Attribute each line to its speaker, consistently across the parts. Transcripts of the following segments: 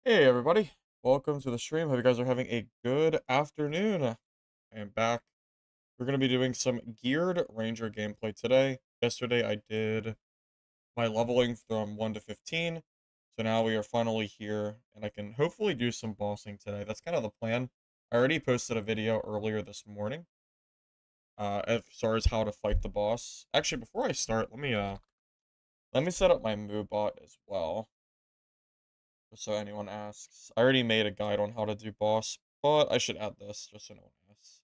Speaker 1: Hey everybody, welcome to the stream. Hope you guys are having a good afternoon. I am back. We're going to be doing some geared ranger gameplay today. Yesterday I did my leveling from 1 to 15. So now we are finally here and I can hopefully do some bossing today. That's kind of the plan. I already posted a video earlier this morning as far as how to fight the boss. Actually, before I start, let me set up my move bot as well. So anyone asks. I already made a guide on how to do boss, but I should add this just so no one asks.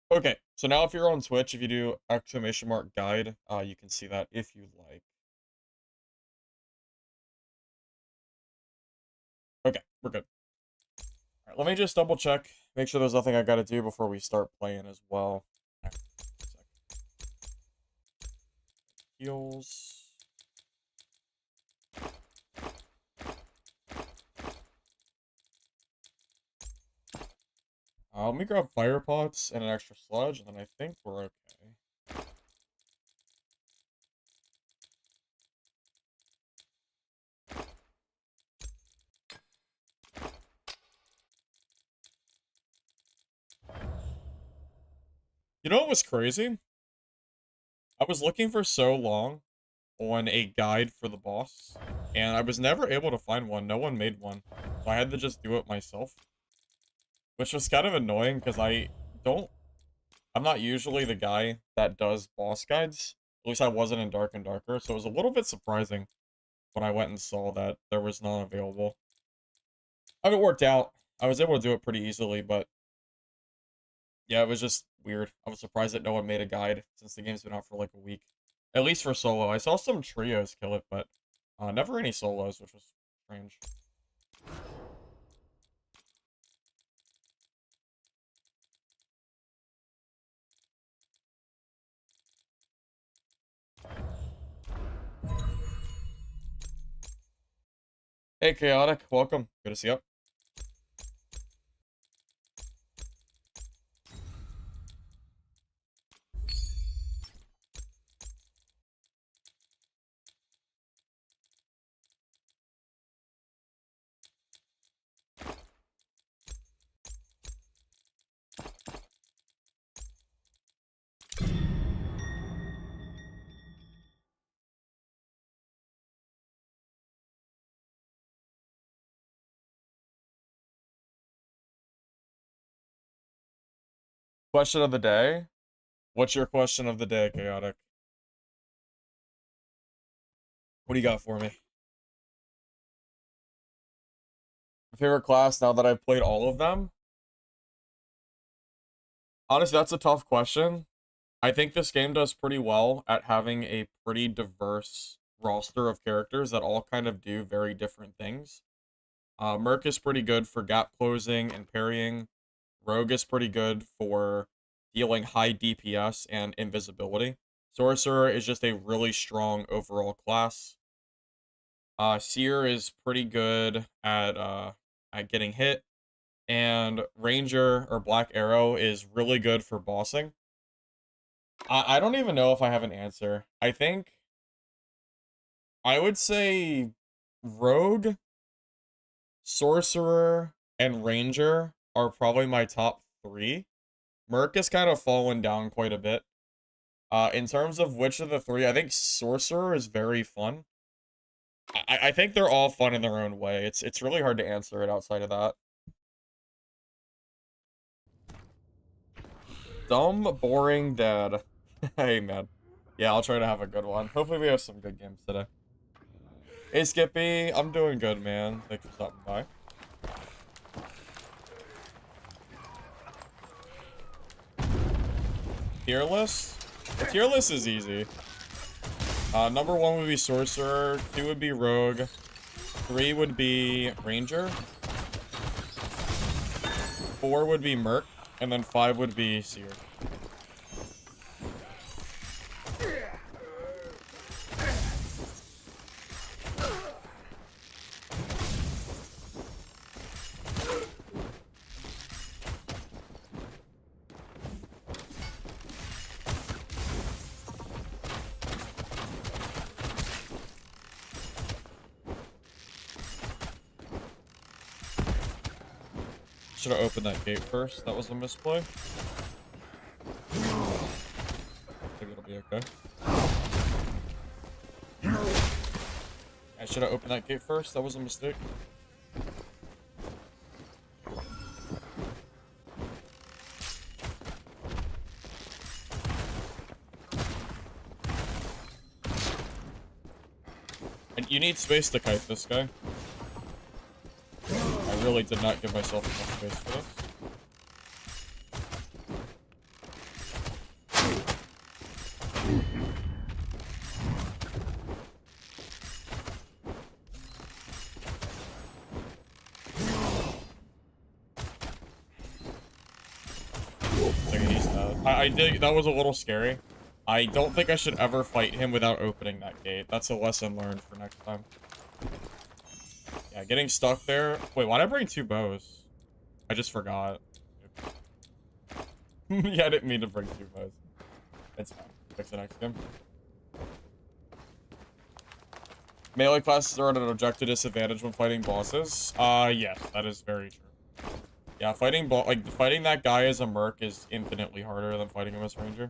Speaker 1: Okay, so now if you're on Twitch, if you do exclamation mark guide, you can see that if you like. Okay, we're good. All right, let me just double check, make sure there's nothing I gotta do before we start playing as well. All right, heals. Let me grab fire pots and an extra sludge, and then I think we're okay. You know what was crazy? I was looking for so long on a guide for the boss, and I was never able to find one. No one made one, so I had to just do it myself, which was kind of annoying because I'm not usually the guy that does boss guides. At least I wasn't in Dark and Darker, so it was a little bit surprising when I went and saw that there was none available. I mean, it worked out. I was able to do it pretty easily, but yeah, it was just weird. I was surprised that no one made a guide since the game's been out for like a week. At least for solo. I saw some trios kill it, but never any solos, which was strange. Hey, Chaotic. Welcome. Good to see you. Question of the day. What's your question of the day, Chaotic? What do you got for me? My favorite class now that I've played all of them? Honestly, that's a tough question. I think this game does pretty well at having a pretty diverse roster of characters that all kind of do very different things. Merc is pretty good for gap closing and parrying. Rogue is pretty good for dealing high DPS and invisibility. Sorcerer is just a really strong overall class. Seer is pretty good at getting hit. And Ranger or Black Arrow is really good for bossing. I don't even know if I have an answer. I think I would say Rogue, Sorcerer, and Ranger are probably my top three. Merc has kind of fallen down quite a bit. In terms of which of the three, I think Sorcerer is very fun. I think they're all fun in their own way. It's really hard to answer it outside of that. Dumb, boring dad. Hey, man. Yeah, I'll try to have a good one. Hopefully we have some good games today. Hey, Skippy. I'm doing good, man. Thanks for stopping by. Tier list? The tier list is easy. Number 1 would be Sorcerer. 2 would be Rogue. 3 would be Ranger. 4 would be Merc. And then 5 would be Seer. Should have opened that gate first. That was a misplay. I think it'll be okay. I should have opened that gate first. That was a mistake. And you need space to kite this guy. I really did not give myself enough space for this. I did. That was a little scary. I don't think I should ever fight him without opening that gate. That's a lesson learned for next time. Yeah, getting stuck there. Wait, why'd I bring 2 bows? I just forgot. Yeah, I didn't mean to bring 2 bows. It's fine. Fix it next game. Melee classes are at an objective disadvantage when fighting bosses. Yes, that is very true. Yeah, fighting that guy as a merc is infinitely harder than fighting him as a ranger.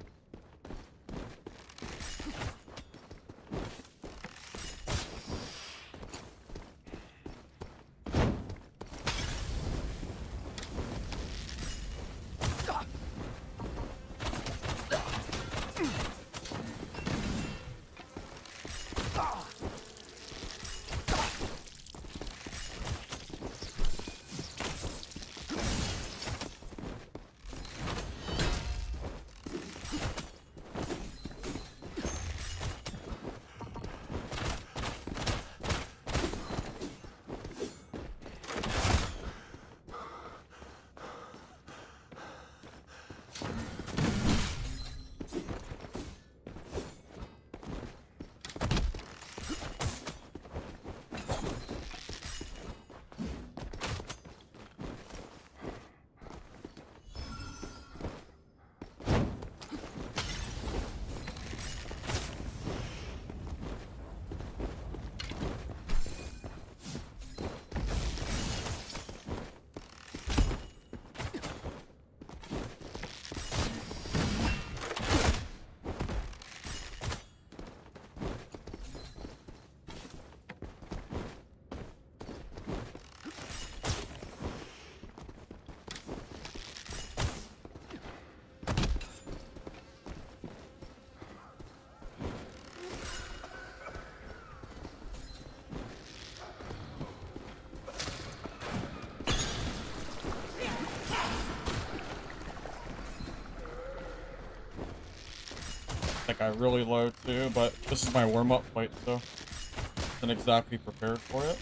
Speaker 1: That guy really low too, but this is my warm-up fight, so I'm not exactly prepared for it.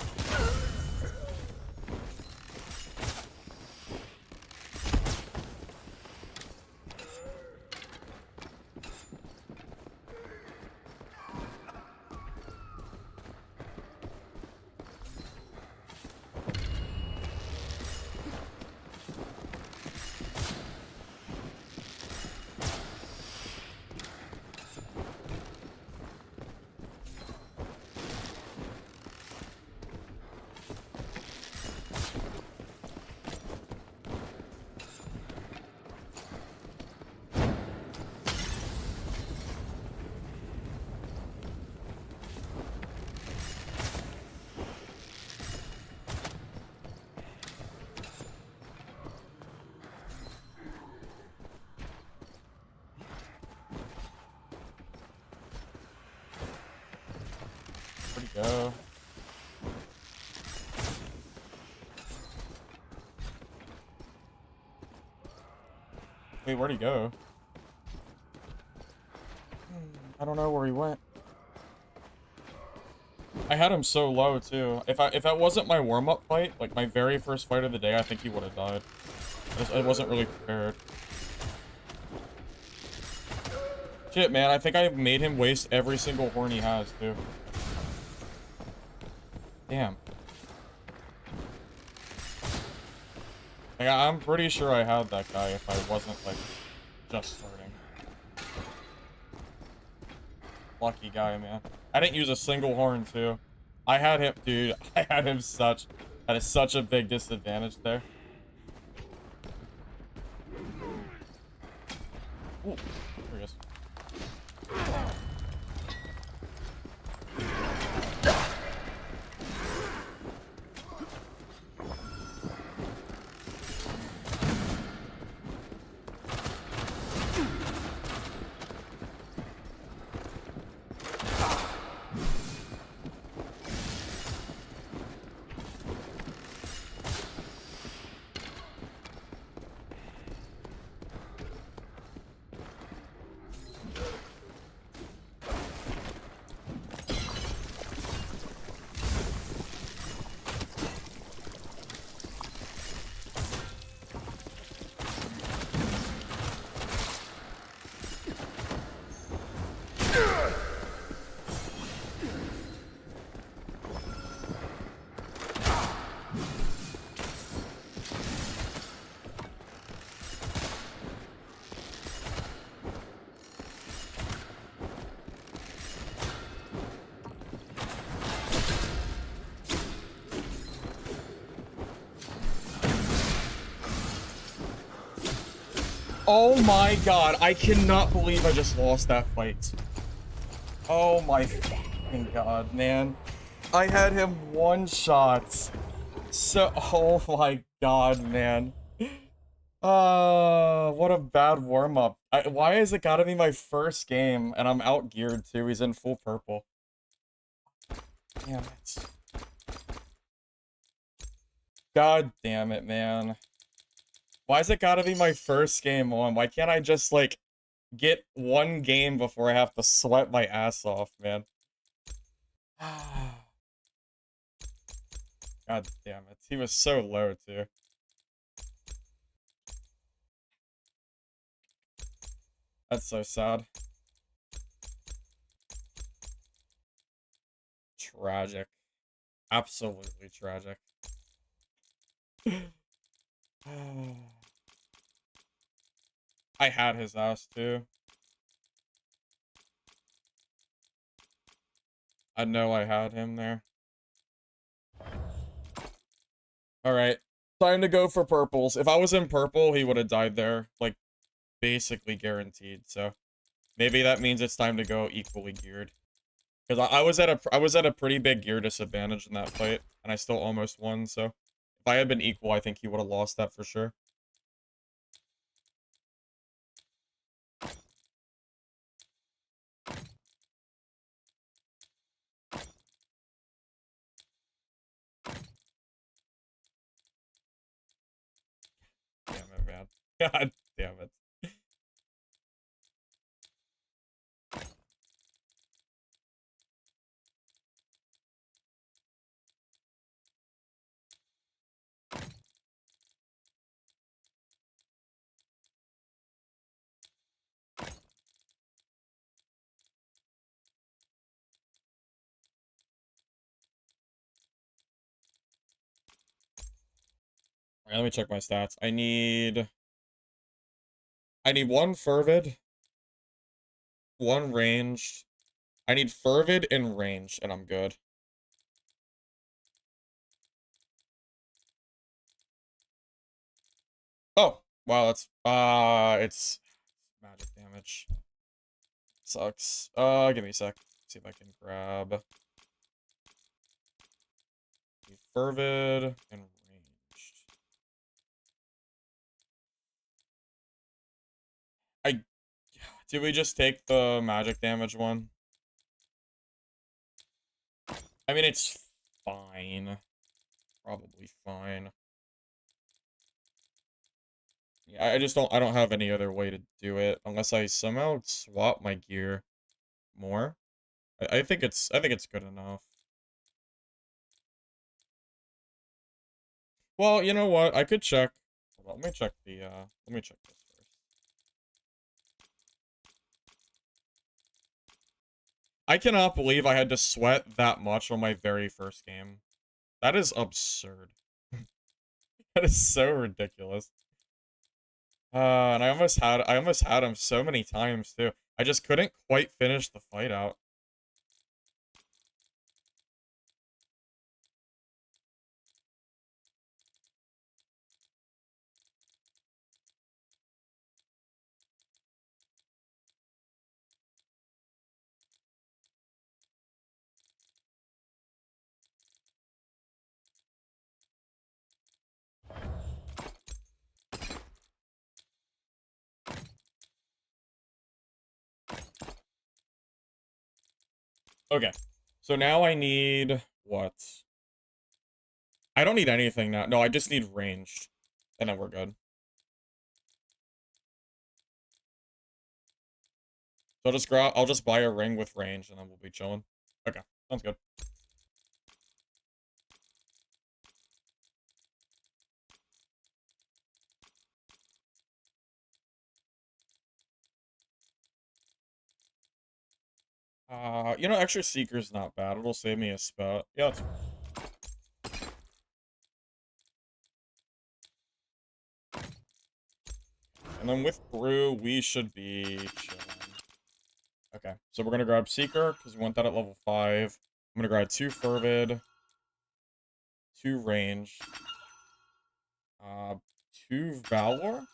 Speaker 1: Where'd he go? Wait, where'd he go? I don't know where he went. I had him so low too. If that wasn't my warm-up fight, like my very first fight of the day, I think he would have died. I wasn't really prepared. Shit, man, I think I made him waste every single horn he has too. Damn. Like, I'm pretty sure I had that guy if I wasn't, like, just starting. Lucky guy, man. I didn't use a single horn, too. I had him, dude, I had him at such a big disadvantage there. Oh my god, I cannot believe I just lost that fight. Oh my fucking god, man. I had him one shot. So, oh my god, man. What a bad warm-up. Why has it gotta be my first game and I'm out-geared too? He's in full purple. Damn it. God damn it, man. Why's it gotta be my first game on? Why can't I just, like, get one game before I have to sweat my ass off, man? God damn it. He was so low, too. That's so sad. Tragic. Absolutely tragic. I had his ass, too. I know I had him there. Alright. Time to go for purples. If I was in purple, he would have died there. Like, basically guaranteed, so... Maybe that means it's time to go equally geared. Because I was at a pretty big gear disadvantage in that fight, and I still almost won, so... If I had been equal, I think he would have lost that for sure. Damn it, man. God damn it. Alright, let me check my stats. I need one fervid, one ranged. I need fervid and ranged, and I'm good. Oh, wow, that's it's magic damage. Sucks. Give me a sec. See if I can grab the fervid and ranged. Did we just take the magic damage one? I mean, it's fine. Probably fine. Yeah, I don't have any other way to do it unless I somehow swap my gear more. I think it's good enough. Well, you know what? I could check. Hold on, let me check the let me check this first. I cannot believe I had to sweat that much on my very first game. That is absurd. That is so ridiculous. And I almost had him so many times too. I just couldn't quite finish the fight out. Okay. So now I need what? I don't need anything now. No, I just need ranged. And then we're good. So I'll just buy a ring with range and then we'll be chilling. Okay. Sounds good. You know, extra seeker's not bad. It'll save me a spot. Yeah, it's fine. And then with brew, we should be chilling. Okay, so we're gonna grab seeker because we want that at level 5. I'm gonna grab 2 fervid, 2 range, 2 valor.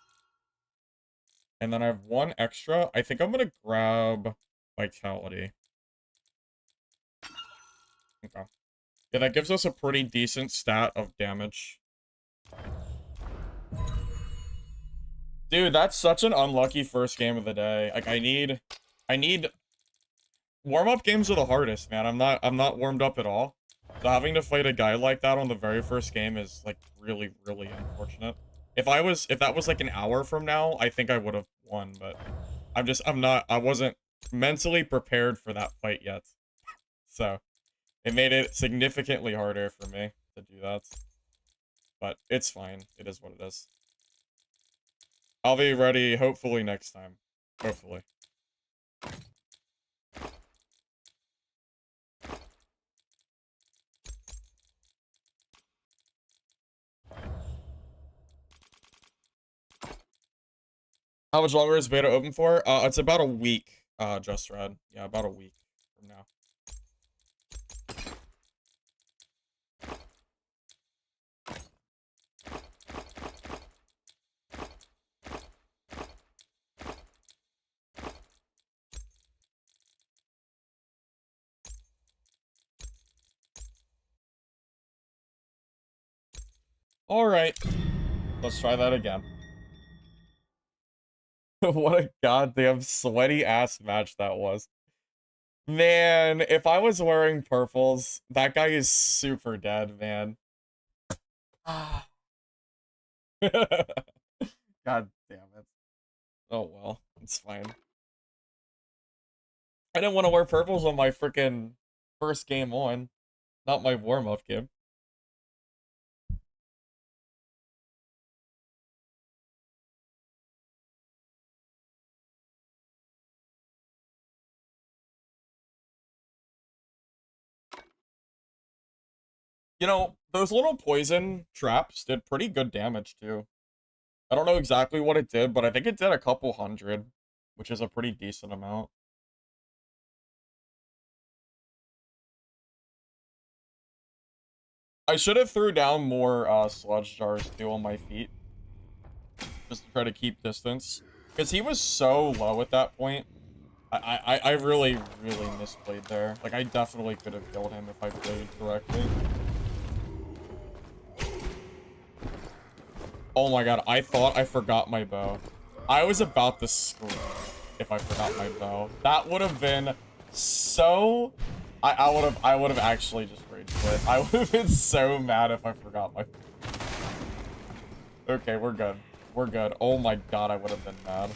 Speaker 1: And then I have one extra. I think I'm gonna grab Vitality. Okay. Yeah, that gives us a pretty decent stat of damage. Dude, that's such an unlucky first game of the day. Like, I need warm-up games are the hardest, man. I'm not warmed up at all. So having to fight a guy like that on the very first game is like really, really unfortunate. If that was like an hour from now, I think I would have won, but I wasn't mentally prepared for that fight yet. So it made it significantly harder for me to do that. But it's fine. It is what it is. I'll be ready, hopefully, next time. Hopefully. How much longer is beta open for? It's about a week, Just Red. Yeah, about a week from now. Alright. Let's try that again. What a goddamn sweaty ass match that was. Man, if I was wearing purples, that guy is super dead, man. God damn it. Oh well, it's fine. I didn't want to wear purples on my freaking first game on. Not my warm-up game. You know, those little poison traps did pretty good damage, too. I don't know exactly what it did, but I think it did a couple hundred, which is a pretty decent amount. I should have threw down more sludge jars, too, on my feet. Just to try to keep distance. Because he was so low at that point. I really, really misplayed there. Like, I definitely could have killed him if I played correctly. Oh my god, I thought I forgot my bow. I was about to scream if I forgot my bow. That would have been so... I would have actually just rage quit. I would have been so mad if I forgot my... Okay, we're good. We're good. Oh my god, I would have been mad.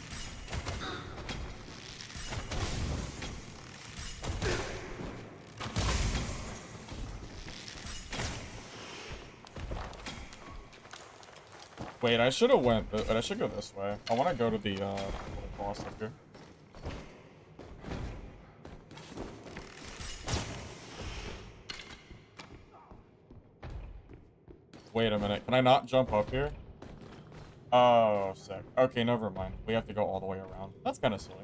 Speaker 1: Wait, I should have went... I should go this way. I want to go to the little boss up here. Wait a minute. Can I not jump up here? Oh, sick. Okay, never mind. We have to go all the way around. That's kind of silly.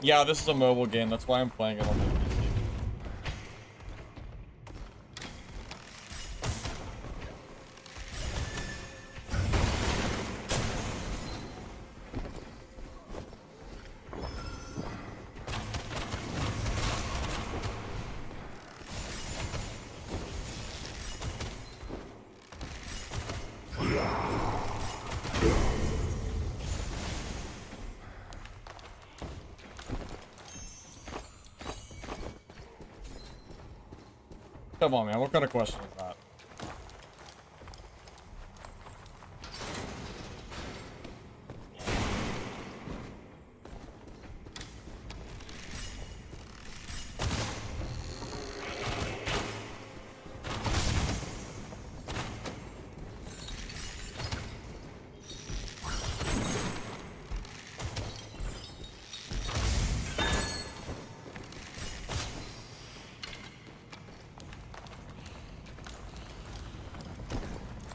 Speaker 1: Yeah, this is a mobile game. That's why I'm playing it on my PC. Come on, man. What kind of question is that?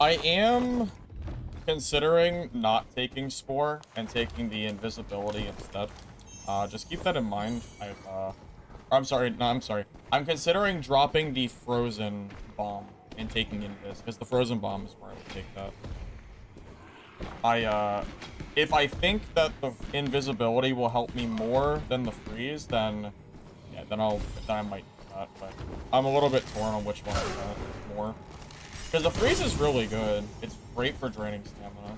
Speaker 1: I am considering not taking Spore and taking the invisibility instead. Just keep that in mind. I'm sorry. No, I'm sorry. I'm considering dropping the frozen bomb and taking invis, because the frozen bomb is where I would take that. If I think that the invisibility will help me more than the freeze, then yeah, then I might do that. But I'm a little bit torn on which one I want more. Because the freeze is really good. It's great for draining stamina.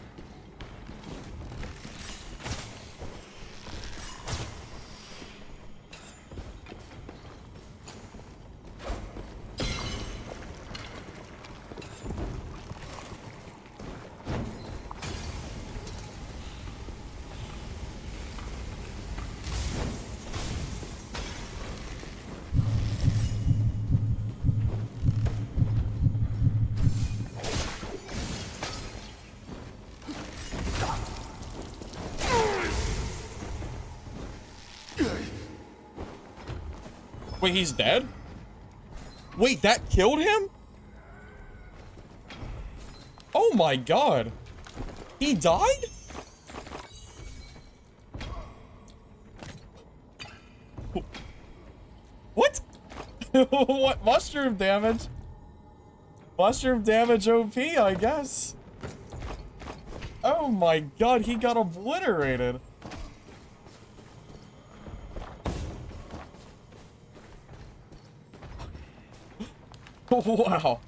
Speaker 1: Wait, he's dead? Wait, that killed him? Oh my god. He died? What? What? Mushroom damage? Mushroom damage OP, I guess. Oh my god, he got obliterated. Wow.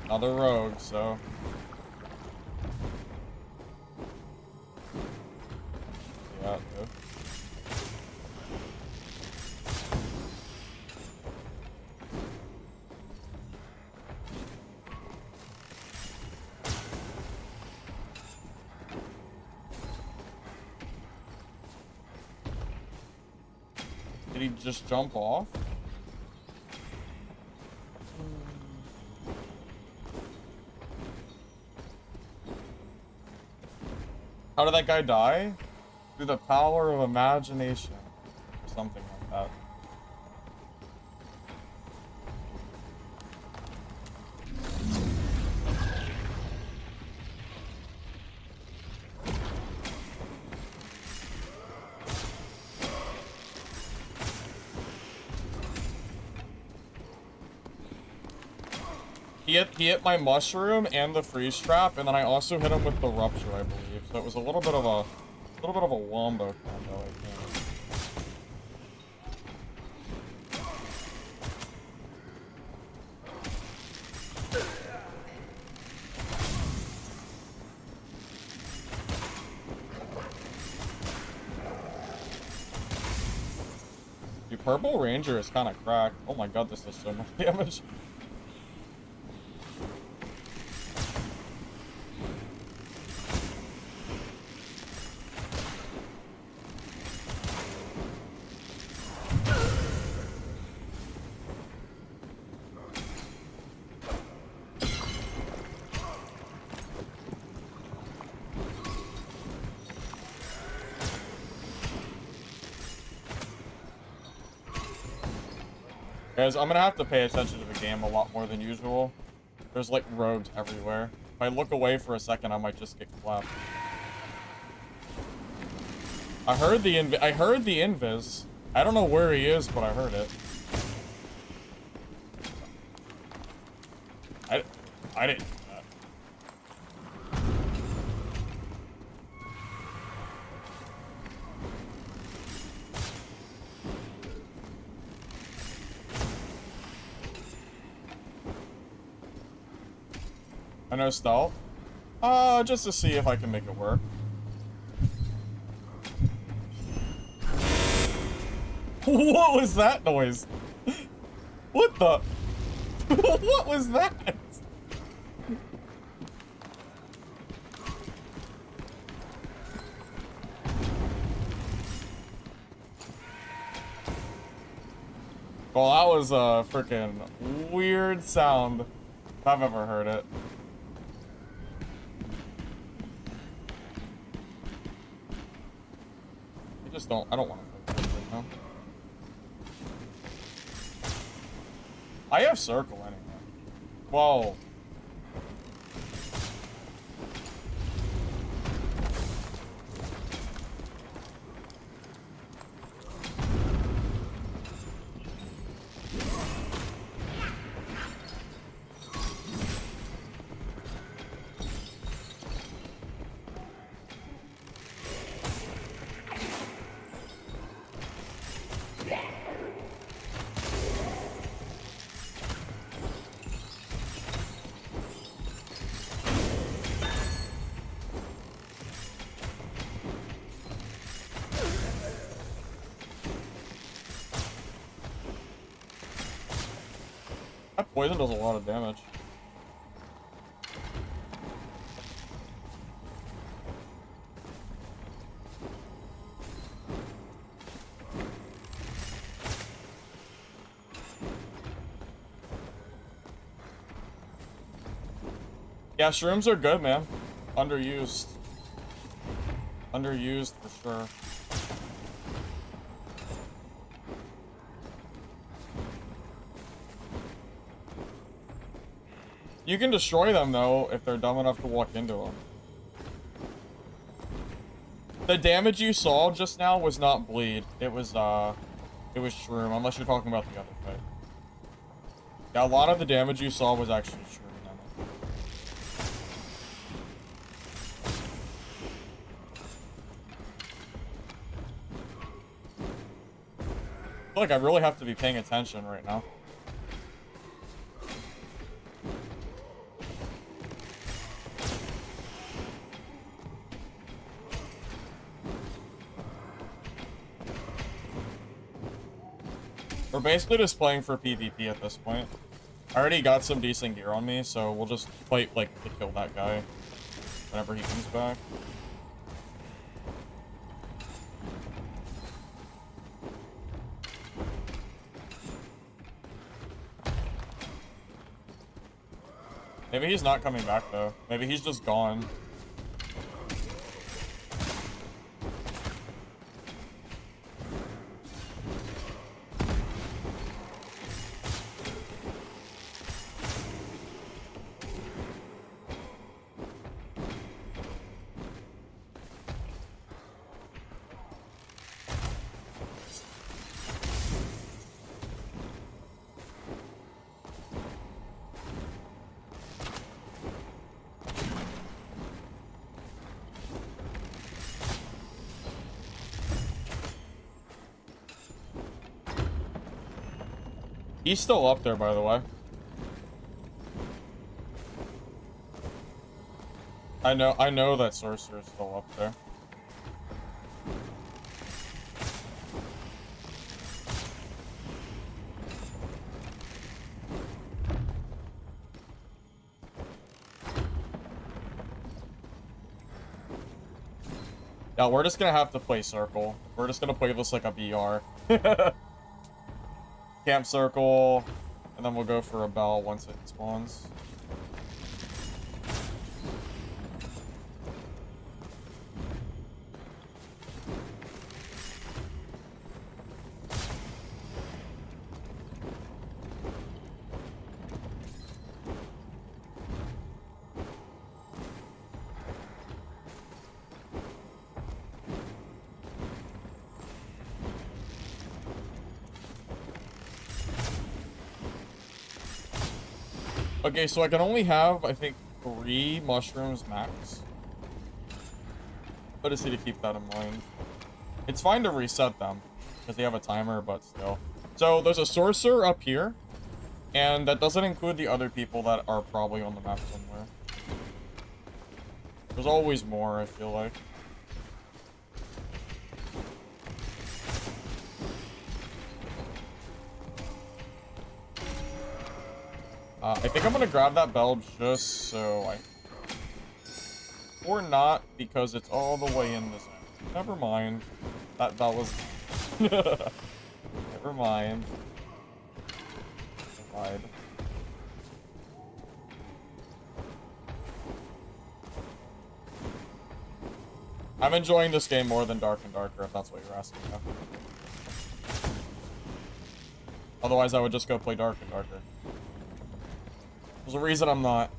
Speaker 1: Another rogue, so. Yeah, dude. Did he just jump off? How did that guy die? Through the power of imagination. Or something like that. He hit my mushroom and the freeze trap, and then I also hit him with the rupture, I believe. So it was a little bit of a wombo combo, I think. The Purple Ranger is kind of cracked. Oh my god, this does so much damage. Guys, I'm gonna have to pay attention to the game a lot more than usual. There's like rogues everywhere. If I look away for a second, I might just get clapped. I heard the invis. I don't know where he is, but I heard it. I didn't do that. I know stealth. Just to see if I can make it work. What was that noise? What the? What was that? Well, that was a freaking weird sound if I've ever heard it. I don't want to play this right now. I have circle anyway. Whoa. That poison does a lot of damage. Yeah, shrooms are good, man. Underused. Underused for sure. You can destroy them, though, if they're dumb enough to walk into them. The damage you saw just now was not bleed. It was shroom, unless you're talking about the other fight. Yeah, a lot of the damage you saw was actually shroom. I feel like I really have to be paying attention right now. We're basically just playing for PvP at this point. I already got some decent gear on me, so we'll just fight, like, to kill that guy whenever he comes back. Maybe he's not coming back, though. Maybe he's just gone. He's still up there, by the way. I know that Sorcerer's still up there. Yeah, we're just gonna have to play Circle. We're just gonna play this like a BR. Camp Circle, and then we'll go for a bell once it spawns. Okay, so I can only have, I think, 3 mushrooms max. I just need to keep that in mind. It's fine to reset them, because they have a timer, but still. So, there's a sorcerer up here, and that doesn't include the other people that are probably on the map somewhere. There's always more, I feel like. I think I'm gonna grab that bell just so I... Or not, because it's all the way in this end. Never mind. That bell was... Never mind. I lied. I'm enjoying this game more than Dark and Darker, if that's what you're asking. Yeah. Otherwise, I would just go play Dark and Darker. There's a reason I'm not.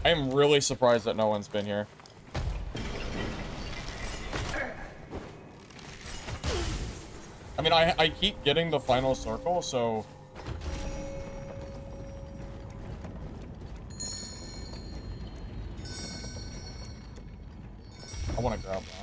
Speaker 1: I am really surprised that no one's been here. I mean, I keep getting the final circle, so... I want to grab that.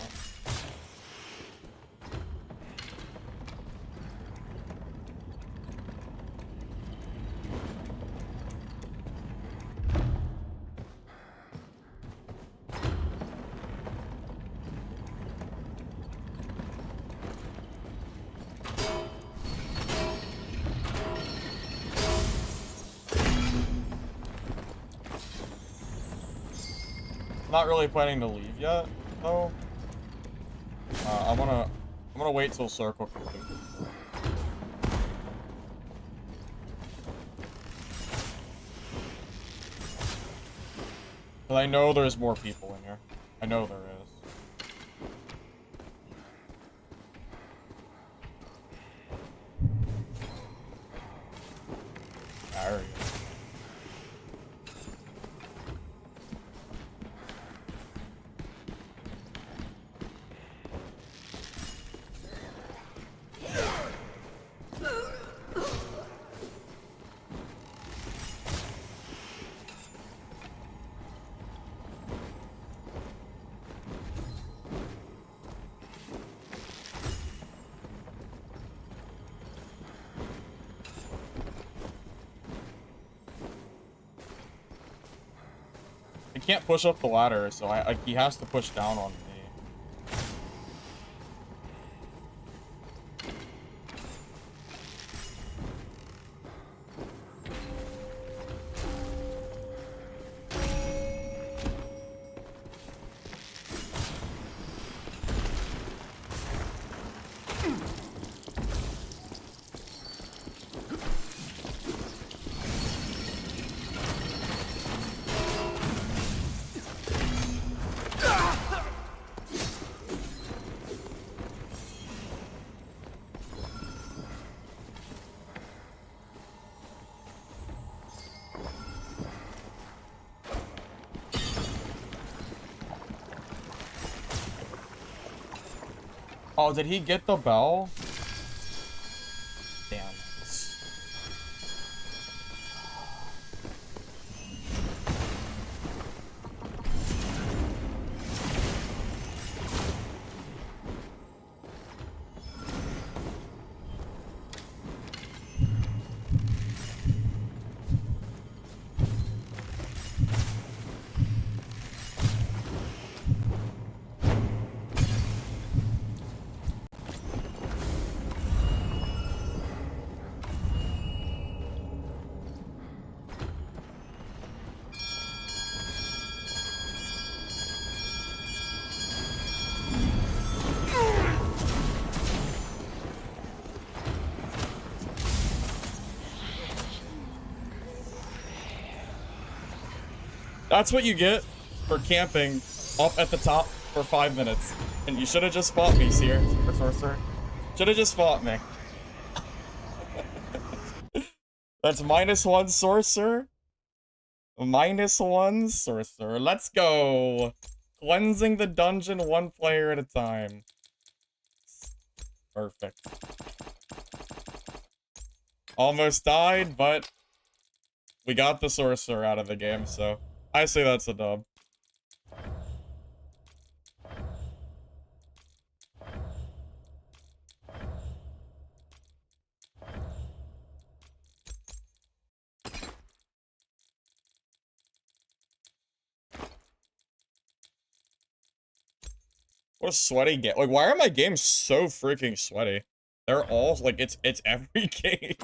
Speaker 1: I'm not really planning to leave yet, though. I'm gonna wait till circle completes. But I know there's more people in here. I know there is. There we go. He can't push up the ladder, so he has to push down on me. Oh, did he get the bell? Damn. That's what you get for camping up at the top for 5 minutes. And you should have just fought me, Seer, or Sorcerer. Should have just fought me. That's -1 Sorcerer. -1 Sorcerer. Let's go. Cleansing the dungeon 1 player at a time. Perfect. Almost died, but we got the Sorcerer out of the game, so I say that's a dub. What a sweaty game. Like, why are my games so freaking sweaty? They're all, like, it's every game.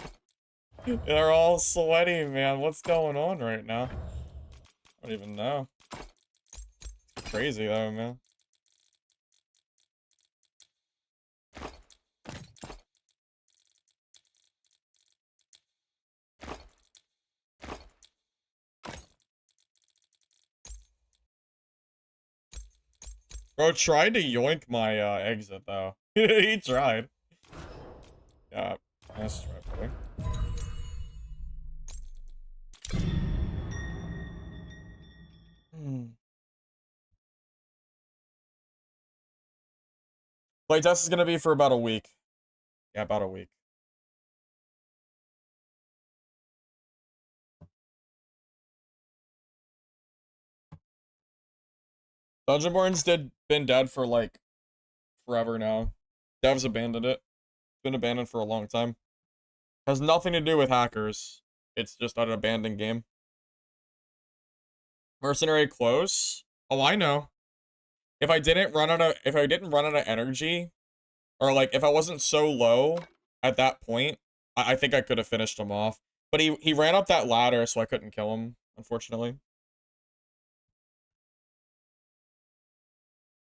Speaker 1: They're all sweaty, man. What's going on right now? I don't even know. Crazy, though, man. Bro tried to yoink my exit though. He tried. Yeah, let's try buddy. Playtest is gonna be for about a week. Yeah, about a week. Dungeonborn's been dead for like forever now. Devs abandoned it. It's been abandoned for a long time. Has nothing to do with hackers. It's just an abandoned game. Mercenary close. Oh, I know. If I didn't run out of energy, or like if I wasn't so low at that point, I think I could have finished him off. But he ran up that ladder, so I couldn't kill him, unfortunately.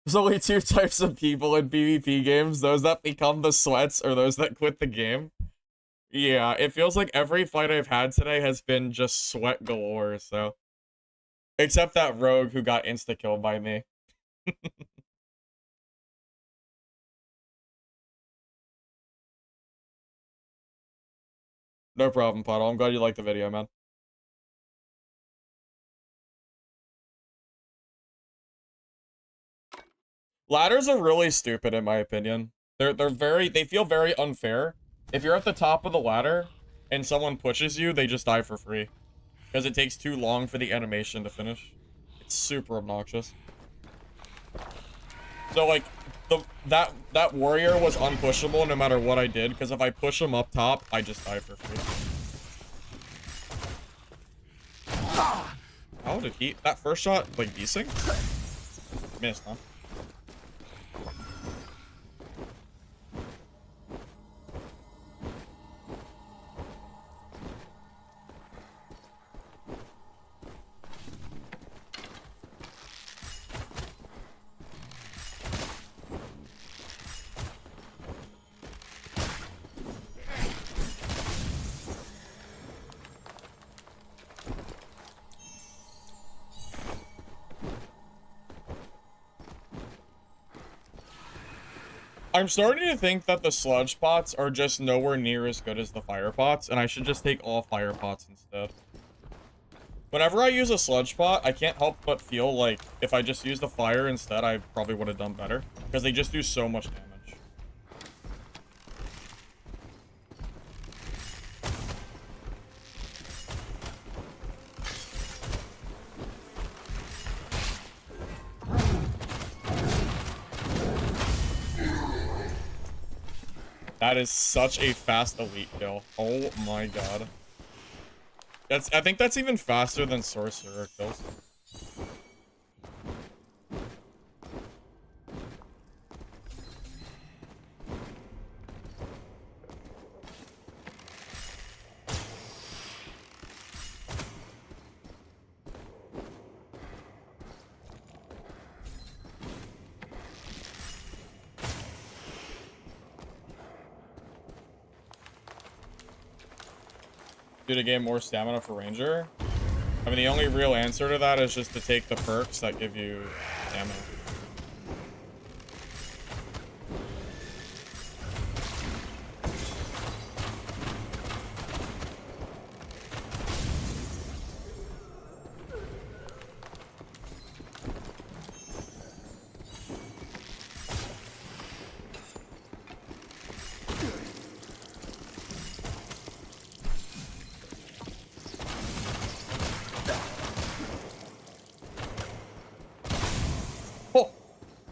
Speaker 1: There's only two types of people in PvP games, those that become the sweats or those that quit the game. Yeah, it feels like every fight I've had today has been just sweat galore, so. Except that rogue who got insta-killed by me. No problem, Puddle. I'm glad you liked the video, man. Ladders are really stupid in my opinion. They feel very unfair. If you're at the top of the ladder and someone pushes you, they just die for free. Because it takes too long for the animation to finish. It's super obnoxious. So like that warrior was unpushable no matter what I did, because if I push him up top, I just die for free. How did he that first shot like desync? Missed, huh? I'm starting to think that the sludge pots are just nowhere near as good as the fire pots, and I should just take all fire pots instead. Whenever I use a sludge pot, I can't help but feel like if I just used the fire instead, I probably would have done better. Because they just do so much damage. That is such a fast elite kill. Oh my god. I think that's even faster than sorcerer kills. To gain more stamina for ranger. I mean, the only real answer to that is just to take the perks that give you stamina.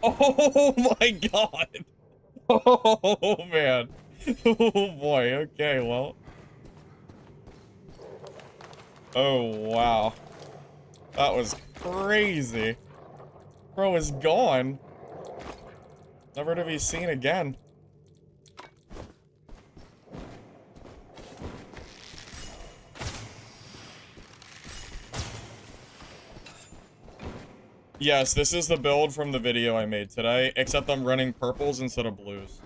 Speaker 1: Oh my god. Oh man. Oh boy. Okay, well. Oh wow. That was crazy. Bro is gone. Never to be seen again. Yes, this is the build from the video I made today, except I'm running purples instead of blues.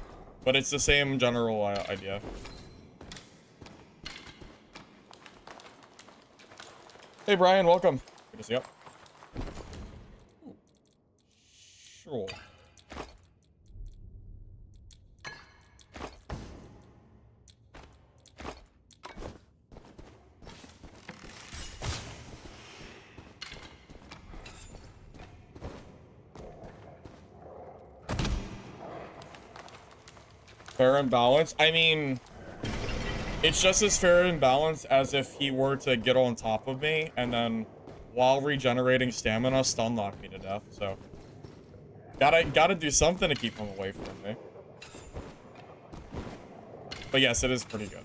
Speaker 1: But it's the same general idea. Hey Brian, welcome. Good to see you. Sure. Fair and balanced. I mean, it's just as fair and balanced as if he were to get on top of me and then, while regenerating stamina, stun lock me to death. So, gotta do something to keep him away from me. But yes, it is pretty good.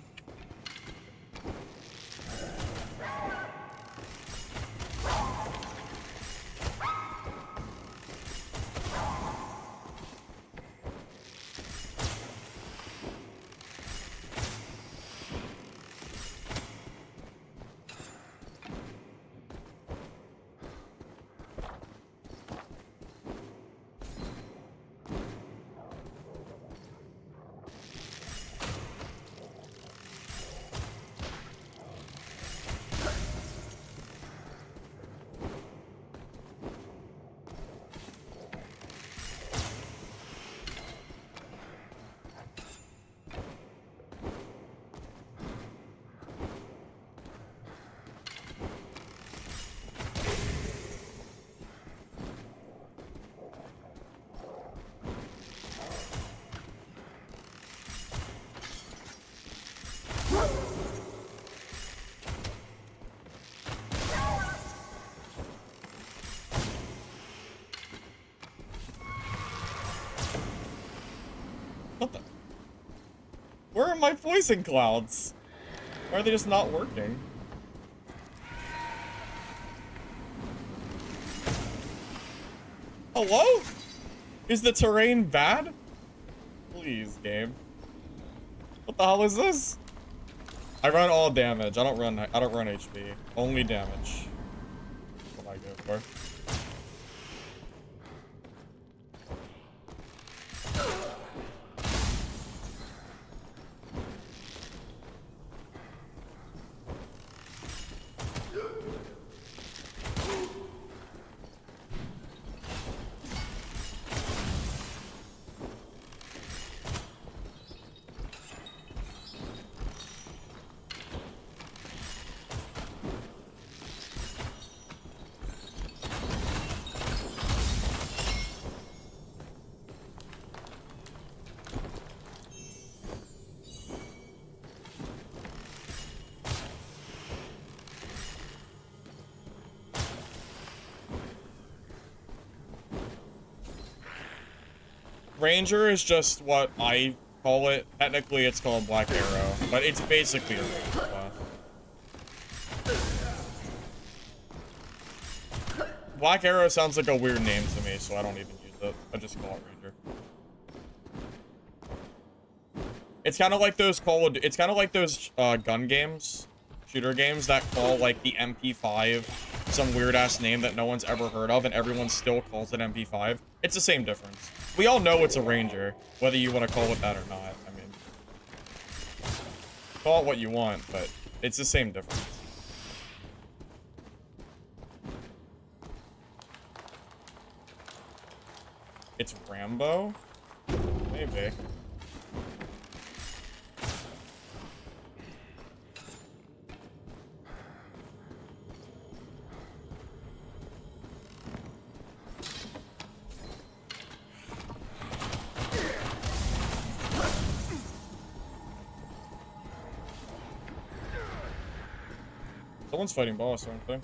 Speaker 1: What the? Where are my poison clouds? Why are they just not working? Hello? Is the terrain bad? Please, game. What the hell is this? I run all damage. I don't run HP. Only damage. That's what I go for. Ranger is just what I call it. Technically, it's called Black Arrow, but it's basically a Ranger class. Black Arrow sounds like a weird name to me, so I don't even use it. I just call it Ranger. It's kind of like those gun games, shooter games that call like the MP5 some weird ass name that no one's ever heard of, and everyone still calls it MP5. It's the same difference. We all know it's a Ranger, whether you want to call it that or not. I mean, call it what you want, but it's the same difference. It's Rambo? Maybe. Someone's fighting boss, aren't they?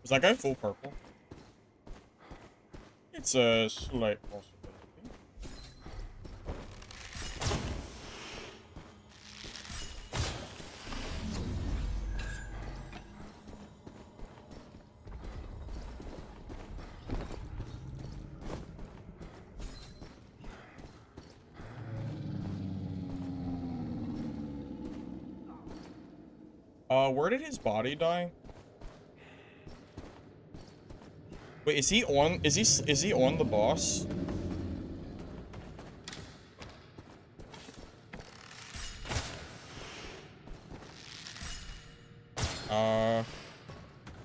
Speaker 1: Was that guy full purple? It's a slight possibility. Where did his body die? Wait, is he on, is he on the boss?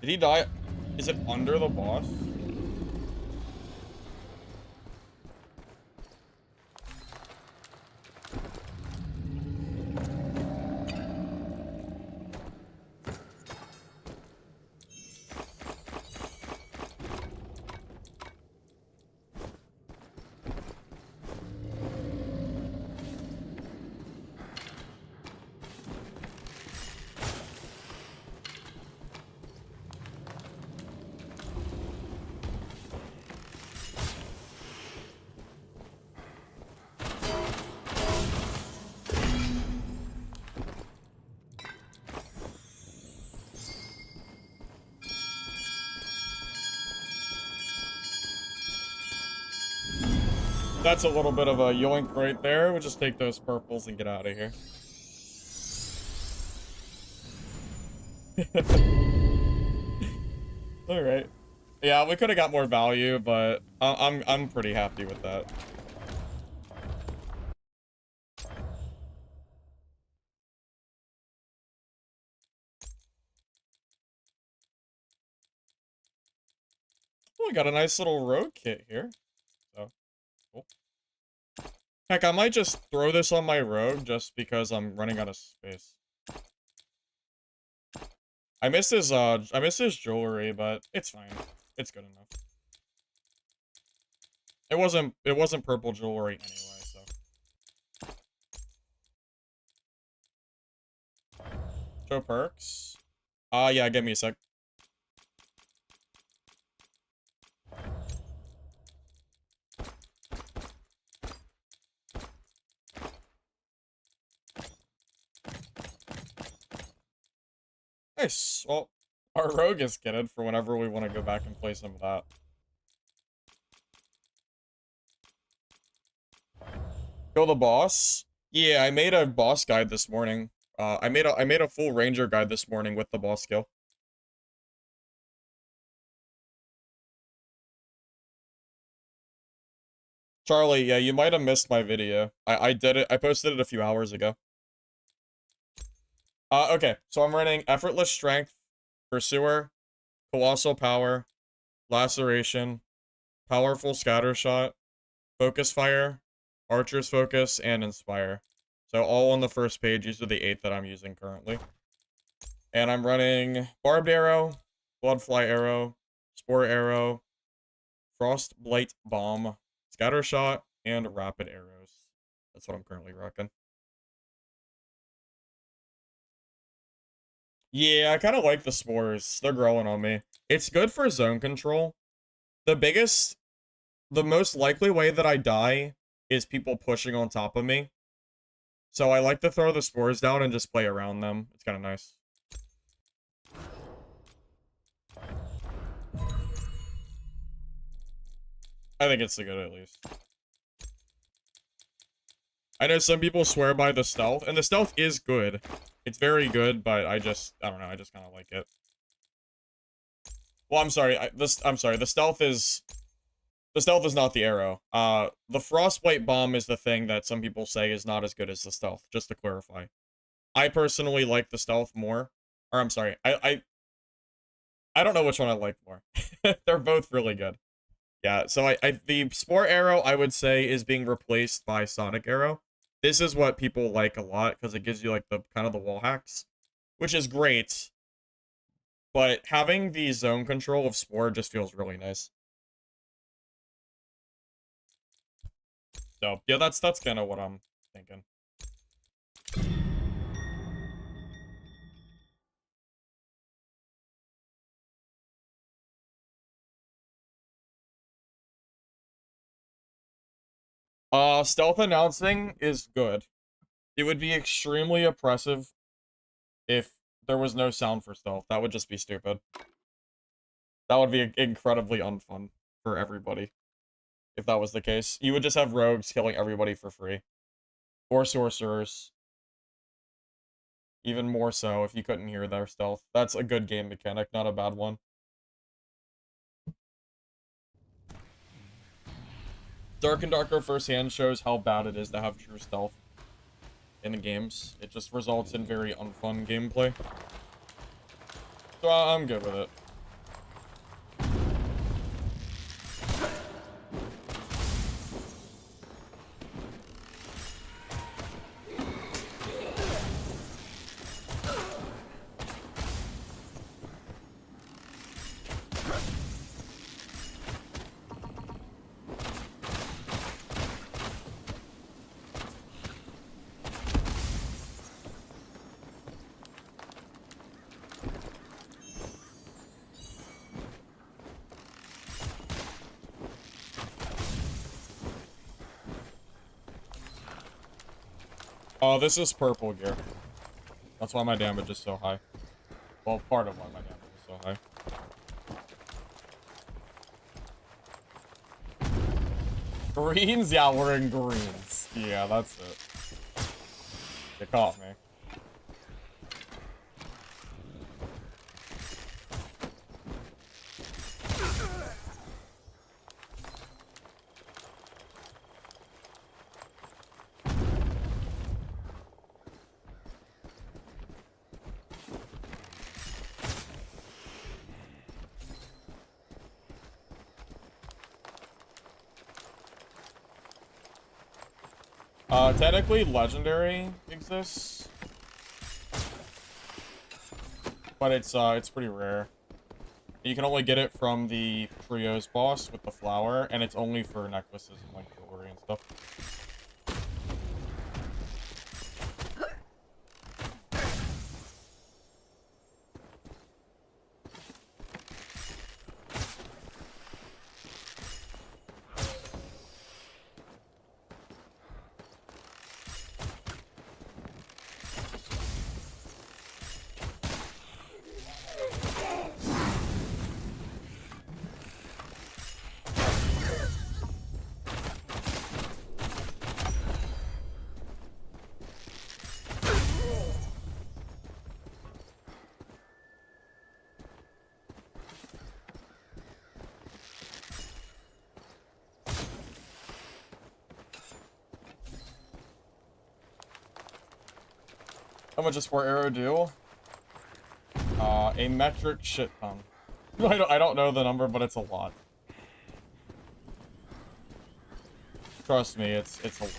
Speaker 1: Did he die? Is it under the boss? That's a little bit of a yoink right there. We'll just take those purples and get out of here. All right. Yeah, we could have got more value, but I'm pretty happy with that. Oh, we got a nice little rogue kit here. So, cool. Heck, I might just throw this on my rogue just because I'm running out of space. I missed his jewelry, but it's fine. It's good enough. It wasn't purple jewelry anyway, so. Show perks. Yeah, give me a sec. Nice. Well, our rogue is kitted for whenever we want to go back and play some of that. Kill the boss? Yeah, I made a boss guide this morning. I made a full ranger guide this morning with the boss kill. Charlie, yeah, you might have missed my video. I did it. I posted it a few hours ago. Okay, so I'm running Effortless Strength, Pursuer, Colossal Power, Laceration, Powerful Scattershot, Focus Fire, Archer's Focus, and Inspire. So all on the first page. These are the 8 that I'm using currently. And I'm running Barbed Arrow, Bloodfly Arrow, Spore Arrow, Frostblight Bomb, Scattershot, and Rapid Arrows. That's what I'm currently rocking. Yeah, I kind of like the spores. They're growing on me. It's good for zone control. The most likely way that I die is people pushing on top of me. So I like to throw the spores down and just play around them. It's kind of nice. I think it's the good at least. I know some people swear by the stealth, and the stealth is good. It's very good, but I don't know, I just kind of like it. Well, I'm sorry, I'm sorry, the stealth is not the arrow. The Frostblight Bomb is the thing that some people say is not as good as the stealth, just to clarify. I personally like the stealth more. Or, I'm sorry, I don't know which one I like more. They're both really good. Yeah, so the Spore Arrow, I would say, is being replaced by Sonic Arrow. This is what people like a lot, because it gives you, like, the kind of the wall hacks, which is great. But having the zone control of Spore just feels really nice. So, yeah, that's kind of what I'm thinking. Stealth announcing is good. It would be extremely oppressive if there was no sound for stealth. That would just be stupid. That would be incredibly unfun for everybody. If that was the case. You would just have rogues killing everybody for free. Or sorcerers. Even more so if you couldn't hear their stealth. That's a good game mechanic, not a bad one. Dark and Darker firsthand shows how bad it is to have true stealth in the games. It just results in very unfun gameplay. So I'm good with it. Oh, this is purple gear. That's why my damage is so high. Well, part of why my damage is so high. Greens? Yeah, we're in greens. Yeah, that's it. You caught me. Technically, Legendary exists. But it's pretty rare. You can only get it from the Trios boss with the flower, and it's only for necklaces and, like, jewelry and stuff. How much does Sport Arrow do? A metric shit ton. I don't know the number, but it's a lot. Trust me, it's a lot.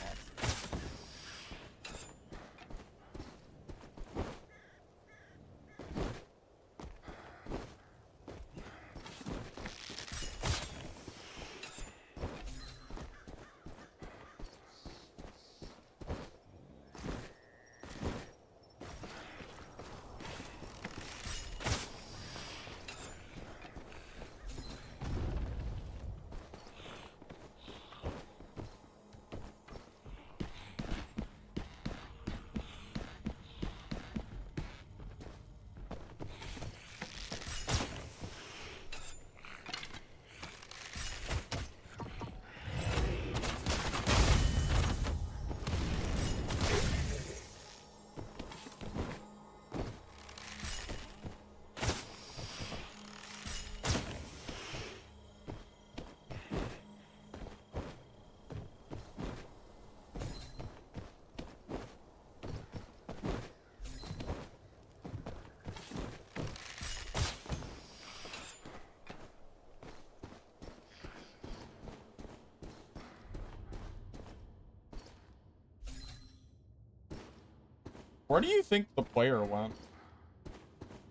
Speaker 1: Where do you think the player went?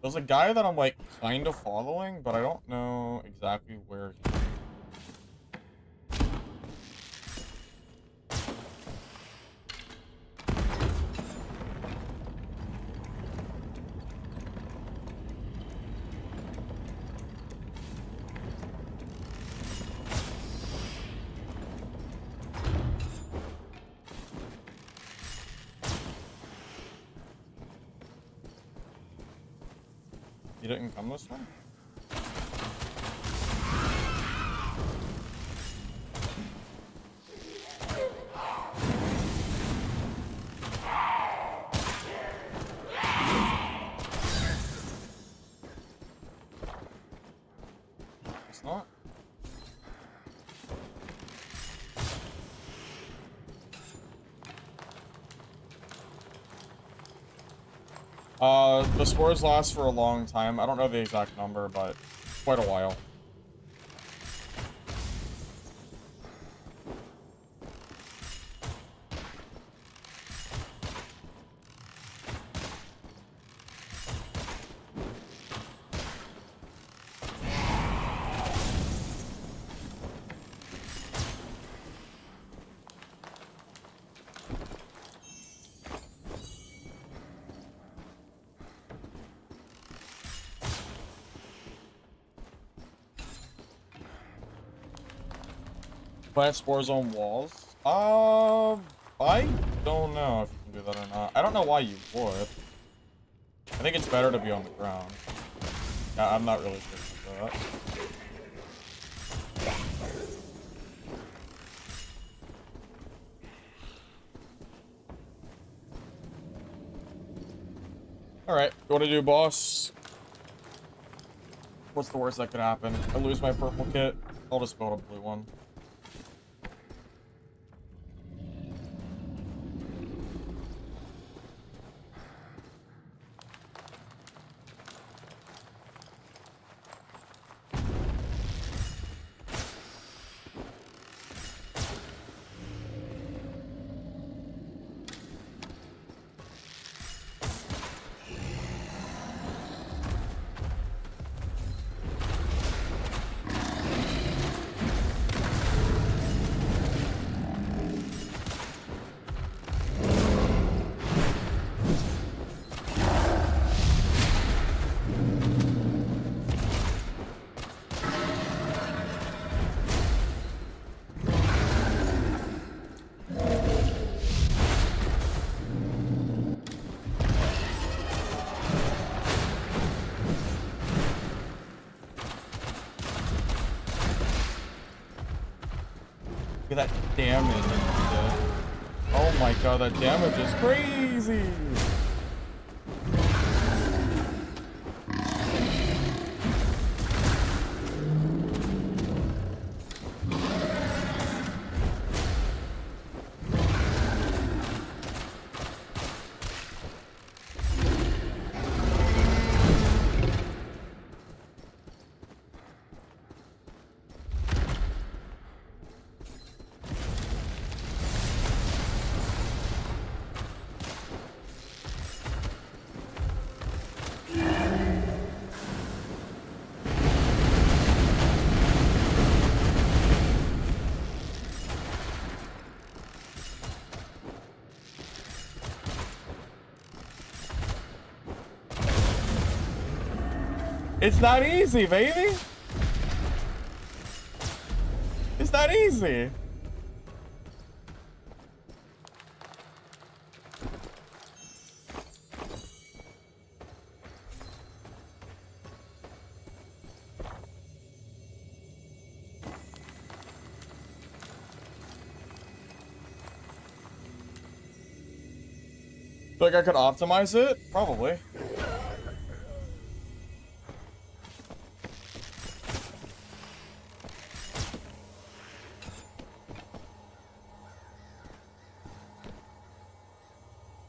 Speaker 1: There's a guy that I'm, like, kind of following, but I don't know exactly where he is. You didn't come this way? not. The spores last for a long time. I don't know the exact number, but quite a while. Plant spores on walls? I don't know if you can do that or not. I don't know why you would. I think it's better to be on the ground. Yeah, I'm not really sure about that. Alright, what to do, boss? What's the worst that could happen? I lose my purple kit. I'll just build a blue one. Look at that damage. Oh my god, that damage is crazy! It's not easy, baby. It's not easy. Like I could optimize it? Probably.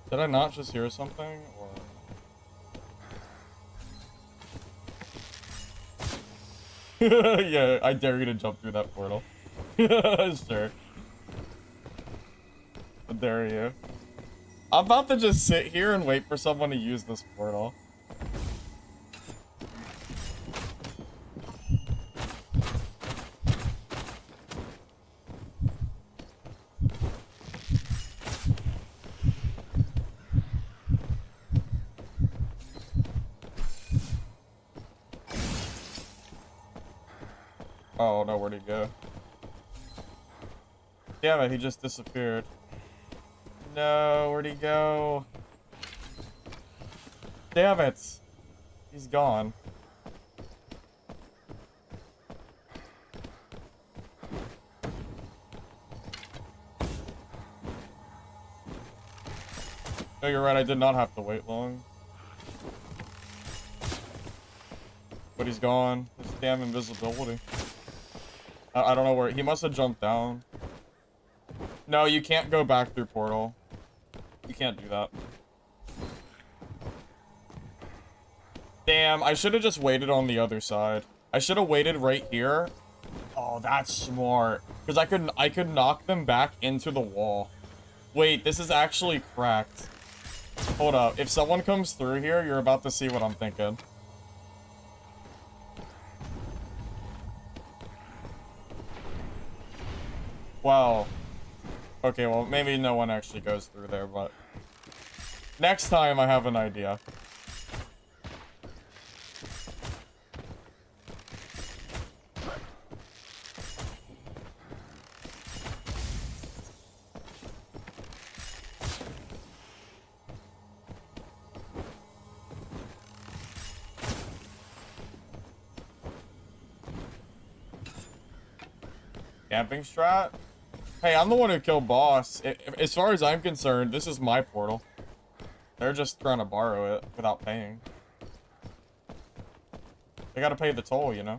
Speaker 1: Did I not just hear something, or? Yeah, I dare you to jump through that portal. Sure. I dare you. I'm about to just sit here and wait for someone to use this portal. Oh no, where'd he go? Damn it, he just disappeared. No, where'd he go? Damn it! He's gone. No, you're right, I did not have to wait long. But he's gone. His damn invisibility. I don't know where... He must have jumped down. No, you can't go back through portal. You can't do that. Damn, I should have just waited on the other side. I should have waited right here. Oh, that's smart. Because I could knock them back into the wall. Wait, this is actually cracked. Hold up. If someone comes through here, you're about to see what I'm thinking. Wow. Okay, well, maybe no one actually goes through there, but... Next time, I have an idea. Camping strat? Hey, I'm the one who killed boss. As far as I'm concerned, this is my portal. They're just trying to borrow it without paying. They gotta pay the toll, you know?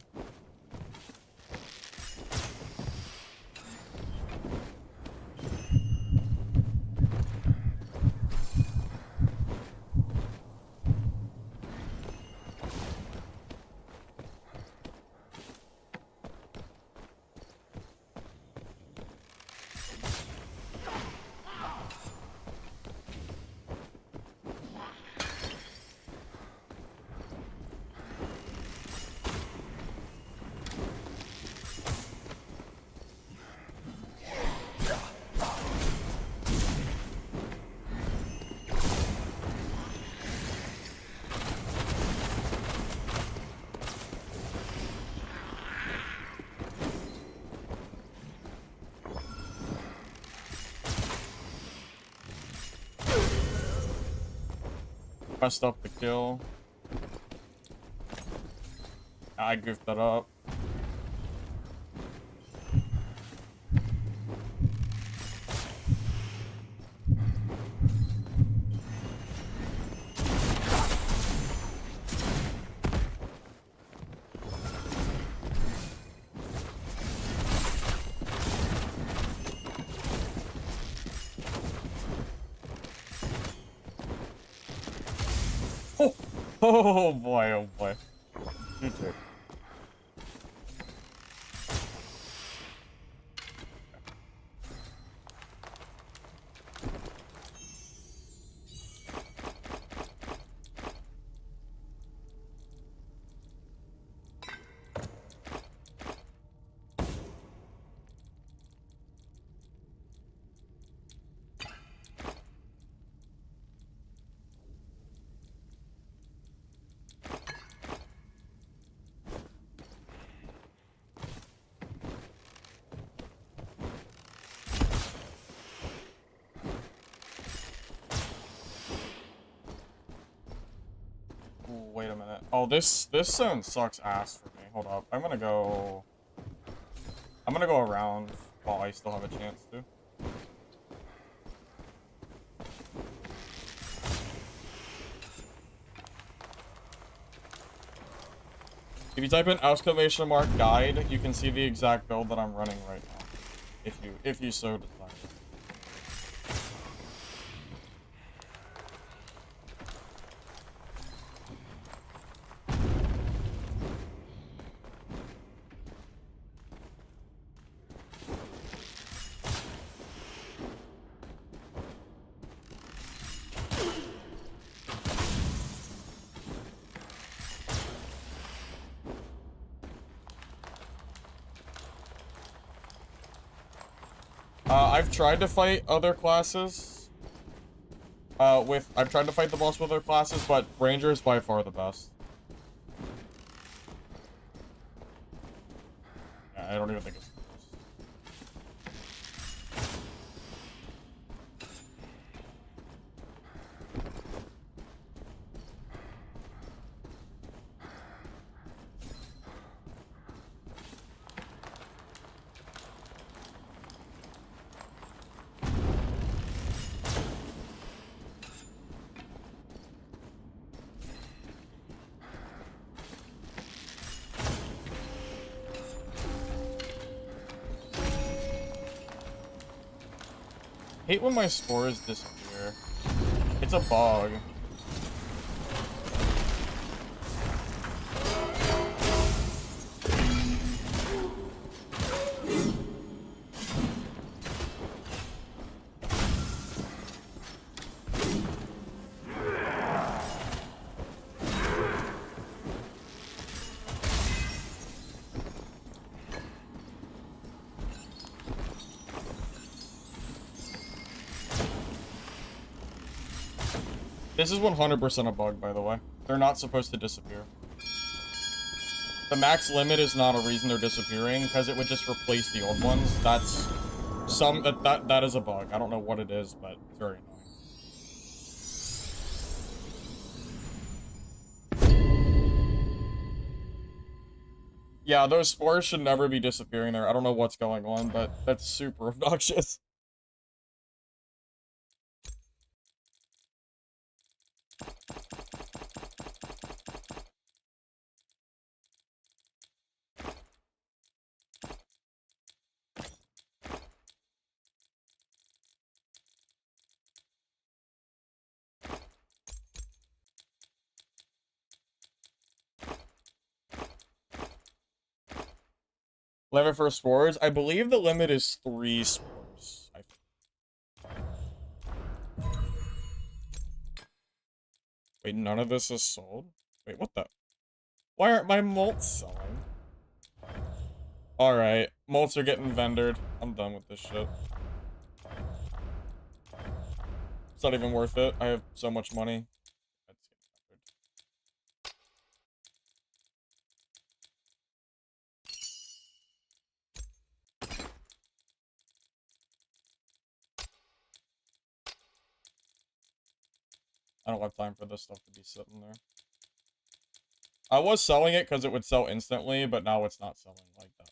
Speaker 1: Messed up the kill. I goofed that up. Oh boy, oh boy. You too. Wait a minute. Oh, this zone sucks ass for me. Hold up. I'm gonna go around while I still have a chance to. If you type in !guide, you can see the exact build that I'm running right now. If you so desire. I've tried to fight other classes. I've tried to fight the boss with other classes, but Ranger is by far the best. Yeah, I don't even think it's close. hate when my spores disappear. It's a bug. This is 100% a bug, by the way. They're not supposed to disappear. The max limit is not a reason they're disappearing, because it would just replace the old ones. That's that is a bug. I don't know what it is, but it's very annoying. Yeah, those spores should never be disappearing there. I don't know what's going on, but that's super obnoxious. Limit for spores? I believe the limit is 3 spores. Wait, none of this is sold? Wait, what the? Why aren't my molts selling? Alright, molts are getting vendored. I'm done with this shit. It's not even worth it. I have so much money. I don't have time for this stuff to be sitting there. I was selling it because it would sell instantly, but now it's not selling like that.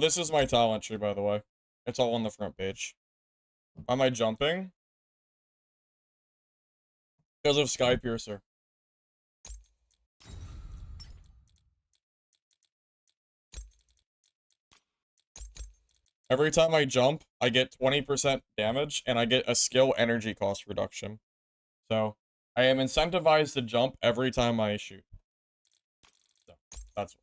Speaker 1: This is my talent tree, by the way. It's all on the front page. Am I jumping? Because of Sky Piercer. Every time I jump, I get 20% damage, and I get a skill energy cost reduction. So, I am incentivized to jump every time I shoot. So, that's why.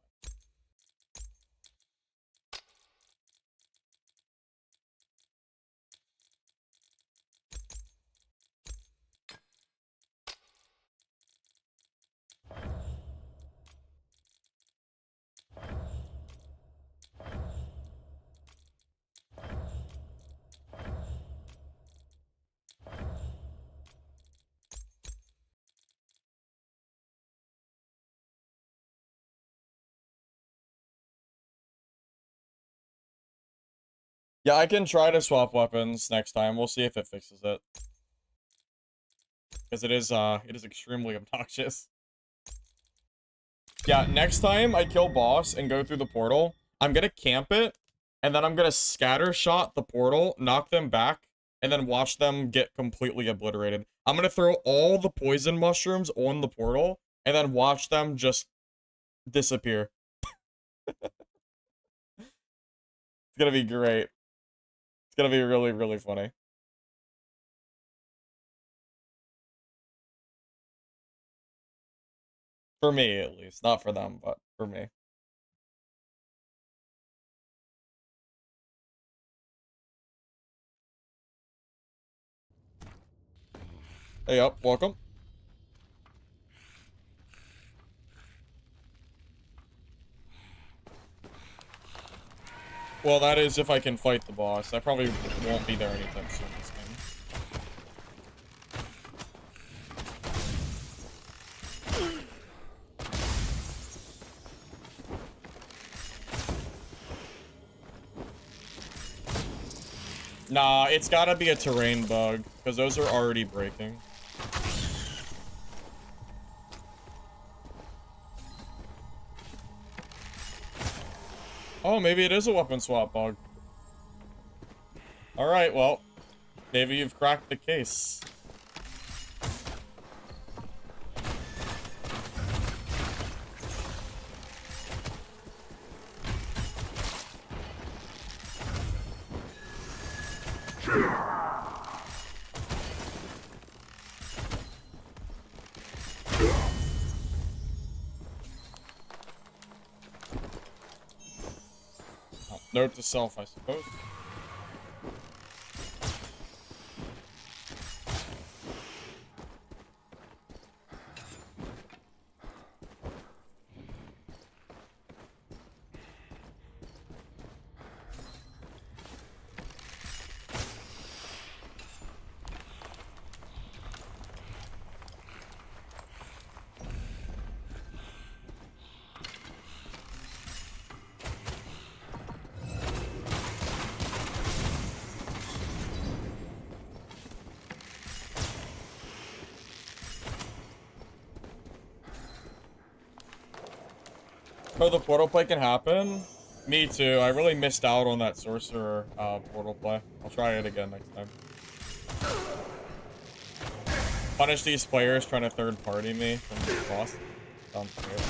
Speaker 1: Yeah, I can try to swap weapons next time. We'll see if it fixes it. Because it is extremely obnoxious. Yeah, next time I kill boss and go through the portal, I'm gonna camp it, and then I'm gonna scatter shot the portal, knock them back, and then watch them get completely obliterated. I'm gonna throw all the poison mushrooms on the portal, and then watch them just disappear. It's gonna be great. It's gonna be really, really funny. For me, at least. Not for them, but for me. Hey up, welcome. Well, that is if I can fight the boss. I probably won't be there anytime soon this game. Nah, it's gotta be a terrain bug, because those are already breaking. Oh, maybe it is a weapon swap bug. Alright, well, maybe you've cracked the case. Oh, note to self, I suppose. Oh, the portal play can happen? Me too. I really missed out on that sorcerer portal play. I'll try it again next time. Punish these players trying to third party me from the boss. Sounds great.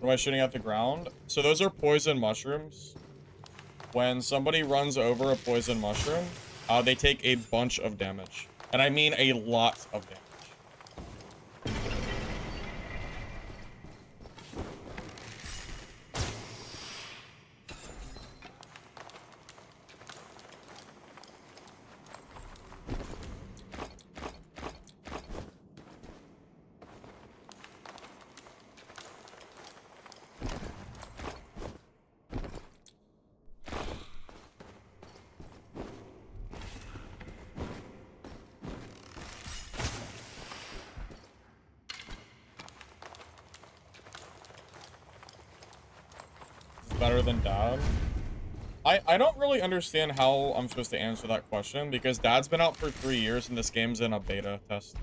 Speaker 1: Am I shooting at the ground? So those are poison mushrooms. When somebody runs over a poison mushroom, they take a bunch of damage. And I mean a lot of damage. Better than Dad? I don't really understand how I'm supposed to answer that question because Dad's been out for 3 years and this game's in a beta test.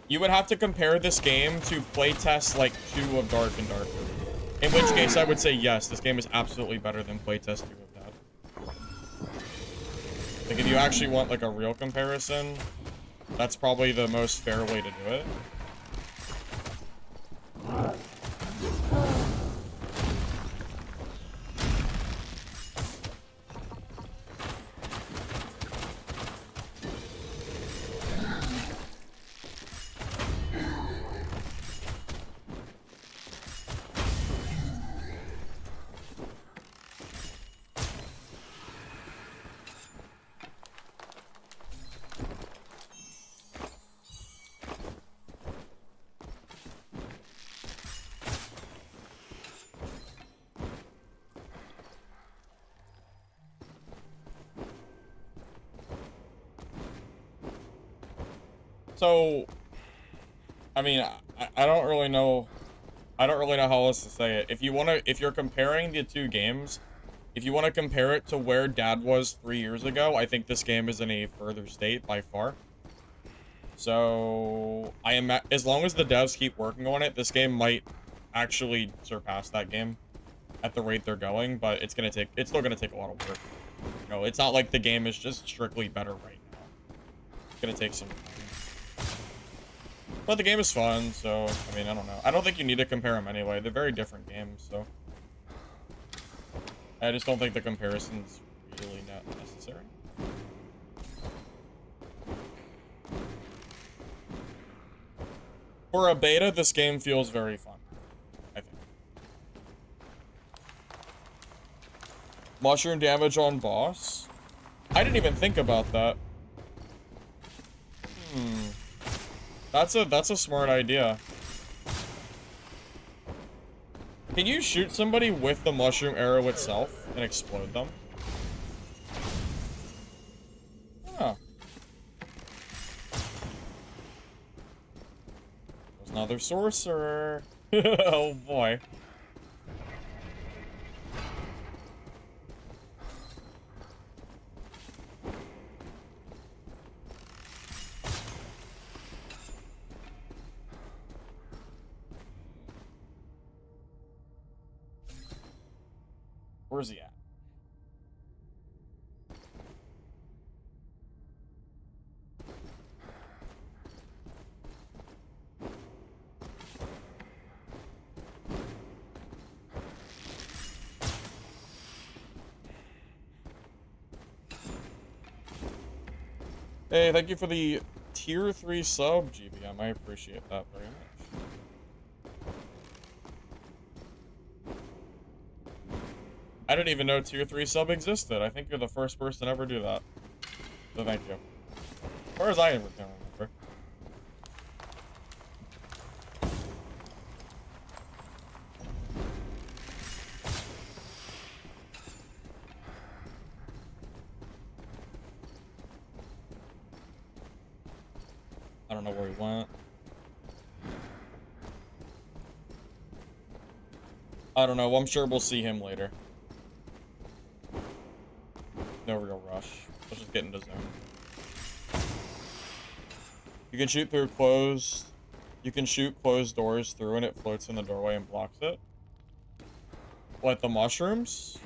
Speaker 1: You would have to compare this game to playtest like 2 of Dark and Darker. In which case I would say yes, this game is absolutely better than playtest 2 of Dad. Like if you actually want like a real comparison, that's probably the most fair way to do it. So, I mean, I don't really know. I don't really know how else to say it. If you're comparing the 2 games, if you want to compare it to where Dad was 3 years ago, I think this game is in a further state by far. So, as long as the devs keep working on it, this game might actually surpass that game at the rate they're going, but it's still gonna take a lot of work. You know, it's not like the game is just strictly better right now. It's gonna take some time. But the game is fun, so, I mean, I don't know. I don't think you need to compare them anyway. They're very different games, so. I just don't think the comparison's really not necessary. For a beta, this game feels very fun, I think. Mushroom damage on boss? I didn't even think about that. That's a smart idea. Can you shoot somebody with the mushroom arrow itself and explode them? Oh. There's another sorcerer. Oh boy. Where's he at? Hey, thank you for the tier 3 sub, GBM. I appreciate that very much. I didn't even know tier 3 sub existed. I think you're the first person to ever do that. So thank you. As far as I ever can remember. I don't know where he went. I don't know. I'm sure we'll see him later. No real rush. Let's just get into zone. You can shoot through closed. You can shoot closed doors through and it floats in the doorway and blocks it. What, the mushrooms?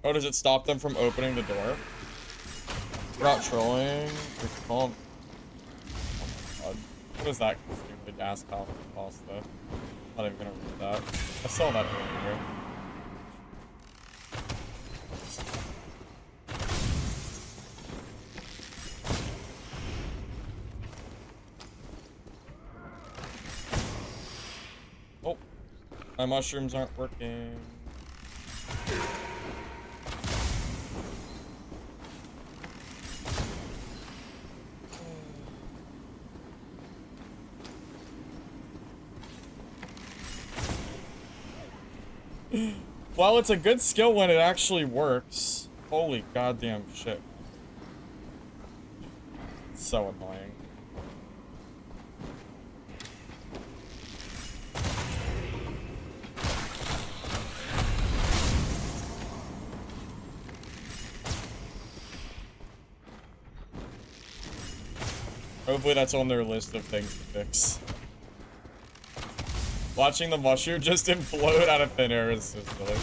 Speaker 1: Oh, does it stop them from opening the door? You're not trolling. You're calm. Oh my god. What is that stupid ass cost though? Not even gonna read that. I saw that earlier. Oh, my mushrooms aren't working. Well, it's a good skill when it actually works. Holy goddamn shit. It's so annoying. Hopefully that's on their list of things to fix. Watching the mushroom just implode out of thin air is so silly.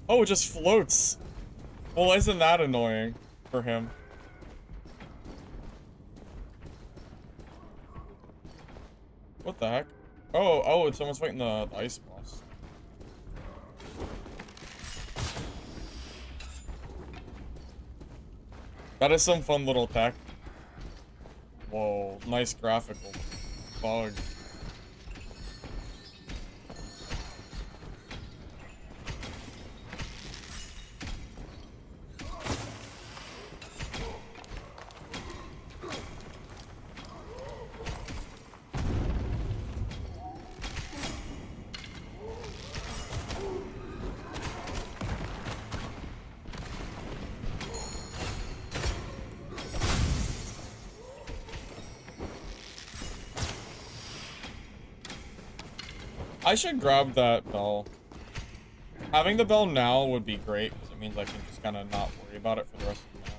Speaker 1: Oh, it just floats. Well, isn't that annoying for him? What the heck? Oh, it's almost fighting the ice boss. That is some fun little tech. Whoa, nice graphical bug. I should grab that bell. Having the bell now would be great, because it means I can just kind of not worry about it for the rest of the match.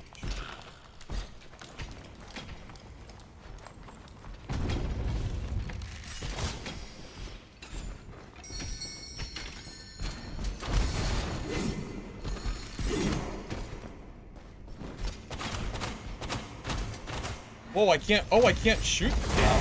Speaker 1: Whoa, I can't, oh, I can't shoot now.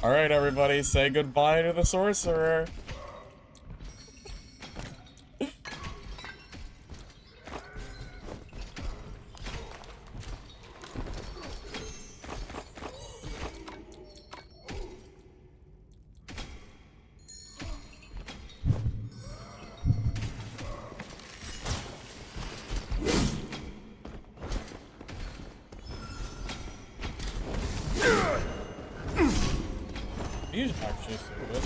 Speaker 1: Alright, everybody, say goodbye to the sorcerer. He's actually so good.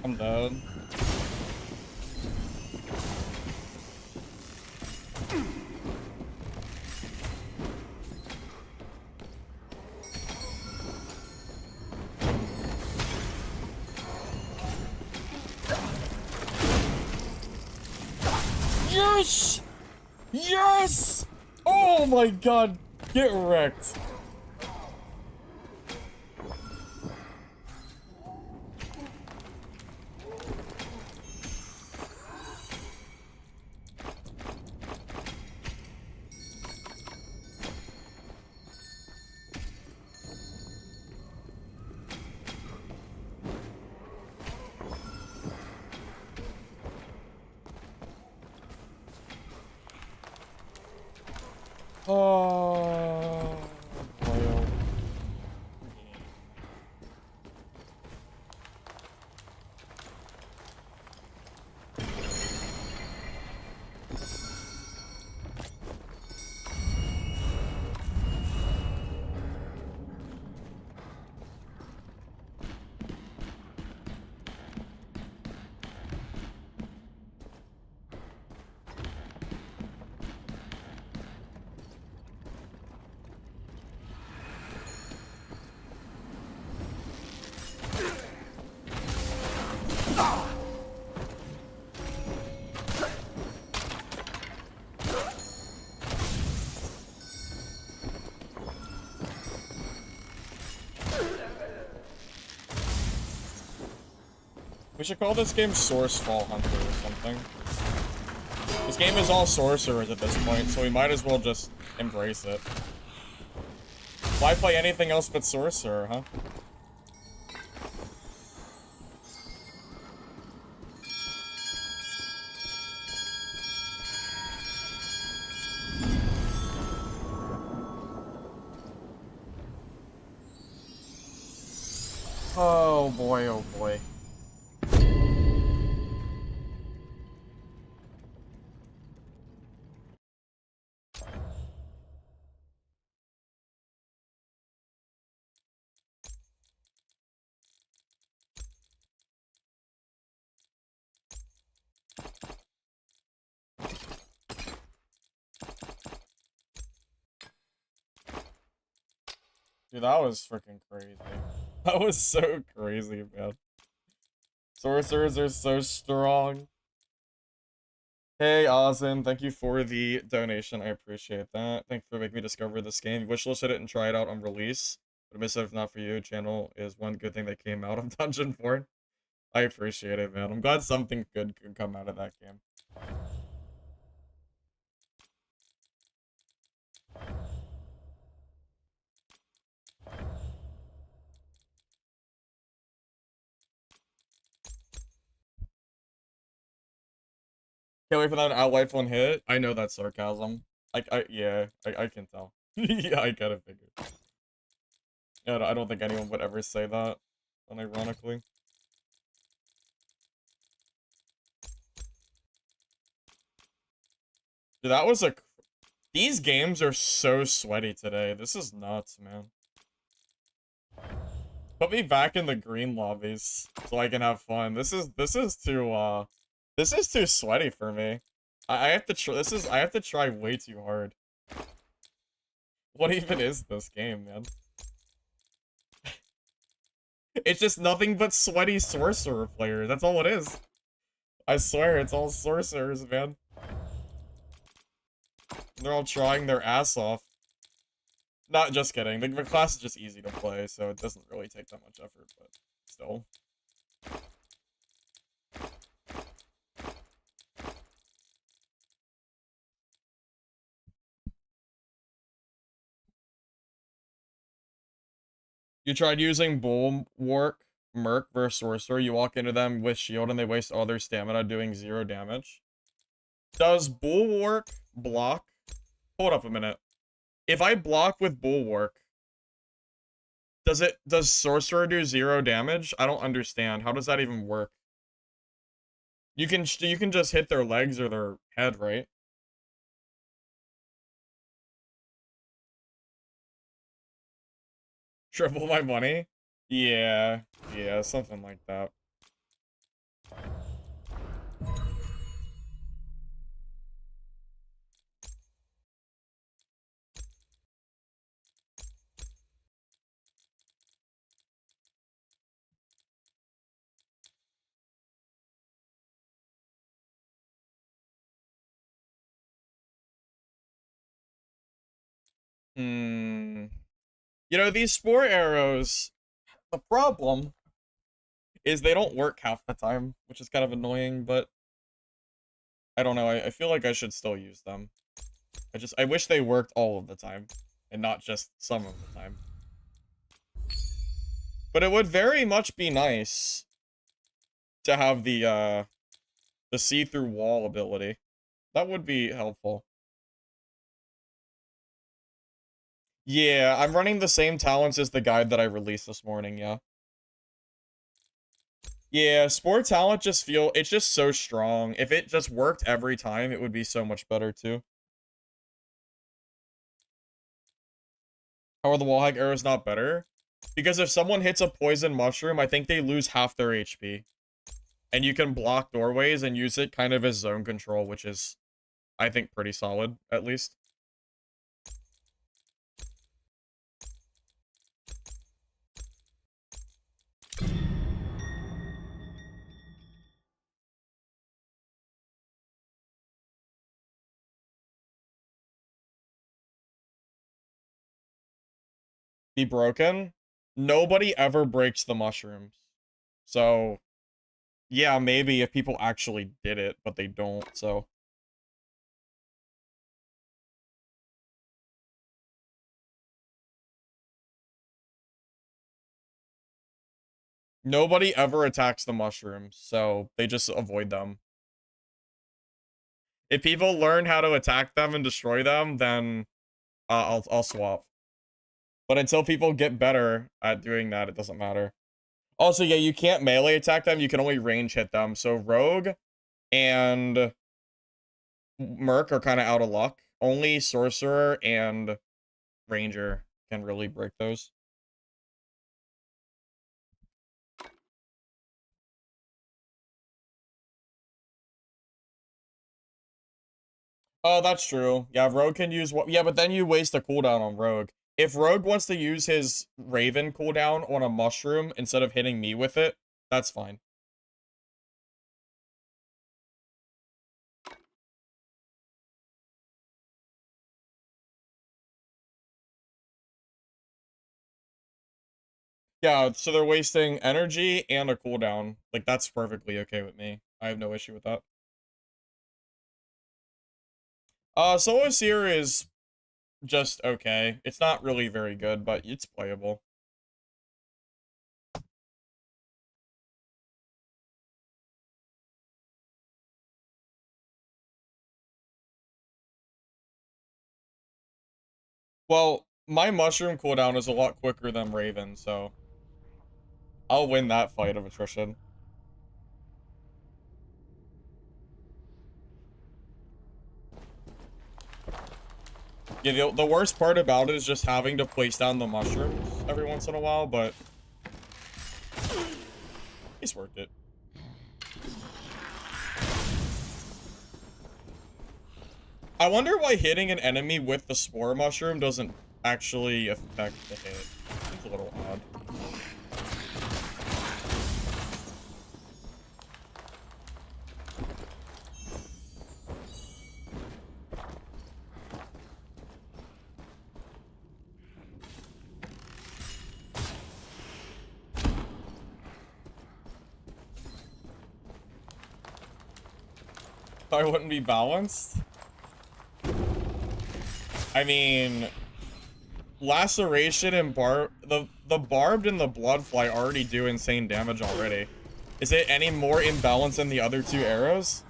Speaker 1: I'm dead. Yes! Yes! Oh my god, get wrecked. Oh, boy. We should call this game Mistfall Hunter or something. This game is all sorcerers at this point, so we might as well just embrace it. Why play anything else but sorcerer, huh? Oh boy, oh boy. Dude, that was freaking crazy. That was so crazy, man. Sorcerers are so strong. Hey, Ozin, thank you for the donation. I appreciate that. Thanks for making me discover this game. Wishlist it and try it out on release. But I miss it if not for you. Channel is one good thing that came out of Dungeon 4. I appreciate it, man. I'm glad something good could come out of that game. Can't wait for that Outlife one hit. I know that's sarcasm. Yeah, I can tell. Yeah, I kind of figured. Yeah, I don't think anyone would ever say that, unironically. Dude, that was a... These games are so sweaty today. This is nuts, man. Put me back in the green lobbies so I can have fun. This is too sweaty for me. I have to try I have to try way too hard. What even is this game, man? It's just nothing but sweaty sorcerer players. That's all it is. I swear, it's all sorcerers, man. They're all trying their ass off. Not just kidding. The class is just easy to play, so it doesn't really take that much effort, but still. You tried using Bulwark, Merc versus Sorcerer. You walk into them with shield and they waste all their stamina doing 0 damage. Does Bulwark block? Hold up a minute. If I block with Bulwark, does Sorcerer do 0 damage? I don't understand. How does that even work? You can just hit their legs or their head, right? Triple my money? Yeah, something like that. You know, these spore arrows, the problem is they don't work half the time, which is kind of annoying, but I don't know. I feel like I should still use them. I wish they worked all of the time and not just some of the time. But it would very much be nice to have the see-through wall ability. That would be helpful. Yeah, I'm running the same talents as the guide that I released this morning, yeah. Yeah, Spore talent it's just so strong. If it just worked every time, it would be so much better too. How are the wall hack arrows not better? Because if someone hits a poison mushroom, I think they lose half their HP. And you can block doorways and use it kind of as zone control, which is, I think, pretty solid, at least. Be broken? Nobody ever breaks the mushrooms. So, yeah, maybe if people actually did it, but they don't, so. Nobody ever attacks the mushrooms, so they just avoid them. If people learn how to attack them and destroy them, then I'll swap. But until people get better at doing that, it doesn't matter. Also, yeah, you can't melee attack them. You can only range hit them. So Rogue and Merc are kind of out of luck. Only Sorcerer and Ranger can really break those. Oh, that's true. Yeah, Rogue can use what? Yeah, but then you waste a cooldown on Rogue. If Rogue wants to use his Raven cooldown on a mushroom instead of hitting me with it, that's fine. Yeah, so they're wasting energy and a cooldown. Like, that's perfectly okay with me. I have no issue with that. Solo Seer is just okay. It's not really very good, but it's playable. Well, my mushroom cooldown is a lot quicker than Raven, so I'll win that fight of attrition. Yeah, the worst part about it is just having to place down the mushrooms every once in a while, but it's worth it. I wonder why hitting an enemy with the spore mushroom doesn't actually affect the hit. It's a little odd. I wouldn't be balanced? I mean, laceration and the barbed and the bloodfly already do insane damage already. Is it any more imbalanced than the other two arrows?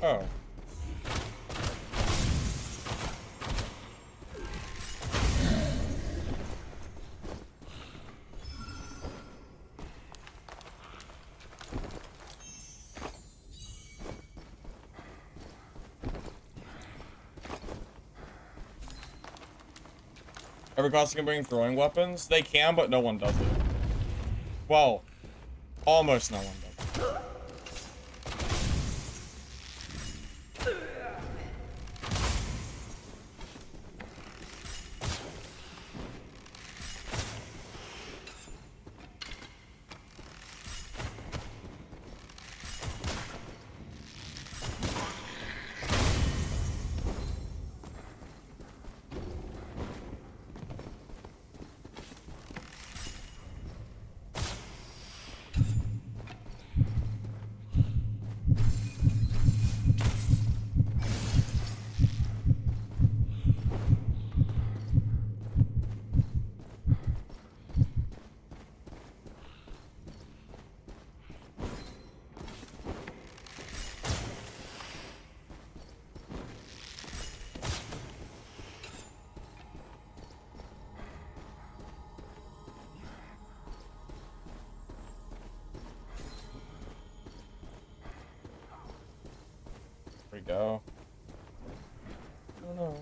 Speaker 1: Oh. Every class can bring throwing weapons? They can, but no one does it. Well, almost no one does it. There we go. Oh no.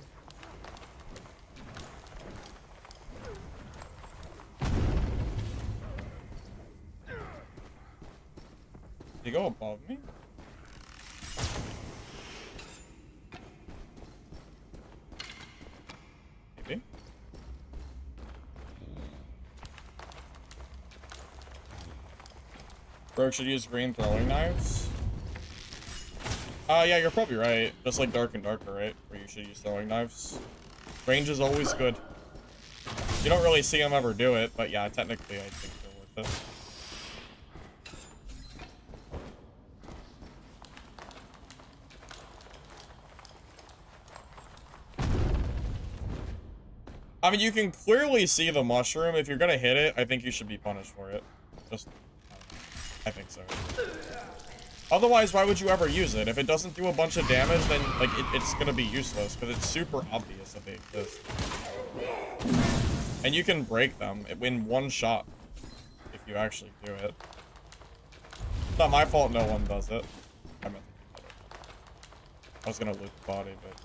Speaker 1: Did he go above me? Maybe. Rogue should use green throwing knives. Yeah, you're probably right. Just like Dark and Darker, right? Where you should use throwing knives. Range is always good. You don't really see them ever do it, but yeah, technically I think they're worth it. I mean, you can clearly see the mushroom. If you're gonna hit it, I think you should be punished for it. Just, I think so. Otherwise, why would you ever use it? If it doesn't do a bunch of damage, then like it's gonna be useless because it's super obvious that they exist. And you can break them in one shot if you actually do it. It's not my fault no one does it. I meant to do that. I was gonna loot the body, but...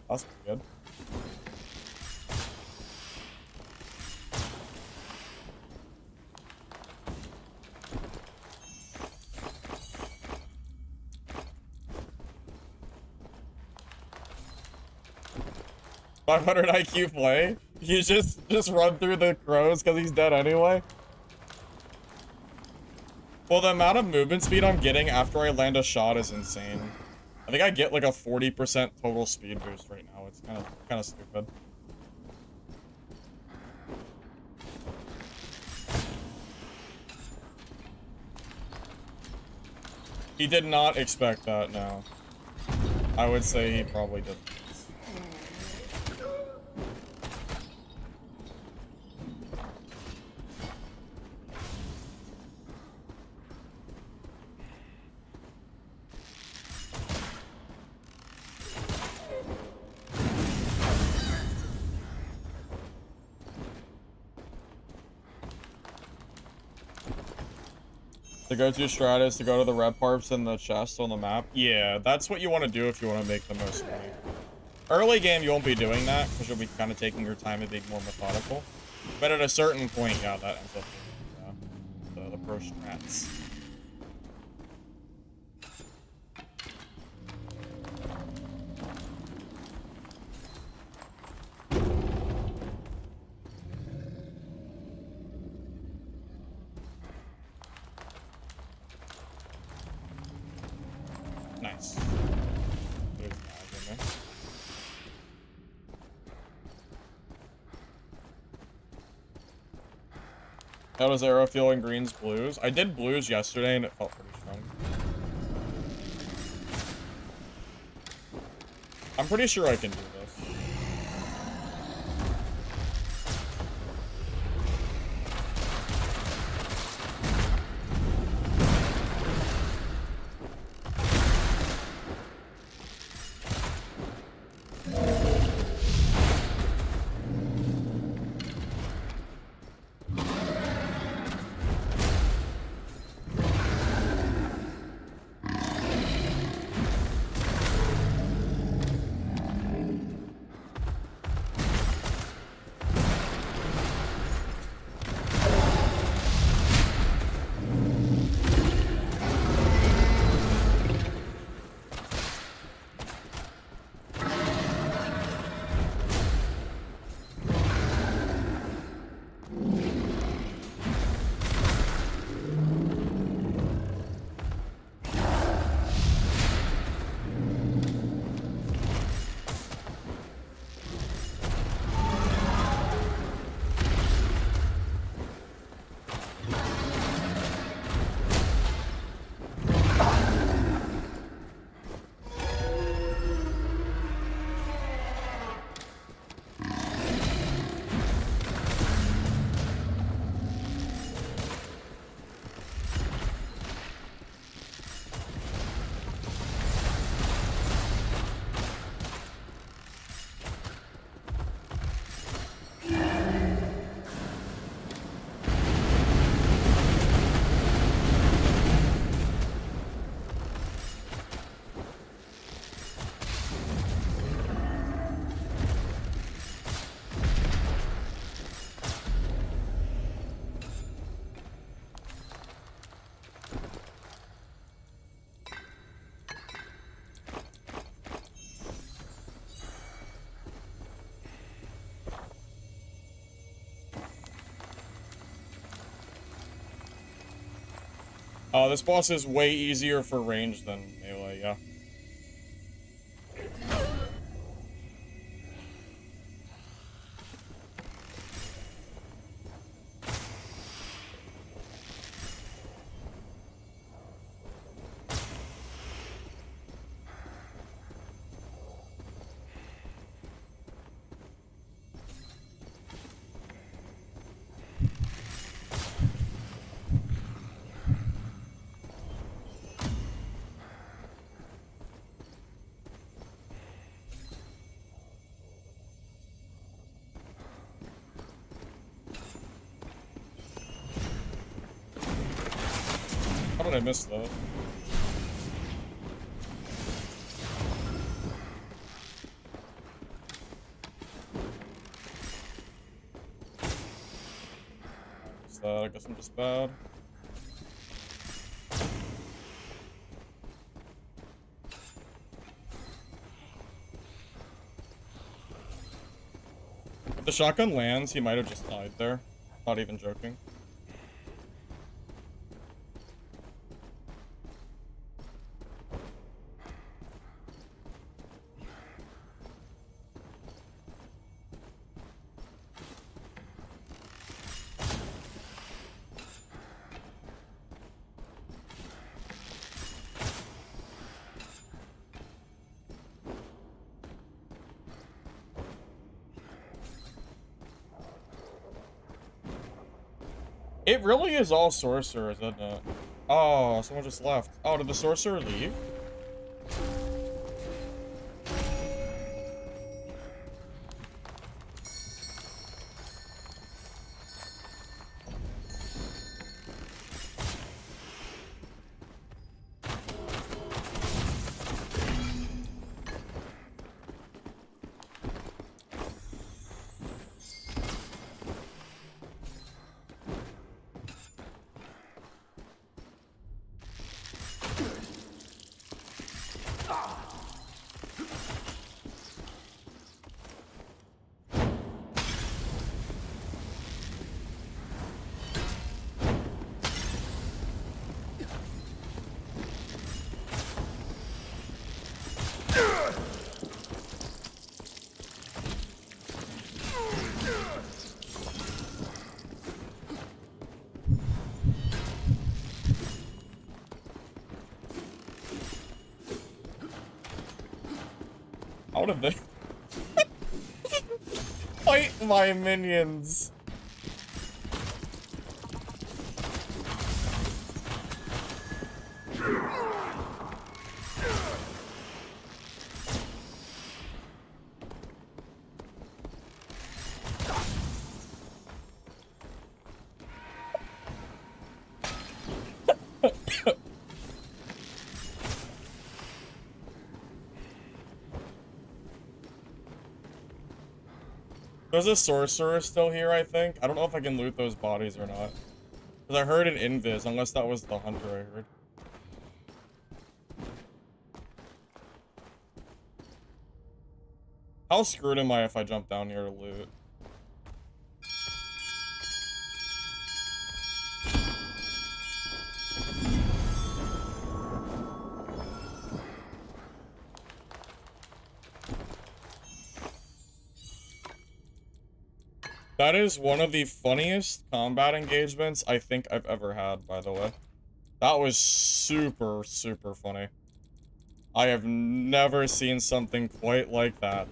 Speaker 1: That's pretty good. $500 IQ play? You just run through the crows because he's dead anyway? Well, the amount of movement speed I'm getting after I land a shot is insane. I think I get like a 40% total speed boost right now. It's kind of stupid. He did not expect that, no. I would say he probably didn't. The go-to strat is to go to the red parps in the chest on the map. Yeah, that's what you want to do if you want to make the most money. Early game, you won't be doing that, because you'll be kind of taking your time and being more methodical. But at a certain point, yeah, that ends up being the pro strats. Nice. There's an ag in there. How does arrow feel in greens, blues? I did blues yesterday and it felt pretty strong. I'm pretty sure I can do this. This boss is way easier for range than melee, yeah. How did I miss that? Missed that. I guess I'm just bad. If the shotgun lands, he might have just died there. Not even joking. It really is all sorcerers, isn't it? Oh, someone just left. Oh, did the sorcerer leave? How did they fight my minions? There's a sorcerer still here, I think. I don't know if I can loot those bodies or not. Because I heard an invis, unless that was the hunter I heard. How screwed am I if I jump down here to loot? That is one of the funniest combat engagements I think I've ever had, by the way. That was super, super funny. I have never seen something quite like that.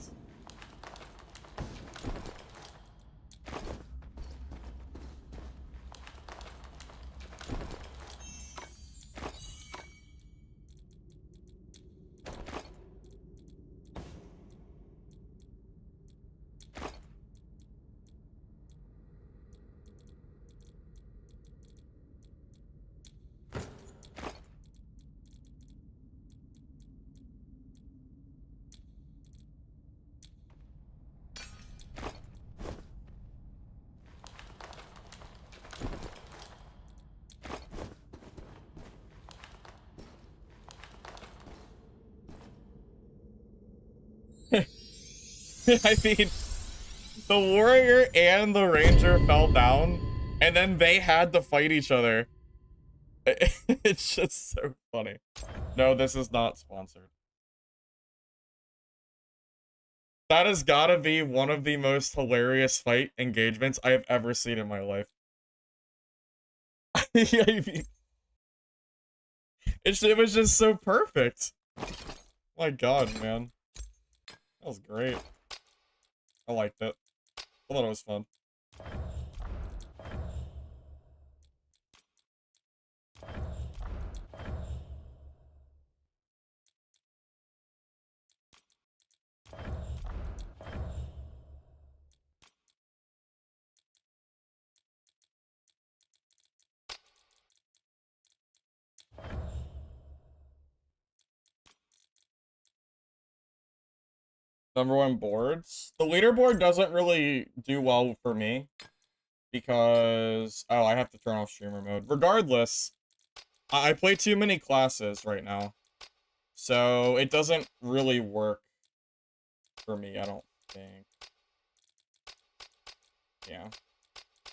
Speaker 1: I mean, the warrior and the ranger fell down, and then they had to fight each other. It's just so funny. No, this is not sponsored. That has gotta be one of the most hilarious fight engagements I have ever seen in my life. Yeah, I mean, it was just so perfect. My god, man. That was great. I liked it. I thought it was fun. #1 boards. The leaderboard doesn't really do well for me because oh, I have to turn off streamer mode. Regardless, I play too many classes right now, so it doesn't really work for me, I don't think. Yeah.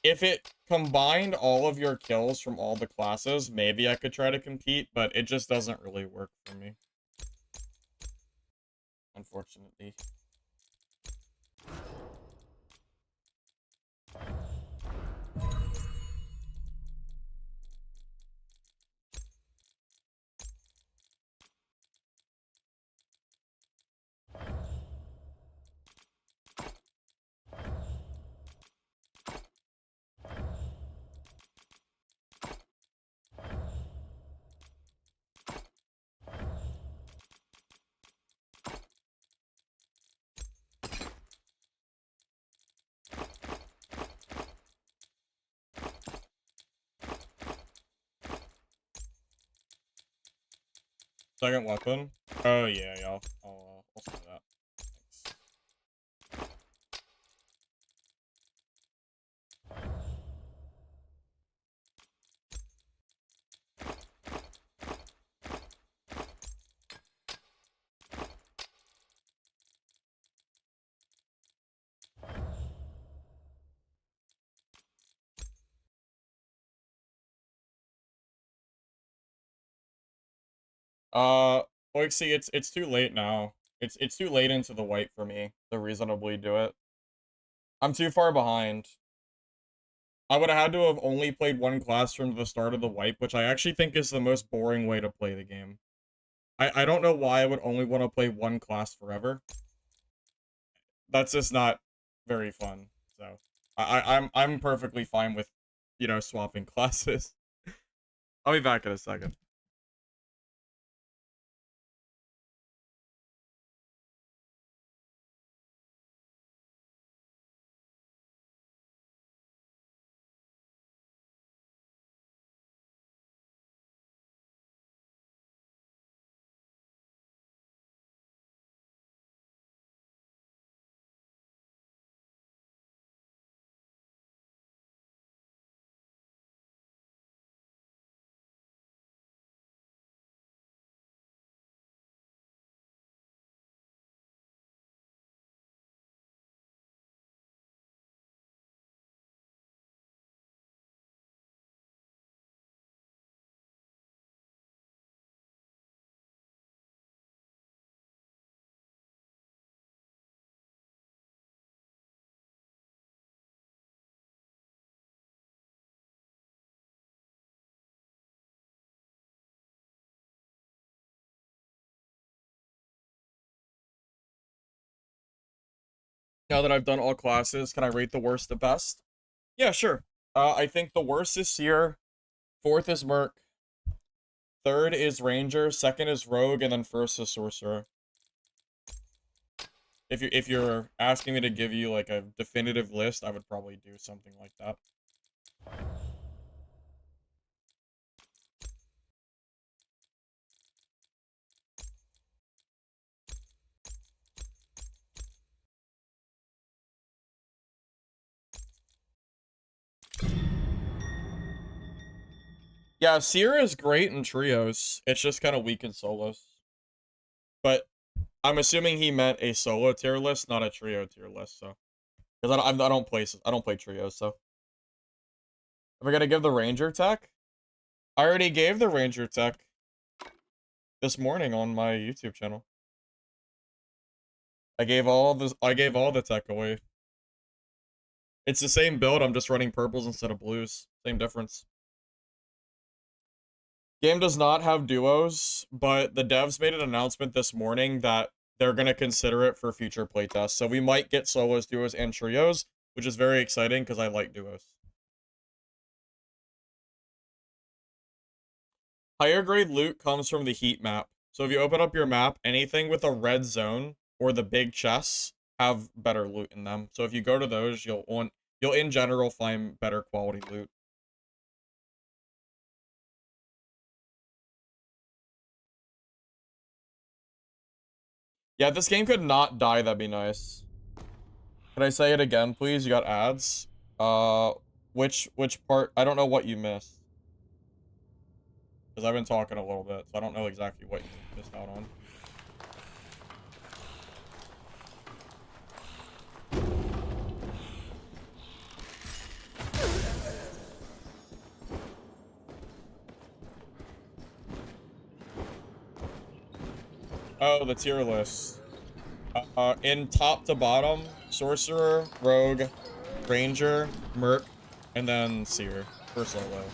Speaker 1: If it combined all of your kills from all the classes, maybe I could try to compete, but it just doesn't really work for me. Unfortunately. Second weapon? Oh, yeah, I'll say that. Thanks. Like, see, it's too late now. It's too late into the white for me to reasonably do it. I'm too far behind. I would have had to have only played one class from the start of the wipe, which I actually think is the most boring way to play the game. I don't know why I would only want to play one class forever. That's just not very fun. So I'm perfectly fine with, you know, swapping classes. I'll be back in a second. Now that I've done all classes, can I rate the worst to best? Yeah, sure. I think the worst is Seer, fourth is Merc, third is Ranger, second is Rogue, and then first is Sorcerer. If you're asking me to give you like a definitive list, I would probably do something like that. Yeah, Seer is great in trios. It's just kind of weak in solos. But I'm assuming he meant a solo tier list, not a trio tier list. So, because I don't play trios. So, am I gonna give the Ranger tech? I already gave the Ranger tech this morning on my YouTube channel. I gave all the tech away. It's the same build. I'm just running purples instead of blues. Same difference. Game does not have duos, but the devs made an announcement this morning that they're going to consider it for future playtests. So we might get solos, duos, and trios, which is very exciting because I like duos. Higher grade loot comes from the heat map. So if you open up your map, anything with a red zone or the big chests have better loot in them. So if you go to those, you'll in general find better quality loot. Yeah, if this game could not die, that'd be nice. Can I say it again, please? You got ads. Which part? I don't know what you missed. Because I've been talking a little bit, so I don't know exactly what you missed out on. Oh, the tier list. In top to bottom, Sorcerer, Rogue, Ranger, Merc, and then Seer for solo.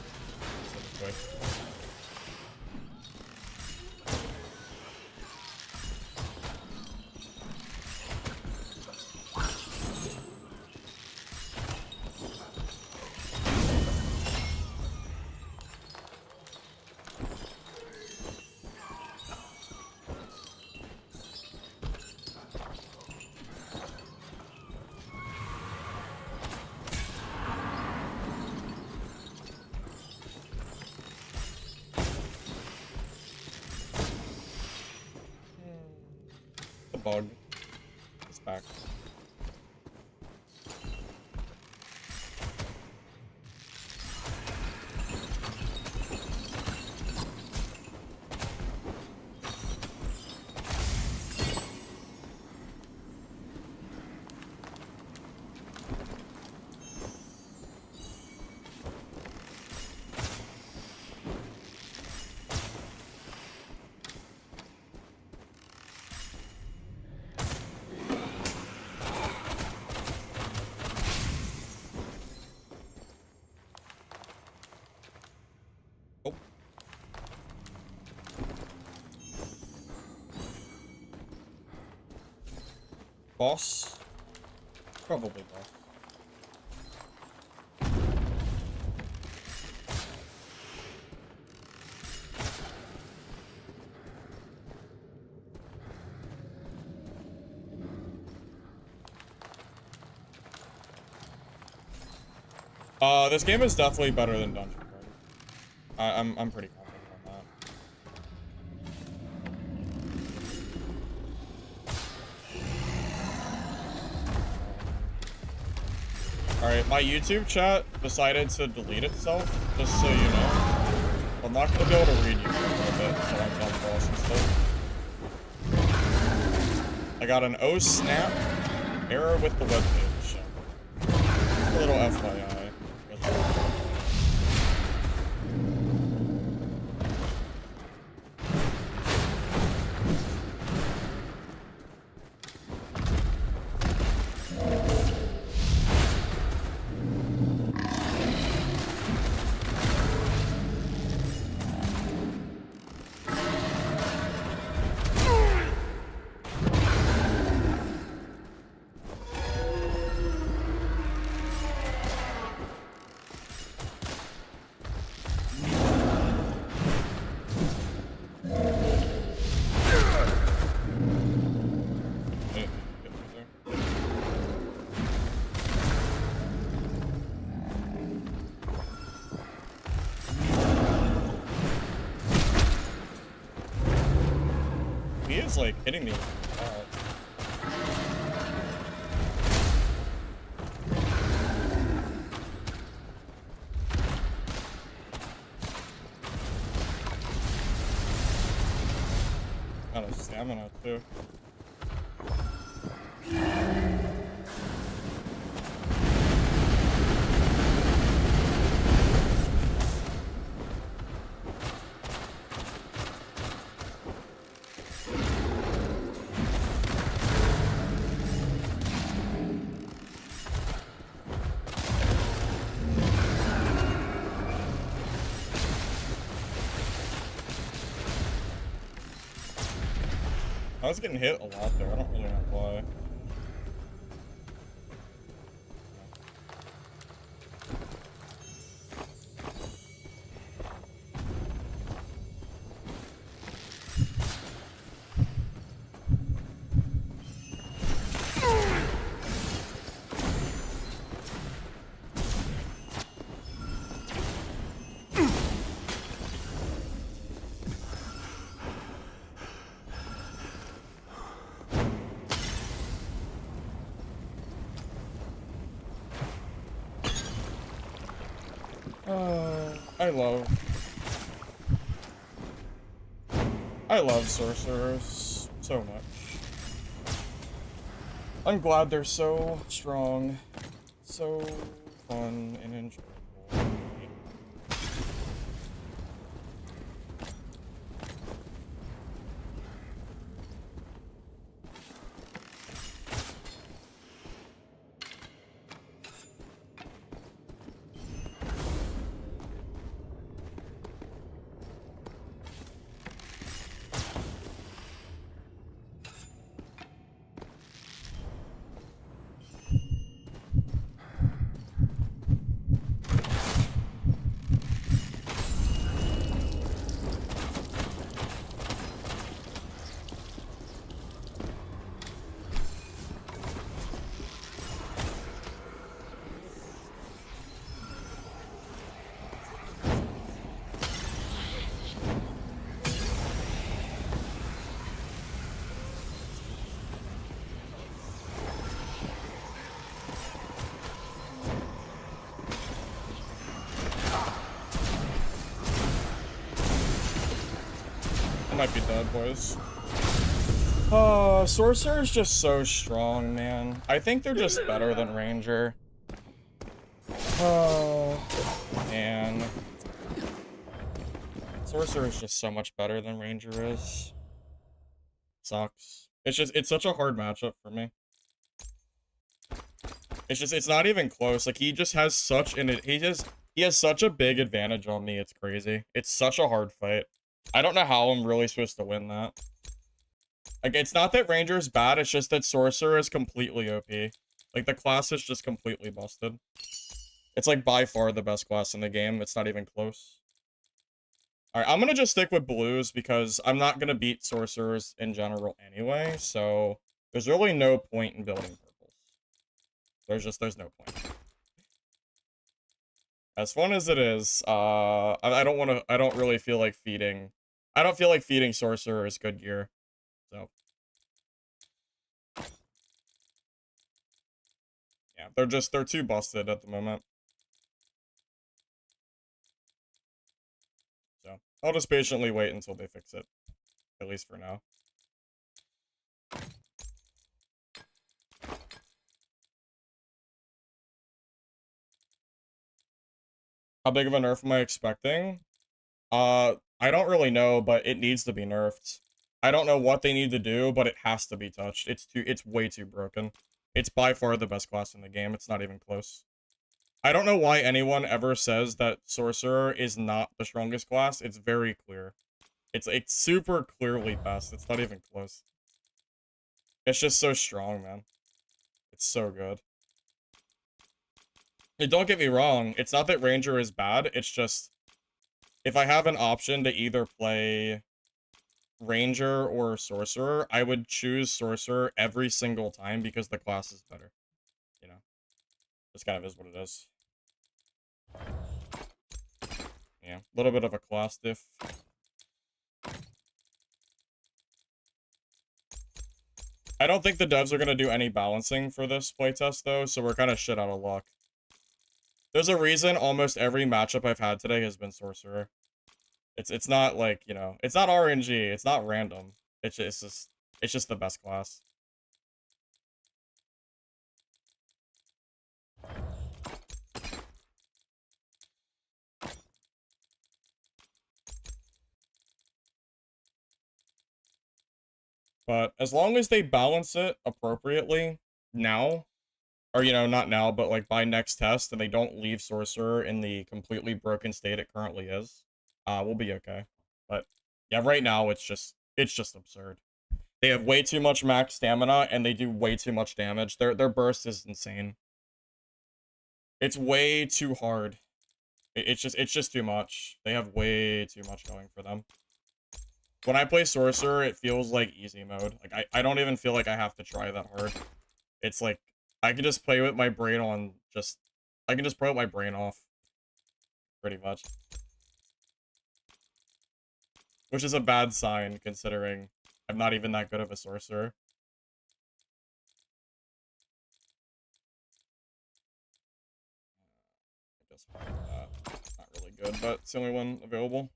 Speaker 1: The bug is back. Oh. Boss? Probably boss. This game is definitely better than Dungeon Fighter. I'm pretty confident on that. Alright, my YouTube chat decided to delete itself, just so you know. I'm not gonna be able to read you for a little bit, so I'm done boss and stuff. I got an oh snap error with the webpage. Just a little FYI. He is like hitting me. Got a stamina too. I was getting hit a lot there. I don't really know why. I love sorcerers so much. I'm glad they're so strong, so fun and enjoyable. Might be dead, boys. Sorcerer is just so strong, man. I think they're just better than Ranger. Oh, man. Sorcerer is just so much better than Ranger is. Sucks. It's such a hard matchup for me. It's not even close. Like, he just has such he has such a big advantage on me. It's crazy. It's such a hard fight. I don't know how I'm really supposed to win that. Like, it's not that Ranger is bad, it's just that Sorcerer is completely OP. Like, the class is just completely busted. It's, like, by far the best class in the game. It's not even close. Alright, I'm gonna just stick with blues because I'm not gonna beat Sorcerers in general anyway, so there's really no point in building purples. There's no point. As fun as it is, I don't really feel like feeding... I don't feel like feeding Sorcerers good gear, so... Yeah, they're too busted at the moment. So, I'll just patiently wait until they fix it. At least for now. How big of a nerf am I expecting? I don't really know, but it needs to be nerfed. I don't know what they need to do, but it has to be touched. It's way too broken. It's by far the best class in the game. It's not even close. I don't know why anyone ever says that Sorcerer is not the strongest class. It's very clear. It's super clearly best. It's not even close. It's just so strong, man. It's so good. And don't get me wrong, it's not that Ranger is bad, it's just... If I have an option to either play Ranger or Sorcerer, I would choose Sorcerer every single time because the class is better. You know? This kind of is what it is. Yeah, a little bit of a class diff. I don't think the devs are going to do any balancing for this playtest, though, so we're kind of shit out of luck. There's a reason almost every matchup I've had today has been Sorcerer. It's not like, you know, it's not RNG, it's not random. It's just the best class. But as long as they balance it appropriately now, or, you know, not now, but, like, by next test, and they don't leave Sorcerer in the completely broken state it currently is, we'll be okay. But, yeah, right now, it's just absurd. They have way too much max stamina, and they do way too much damage. Their burst is insane. It's way too hard. It's just too much. They have way too much going for them. When I play Sorcerer, it feels like easy mode. Like, I don't even feel like I have to try that hard. It's like, I can just play with my brain on I can just play with my brain off. Pretty much. Which is a bad sign, considering I'm not even that good of a Sorcerer. I just that. Not really good, but it's the only one available.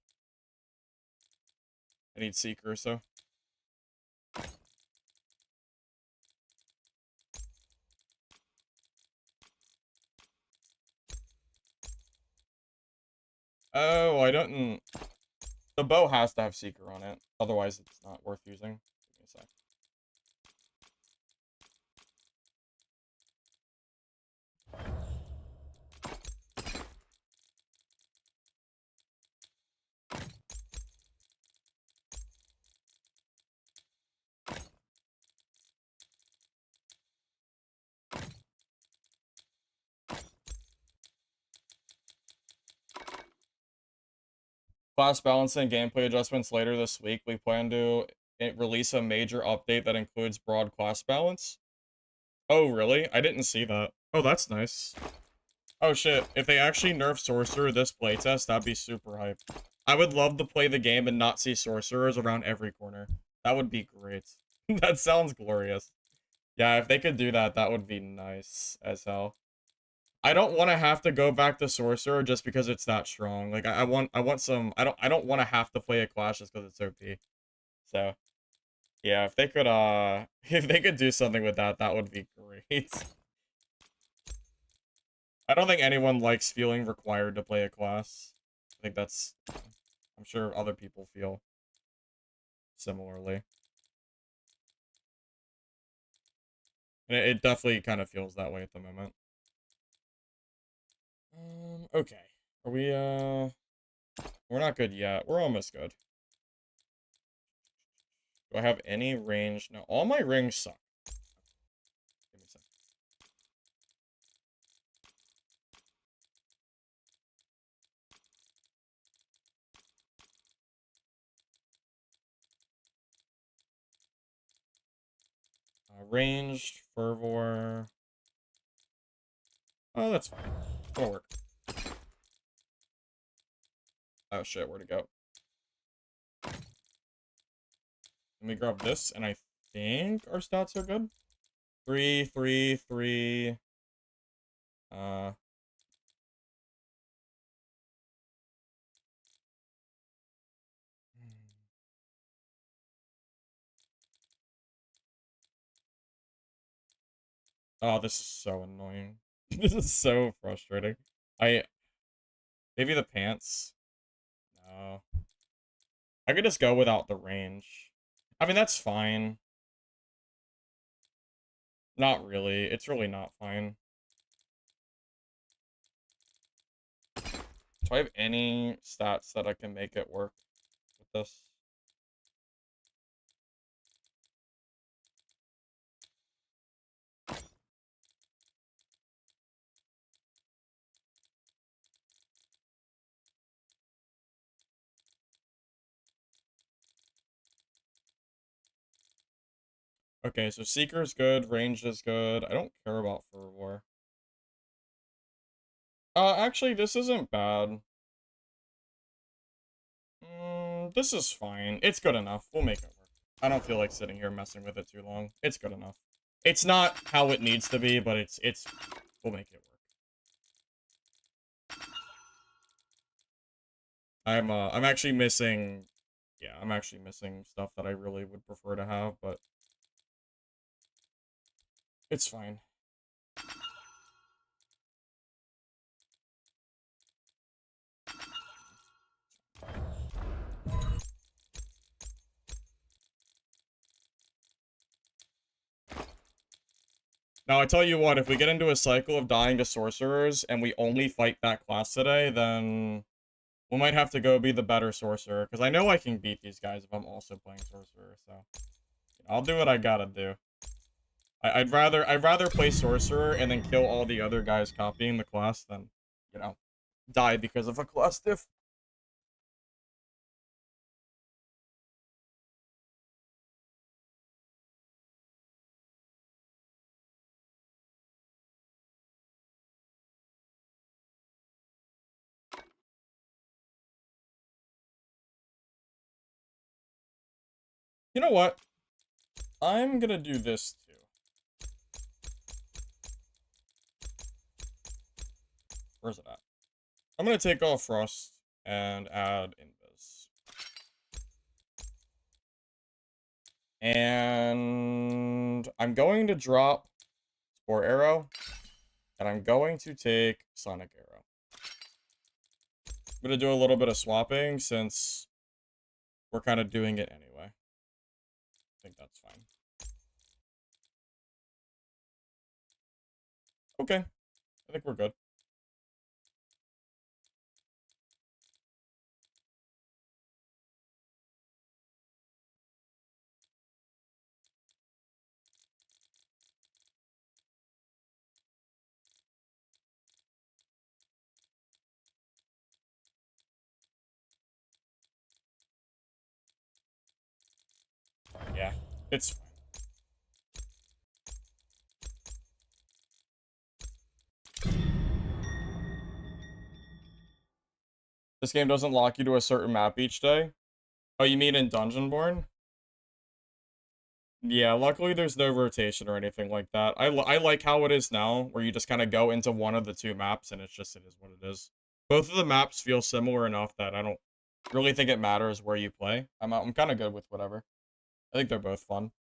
Speaker 1: I need Seeker, so. Oh, I don't... The bow has to have Seeker on it. Otherwise, it's not worth using. Give me a sec. Class balancing gameplay adjustments later this week. We plan to release a major update that includes broad class balance. Oh, really? I didn't see that. Oh, that's nice. Oh, shit. If they actually nerf Sorcerer this playtest, that'd be super hype. I would love to play the game and not see Sorcerers around every corner. That would be great. That sounds glorious. Yeah, if they could do that, that would be nice as hell. I don't want to have to go back to Sorcerer just because it's that strong. Like I want some. I don't want to have to play a clash just because it's OP. So yeah, if they could if they could do something with that, that would be great. I don't think anyone likes feeling required to play a class. I think that's. I'm sure other people feel similarly. And it definitely kind of feels that way at the moment. Okay. Are we we're not good yet. We're almost good. Do I have any range? No, all my rings suck. Give me a sec. Ranged, fervor. Oh, that's fine. That'll work. Oh shit, where'd it go? Let me grab this, and I think our stats are good. 3, 3, 3. Oh, this is so annoying. This is so frustrating. Maybe the pants. No. I could just go without the range. I mean, that's fine. Not really. It's really not fine. Do I have any stats that I can make it work with this? Okay, so Seeker is good, Range is good. I don't care about Fervor. Actually, this isn't bad. This is fine. It's good enough. We'll make it work. I don't feel like sitting here messing with it too long. It's good enough. It's not how it needs to be, but we'll make it work. I'm actually missing, yeah, I'm actually missing stuff that I really would prefer to have, but it's fine. Now, I tell you what, if we get into a cycle of dying to sorcerers, and we only fight that class today, then we might have to go be the better sorcerer, because I know I can beat these guys if I'm also playing sorcerer, so I'll do what I gotta do. I'd rather play sorcerer and then kill all the other guys copying the class than, you know, die because of a class diff. You know what? I'm gonna do this too. Where's it at? I'm gonna take off Frost and add invis. And I'm going to drop Spore Arrow, and I'm going to take Sonic Arrow. I'm going to do a little bit of swapping since we're kind of doing it anyway. I think that's fine. Okay, I think we're good. Yeah, it's fine. This game doesn't lock you to a certain map each day. Oh, you mean in Dungeonborn? Yeah, luckily there's no rotation or anything like that. I like how it is now, where you just kind of go into one of the two maps, and it is what it is. Both of the maps feel similar enough that I don't really think it matters where you play. I'm kind of good with whatever. I think they're both fun.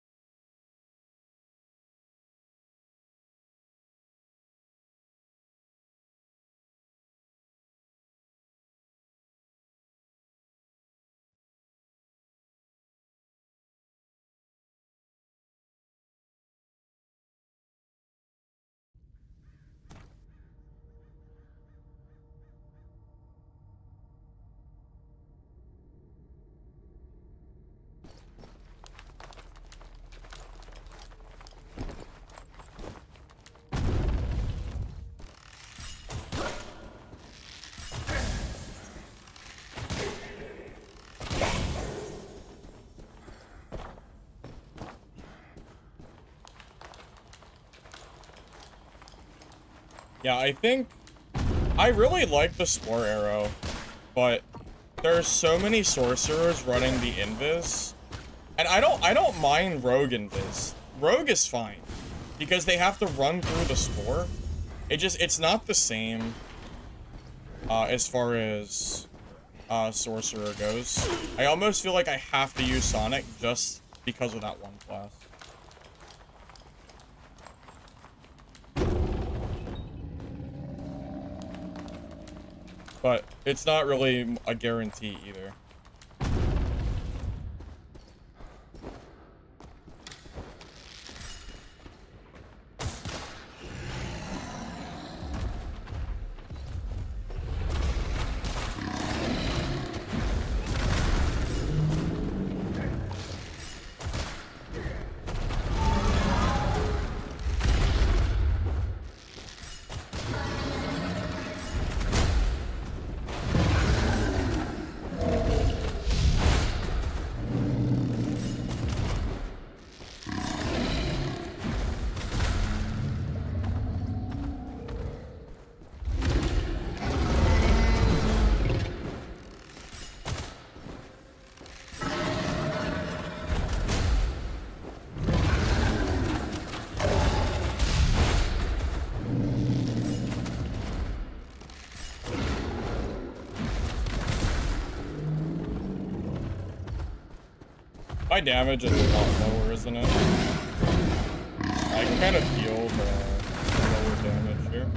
Speaker 1: Yeah, I think I really like the Spore Arrow, but there's so many sorcerers running the invis, and I don't mind rogue invis. Rogue is fine because they have to run through the spore. It's not the same as far as sorcerer goes. I almost feel like I have to use Sonic just because of that one class. But it's not really a guarantee either. My damage is a lot lower, isn't it? I can kind of feel the lower damage here.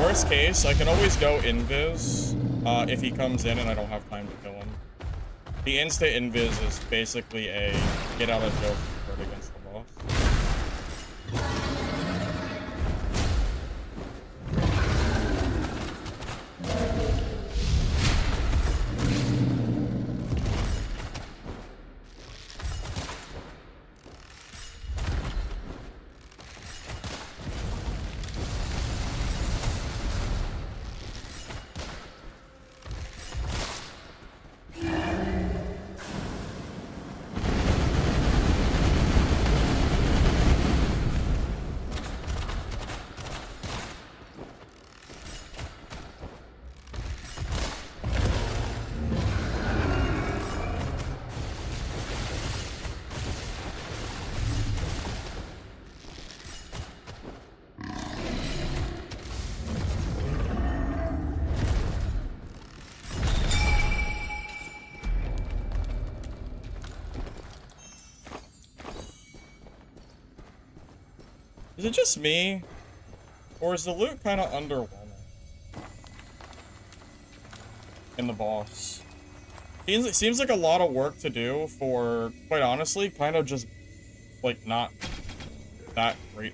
Speaker 1: Worst case, I can always go invis if he comes in and I don't have time to kill him. The insta invis is basically a get out of jail card against the boss. Is it just me? Or is the loot kind of underwhelming in the boss? It seems like a lot of work to do for, quite honestly, kind of just, like, not that great.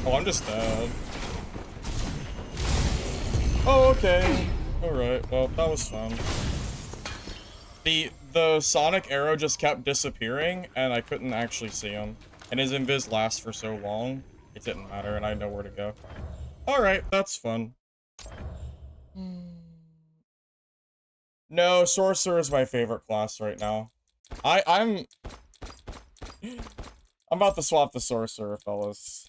Speaker 1: Oh, I'm just dead. Oh, okay. Alright, well, that was fun. The sonic arrow just kept disappearing, and I couldn't actually see him. And his invis lasts for so long, it didn't matter, and I had nowhere to go. Alright, that's fun. No, Sorcerer is my favorite class right now. I'm about to swap the Sorcerer, fellas.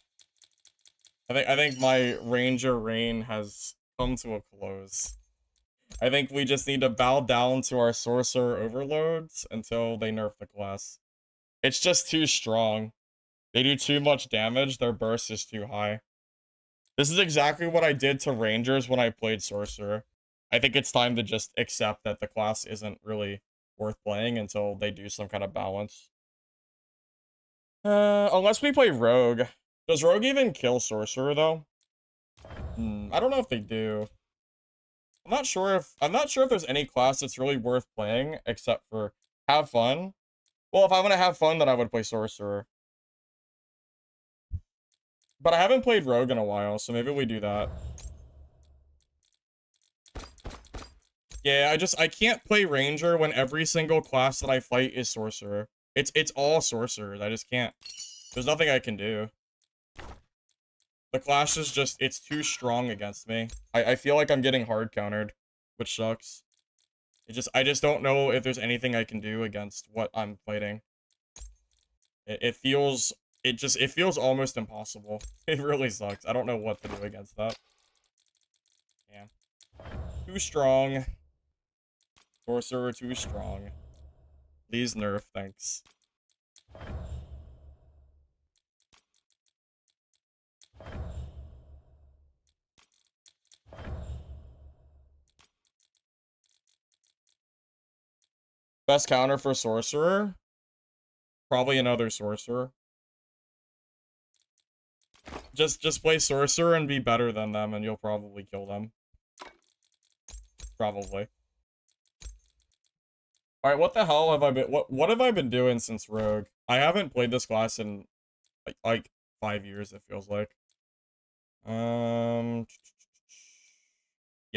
Speaker 1: I think my Ranger reign has come to a close. I think we just need to bow down to our Sorcerer overloads until they nerf the class. It's just too strong. They do too much damage, their burst is too high. This is exactly what I did to Rangers when I played Sorcerer. I think it's time to just accept that the class isn't really worth playing until they do some kind of balance. Unless we play Rogue. Does Rogue even kill Sorcerer, though? I don't know if they do. I'm not sure if there's any class that's really worth playing except for have fun. Well, if I want to have fun, then I would play Sorcerer. But I haven't played Rogue in a while, so maybe we do that. Yeah, I can't play Ranger when every single class that I fight is Sorcerer. It's all Sorcerers. I just can't. There's nothing I can do. The class is just, it's too strong against me. I feel like I'm getting hard countered, which sucks. I just don't know if there's anything I can do against what I'm fighting. It feels almost impossible. It really sucks. I don't know what to do against that. Yeah. Too strong. Sorcerer too strong. Please nerf, thanks. Best counter for Sorcerer? Probably another Sorcerer. Just play Sorcerer and be better than them and you'll probably kill them. Probably. Alright, what the hell have I been what have I been doing since Rogue? I haven't played this class in like 5 years, it feels like. Yeah,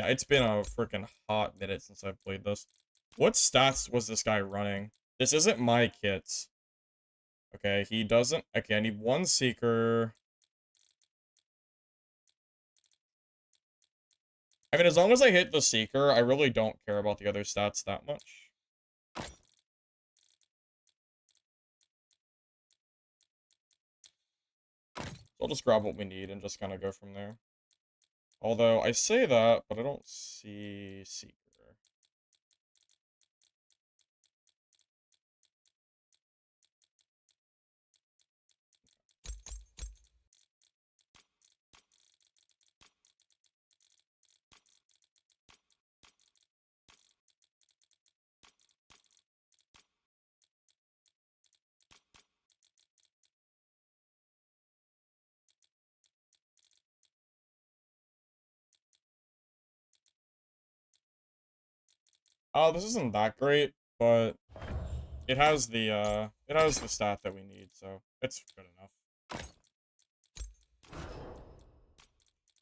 Speaker 1: it's been a freaking hot minute since I've played this. What stats was this guy running? This isn't my kit. Okay, he doesn't. Okay, I need one Seeker. I mean, as long as I hit the Seeker, I really don't care about the other stats that much. So I'll just grab what we need and just kind of go from there. Although, I say that, but I don't see Seeker. Oh, this isn't that great, but it has the stat that we need, so it's good enough.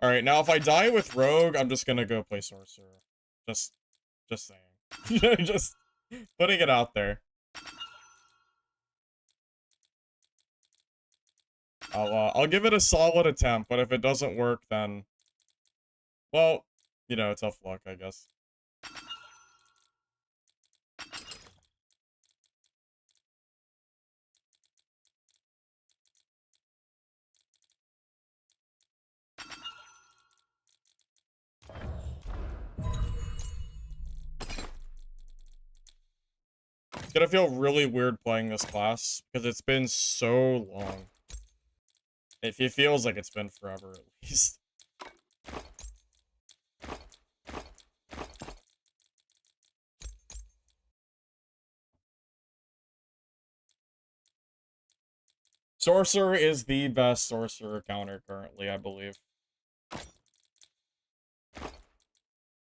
Speaker 1: Alright, now if I die with Rogue, I'm just gonna go play Sorcerer. Just saying. Just putting it out there. I'll give it a solid attempt, but if it doesn't work, then, well, you know, tough luck, I guess. gonna feel really weird playing this class because it's been so long. It feels like it's been forever at least. Sorcerer is the best sorcerer counter currently, I believe.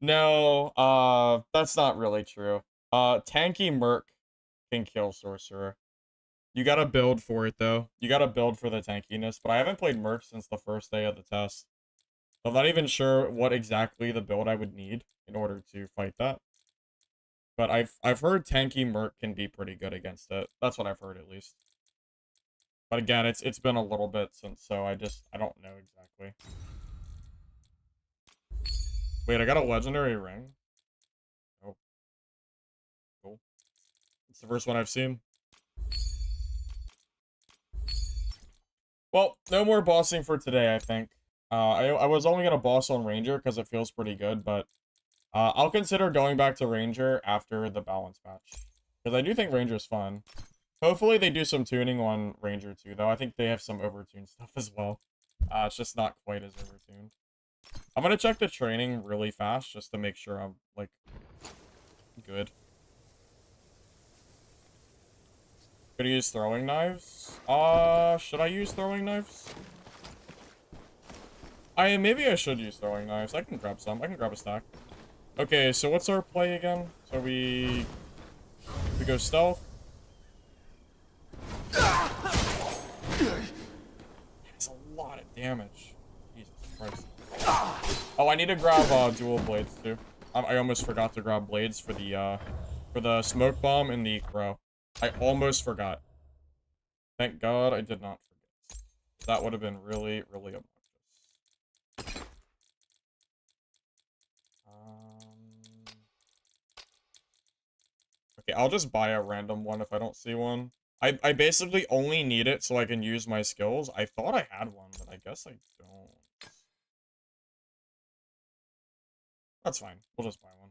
Speaker 1: No, that's not really true. Tanky Merc can kill sorcerer. You gotta build for it, though. You gotta build for the tankiness, but I haven't played Merc since the first day of the test. I'm not even sure what exactly the build I would need in order to fight that. But I've heard tanky Merc can be pretty good against it. That's what I've heard, at least. But again, it's been a little bit since, so I don't know exactly. Wait, I got a legendary ring? Oh. Cool. It's the first one I've seen. Well, no more bossing for today, I think. I was only gonna boss on Ranger because it feels pretty good, but I'll consider going back to Ranger after the balance patch. Because I do think Ranger's fun. Hopefully they do some tuning on Ranger too, though. I think they have some overtuned stuff as well. It's just not quite as overtuned. I'm gonna check the training really fast just to make sure I'm, like, good. Gonna use throwing knives? Should I use throwing knives? Maybe I should use throwing knives. I can grab some. I can grab a stack. Okay, so what's our play again? So we go stealth. It's a lot of damage. Jesus Christ. Oh, I need to grab dual blades too. I almost forgot to grab blades for the smoke bomb and the crow. I almost forgot. Thank God I did not forget. That would have been really, really obnoxious. Okay, I'll just buy a random one if I don't see one. I basically only need it so I can use my skills. I thought I had one, but I guess I don't. That's fine. We'll just buy one.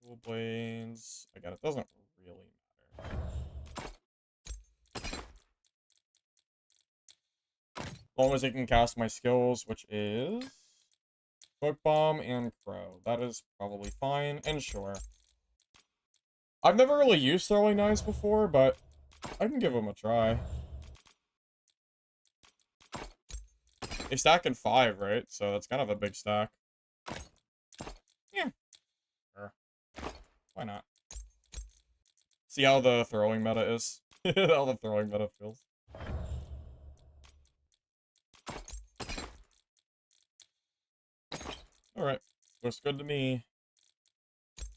Speaker 1: Dual blades. Again, it doesn't really matter. As long as I can cast my skills, which is Smoke Bomb and Crow. That is probably fine and sure. I've never really used throwing knives before, but I can give them a try. They stack in 5, right? So that's kind of a big stack. Yeah. Sure. Why not? See how the throwing meta is? How the throwing meta feels. Alright. Looks good to me.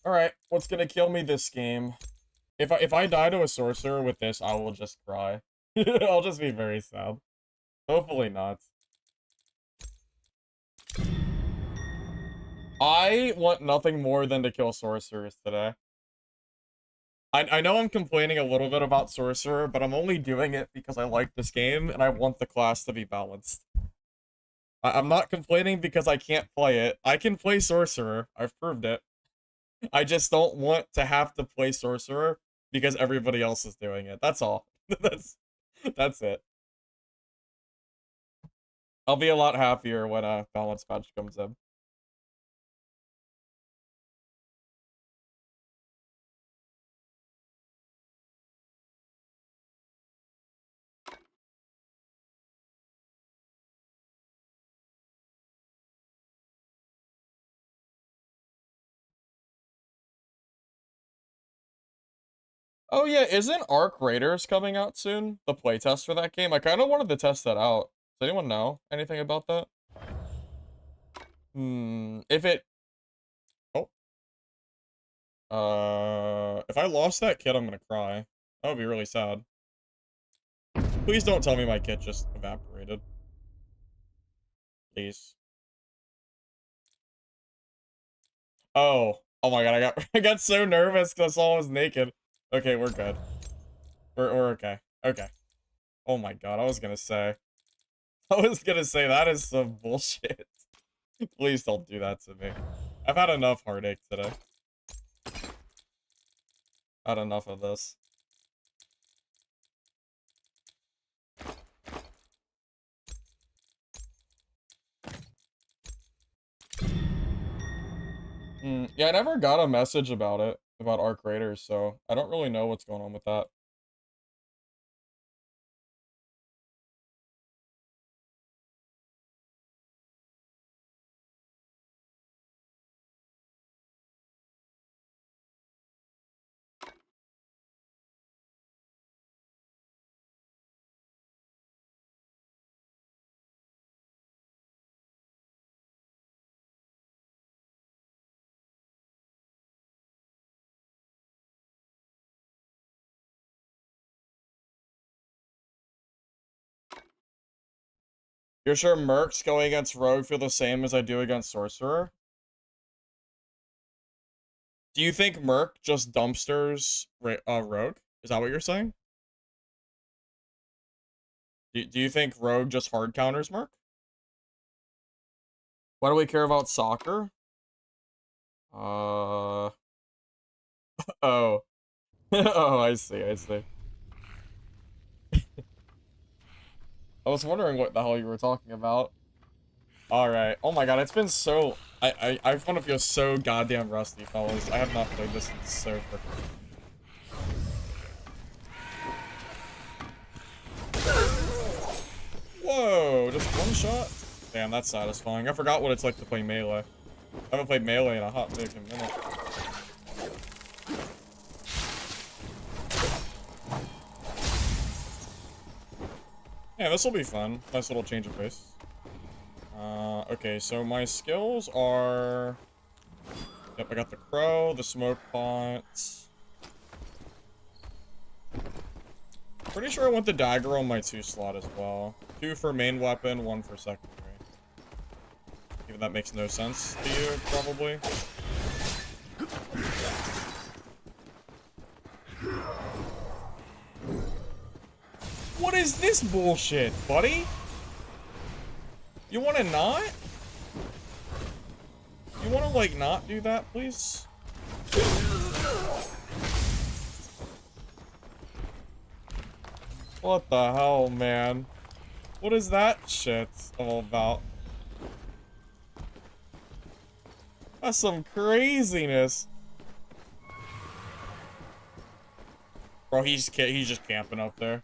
Speaker 1: Alright. What's gonna kill me this game? If I die to a sorcerer with this, I will just cry. I'll just be very sad. Hopefully not. I want nothing more than to kill sorcerers today. I know I'm complaining a little bit about sorcerer, but I'm only doing it because I like this game and I want the class to be balanced. I'm not complaining because I can't play it. I can play sorcerer. I've proved it. I just don't want to have to play sorcerer because everybody else is doing it. That's all. That's it. I'll be a lot happier when a balance patch comes in. Oh yeah, isn't Arc Raiders coming out soon? The playtest for that game? I kind of wanted to test that out. Does anyone know anything about that? If it... Oh. If I lost that kit, I'm gonna cry. That would be really sad. Please don't tell me my kit just evaporated. Please. Oh. Oh my god, I got so nervous because I saw I was naked. Okay, we're good. We're okay. Okay. Oh my god, I was gonna say that is some bullshit. Please don't do that to me. I've had enough heartache today. Had enough of this. Yeah, I never got a message about it, about Arc Raiders, so I don't really know what's going on with that. You're sure Mercs going against Rogue feel the same as I do against Sorcerer? Do you think Merc just dumpsters Rogue? Is that what you're saying? Do you think Rogue just hard counters Merc? Why do we care about soccer? Oh. Oh, I see, I see. I was wondering what the hell you were talking about. Alright. Oh my god, it's been so... I want to feel so goddamn rusty, fellas. I have not played this in so freaking... Whoa, just one shot? Damn, that's satisfying. I forgot what it's like to play melee. I haven't played melee in a hot freaking minute. Yeah, this will be fun. Nice little change of pace. Okay, so my skills are... Yep, I got the crow, the smoke pot. Pretty sure I want the dagger on my 2 slot as well. 2 for main weapon, 1 for secondary. Even that makes no sense to you, probably. What is this bullshit, buddy? You wanna not? You wanna, like, not do that, please? What the hell, man? What is that shit all about? That's some craziness. Bro, he's just camping up there.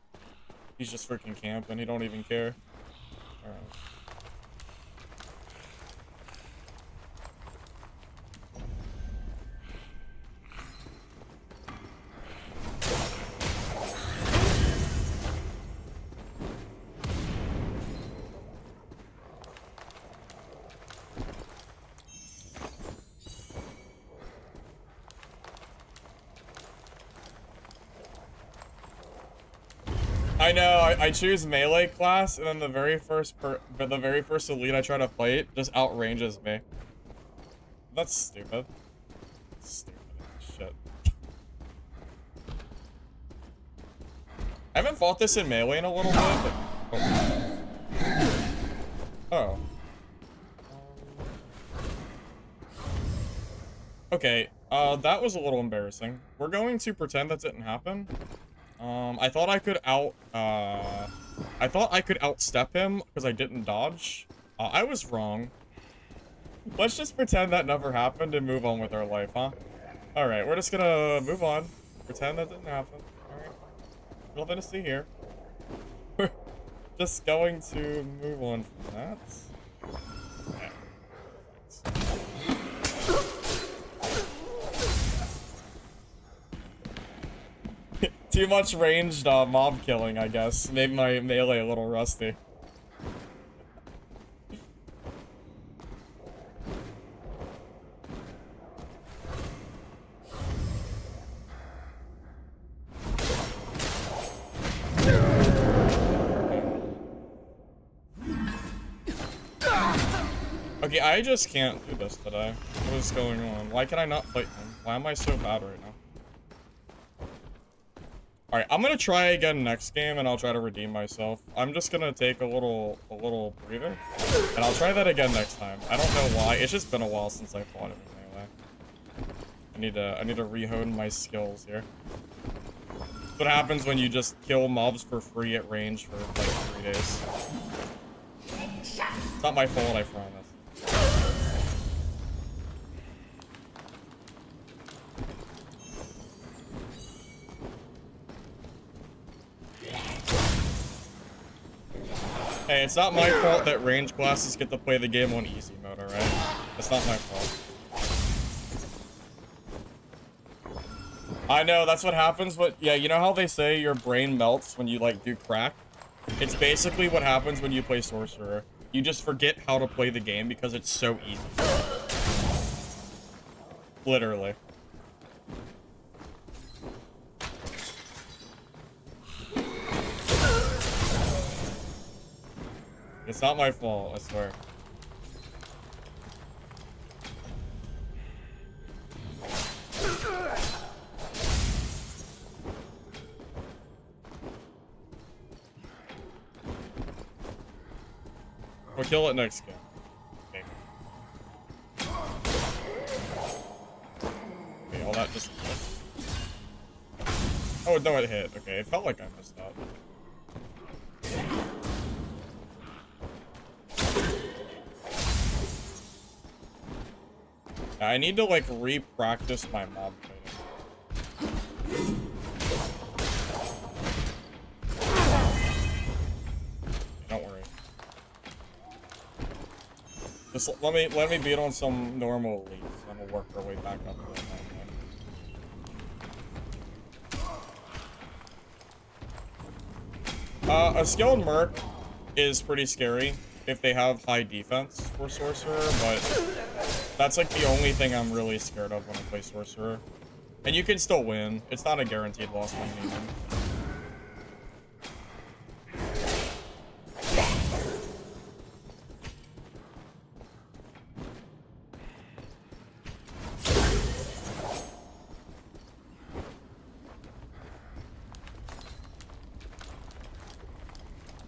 Speaker 1: He's just freaking camping. He don't even care. Alright. I know, I choose melee class, and then the very first elite I try to fight just outranges me. That's stupid. Stupid shit. I haven't fought this in melee in a little bit, but... Oh. Okay, that was a little embarrassing. We're going to pretend that didn't happen. I thought I could outstep him because I didn't dodge. I was wrong. Let's just pretend that never happened and move on with our life, huh? Alright, we're just gonna move on. Pretend that didn't happen. Alright. Nothing to see here. We're just going to move on from that. Yeah. Too much ranged mob killing, I guess. Made my melee a little rusty. Okay, I just can't do this today. What is going on? Why can I not fight him? Why am I so bad right now? Alright, I'm gonna try again next game, and I'll try to redeem myself. I'm just gonna take a little breather, and I'll try that again next time. I don't know why. It's just been a while since I fought him in melee. need to re-hone my skills here. That's what happens when you just kill mobs for free at range for like 3 days. It's not my fault, I promise. Hey, it's not my fault that range classes get to play the game on easy mode, alright? It's not my fault. I know, that's what happens, but yeah, you know how they say your brain melts when you, like, do crack? It's basically what happens when you play Sorcerer. You just forget how to play the game because it's so easy. Literally. It's not my fault, I swear. We'll kill it next game. Okay. Okay, all that just hit. Oh, no, it hit. Okay, it felt like I missed that. I need to, like, re-practice my mob fighting. Don't worry. Just let me beat on some normal elites, and we'll work our way back up to that. A skilled merc is pretty scary if they have high defense for Sorcerer, but that's like the only thing I'm really scared of when I play Sorcerer. And you can still win. It's not a guaranteed loss by any means.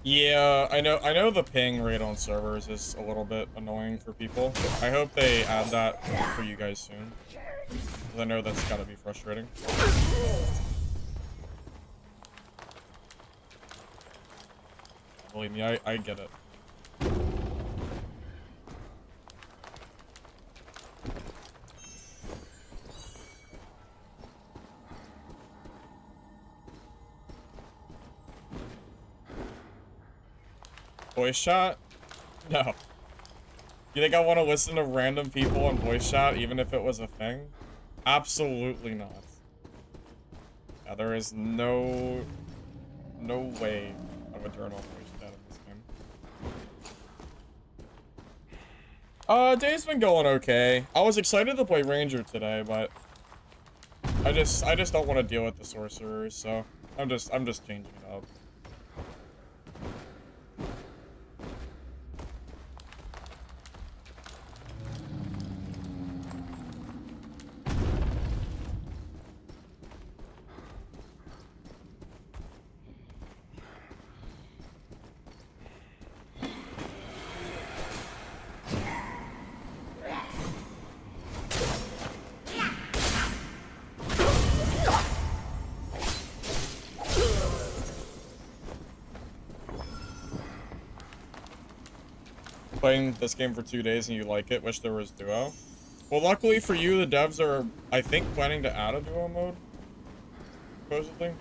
Speaker 1: Yeah, I know the ping rate on servers is a little bit annoying for people. I hope they add that for you guys soon. Because I know that's gotta be frustrating. Believe me, I get it. Voice chat? No. You think I want to listen to random people on voice chat, even if it was a thing? Absolutely not. Yeah, there is no way I would turn on voice chat in this game. Day's been going okay. I was excited to play Ranger today, but I just don't want to deal with the sorcerers, so I'm just changing it up. Playing this game for 2 days and you like it, wish there was duo. Well, luckily for you, the devs are, I think, planning to add a duo mode, supposedly.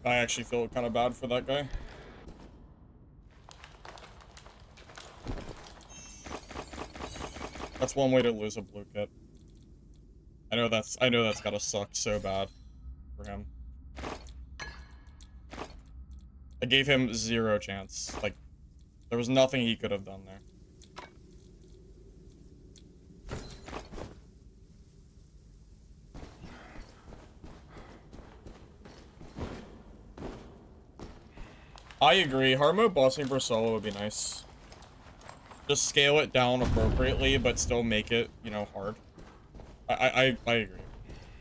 Speaker 1: I actually feel kind of bad for that guy. That's one way to lose a blue kit. I know that's gotta suck so bad for him. I gave him 0 chance. Like, there was nothing he could have done there. I agree. Hard mode bossing for solo would be nice. Just scale it down appropriately, but still make it, you know, hard. I agree.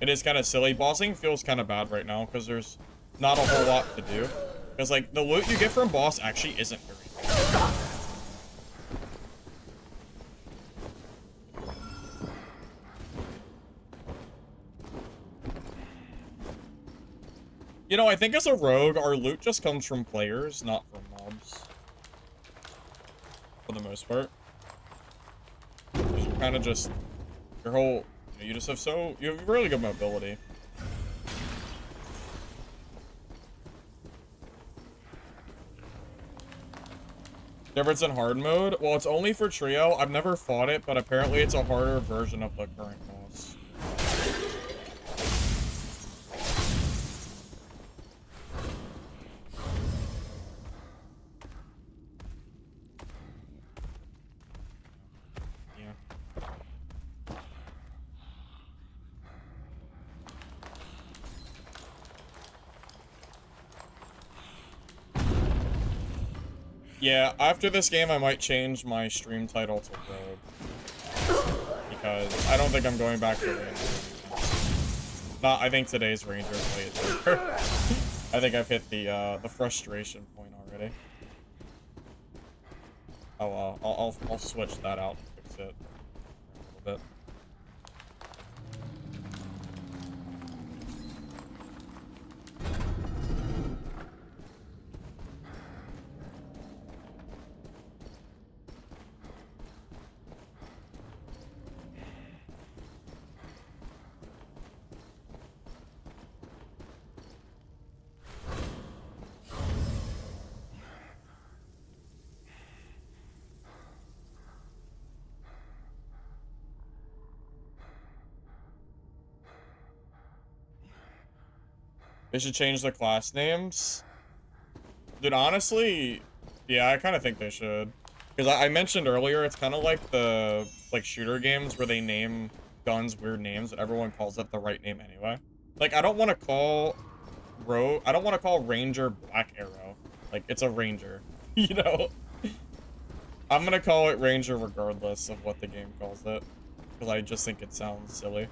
Speaker 1: It is kind of silly. Bossing feels kind of bad right now because there's not a whole lot to do. Because, like, the loot you get from boss actually isn't very good. You know, I think as a rogue, our loot just comes from players, not from mobs. For the most part. Because you're kind of just... Your whole... You just have so... You have really good mobility. Difference in hard mode? Well, it's only for trio. I've never fought it, but apparently it's a harder version of the current boss. Yeah, after this game, I might change my stream title to Rogue. Because I don't think I'm going back to Ranger. Not, I think today's Ranger play is over. I think I've hit the frustration point already. Oh, I'll switch that out and fix it a little bit. They should change the class names. Dude, honestly, yeah, I kind of think they should. Because I mentioned earlier, it's kind of like the shooter games where they name guns weird names and everyone calls it the right name anyway. Like, I don't want to call Ranger Black Arrow. Like, it's a Ranger, you know? I'm gonna call it Ranger regardless of what the game calls it. Because I just think it sounds silly.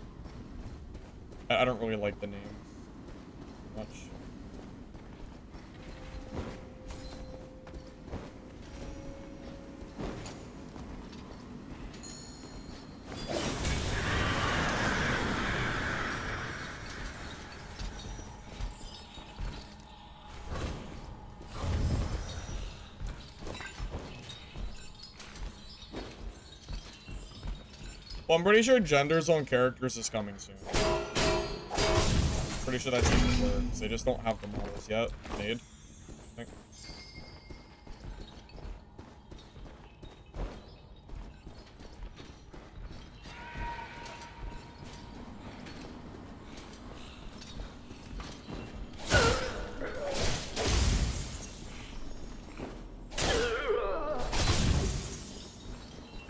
Speaker 1: I don't really like the name much. Well, I'm pretty sure genders on characters is coming soon. Pretty sure that's even works. They just don't have the models yet made. I think.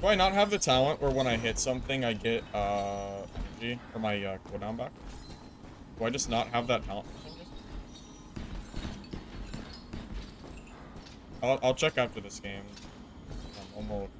Speaker 1: Do I not have the talent where when I hit something I get energy for my cooldown back? Do I just not have that talent for some reason? I'll check after this game. I'm almost...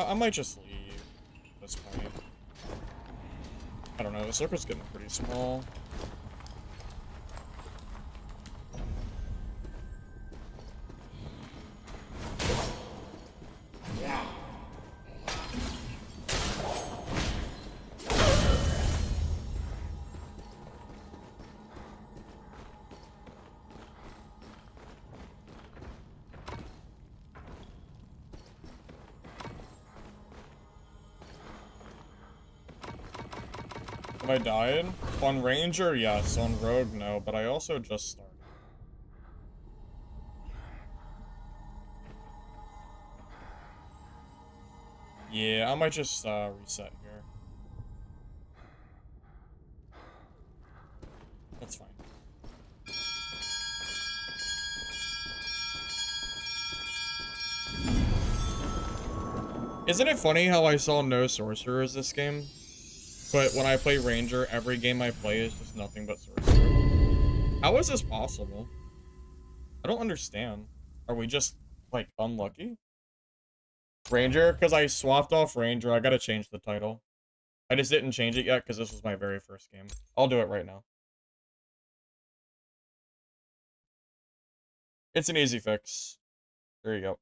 Speaker 1: I might just leave at this point. I don't know, the circle's getting pretty small. Have I died? On Ranger, yes. On Rogue, no. But I also just started. Yeah, I might just reset here. That's fine. Isn't it funny how I saw no sorcerers this game? But when I play Ranger, every game I play is just nothing but sorcerer. How is this possible? I don't understand. Are we just, like, unlucky? Ranger? Because I swapped off Ranger. I gotta change the title. I just didn't change it yet because this was my very first game. I'll do it right now. It's an easy fix. There you go.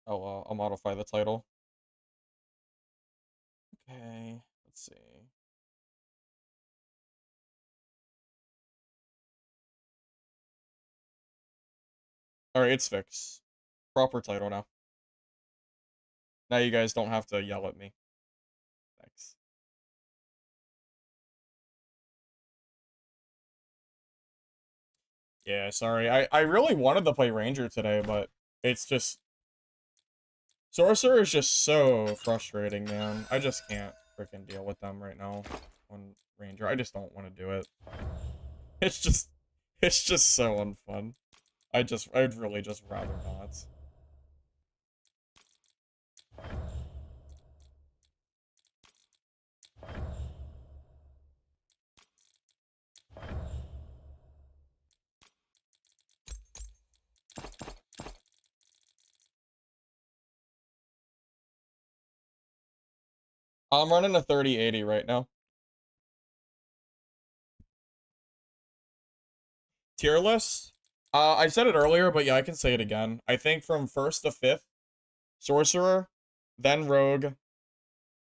Speaker 1: I'll modify the title. Okay, let's see. Alright, it's fixed. Proper title now. Now you guys don't have to yell at me. Thanks. Yeah, sorry. I really wanted to play Ranger today, but it's just... Sorcerer is just so frustrating, man. I just can't freaking deal with them right now on Ranger. I just don't want to do it. It's just so unfun. I'd really just rather not. I'm running a 3080 right now. Tier list? I said it earlier, but yeah, I can say it again. I think from 1st to 5th, Sorcerer, then Rogue,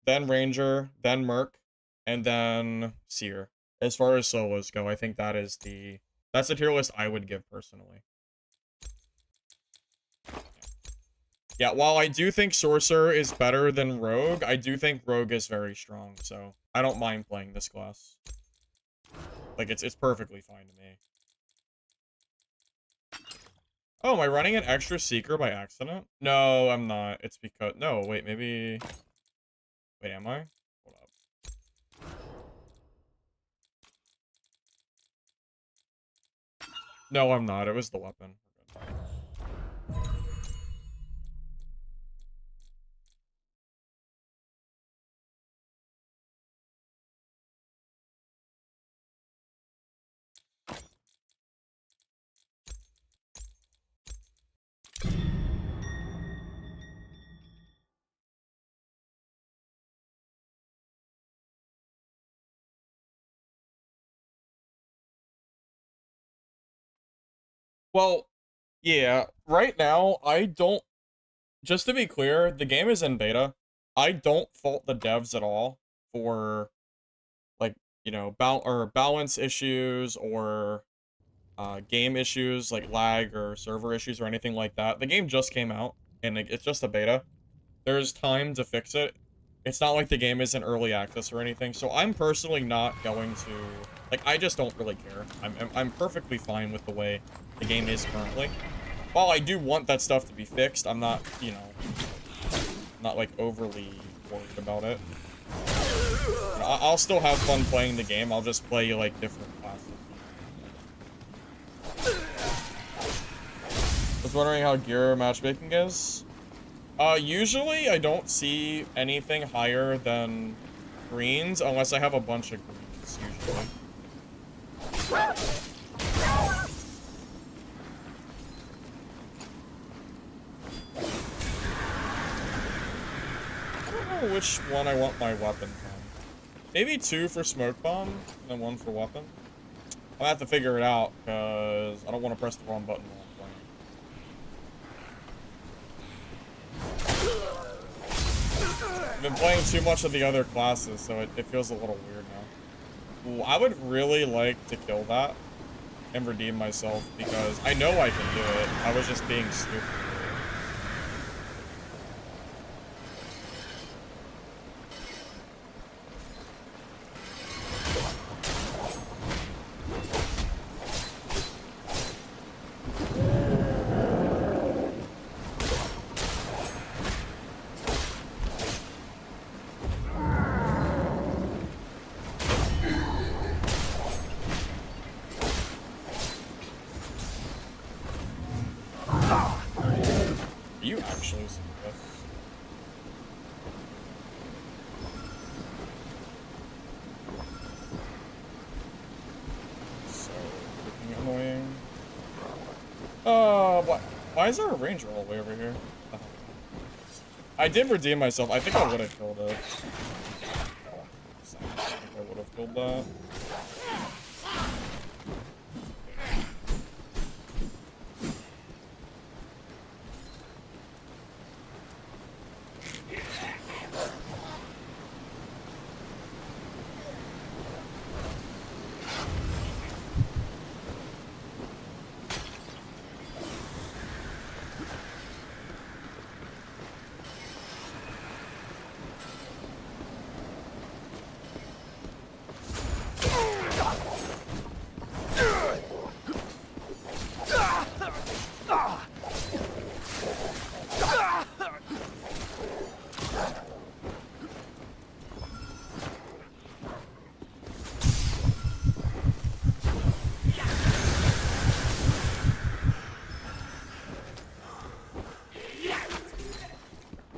Speaker 1: then Ranger, then Merc, and then Seer. As far as solos go, I think that's the tier list I would give personally. Yeah, while I do think Sorcerer is better than Rogue, I do think Rogue is very strong, so I don't mind playing this class. Like, it's perfectly fine to me. Oh, am I running an extra Seeker by accident? No, I'm not. It's because... No, wait, maybe... Wait, am I? Hold up. No, I'm not. It was the weapon. Well, yeah, right now, I don't... Just to be clear, the game is in beta. I don't fault the devs at all for, like, you know, balance issues or game issues, like lag or server issues or anything like that. The game just came out, and it's just a beta. There's time to fix it. It's not like the game is in early access or anything, so I'm personally not going to... Like, I just don't really care. I'm perfectly fine with the way the game is currently. While I do want that stuff to be fixed, I'm not, you know, not, like, overly worried about it. I'll still have fun playing the game. I'll just play, like, different classes. I was wondering how gear matchmaking is. Usually I don't see anything higher than greens unless I have a bunch of greens, usually. I don't know which one I want my weapon from. Maybe 2 for smoke bomb, and then 1 for weapon. I'll have to figure it out, because I don't want to press the wrong button while I'm playing. I've been playing too much of the other classes, so it feels a little weird now. Ooh, I would really like to kill that and redeem myself, because I know I can do it. I was just being stupid. Why is there a ranger all the way over here? I did redeem myself. I think I would have killed it. I think I would have killed that.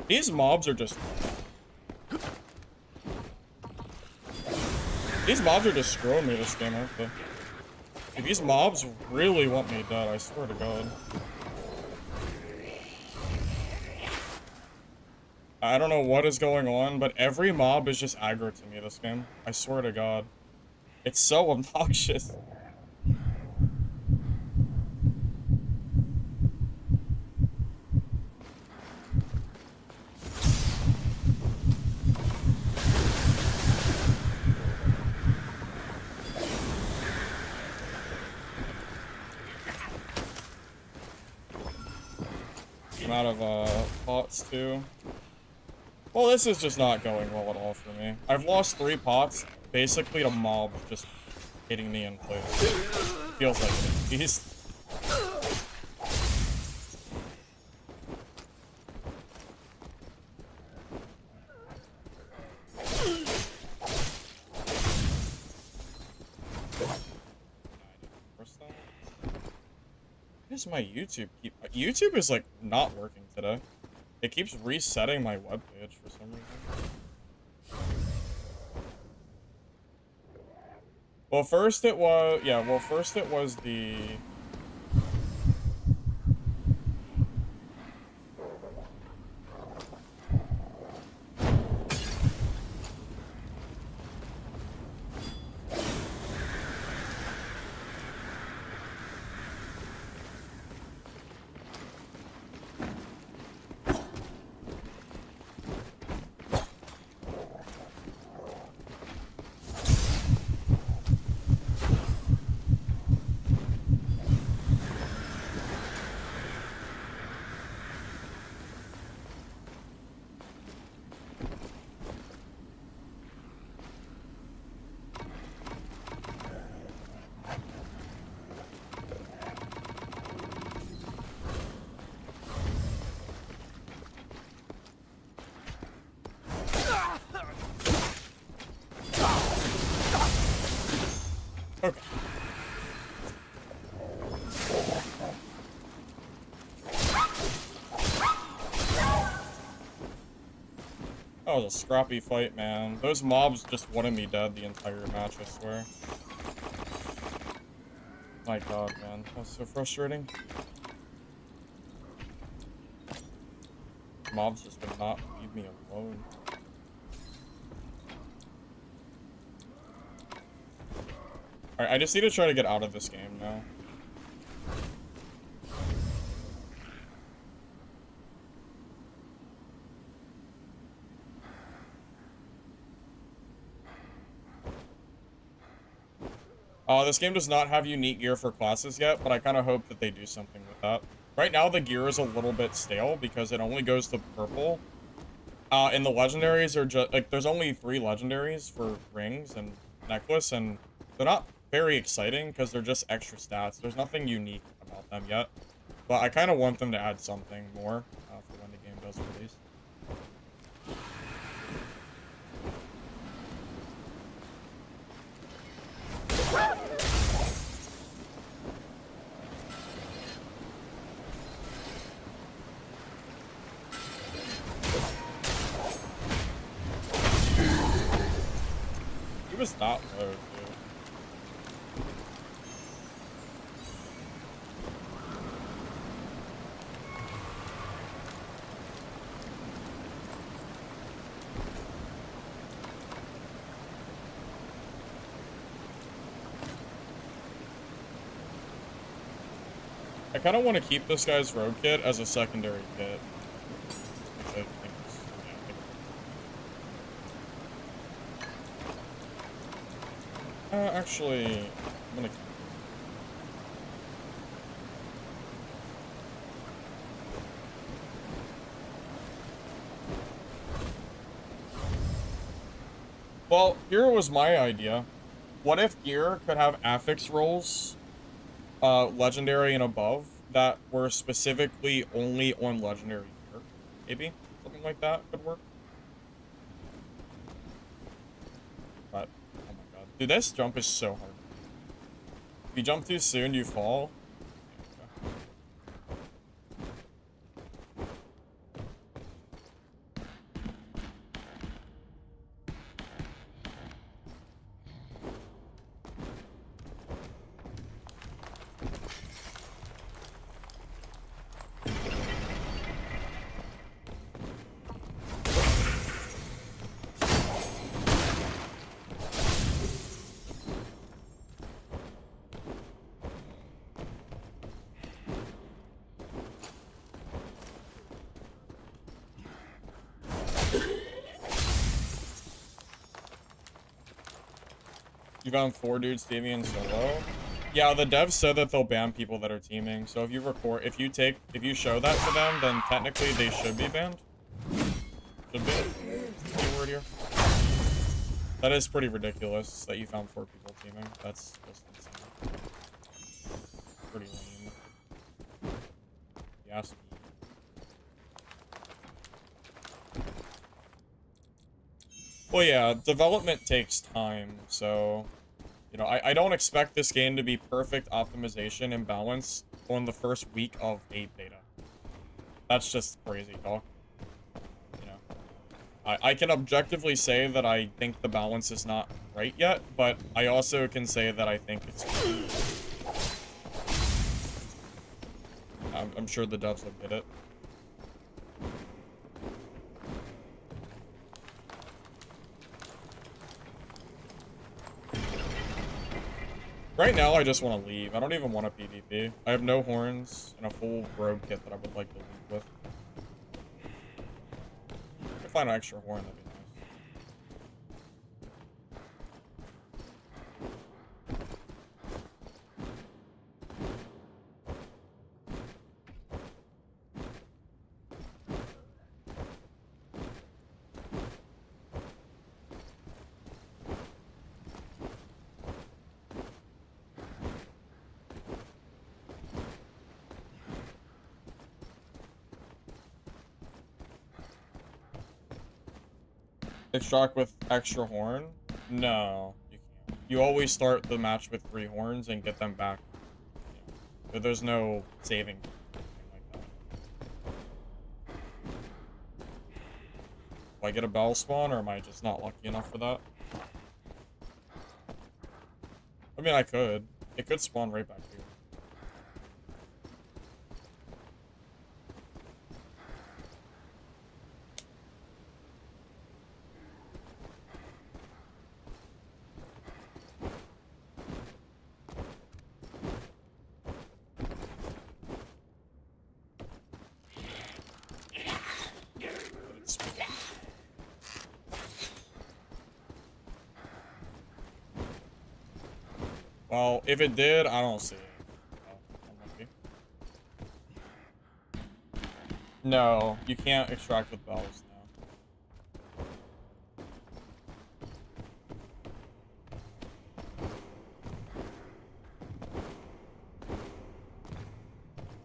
Speaker 1: These mobs are just... These mobs are just screwing me this game, aren't they? If these mobs really want me dead, I swear to God. I don't know what is going on, but every mob is just aggro to me this game. I swear to God. It's so obnoxious. I'm out of pots too. Well, this is just not going well at all for me. I've lost 3 pots, basically to mobs just hitting me in place. Feels like it. He's... Why does my YouTube keep... YouTube is, like, not working today. It keeps resetting my webpage for some reason. Well, first it was... Yeah, well, first it was the... Okay. That was a scrappy fight, man. Those mobs just wanted me dead the entire match, I swear. My God, man. That's so frustrating. Mobs just would not leave me alone. Alright, I just need to try to get out of this game now. This game does not have unique gear for classes yet, but I kind of hope that they do something with that. Right now, the gear is a little bit stale because it only goes to purple. And the legendaries are just, like, there's only 3 legendaries for rings and necklace, and they're not very exciting because they're just extra stats. There's nothing unique about them yet, but I kind of want them to add something more for when the game does release. He was not low, dude. I kind of want to keep this guy's rogue kit as a secondary kit. Which I think is, yeah, actually, I'm gonna. Well, here was my idea. What if gear could have affix rolls, legendary and above, that were specifically only on legendary gear? Maybe something like that could work. But oh my god, dude, this jump is so hard. If you jump too soon, you fall. You found 4 dudes teaming in solo? Yeah, the devs said that they'll ban people that are teaming. So if you show that to them, then technically they should be banned. Should be. Keyword here. That is pretty ridiculous that you found 4 people teaming. That's just insane. Pretty lame. Yes. Well, yeah, development takes time, so, you know, I don't expect this game to be perfect optimization and balance on the first week of a beta. That's just crazy talk. You know, I can objectively say that I think the balance is not right yet, but I also can say that I think it's I'm sure the devs will get it. Right now, I just want to leave. I don't even want a PvP. I have no horns and a full rogue kit that I would like to leave with. If I find an extra horn, that'd be nice. Extract with extra horn? No, you can't. You always start the match with 3 horns and get them back. But there's no saving. Like that. Do I get a bell spawn, or am I just not lucky enough for that? I mean, I could. It could spawn right back here. Well, if it did, I don't see it. No, you can't extract with bells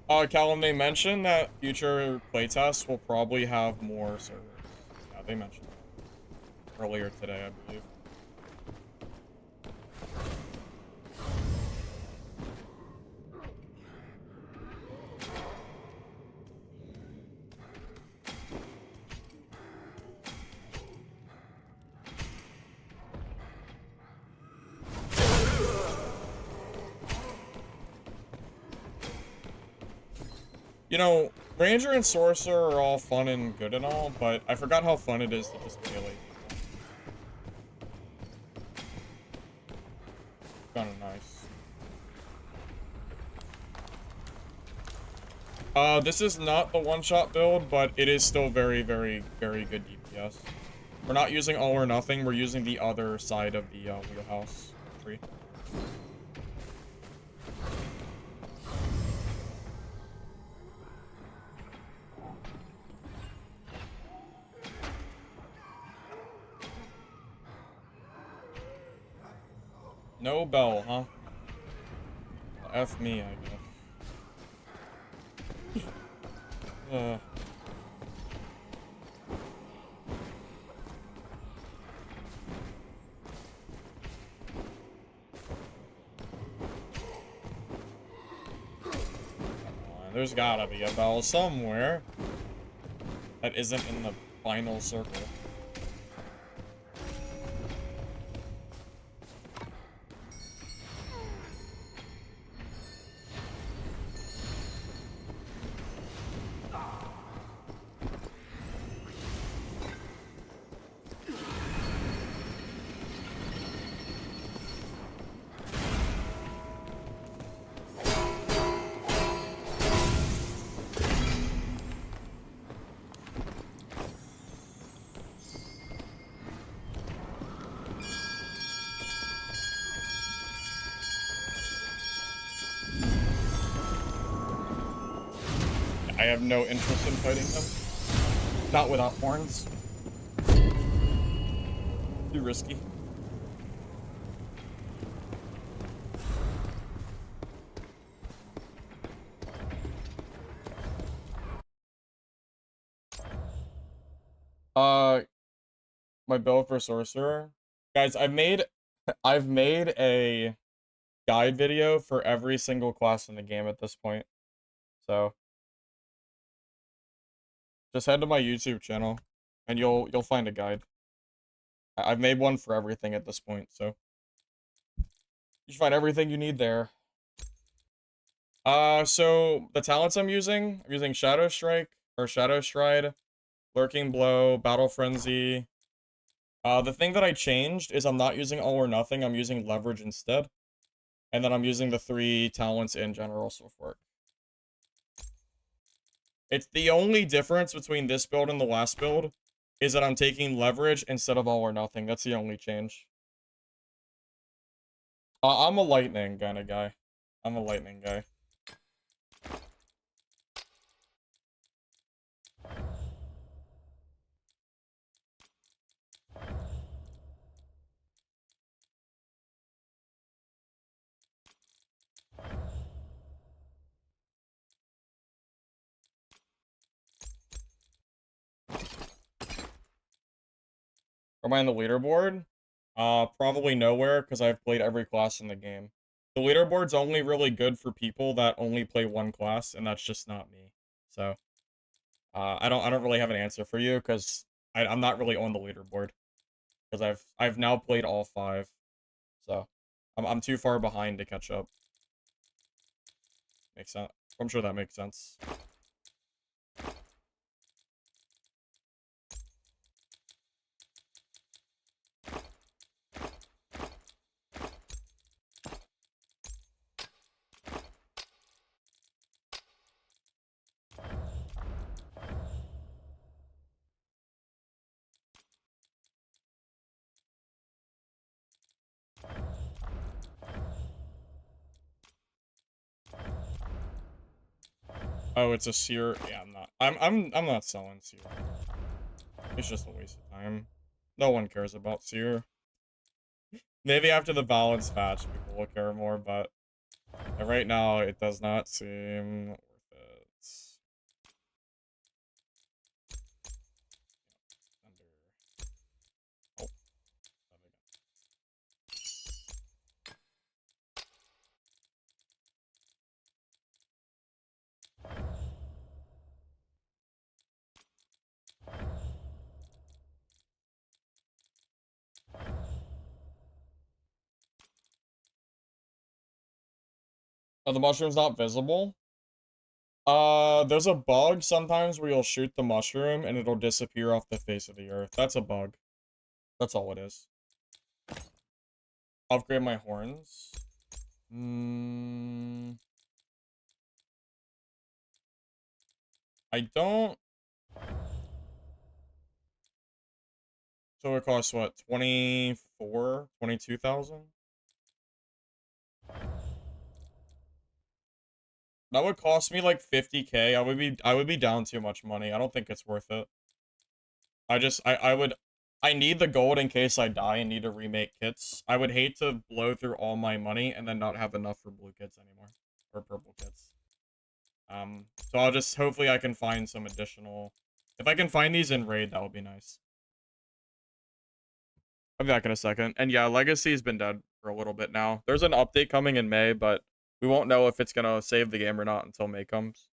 Speaker 1: now. Callum, they mentioned that future playtests will probably have more servers. Yeah, they mentioned that earlier today, I believe. You know, Ranger and Sorcerer are all fun and good and all, but I forgot how fun it is to just melee people. Kinda nice. This is not the one-shot build, but it is still very, very, very good DPS. We're not using all or nothing, we're using the other side of the wheelhouse tree. No bell, huh? F me, I guess. There's gotta be a bell somewhere that isn't in the final circle. I have no interest in fighting them. Not without horns. Too risky. My build for sorcerer. Guys, I've made a guide video for every single class in the game at this point. So just head to my YouTube channel and you'll find a guide. I've made one for everything at this point, so you should find everything you need there. So the talents I'm using Shadow Strike or Shadow Stride, Lurking Blow, Battle Frenzy. The thing that I changed is I'm not using all or nothing, I'm using leverage instead. And then I'm using the 3 talents in general support. It's the only difference between this build and the last build is that I'm taking leverage instead of all or nothing. That's the only change. I'm a lightning kind of guy. I'm a lightning guy. Am I on the leaderboard? Probably nowhere, because I've played every class in the game. The leaderboard's only really good for people that only play one class, and that's just not me. So, I don't really have an answer for you, because I'm not really on the leaderboard. Because I've now played all 5. So, I'm too far behind to catch up. Makes sense. I'm sure that makes sense. Oh, it's a seer. Yeah, I'm not. I'm not selling seer. It's just a waste of time. No one cares about seer. Maybe after the balance patch, people will care more, but right now it does not seem worth it. Oh, oh, the mushroom's not visible? There's a bug sometimes where you'll shoot the mushroom and it'll disappear off the face of the earth. That's a bug. That's all it is. Upgrade my horns. I don't... So it costs, what, 22,000? That would cost me like 50K. I would be down too much money. I don't think it's worth it. I need the gold in case I die and need to remake kits. I would hate to blow through all my money and then not have enough for blue kits anymore. Or purple kits. So I'll just, hopefully I can find some additional... If I can find these in raid, that would be nice. I'll be back in a second. And yeah, Legacy's been dead for a little bit now. There's an update coming in May, but we won't know if it's gonna save the game or not until May comes.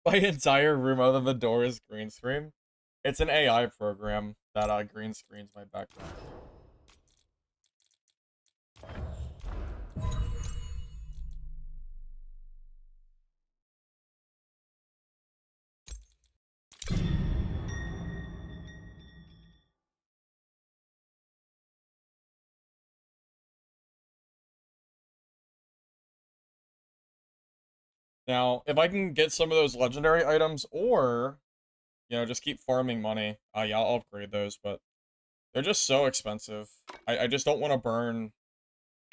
Speaker 1: My entire room other than the door is green screen. It's an AI program that green screens my background. Now, if I can get some of those legendary items or, you know, just keep farming money, yeah, I'll upgrade those, but they're just so expensive. I just don't want to burn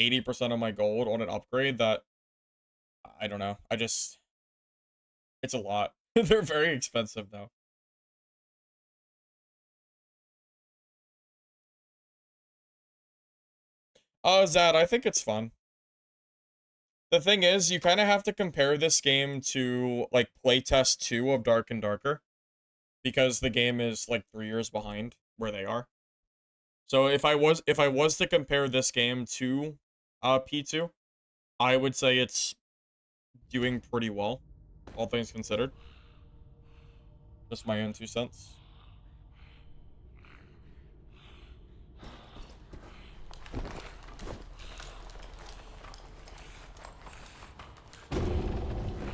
Speaker 1: 80% of my gold on an upgrade that, I don't know, it's a lot. They're very expensive, though. Zad, I think it's fun. The thing is, you kind of have to compare this game to, like, playtest 2 of Dark and Darker. Because the game is, like, 3 years behind where they are. So if I was to compare this game to P2, I would say it's doing pretty well, all things considered. Just my own 2 cents.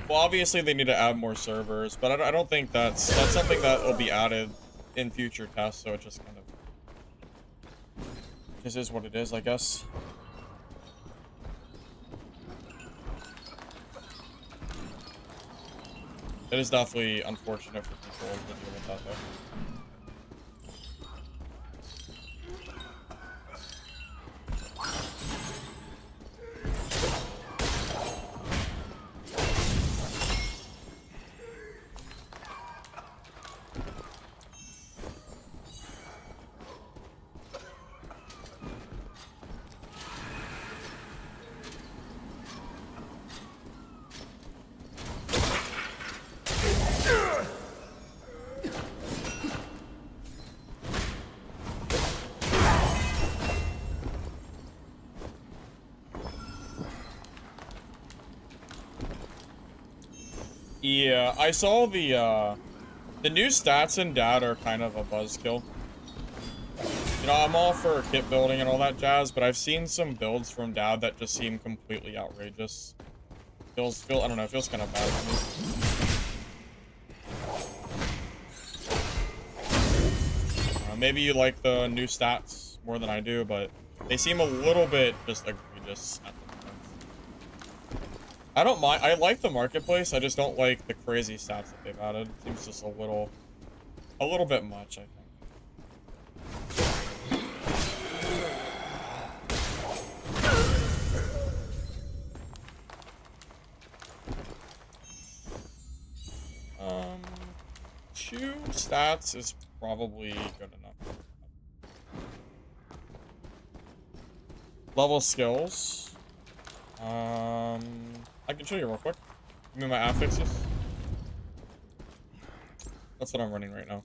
Speaker 1: Well, obviously they need to add more servers, but I don't think that's something that will be added in future tests, so it just kind of just is what it is, I guess. It is definitely unfortunate for people to deal with that, though. Yeah, I saw the new stats in Dad are kind of a buzzkill. You know, I'm all for kit building and all that jazz, but I've seen some builds from Dad that just seem completely outrageous. I don't know, it feels kind of bad to me. Maybe you like the new stats more than I do, but they seem a little bit just egregious at the moment. I don't mind. I like the marketplace. I just don't like the crazy stats that they've added. It seems just a little bit much, I think. 2 stats is probably good enough. Level skills. I can show you real quick. Give me my affixes. That's what I'm running right now.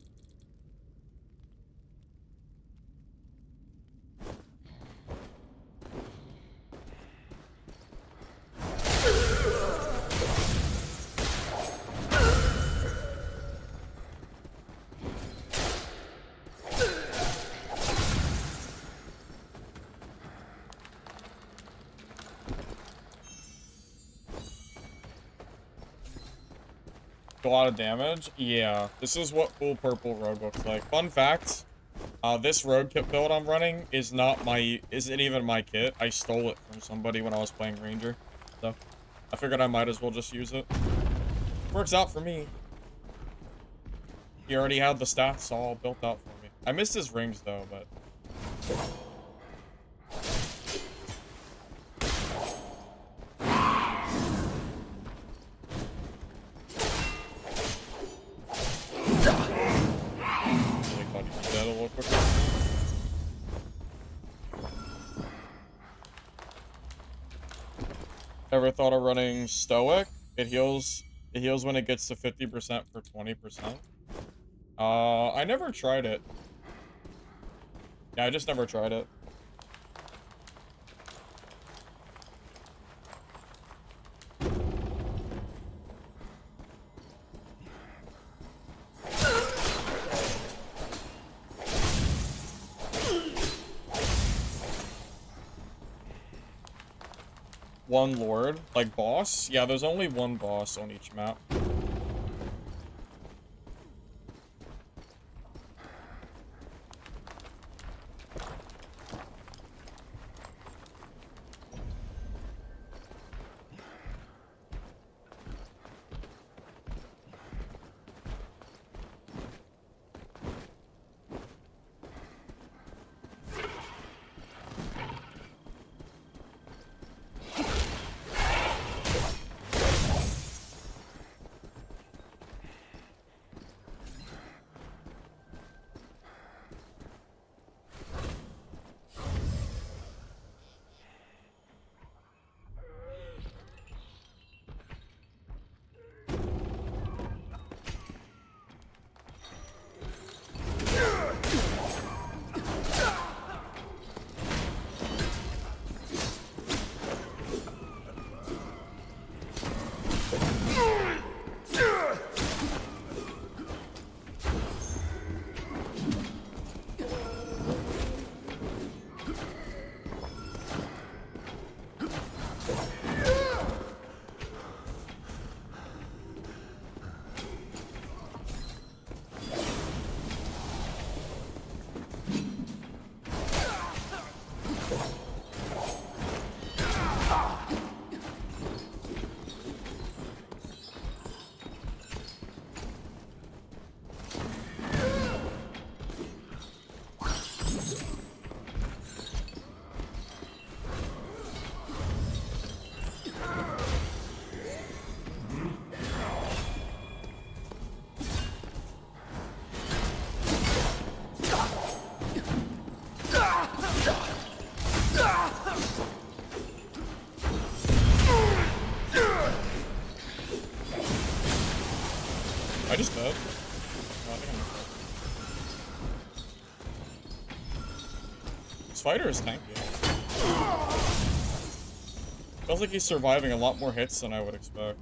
Speaker 1: A lot of damage. Yeah, this is what full purple rogue looks like. Fun fact: this rogue kit build I'm running isn't even my kit. I stole it from somebody when I was playing Ranger, so I figured I might as well just use it. Works out for me. He already had the stats all built out for me. I missed his rings though, but. Ever thought of running Stoic? It heals when it gets to 50% for 20%. I never tried it. Yeah, I just never tried it. One lord? Like boss? Yeah, there's only one boss on each map. I just died. No, I think I'm dead. This fighter is tanky. Feels like he's surviving a lot more hits than I would expect.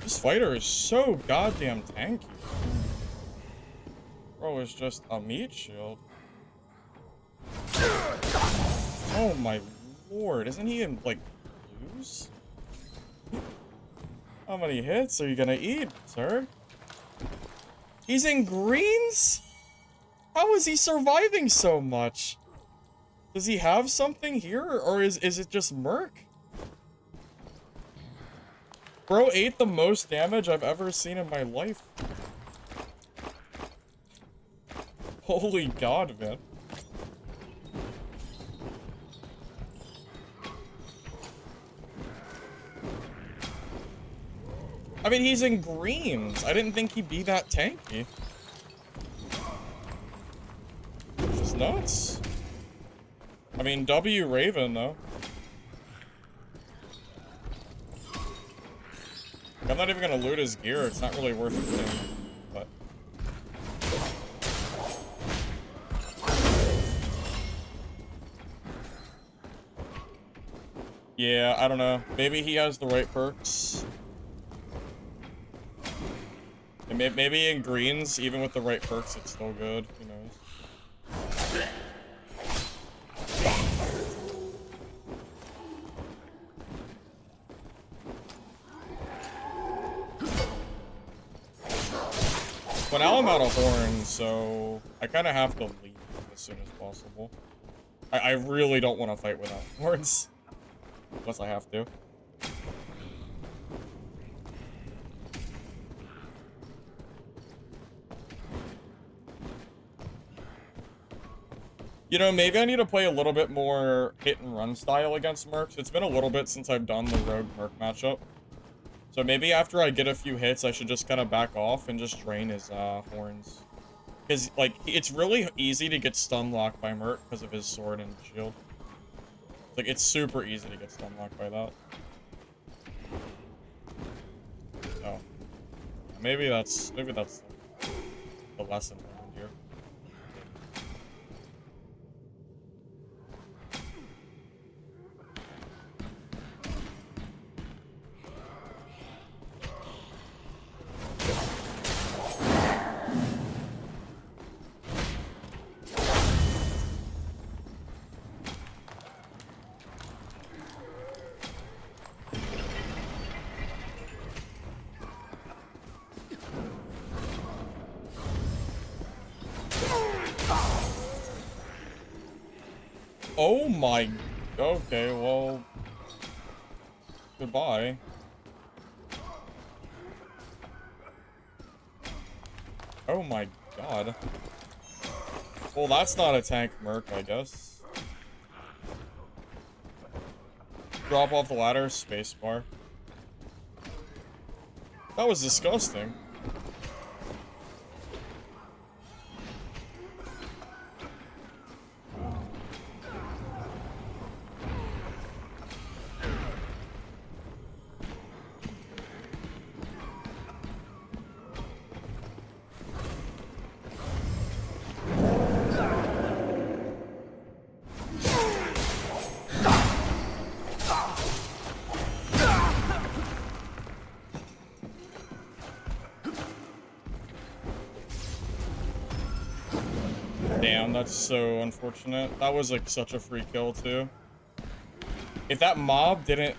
Speaker 1: This fighter is so goddamn tanky. Bro is just a meat shield. Oh my lord, isn't he in, like, blues? How many hits are you gonna eat, sir? He's in greens? How is he surviving so much? Does he have something here, or is it just Merc? Bro ate the most damage I've ever seen in my life. Holy God, man. I mean, he's in greens. I didn't think he'd be that tanky. Just nuts. I mean, W Raven, though. I'm not even gonna loot his gear. It's not really worth looting. But yeah, I don't know. Maybe he has the right perks. And maybe in greens, even with the right perks, it's still good. Who knows? But now I'm out of horns, so I kind of have to leave as soon as possible. I really don't want to fight without horns. Unless I have to. You know, maybe I need to play a little bit more hit and run style against mercs. It's been a little bit since I've done the rogue merc matchup. So maybe after I get a few hits, I should just kind of back off and just drain his horns. Because, like, it's really easy to get stun locked by merc because of his sword and shield. Like, it's super easy to get stun locked by that. Oh. Maybe that's the lesson learned here. Oh my... Okay, well... Goodbye. Oh my God. Well, that's not a tank merc, I guess. Drop off the ladder, spacebar. That was disgusting. Damn, that's so unfortunate. That was like such a free kill too. If that mob didn't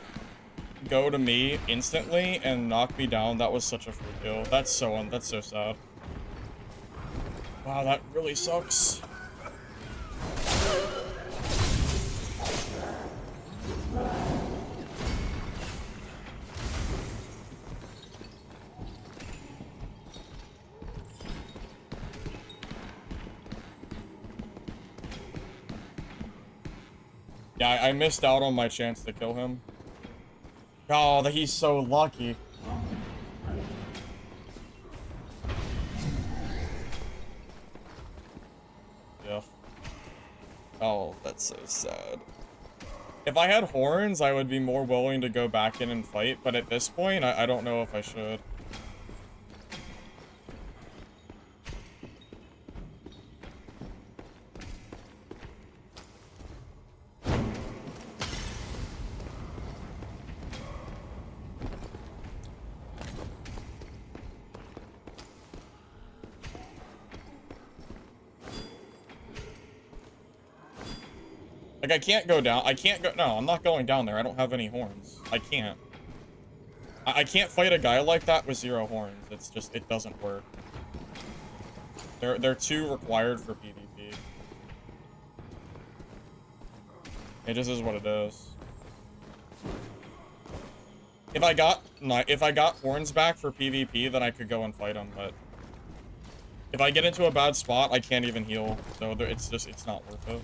Speaker 1: go to me instantly and knock me down, that was such a free kill. That's so sad. Wow, that really sucks. Yeah, I missed out on my chance to kill him. Oh, he's so lucky. Yeah. Oh, that's so sad. If I had horns, I would be more willing to go back in and fight, but at this point, I don't know if I should. Like, I can't go down. I can't go. No, I'm not going down there. I don't have any horns. I can't. I can't fight a guy like that with 0 horns. It's just, it doesn't work. They're too required for PvP. It just is what it is. If I got horns back for PvP, then I could go and fight him, but if I get into a bad spot, I can't even heal. So it's not worth it.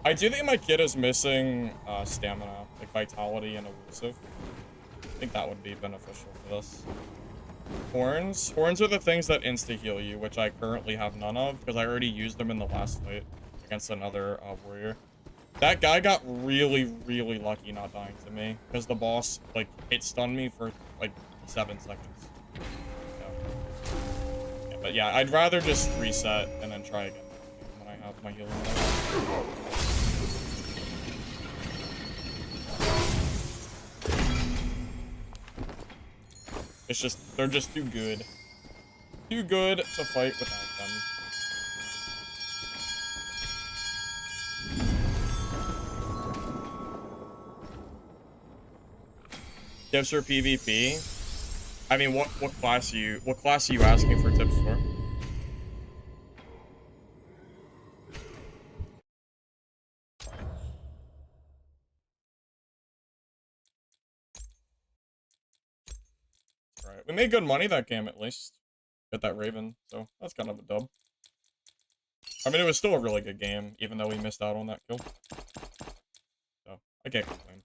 Speaker 1: I do think my kid is missing stamina, like vitality and elusive. I think that would be beneficial for this. Horns. Horns are the things that insta-heal you, which I currently have none of, because I already used them in the last fight against another warrior. That guy got really, really lucky not dying to me, because the boss, like, it stunned me for, like, 7 seconds. Yeah, but yeah, I'd rather just reset and then try again when I have my healing. It's just, they're just too good. Too good to fight without them. Tips for PvP? I mean, what class are you asking for tips for? Right. We made good money that game, at least. Got that Raven, so that's kind of a dub. I mean, it was still a really good game, even though we missed out on that kill. So, I can't complain.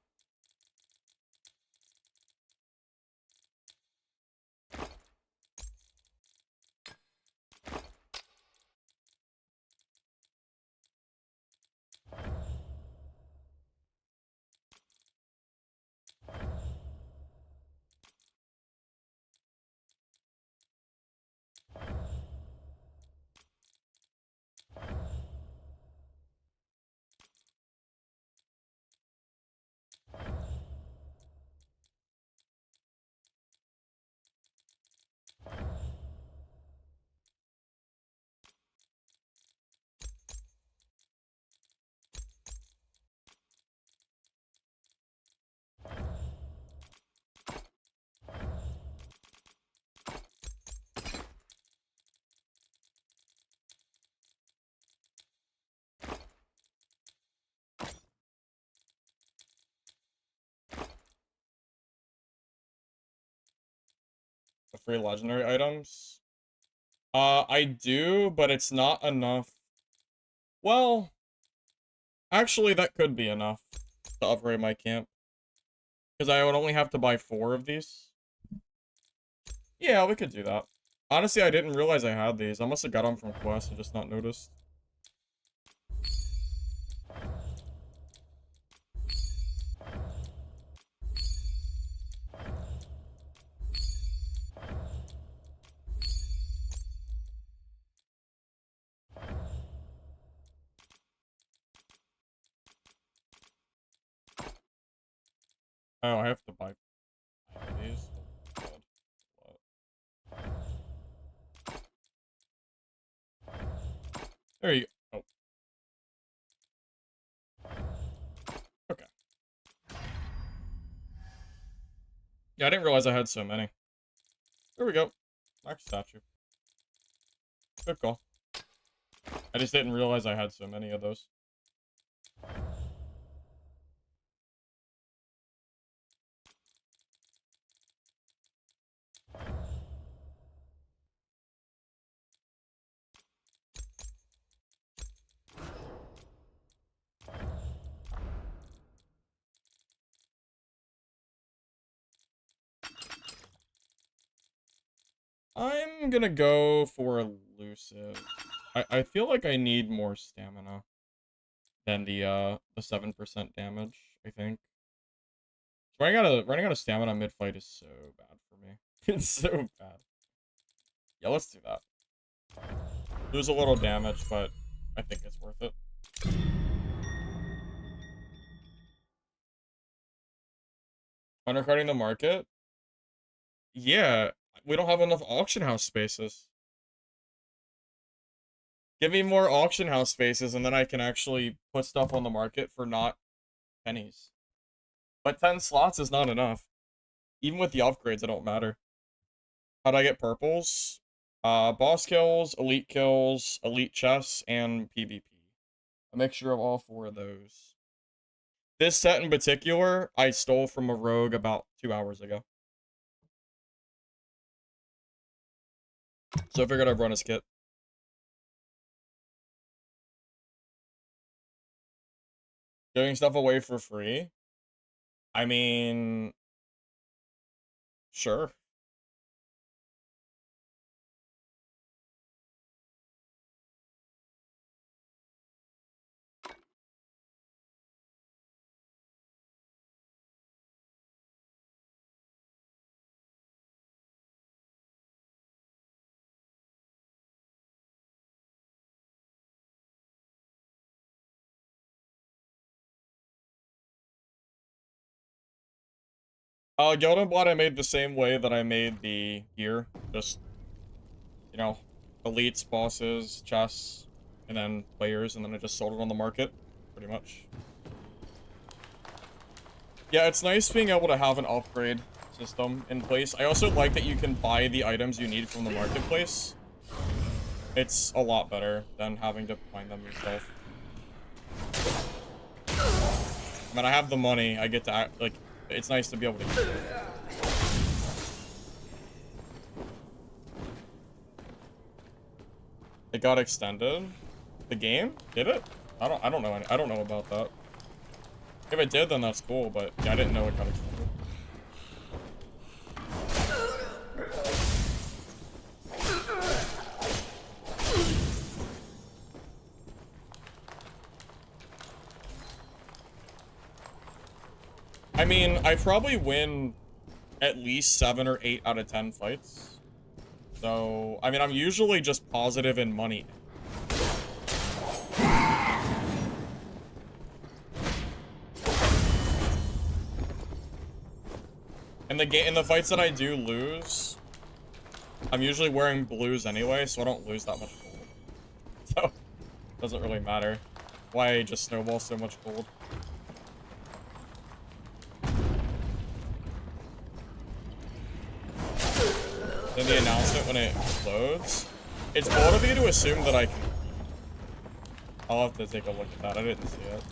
Speaker 1: The free legendary items? I do, but it's not enough. Well, actually, that could be enough to upgrade my camp. Because I would only have to buy 4 of these. Yeah, we could do that. Honestly, I didn't realize I had these. I must have got them from Quest and just not noticed. Oh, I have to buy these. Oh, God. There you go. Oh. Okay. Yeah, I didn't realize I had so many. There we go. Max statue. Good call. I just didn't realize I had so many of those. I'm gonna go for elusive. I feel like I need more stamina than the 7% damage, I think. Running out of stamina mid-fight is so bad for me. It's so bad. Yeah, let's do that. Lose a little damage, but I think it's worth it. Undercutting the market? Yeah, we don't have enough auction house spaces. Give me more auction house spaces and then I can actually put stuff on the market for not pennies. But 10 slots is not enough. Even with the upgrades, it don't matter. How'd I get purples? Boss kills, elite chests, and PvP. A mixture of all 4 of those. This set in particular, I stole from a rogue about 2 hours ago. So I figured I'd run a skit. Giving stuff away for free? I mean... Sure. Golden Blood I made the same way that I made the gear. Just, you know, elites, bosses, chests, and then players, and then I just sold it on the market, pretty much. Yeah, it's nice being able to have an upgrade system in place. I also like that you can buy the items you need from the marketplace. It's a lot better than having to find them yourself. I mean, I have the money, I get to act, like, it's nice to be able to use it. It got extended? The game? Did it? I don't know about that. If it did, then that's cool, but yeah, I didn't know it got extended. I mean, I probably win at least 7 or 8 out of 10 fights. So, I mean, I'm usually just positive in money. In the fights that I do lose, I'm usually wearing blues anyway, so I don't lose that much gold. So, it doesn't really matter. Why I just snowball so much gold. Then the announcement when it loads, it's bold of you to assume that I can. I'll have to take a look at that. I didn't see it.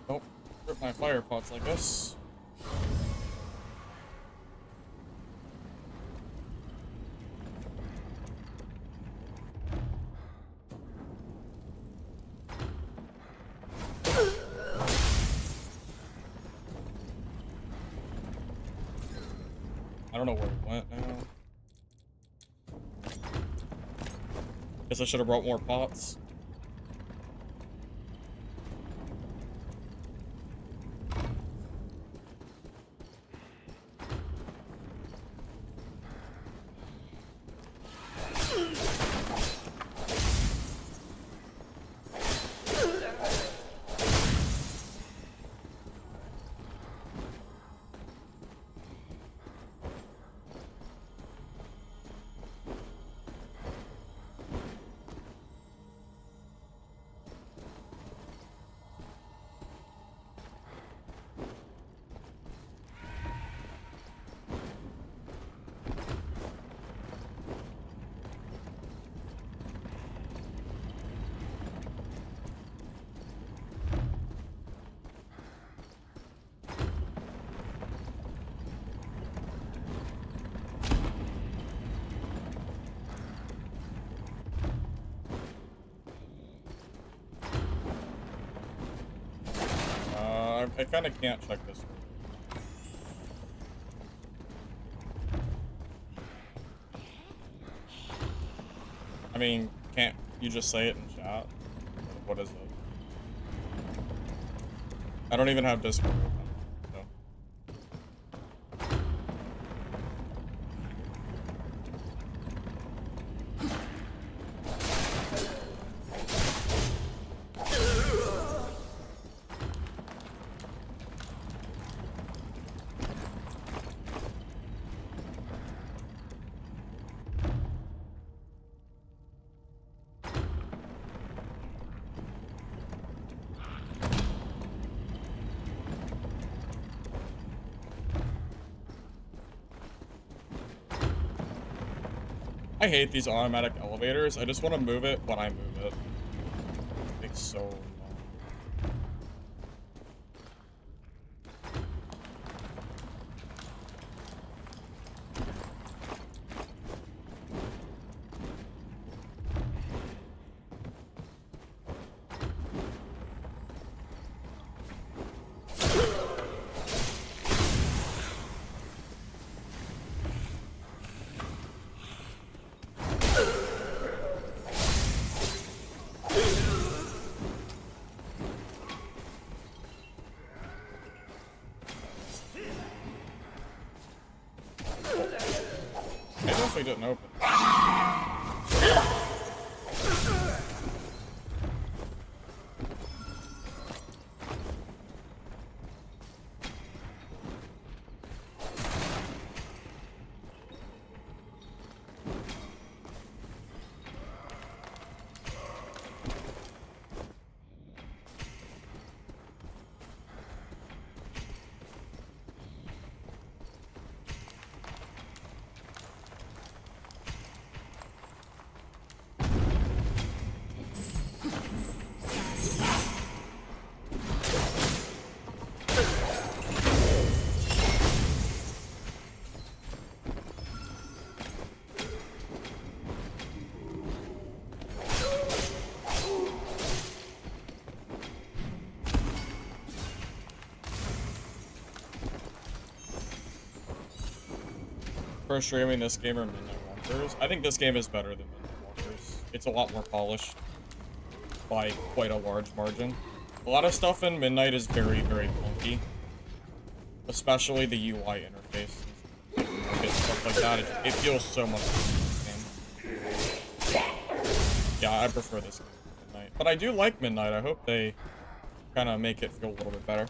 Speaker 1: Nope. Rip my fire pots like this. I don't know where it went now. Guess I should have brought more pots. I kind of can't check this room. I mean, can't you just say it in chat? What is it? I don't even have Discord open. I hate these automatic elevators. I just want to move it when I move it. It takes so long. I definitely didn't open. For streaming this game or Midnight Wonders, I think this game is better than Midnight Wonders. It's a lot more polished by quite a large margin. A lot of stuff in Midnight is very, very clunky, especially the UI interface. And stuff like that, it feels so much better than this game. Yeah, I prefer this game to Midnight, but I do like Midnight. I hope they kind of make it feel a little bit better.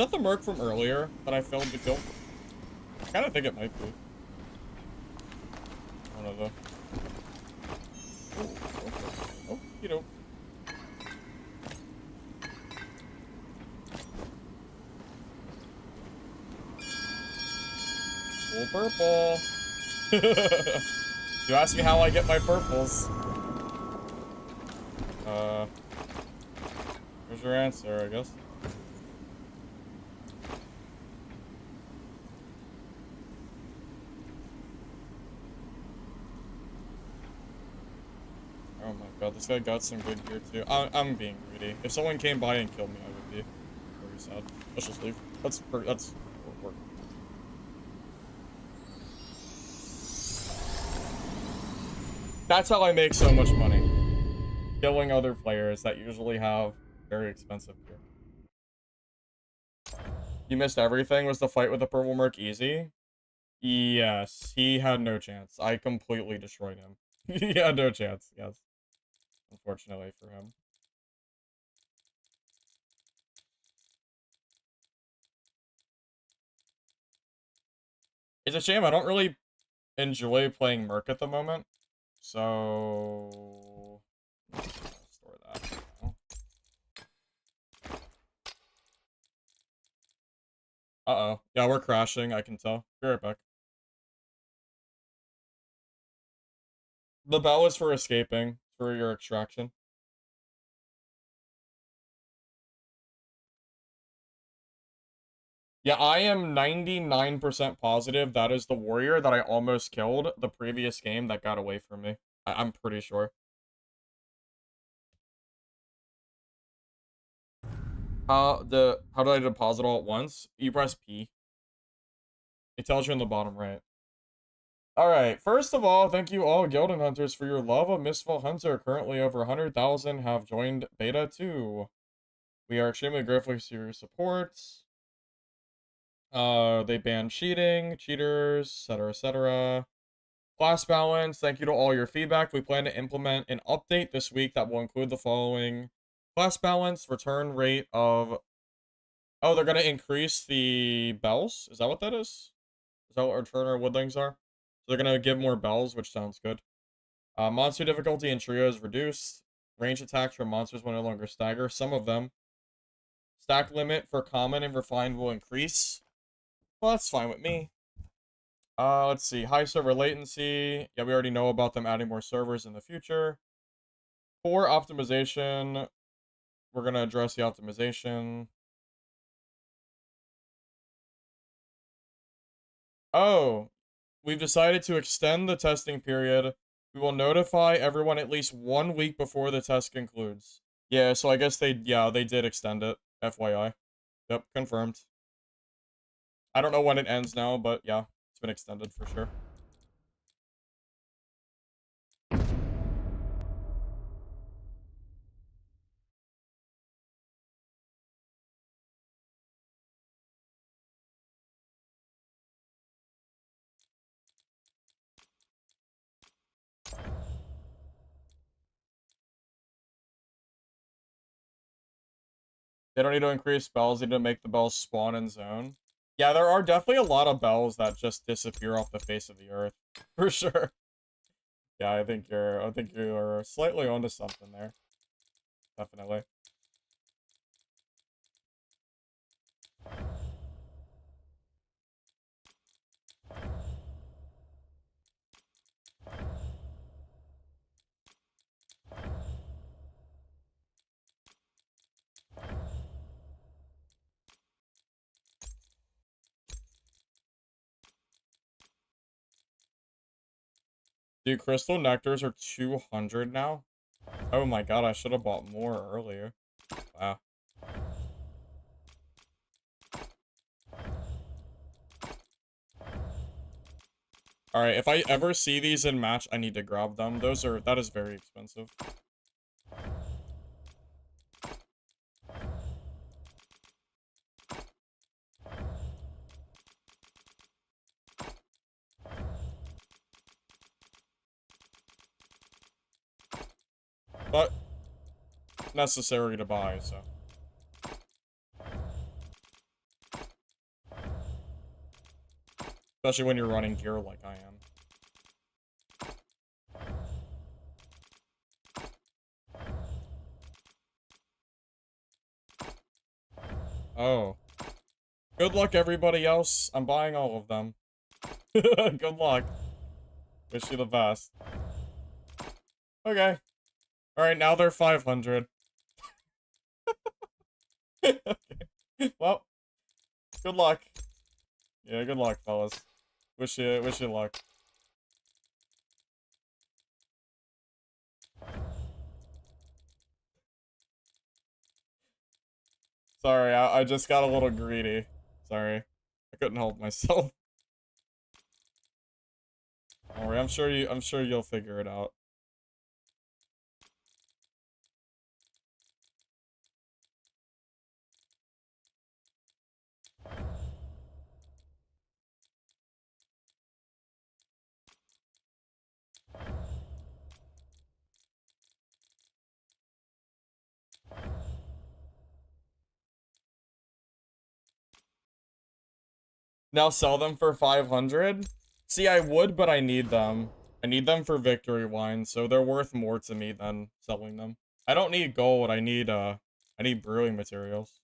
Speaker 1: that the merc from earlier that I failed to kill? I kind of think it might be. I don't know though. Oh, you know. Full purple. You asked me how I get my purples. Here's your answer, I guess. Oh my god, this guy got some good gear too. I'm being greedy. If someone came by and killed me, I would be very sad. Let's just leave. That's work. That's how I make so much money. Killing other players that usually have very expensive gear. You missed everything? Was the fight with the purple merc easy? Yes, he had no chance. I completely destroyed him. He had no chance, yes. Unfortunately for him. It's a shame, I don't really enjoy playing merc at the moment. So... store that now. Uh-oh. Yeah, we're crashing, I can tell. Be right back. The bell is for escaping, for your extraction. Yeah, I am 99% positive that is the warrior that I almost killed the previous game that got away from me. I'm pretty sure. How do I deposit all at once? You press P. It tells you in the bottom right. Alright, first of all, thank you all Gildan Hunters for your love of Mistfall Hunter. Currently over 100,000 have joined Beta 2. We are extremely grateful for your support. They banned cheating, cheaters, etc., etc. Class balance, thank you to all your feedback. We plan to implement an update this week that will include the following. Class balance, return rate of... Oh, they're going to increase the bells? Is that what that is? Is that what return or woodlings are? So they're going to give more bells, which sounds good. Monster difficulty in trio is reduced. Range attacks from monsters will no longer stagger. Some of them. Stack limit for common and refined will increase. Well, that's fine with me. Let's see. High server latency. Yeah, we already know about them adding more servers in the future. For optimization, we're going to address the optimization. Oh, we've decided to extend the testing period. We will notify everyone at least 1 week before the test concludes. Yeah, so I guess they did extend it. FYI. Yep, confirmed. I don't know when it ends now, but yeah, it's been extended for sure. They don't need to increase spells, they need to make the bells spawn in zone. Yeah, there are definitely a lot of bells that just disappear off the face of the earth. For sure. Yeah, I think you're slightly onto something there. Definitely. Dude, crystal nectars are 200 now? Oh my god, I should have bought more earlier. Wow. Alright, if I ever see these in match, I need to grab them. That is very expensive. But necessary to buy, so. Especially when you're running gear like I am. Oh. Good luck, everybody else. I'm buying all of them. Good luck. Wish you the best. Okay. Alright, now they're 500. Okay. Well, good luck. Yeah, good luck, fellas. Wish you luck. Sorry, I just got a little greedy. Sorry. I couldn't help myself. Don't worry, I'm sure you'll figure it out. Now sell them for 500? See, I would, but I need them. I need them for victory wine, so they're worth more to me than selling them. I don't need gold, I need brewing materials.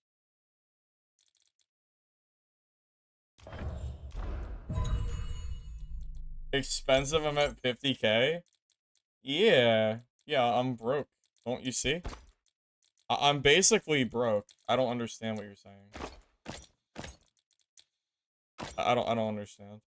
Speaker 1: Expensive, I'm at 50k? Yeah. Yeah, I'm broke. Don't you see? I'm basically broke. I don't understand what you're saying. I don't understand.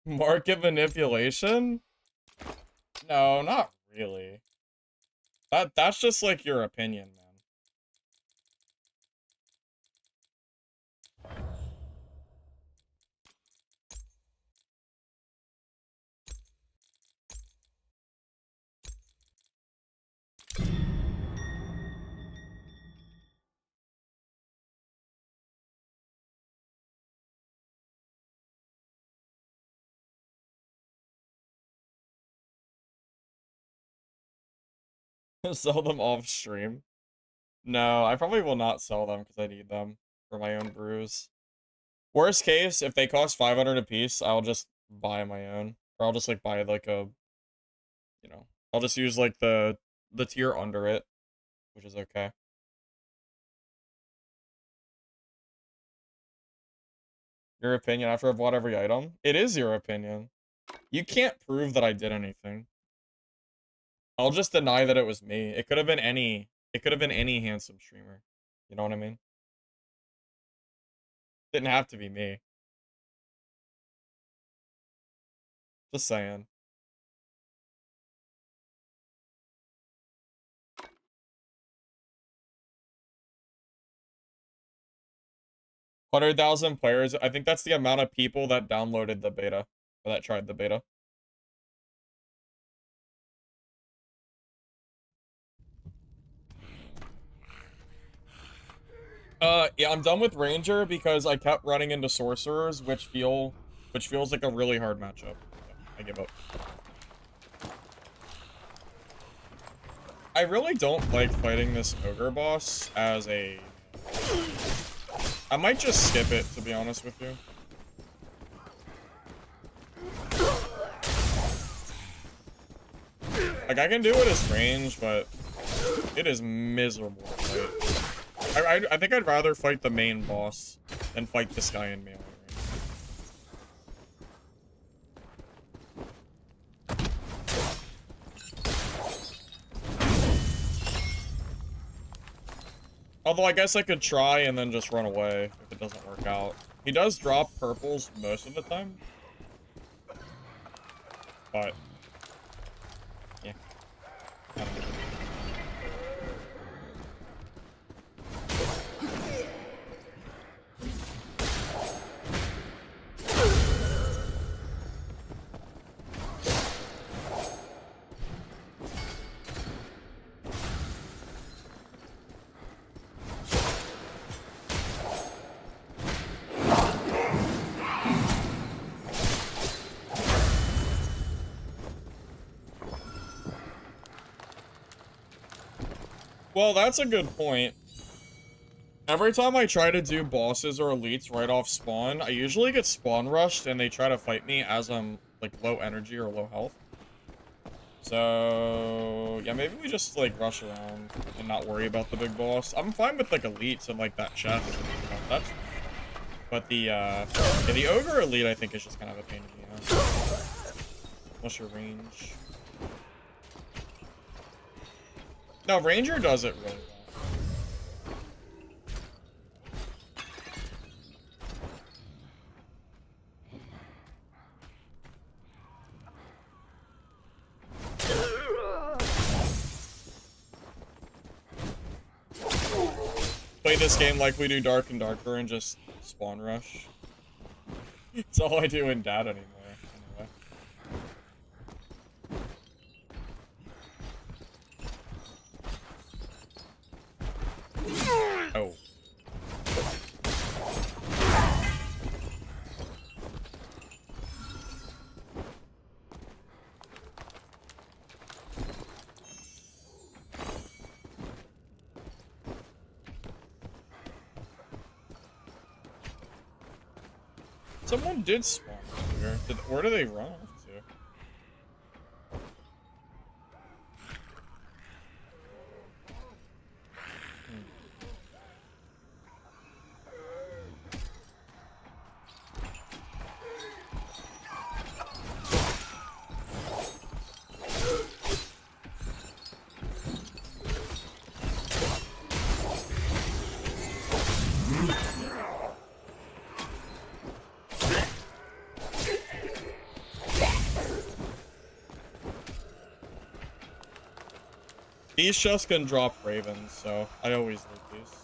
Speaker 1: Market manipulation? No, not really. That's just like your opinion, man. Sell them off stream. No, I probably will not sell them because I need them for my own brews. Worst case, if they cost 500 a piece, I'll just buy my own. Or I'll just like buy like a, you know, I'll just use like the tier under it, which is okay. Your opinion after I've bought every item? It is your opinion. You can't prove that I did anything. I'll just deny that it was me. It could have been any handsome streamer. You know what I mean? Didn't have to be me. Just saying. $100,000 players. I think that's the amount of people that downloaded the beta. Or that tried the beta. Yeah, I'm done with Ranger because I kept running into Sorcerers, which feels like a really hard matchup. Yeah, I give up. I really don't like fighting this Ogre boss as a... I might just skip it, to be honest with you. Like, I can do it as range, but it is miserable to fight. I think I'd rather fight the main boss than fight this guy in melee range. Although I guess I could try and then just run away if it doesn't work out. He does drop purples most of the time. But yeah. I don't know. Well, that's a good point. Every time I try to do bosses or elites right off spawn, I usually get spawn rushed and they try to fight me as I'm like low energy or low health. So yeah, maybe we just like rush around and not worry about the big boss. I'm fine with like elites and like that chest. That's but yeah, the ogre elite I think is just kind of a pain in the ass. Unless your range. No, ranger does it really well. Play this game like we do Dark and Darker and just spawn rush. It's all I do in dad anymore, anyway. Oh. Someone did spawn here. Where do they run off to? These chests can drop ravens, so I always loot these.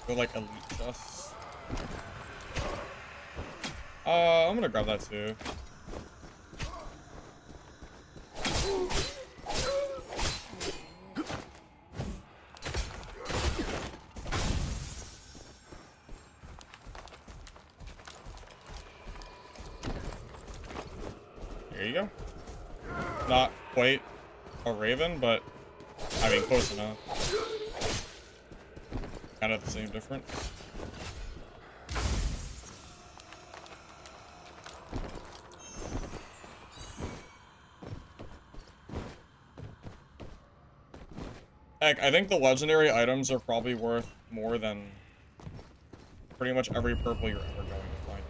Speaker 1: They're like elite chests. I'm gonna grab that too. There you go. Not quite a raven, but I mean close enough. Kind of the same difference. Heck, I think the legendary items are probably worth more than pretty much every purple you're ever going to find.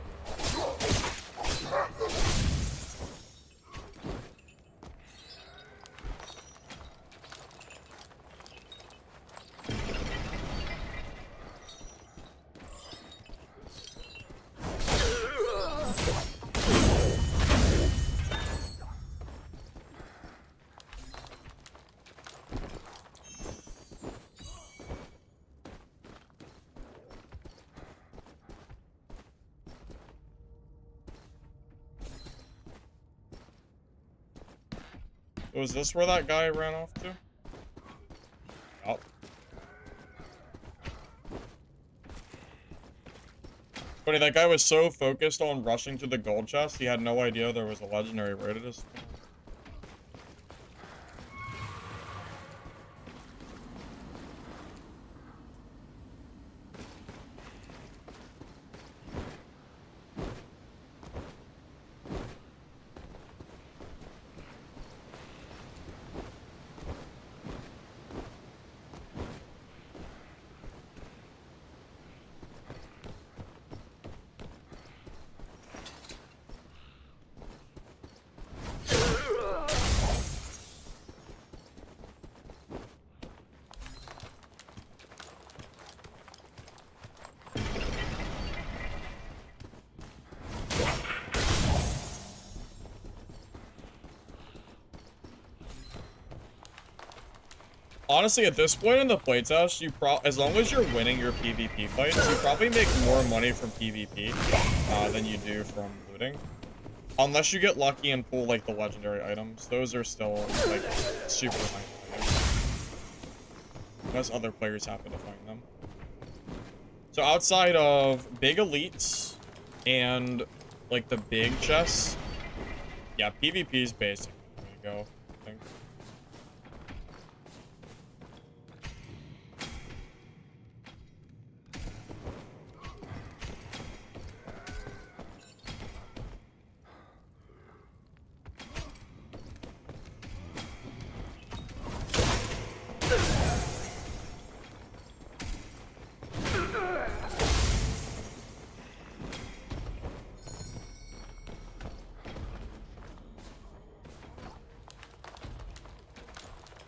Speaker 1: Was this where that guy ran off to? Oh. Funny, that guy was so focused on rushing to the gold chest, he had no idea there was a legendary right at his spawn. Honestly, at this point in the playtest, as long as you're winning your PvP fights, you probably make more money from PvP than you do from looting. Unless you get lucky and pull like the legendary items, those are still like super high value. Unless other players happen to find them. So outside of big elites and like the big chests, Yeah, PvP is basically the way to go, I think.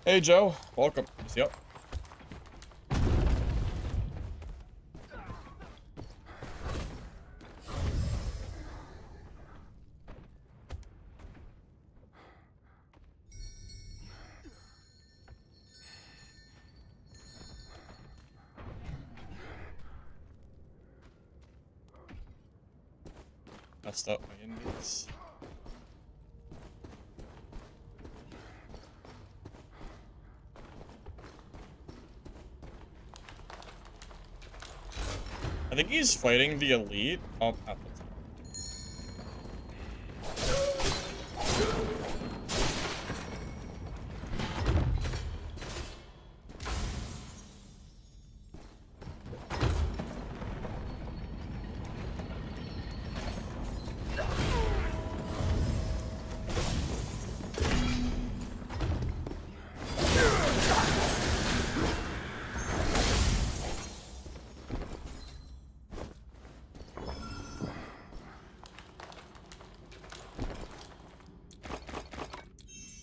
Speaker 1: Hey, Joe. Welcome. Yep. Messed up my indies. I think he's fighting the elite up at the top.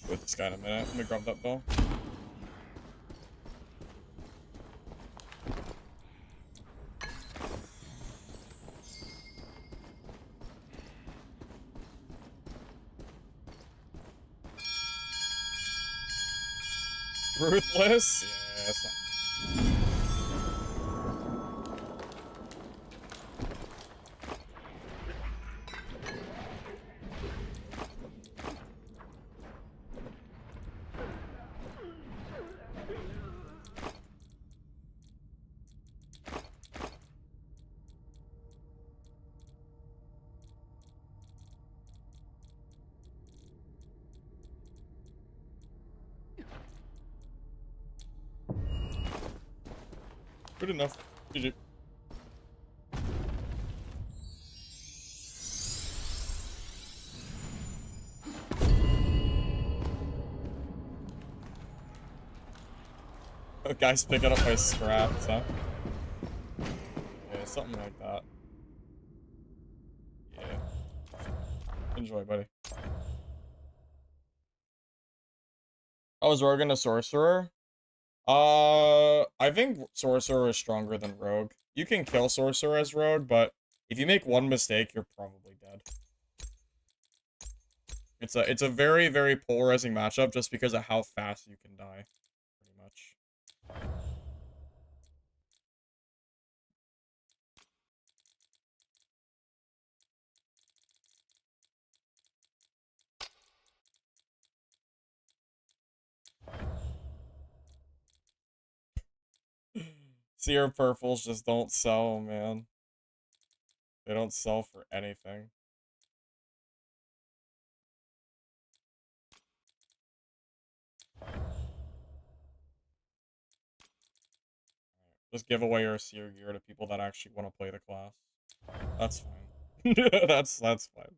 Speaker 1: With this guy in a minute. Let me grab that bow. Ruthless? Yeah, that's not... Good enough. GG. Guys picking up my scraps, huh? Yeah, something like that. Yeah. Enjoy, buddy. Oh, is Rogue a sorcerer? I think sorcerer is stronger than rogue. You can kill sorcerer as rogue, but if you make one mistake, you're probably dead. It's a very, very polarizing matchup just because of how fast you can die, pretty much. Seer purples just don't sell, man. They don't sell for anything. Just give away your seer gear to people that actually want to play the class. That's fine. That's fine.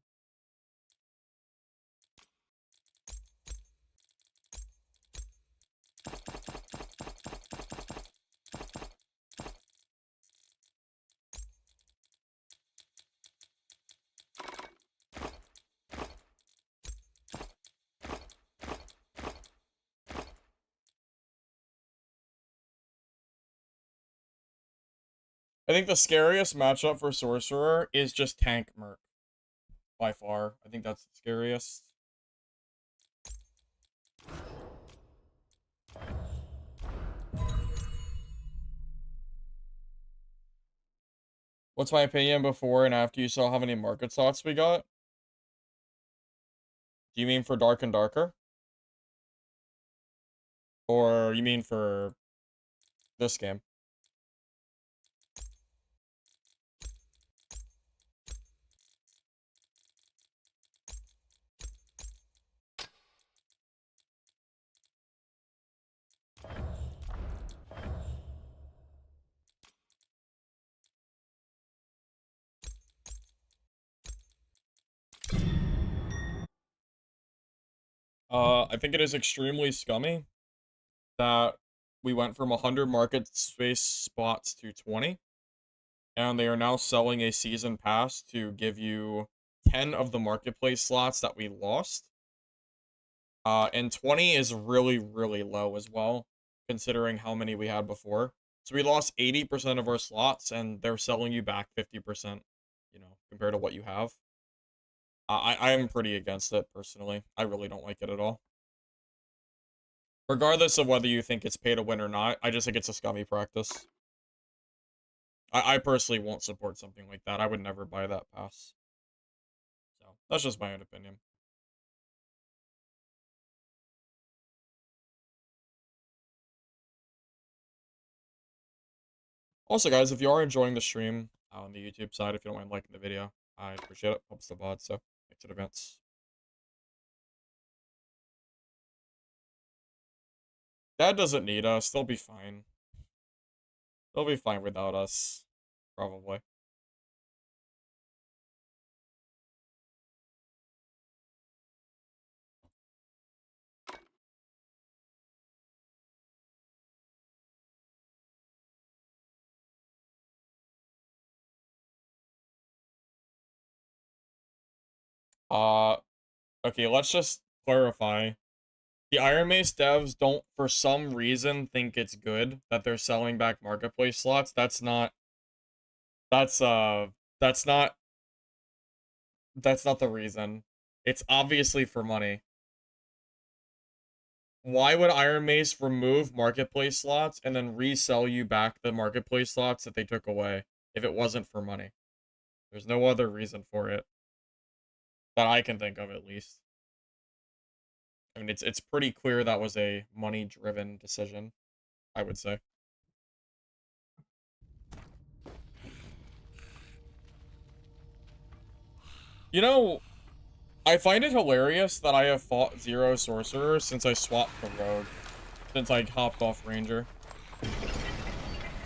Speaker 1: I think the scariest matchup for sorcerer is just tank merc. By far. I think that's the scariest. What's my opinion before and after you saw how many market slots we got? Do you mean for Dark and Darker? Or you mean for this game? I think it is extremely scummy that we went from 100 market space spots to 20, and they are now selling a season pass to give you 10 of the marketplace slots that we lost. And 20 is really, really low as well, considering how many we had before. So we lost 80% of our slots, and they're selling you back 50%, compared to what you have. I'm pretty against it, personally. I really don't like it at all. Regardless of whether you think it's pay to win or not, I just think it's a scummy practice. I personally won't support something like that. I would never buy that pass. So, that's just my own opinion. Also, guys, if you are enjoying the stream on the YouTube side, if you don't mind liking the video, I appreciate it. Helps the VOD, so thanks in advance. Dad doesn't need us. They'll be fine. They'll be fine without us. Probably. Uh, okay, let's just clarify. The Iron Mace devs don't, for some reason, think it's good that they're selling back marketplace slots. That's, that's not, that's not the reason. It's obviously for money. Why would Iron Mace remove marketplace slots and then resell you back the marketplace slots that they took away if it wasn't for money? There's no other reason for it that I can think of, at least. I mean, it's pretty clear that was a money-driven decision, I would say. You know, I find it hilarious that I have fought 0 sorcerers since I swapped to rogue, since I hopped off ranger.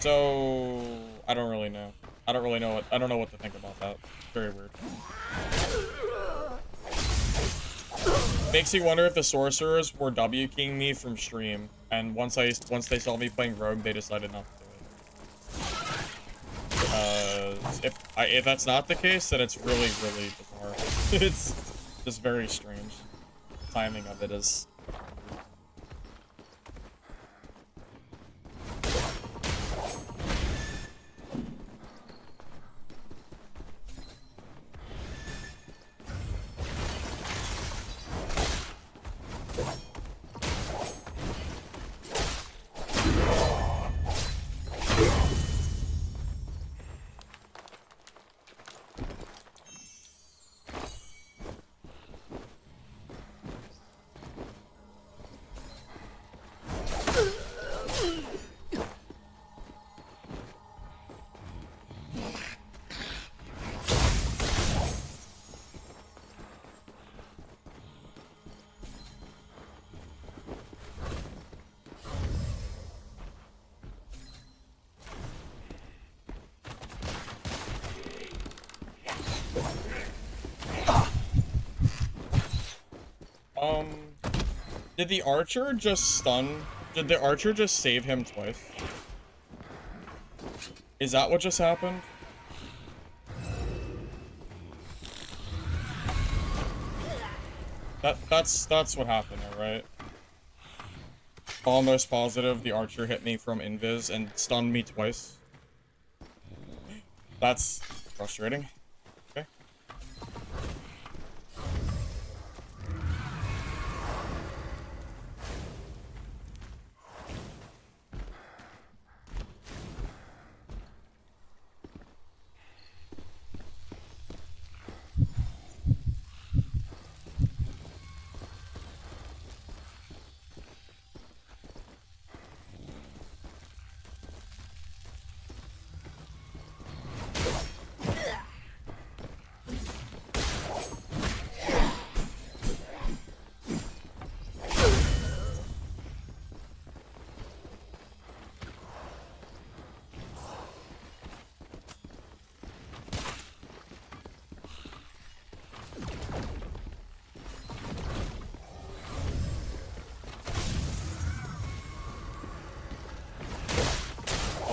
Speaker 1: So I don't really know. I don't know what to think about that. Very weird. Makes you wonder if the sorcerers were W keying me from stream, and once they saw me playing rogue, they decided not to do it. If that's not the case, then it's really, really bizarre. It's just very strange. The timing of it is. Did the archer just stun? Did the archer just save him twice? Is that what just happened? That's what happened there, right? Almost positive the archer hit me from invis and stunned me twice. That's frustrating. Okay.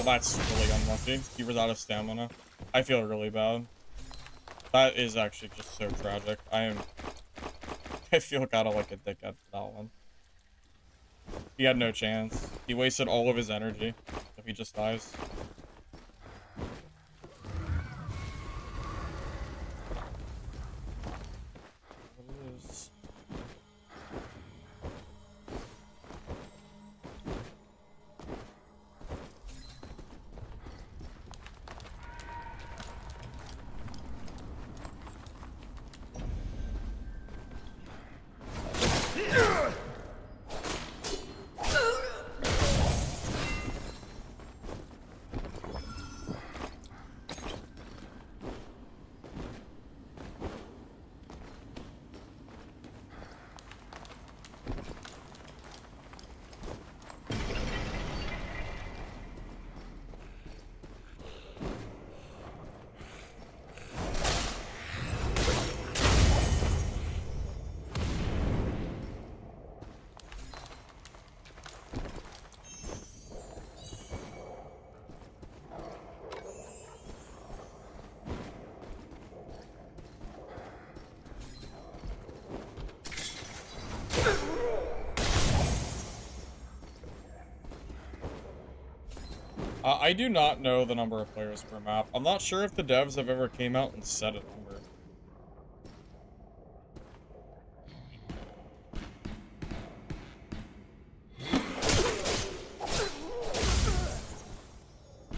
Speaker 1: that's really unlucky. He was out of stamina. I feel really bad. That is actually just so tragic. I feel kinda like a dickhead for that one. He had no chance. He wasted all of his energy if he just dies. What is... I do not know the number of players per map. I'm not sure if the devs have ever came out and said a number.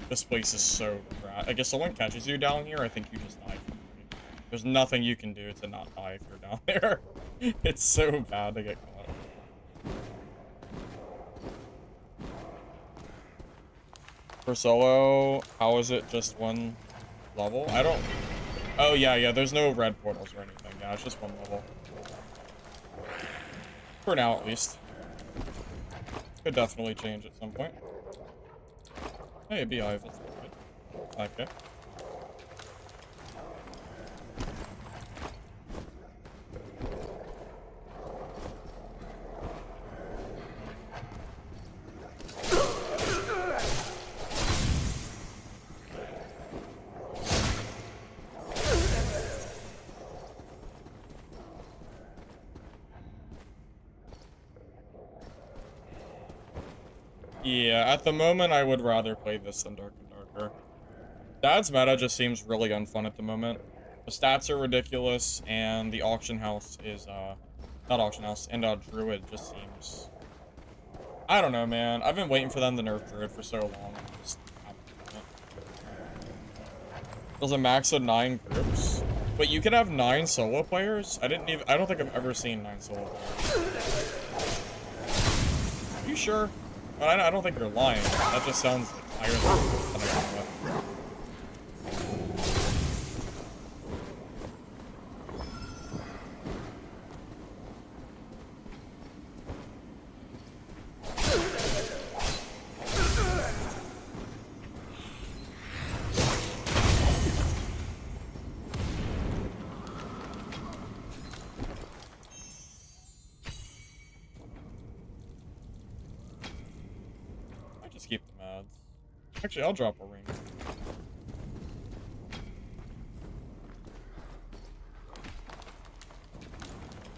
Speaker 1: This place is so crap. I guess someone catches you down here, I think you just die. There's nothing you can do to not die if you're down there. It's so bad to get caught. For solo, how is it just one level? I don't... Oh, yeah, there's no red portals or anything. Yeah, it's just one level. For now, at least. Could definitely change at some point. Hey, beehive, that's good. Okay. Yeah, at the moment, I would rather play this than Dark and Darker. Dad's meta just seems really unfun at the moment. The stats are ridiculous, and the auction house is, not auction house, and, Druid just seems... I don't know, man. I've been waiting for them to nerf Druid for so long. Just there's a max of 9 groups. But you can have 9 solo players? I don't think I've ever seen 9 solo players. Are you sure? I don't think you're lying. That just sounds like higher than I can with. Keep the mods. Actually, I'll drop a ring.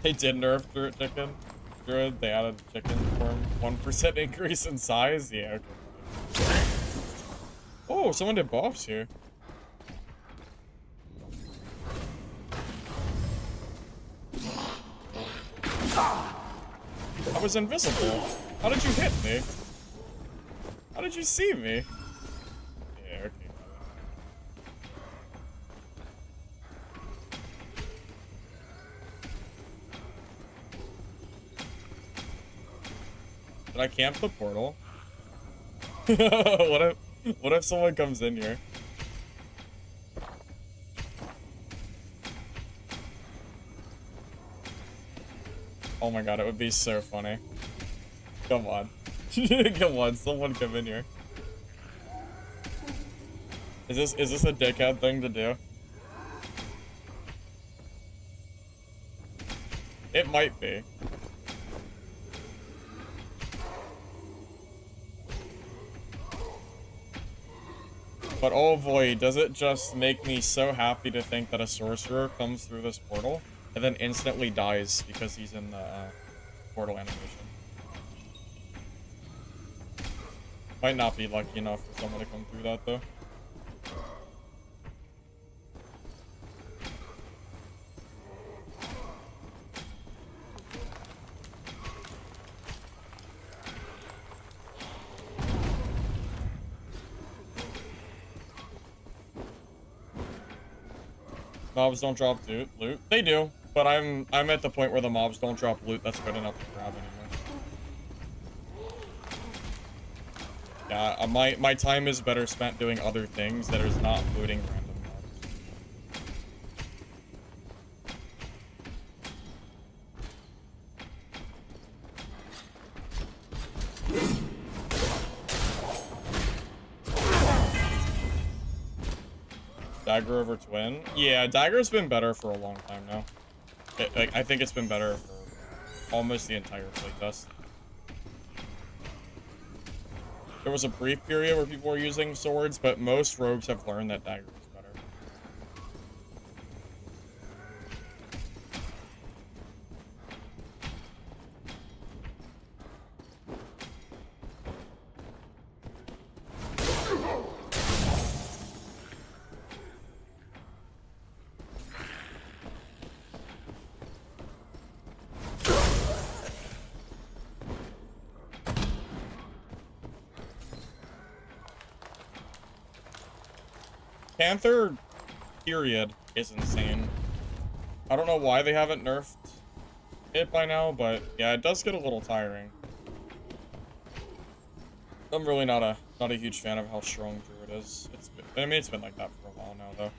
Speaker 1: They did nerf Druid. They added chicken for 1% increase in size. Yeah, okay. Oh, someone did buffs here. I was invisible. How did you hit me? How did you see me? Yeah, okay. Did I camp the portal? What if someone comes in here? Oh my god, it would be so funny. Come on. Come on, someone come in here. Is this a dickhead thing to do? It might be. But oh boy, does it just make me so happy to think that a sorcerer comes through this portal and then instantly dies because he's in the portal animation. Might not be lucky enough for someone to come through that though. Mobs don't drop loot. They do, but I'm at the point where the mobs don't drop loot that's good enough to grab anymore. Yeah, my time is better spent doing other things that is not looting random mobs. Dagger over Twin? Yeah, Dagger's been better for a long time now. I think it's been better for almost the entire playtest. There was a brief period where people were using swords, but most rogues have learned that Dagger is better. Panther, period, is insane. I don't know why they haven't nerfed it by now, but yeah, it does get a little tiring. I'm really not a huge fan of how strong Druid is. It's been like that for a while now, though.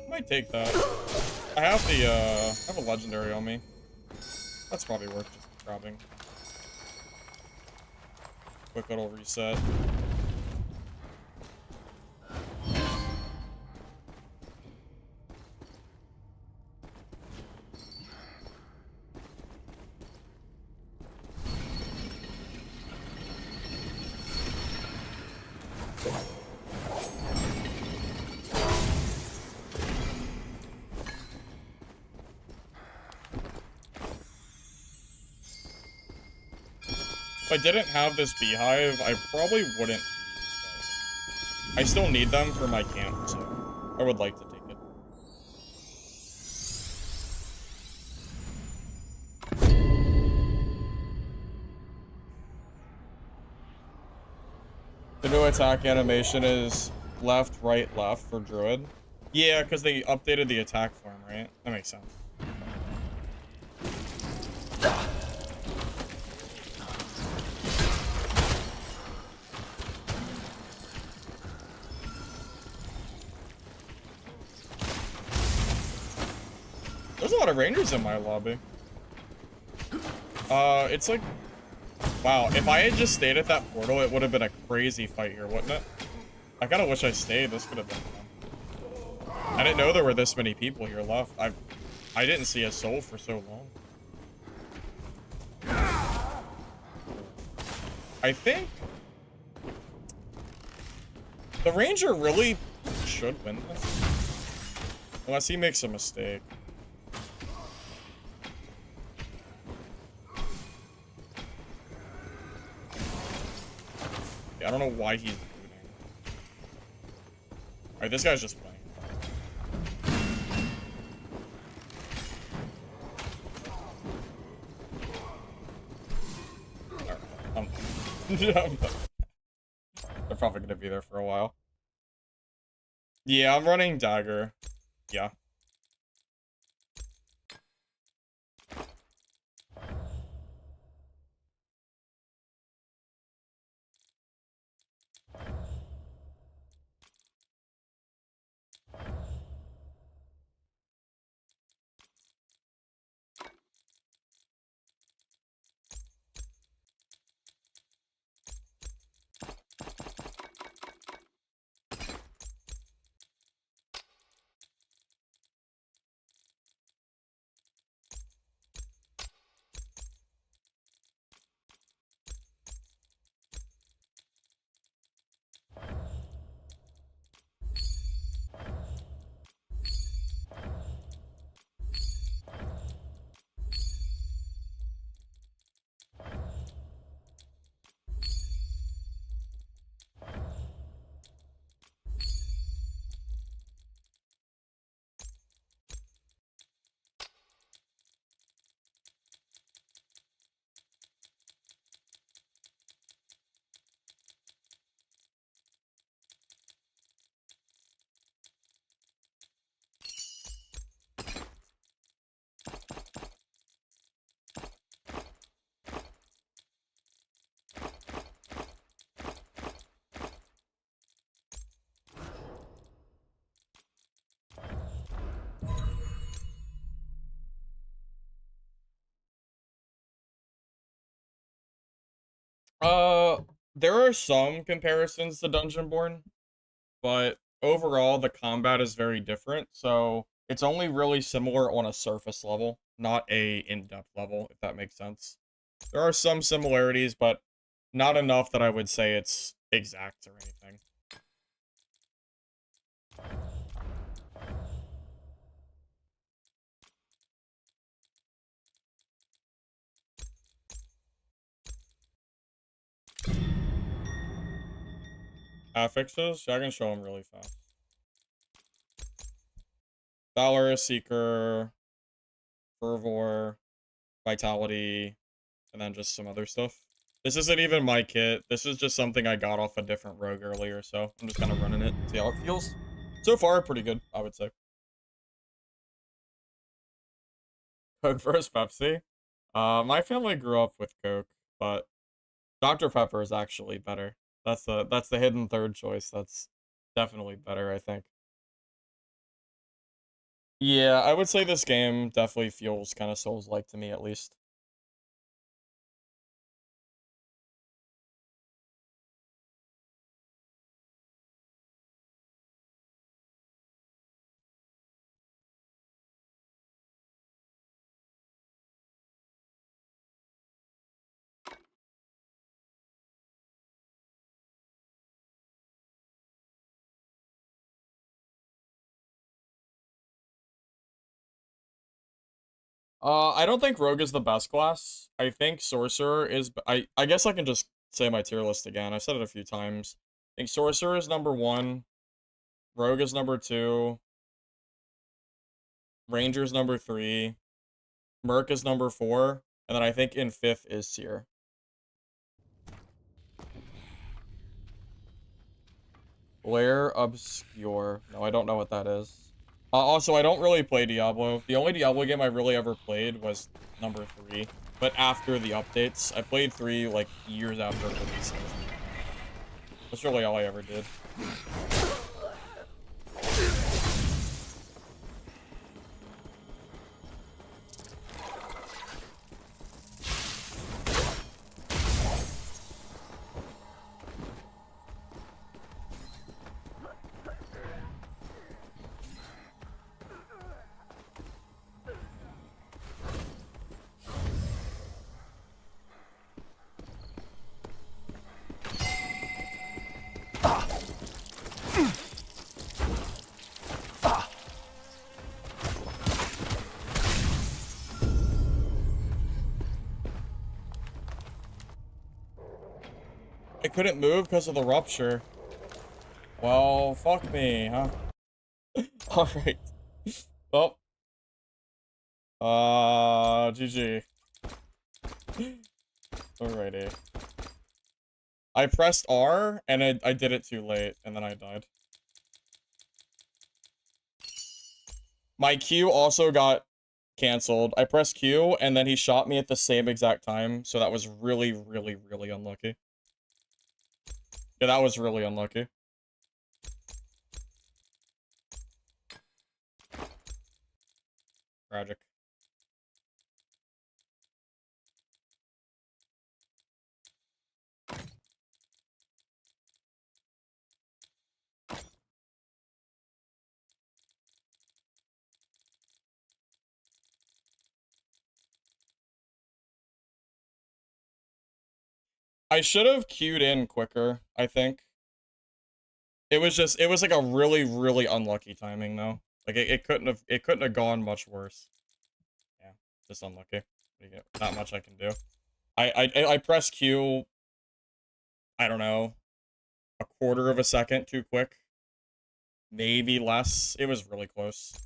Speaker 1: Might take that. I have a legendary on me. That's probably worth just grabbing. Quick little reset. If I didn't have this beehive, I probably wouldn't. I still need them for my camp, so I would like to take it. The new attack animation is left, right, left for Druid. Yeah, because they updated the attack form, right? That makes sense. There's a lot of rangers in my lobby. It's like... Wow, if I had just stayed at that portal, it would have been a crazy fight here, wouldn't it? I kinda wish I stayed. This could have been fun. I didn't know there were this many people here left. I didn't see a soul for so long. I think... the ranger really should win this. Unless he makes a mistake. I don't know why he's looting. Alright, this guy's just playing. Alright, they're probably gonna be there for a while. Yeah, I'm running dagger. Yeah. Uh, there are some comparisons to Dungeonborn, but overall the combat is very different, so it's only really similar on a surface level, not a in-depth level, if that makes sense. There are some similarities, but not enough that I would say it's exact or anything. Affixes? Yeah, I can show them really fast. Valor, Seeker, Fervor, Vitality, and then just some other stuff. This isn't even my kit. This is just something I got off a different rogue earlier, so I'm just kind of running it, see how it feels. So far, pretty good, I would say. Coke versus Pepsi. My family grew up with Coke, but Dr. Pepper is actually better. That's the hidden third choice. That's definitely better, I think. Yeah, I would say this game definitely feels kind of Souls-like to me, at least. I don't think Rogue is the best class. I think Sorcerer is. I guess I can just say my tier list again. I've said it a few times. I think Sorcerer is number 1. Rogue is number 2. Ranger is number 3. Merc is number 4. And then I think in 5th is Seer. Lair Obscure. No, I don't know what that is. Also, I don't really play Diablo. The only Diablo game I really ever played was number 3. But after the updates, I played 3 like years after it released. That's really all I ever did. I couldn't move because of the rupture. Well, fuck me, huh? Alright. Well. GG. Alrighty. I pressed R, and I did it too late, and then I died. My Q also got canceled. I pressed Q, and then he shot me at the same exact time, so that was really, really, really unlucky. Yeah, that was really unlucky. Tragic. I should have queued in quicker, I think. It was like a really, really unlucky timing, though. Like, it couldn't have gone much worse. Yeah, just unlucky. Not much I can do. I pressed Q, I don't know, a quarter of a second too quick. Maybe less. It was really close.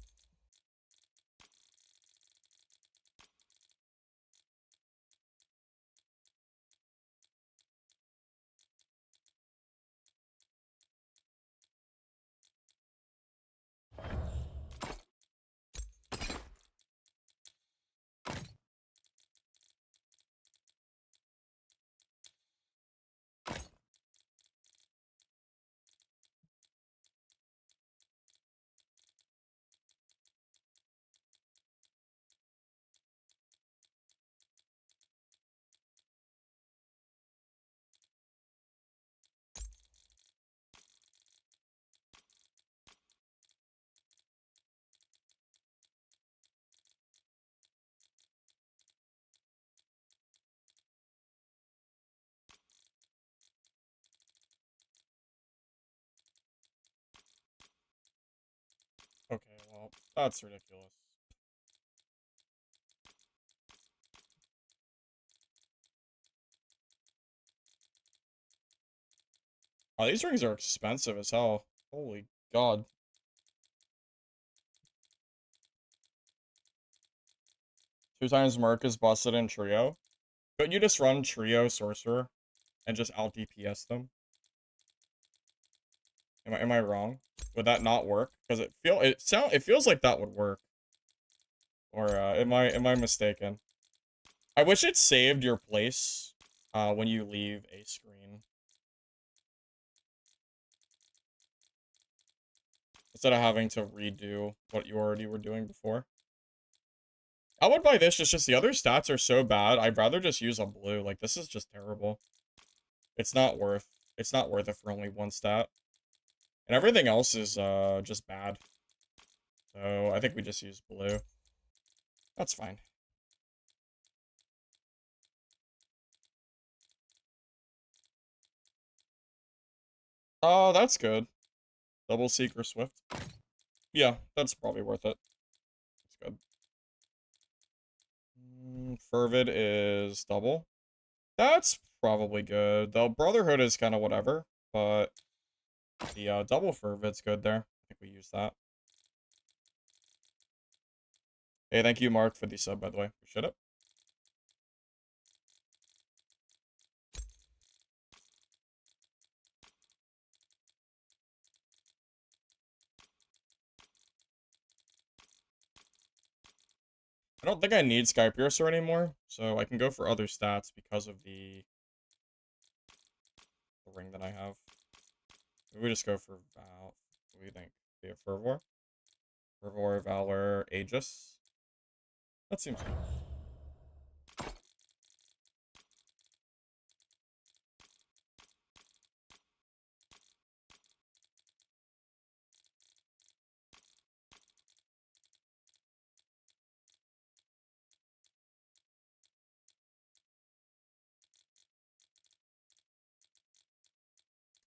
Speaker 1: That's ridiculous. Oh, these rings are expensive as hell. Holy god. 2 times Merc is busted in Trio. Couldn't you just run Trio Sorcerer and just out DPS them? Am I wrong? Would that not work? Because it feels like that would work. Or am I mistaken? I wish it saved your place when you leave a screen. Instead of having to redo what you already were doing before. I would buy this, just the other stats are so bad, I'd rather just use a blue. Like, this is just terrible. It's not worth it for only one stat. And everything else is just bad. So I think we just use blue. That's fine. Oh, that's good. Double Seeker Swift. Yeah, that's probably worth it. That's good. Fervid is double. That's probably good. The Brotherhood is kind of whatever, but the double Fervid's good there. I think we use that. Hey, thank you, Mark, for the sub, by the way. Appreciate it. I don't think I need Sky Piercer anymore, so I can go for other stats because of the ring that I have. Maybe we just go for Val. What do you think? We have Fervor? Fervor, Valor, Aegis? That seems good.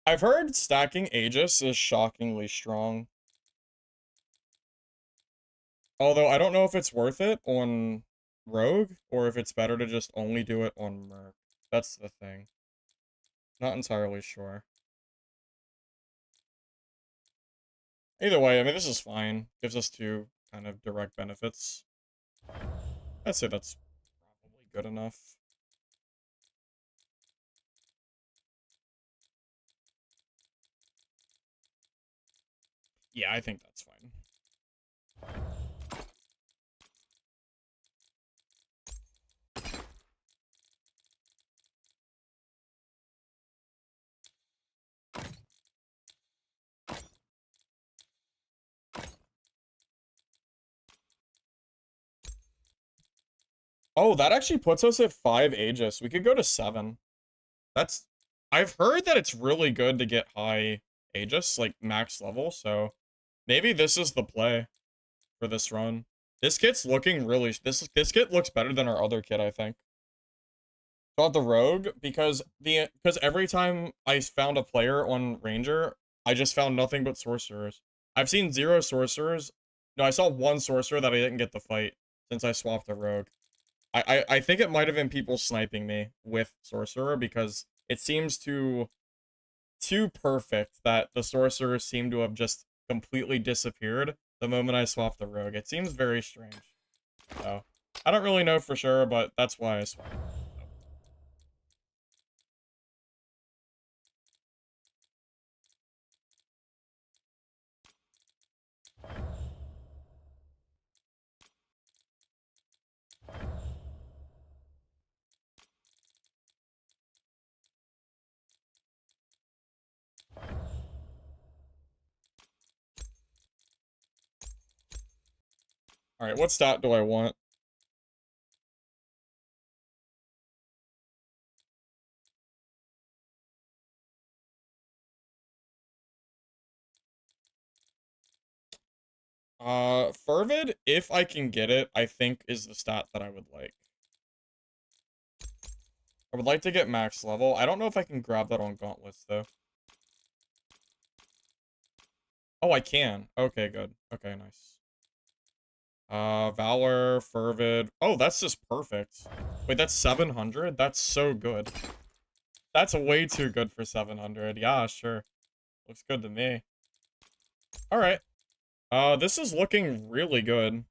Speaker 1: I've heard stacking Aegis is shockingly strong. Although, I don't know if it's worth it on Rogue, or if it's better to just only do it on Merc. That's the thing. Not entirely sure. Either way, I mean, this is fine. Gives us 2 kind of direct benefits. I'd say that's probably good enough. Yeah, I think that's fine. Oh, that actually puts us at 5 Aegis. We could go to 7. That's... I've heard that it's really good to get high Aegis, like max level, so maybe this is the play for this run. This kit's looking really... This kit looks better than our other kit, I think. About the Rogue, because every time I found a player on Ranger, I just found nothing but Sorcerers. I've seen 0 Sorcerers. No, I saw 1 Sorcerer that I didn't get the fight since I swapped the Rogue. I think it might have been people sniping me with Sorcerer, because it seems too perfect that the Sorcerers seem to have just completely disappeared the moment I swapped the Rogue. It seems very strange. So, I don't really know for sure, but that's why I swapped. Alright, what stat do I want? Fervid, if I can get it, I think is the stat that I would like. I would like to get max level. I don't know if I can grab that on Gauntlets, though. Oh, I can. Okay, good. Okay, nice. Valor, Fervid. Oh, that's just perfect. Wait, that's 700? That's so good. That's way too good for 700. Yeah, sure. Looks good to me. Alright. This is looking really good.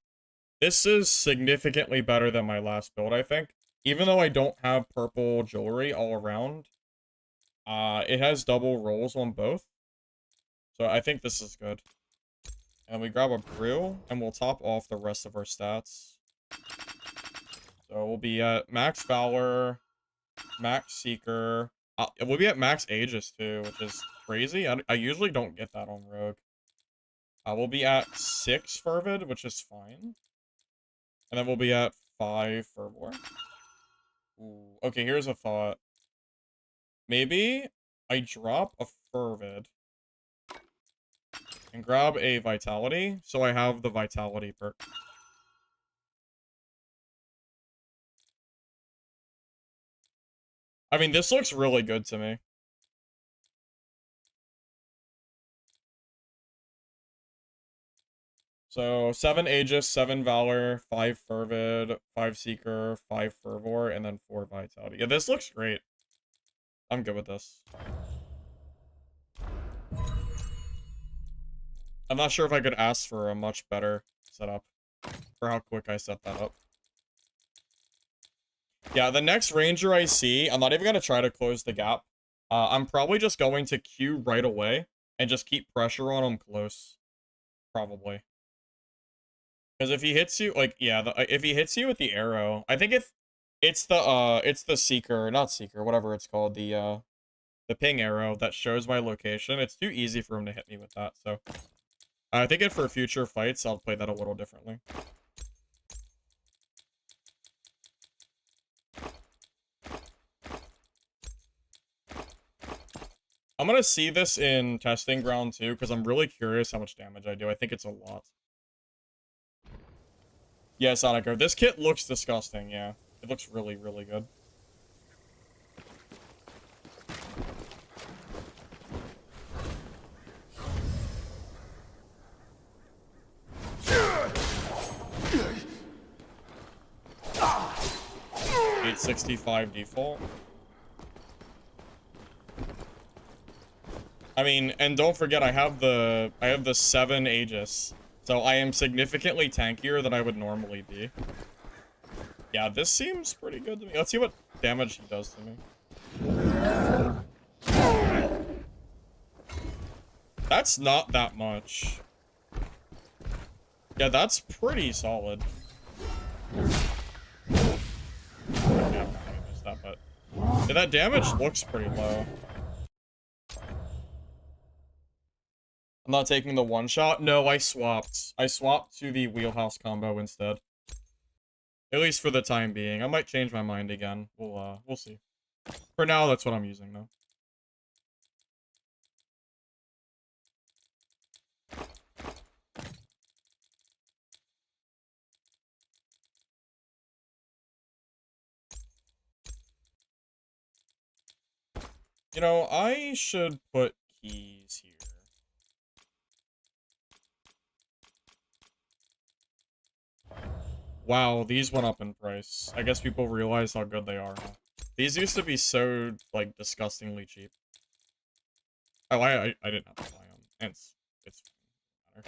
Speaker 1: This is significantly better than my last build, I think. Even though I don't have purple jewelry all around, it has double rolls on both. So I think this is good. And we grab a brew, and we'll top off the rest of our stats. So we'll be at max Valor, max Seeker. We'll be at max Aegis too, which is crazy. I usually don't get that on Rogue. We'll be at 6 Fervid, which is fine. And then we'll be at 5 Fervor. Ooh, okay, here's a thought. Maybe I drop a Fervid and grab a Vitality, so I have the Vitality perk. I mean, this looks really good to me. So, 7 Aegis, 7 Valor, 5 Fervid, 5 Seeker, 5 Fervor, and then 4 Vitality. Yeah, this looks great. I'm good with this. I'm not sure if I could ask for a much better setup for how quick I set that up. Yeah, the next Ranger I see, I'm not even going to try to close the gap. I'm probably just going to queue right away and just keep pressure on him close. Probably. Because if he hits you, like, yeah, if he hits you with the arrow, I think if it's the Seeker, not Seeker, whatever it's called, the ping arrow that shows my location, it's too easy for him to hit me with that, so. I think for future fights, I'll play that a little differently. I'm gonna see this in testing ground too, because I'm really curious how much damage I do. I think it's a lot. Yeah, Sonic, this kit looks disgusting, yeah. It looks really, really good. $865 default. I mean, and don't forget I have the 7 Aegis. So I am significantly tankier than I would normally be. Yeah, this seems pretty good to me. Let's see what damage he does to me. That's not that much. Yeah, that's pretty solid. Yeah, I missed that, but yeah, that damage looks pretty low. I'm not taking the one shot. No, I swapped. I swapped to the wheelhouse combo instead. At least for the time being. I might change my mind again. We'll see. For now, that's what I'm using though. You know, I should put keys here. Wow, these went up in price. I guess people realize how good they are, huh? These used to be so, like, disgustingly cheap. Oh, I didn't have to buy them. And it's fine.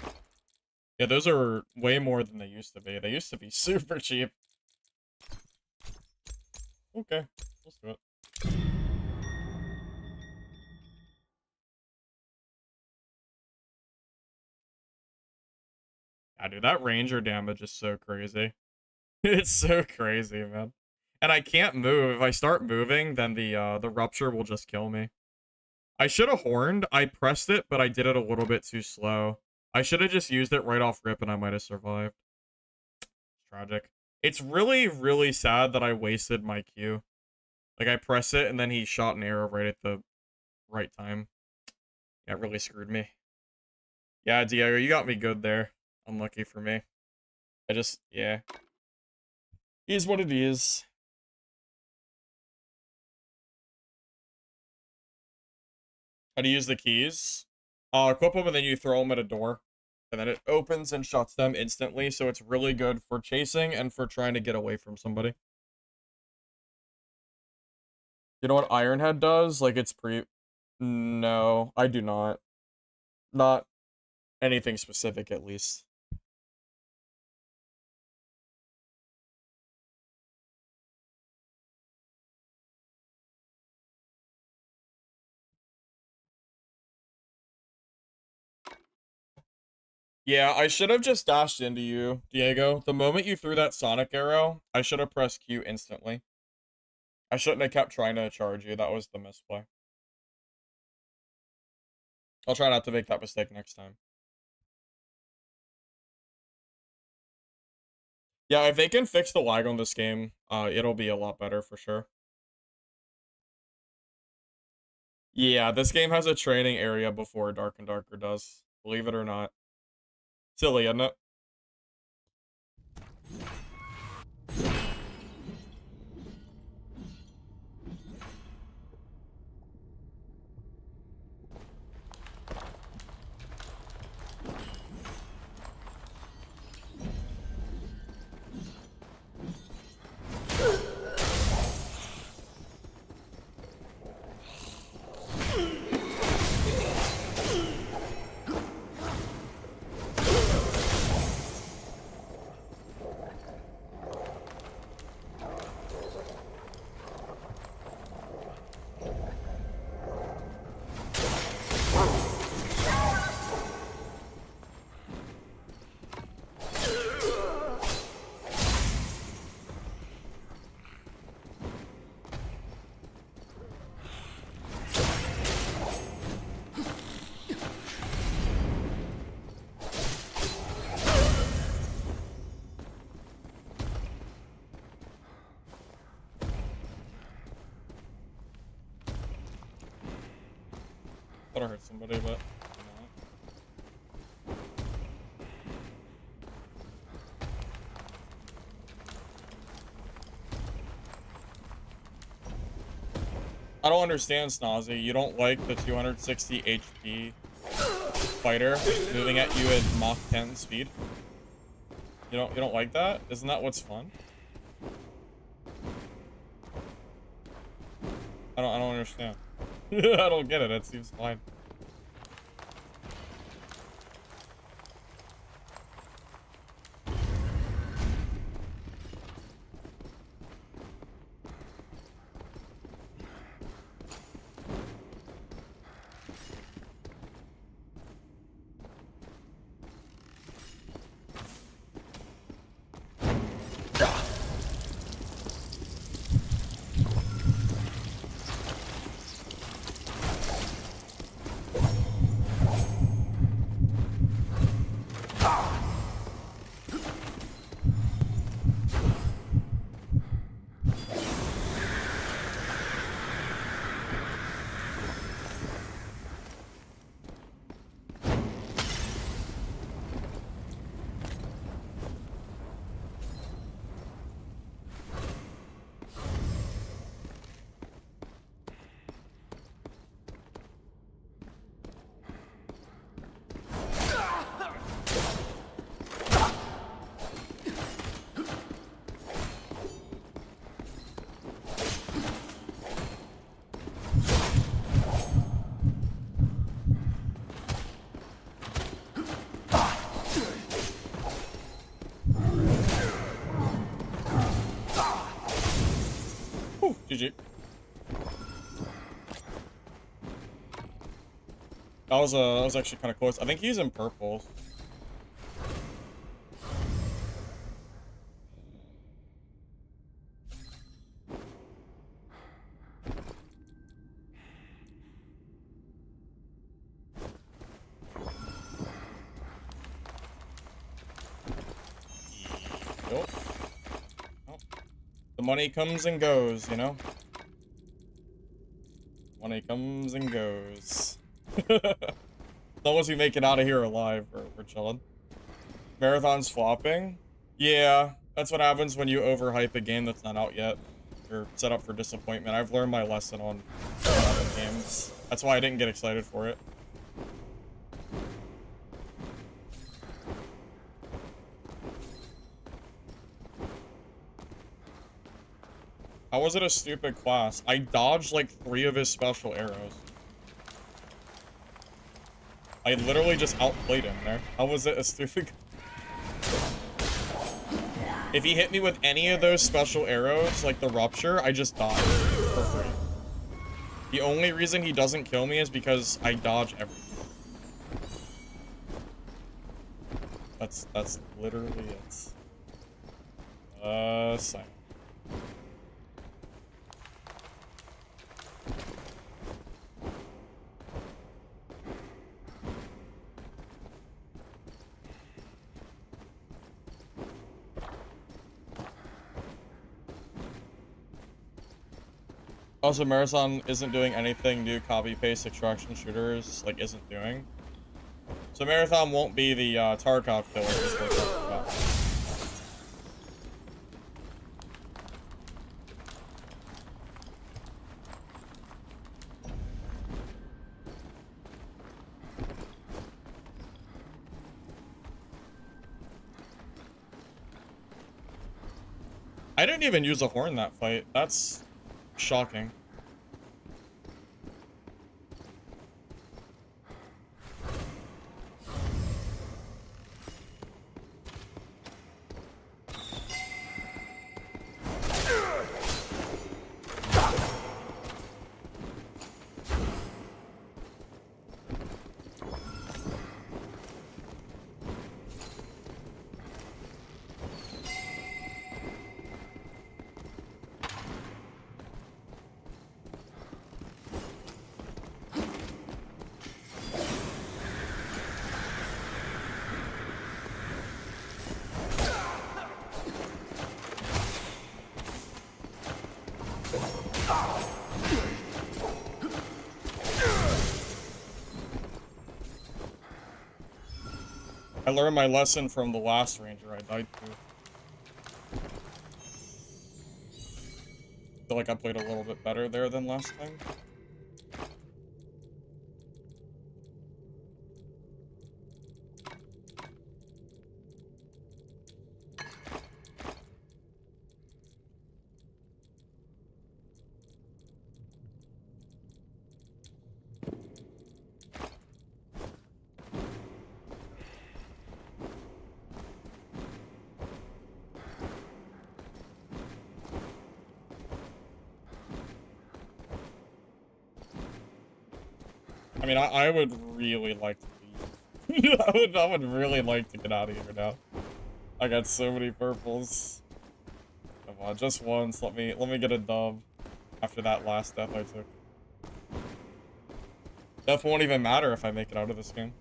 Speaker 1: Yeah, those are way more than they used to be. They used to be super cheap. Okay, let's do it. Yeah, dude, that ranger damage is so crazy. It's so crazy, man. And I can't move. If I start moving, then the rupture will just kill me. I should have horned. I pressed it, but I did it a little bit too slow. I should have just used it right off rip and I might have survived. It's tragic. It's really, really sad that I wasted my Q. Like, I press it and then he shot an arrow right at the right time. Yeah, it really screwed me. Yeah, Diego, you got me good there. Unlucky for me. Yeah. Is what it is. How to use the keys? Equip them and then you throw them at a door. and then it opens and shuts them instantly, so it's really good for chasing and for trying to get away from somebody. You know what Ironhead does? Like, it's pre... No, I do not. Not anything specific, at least. Yeah, I should have just dashed into you, Diego. The moment you threw that Sonic arrow, I should have pressed Q instantly. I shouldn't have kept trying to charge you. That was the misplay. I'll try not to make that mistake next time. Yeah, if they can fix the lag on this game, it'll be a lot better for sure. Yeah, this game has a training area before Dark and Darker does. Believe it or not. Silly, isn't it? Thought I hurt somebody, but... I don't understand, Snozzy. You don't like the 260 HP fighter moving at you at Mach 10 speed? You don't like that? Isn't that what's fun? I don't understand. I don't get it. It seems fine. GG. That was actually kind of close. I think he's in purple. Yep. Oh. The money comes and goes, you know? Money comes and goes. As long as we make it out of here alive, we're chilling. Marathon's flopping? Yeah, that's what happens when you overhype a game that's not out yet. You're set up for disappointment. I've learned my lesson on other games. That's why I didn't get excited for it. How was it a stupid class? I dodged like 3 of his special arrows. I literally just outplayed him there. How was it a stupid... If he hit me with any of those special arrows, like the rupture, I just died for free. The only reason he doesn't kill me is because I dodge everything. That's literally it. Same. Also, Marathon isn't doing anything new copy-paste extraction shooters, like, isn't doing. So Marathon won't be the, Tarkov killer, is what we're talking about. I didn't even use a horn that fight. That's shocking. I learned my lesson from the last ranger I died to. I feel like I played a little bit better there than last time. I mean, I would really like to leave. I would really like to get out of here now. I got so many purples. Come on, just once. Let me get a dub after that last death I took. Death won't even matter if I make it out of this game.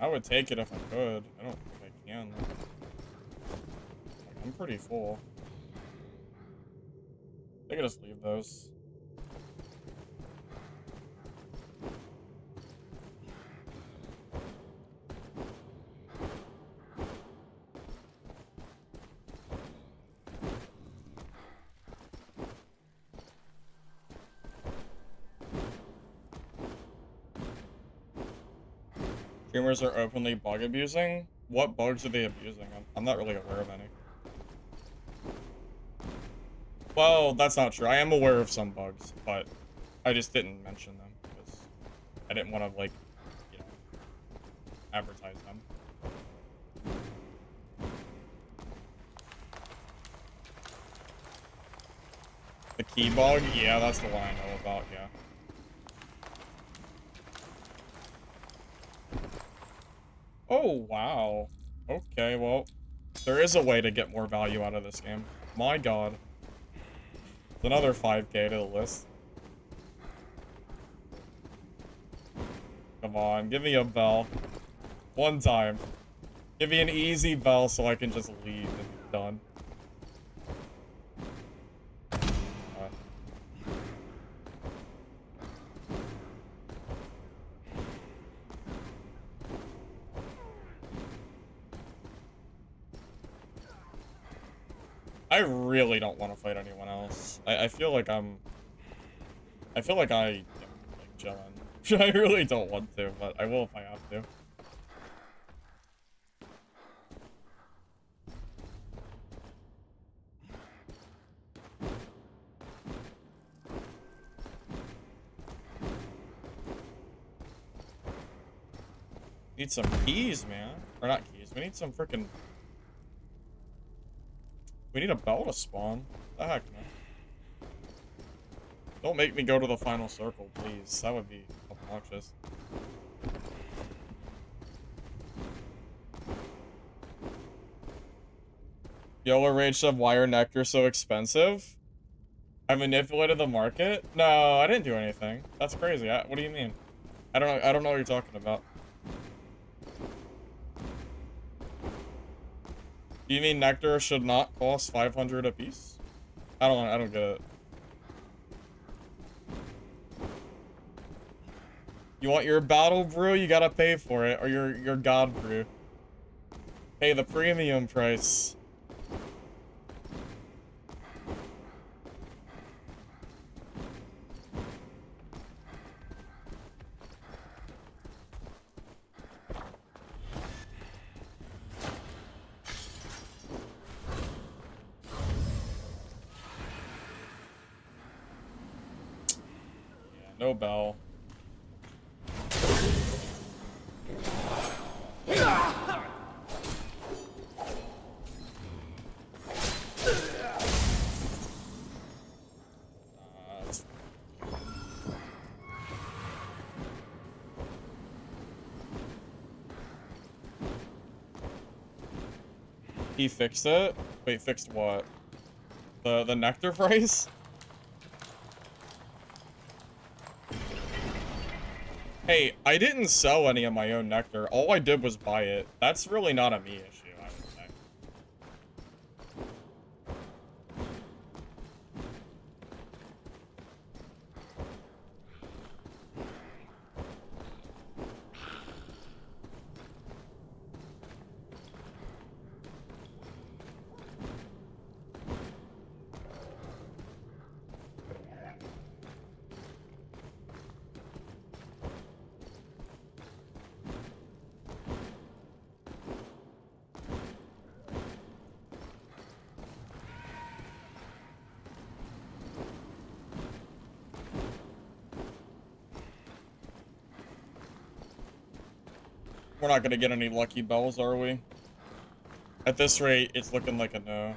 Speaker 1: I would take it if I could. I don't think I can. Like, I'm pretty full. I could just leave those. Streamers are openly bug abusing? What bugs are they abusing? I'm not really aware of any. Well, that's not true. I am aware of some bugs, but I just didn't mention them because I didn't want to, like, you know, advertise them. The key bug? Yeah, that's the one I know about, yeah. Oh, wow. Okay, well, there is a way to get more value out of this game. My god. It's another 5k to the list. Come on, give me a bell. One time. Give me an easy bell so I can just leave and be done. I really don't want to fight anyone else. I feel like I feel like I am, like, chilling. I really don't want to, but I will if I have to. Need some keys, man. Or not keys. We need some freaking. We need a bell to spawn. The heck, man. Don't make me go to the final circle, please. That would be obnoxious. Yolo Rage said, why are nectar so expensive? I manipulated the market? No, I didn't do anything. That's crazy. What do you mean? I don't know what you're talking about. You mean nectar should not cost 500 apiece? I don't get it. You want your battle brew? You gotta pay for it, or your god brew. Pay the premium price. No bell. He fixed it? Wait, fixed what? The nectar price? Hey, I didn't sell any of my own nectar. All I did was buy it. That's really not a me issue, I would say. We're not gonna get any lucky bells, are we? At this rate, it's looking like a no.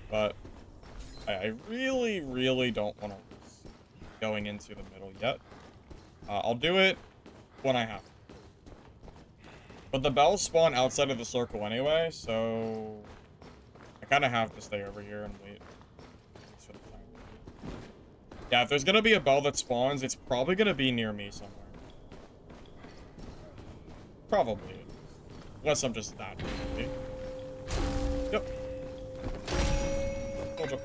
Speaker 1: But I really, really don't want to risk going into the middle yet. I'll do it when I have to. But the bells spawn outside of the circle anyway, so I kind of have to stay over here and wait. Yeah, if there's gonna be a bell that spawns, it's probably gonna be near me somewhere. Probably. Unless I'm just that crazy. Yep. Hold up.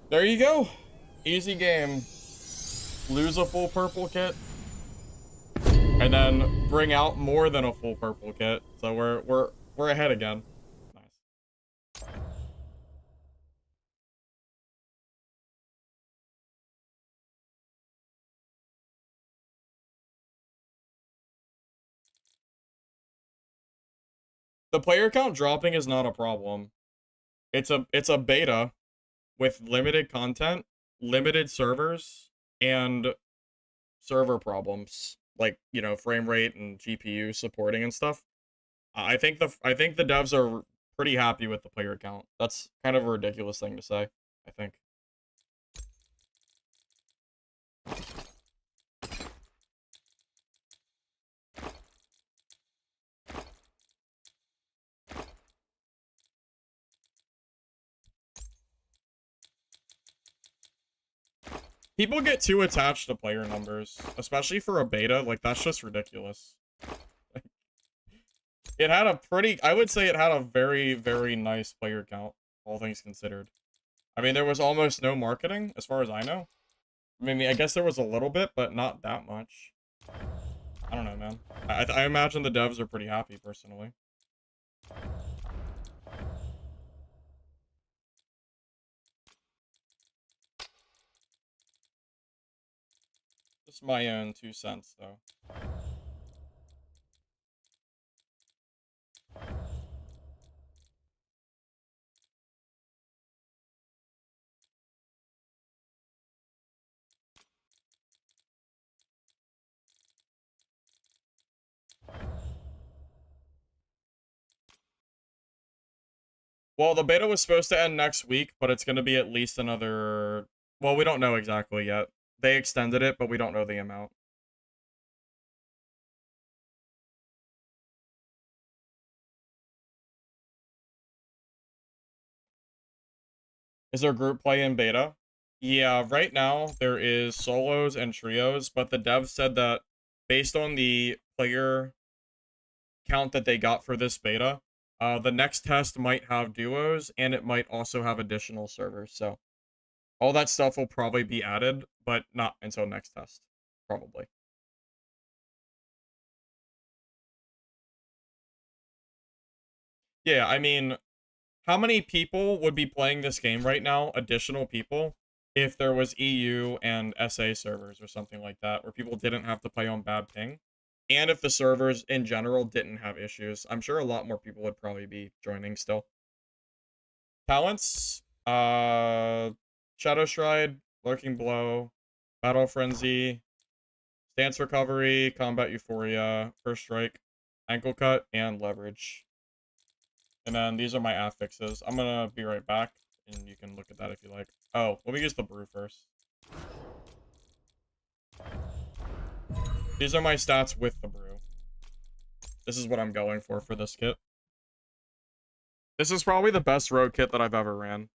Speaker 1: There you go. Easy game. Lose a full purple kit. And then bring out more than a full purple kit. So we're ahead again. Nice. The player count dropping is not a problem. It's a beta with limited content, limited servers, and server problems. like, you know, frame rate and GPU supporting and stuff. I think the devs are pretty happy with the player count. That's kind of a ridiculous thing to say, I think. People get too attached to player numbers, especially for a beta. Like, that's just ridiculous. It had a pretty, I would say it had a very, very nice player count, all things considered. I mean, there was almost no marketing, as far as I know. I mean, I guess there was a little bit, but not that much. I don't know, man. I imagine the devs are pretty happy, personally. Just my own 2 cents, though. Well, the beta was supposed to end next week, but it's going to be at least another... Well, we don't know exactly yet. They extended it, but we don't know the amount. Is there group play in beta? Yeah, right now there is solos and trios, but the dev said that based on the player count that they got for this beta, the next test might have duos, and it might also have additional servers, so all that stuff will probably be added, but not until next test, probably. Yeah, I mean, how many people would be playing this game right now, additional people, if there was EU and SA servers or something like that, where people didn't have to play on bad ping? And if the servers in general didn't have issues, I'm sure a lot more people would probably be joining still. Talents, Shadow Stride, Lurking Blow, Battle Frenzy, Stance Recovery, Combat Euphoria, First Strike, Ankle Cut, and Leverage. And then these are my affixes. I'm gonna be right back, and you can look at that if you like. Oh, let me use the brew first. These are my stats with the brew. This is what I'm going for this kit. This is probably the best rogue kit that I've ever ran.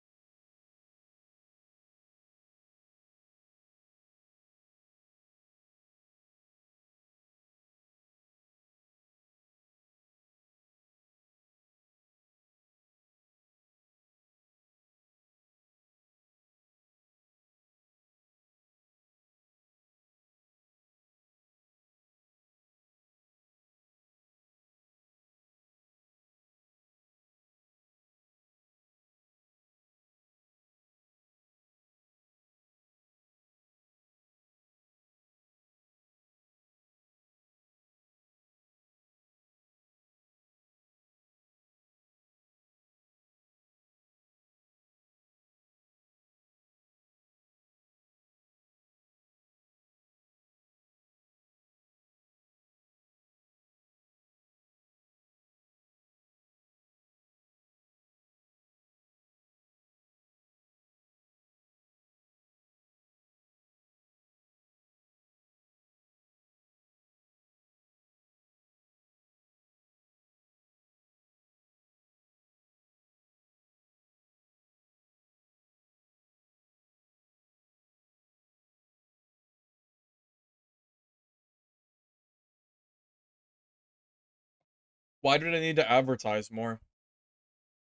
Speaker 1: Why do they need to advertise more?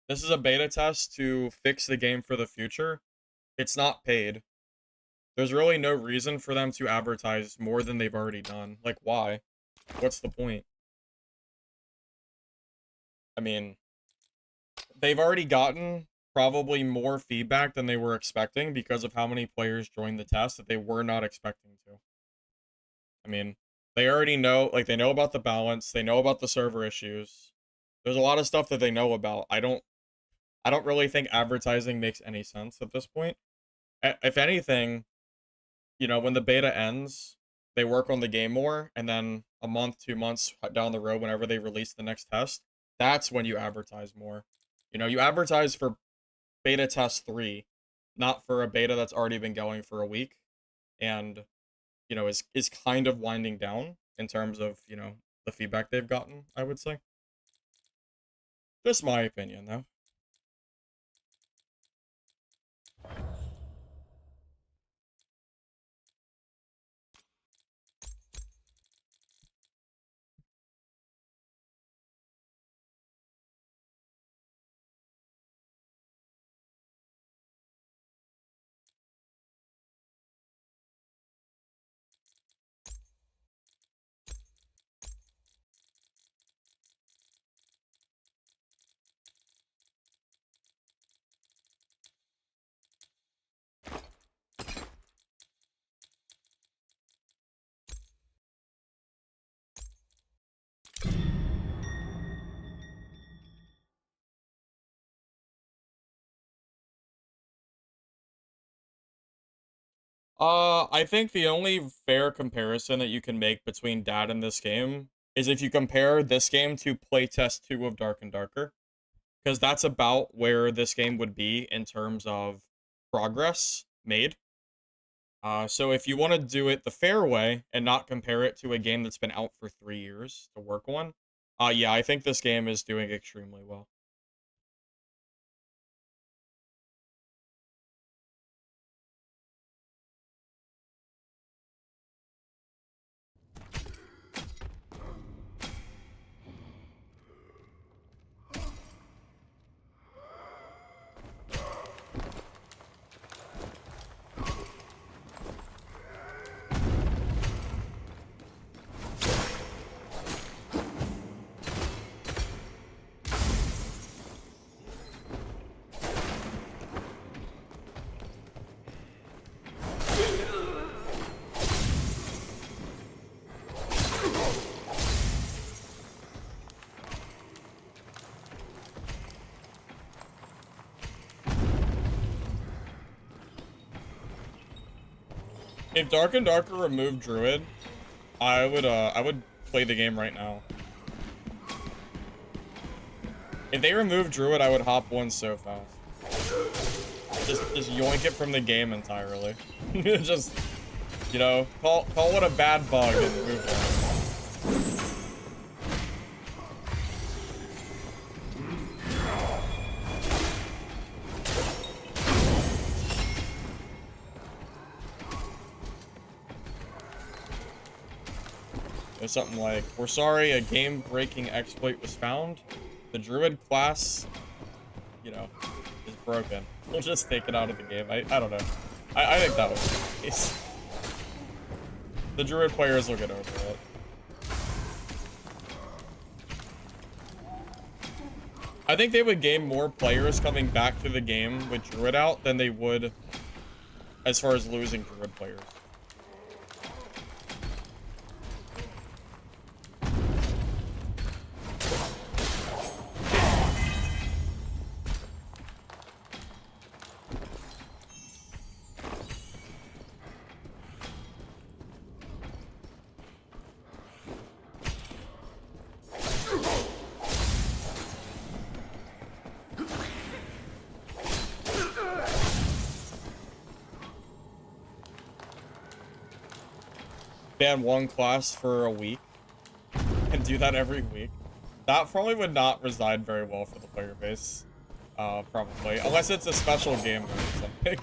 Speaker 1: This is a beta test to fix the game for the future. It's not paid. There's really no reason for them to advertise more than they've already done. Like, why? What's the point? I mean, they've already gotten probably more feedback than they were expecting because of how many players joined the test that they were not expecting to. I mean, they already know, like, they know about the balance, they know about the server issues. There's a lot of stuff that they know about. I don't really think advertising makes any sense at this point. If anything, you know, when the beta ends, they work on the game more, and then a month, 2 months down the road, whenever they release the next test, that's when you advertise more. You know, you advertise for beta test 3, not for a beta that's already been going for a week, and, you know, is kind of winding down in terms of, you know, the feedback they've gotten, I would say. Just my opinion, though. I think the only fair comparison that you can make between that and this game is if you compare this game to playtest 2 of Dark and Darker, because that's about where this game would be in terms of progress made. So if you want to do it the fair way and not compare it to a game that's been out for 3 years to work on, yeah, I think this game is doing extremely well. If Dark and Darker removed Druid, I would play the game right now. If they removed Druid, I would hop one so fast. Just yoink it from the game entirely. Just, you know, call it a bad bug and move on. There's something like, we're sorry, a game-breaking exploit was found. The Druid class, you know, is broken. We'll just take it out of the game. I don't know. I think that was the case. The Druid players will get over it. I think they would gain more players coming back to the game with Druid out than they would as far as losing Druid players. Ban one class for a week and do that every week. That probably would not reside very well for the player base. Probably. Unless it's a special game or something.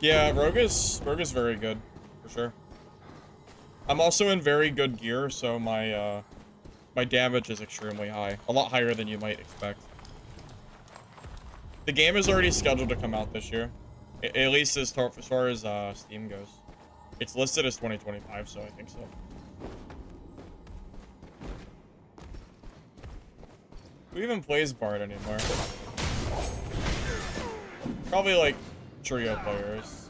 Speaker 1: Yeah, Rogue is very good, for sure. I'm also in very good gear, so my my damage is extremely high. A lot higher than you might expect. The game is already scheduled to come out this year. At least as far as Steam goes. It's listed as 2025, so I think so. Who even plays Bard anymore? Probably like trio players.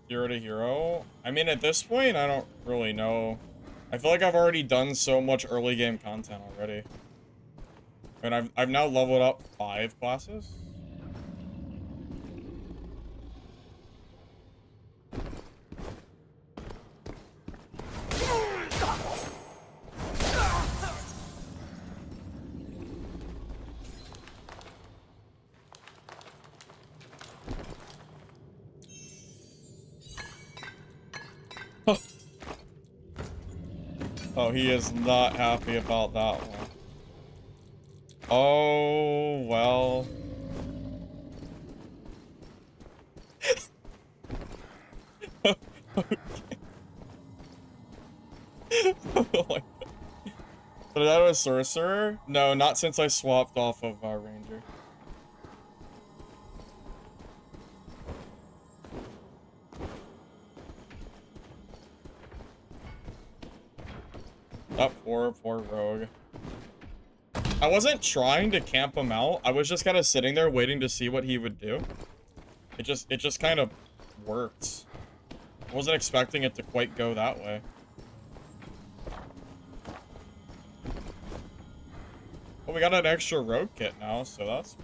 Speaker 1: Hero to hero? I mean, at this point, I don't really know. I feel like I've already done so much early game content already. And I've now leveled up 5 classes. Oh, he is not happy about that one. Oh, well. Okay. Oh my god. But that was Sorcerer? No, not since I swapped off of Ranger. Oh, poor Rogue. I wasn't trying to camp him out. I was just kind of sitting there waiting to see what he would do. It just kind of worked. I wasn't expecting it to quite go that way. Well, we got an extra Rogue kit now, so that's...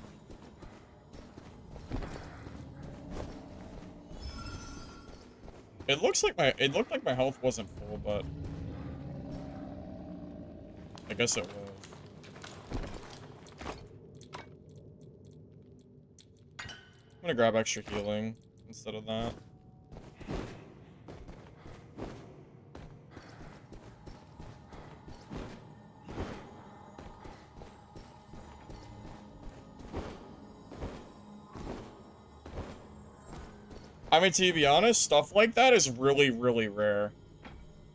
Speaker 1: It looked like my health wasn't full, but I guess it was. I'm gonna grab extra healing instead of that. I mean, to be honest, stuff like that is really, really rare.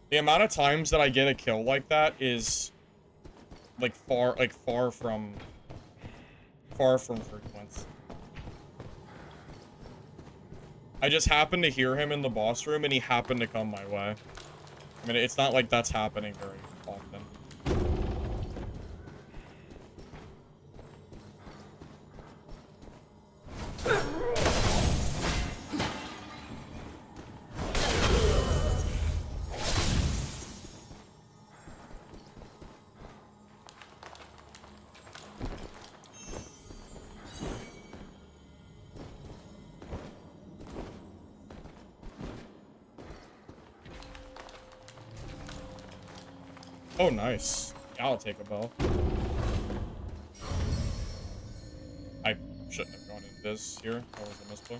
Speaker 1: The amount of times that I get a kill like that is like far from frequent. I just happened to hear him in the boss room and he happened to come my way. I mean, it's not like that's happening very often. Oh, nice. Yeah, I'll take a bow. I shouldn't have gone into this here. That was a misplay.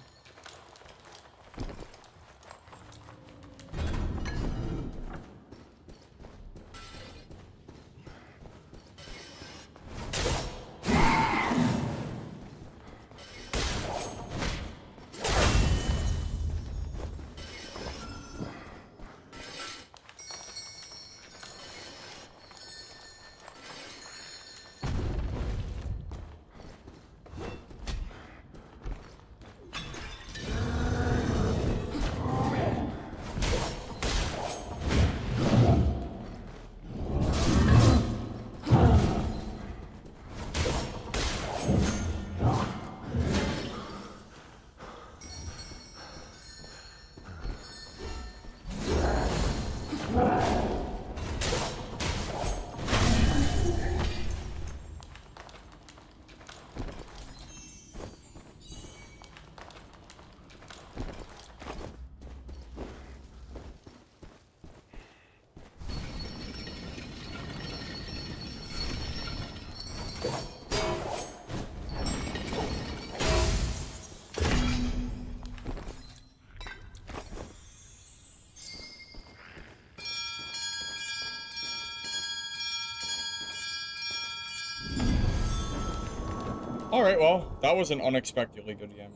Speaker 1: Alright, well, that was an unexpectedly good game.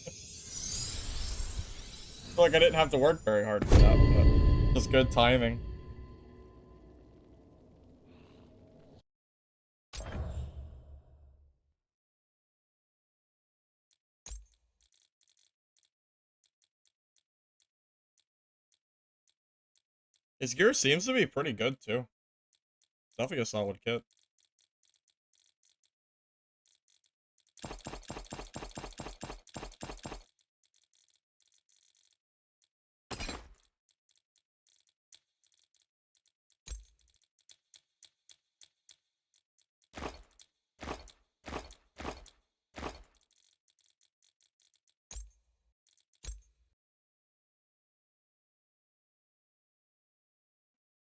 Speaker 1: I feel like I didn't have to work very hard for that, but just good timing. His gear seems to be pretty good, too. Definitely a solid kit.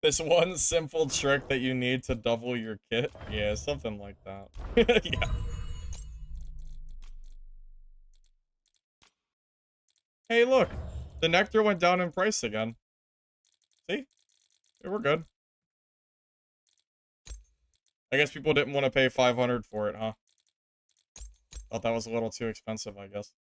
Speaker 1: This one simple trick that you need to double your kit? Yeah, something like that. Yeah. Hey, look. The nectar went down in price again. See? Yeah, we're good. I guess people didn't want to pay 500 for it, huh? Thought that was a little too expensive, I guess.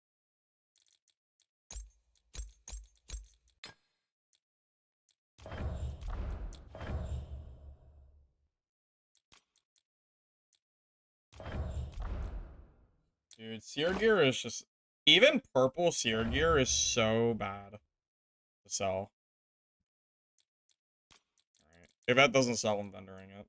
Speaker 1: Dude, Seer Gear is just... Even purple Seer Gear is so bad to sell. Alright. If that doesn't sell, I'm vendoring it.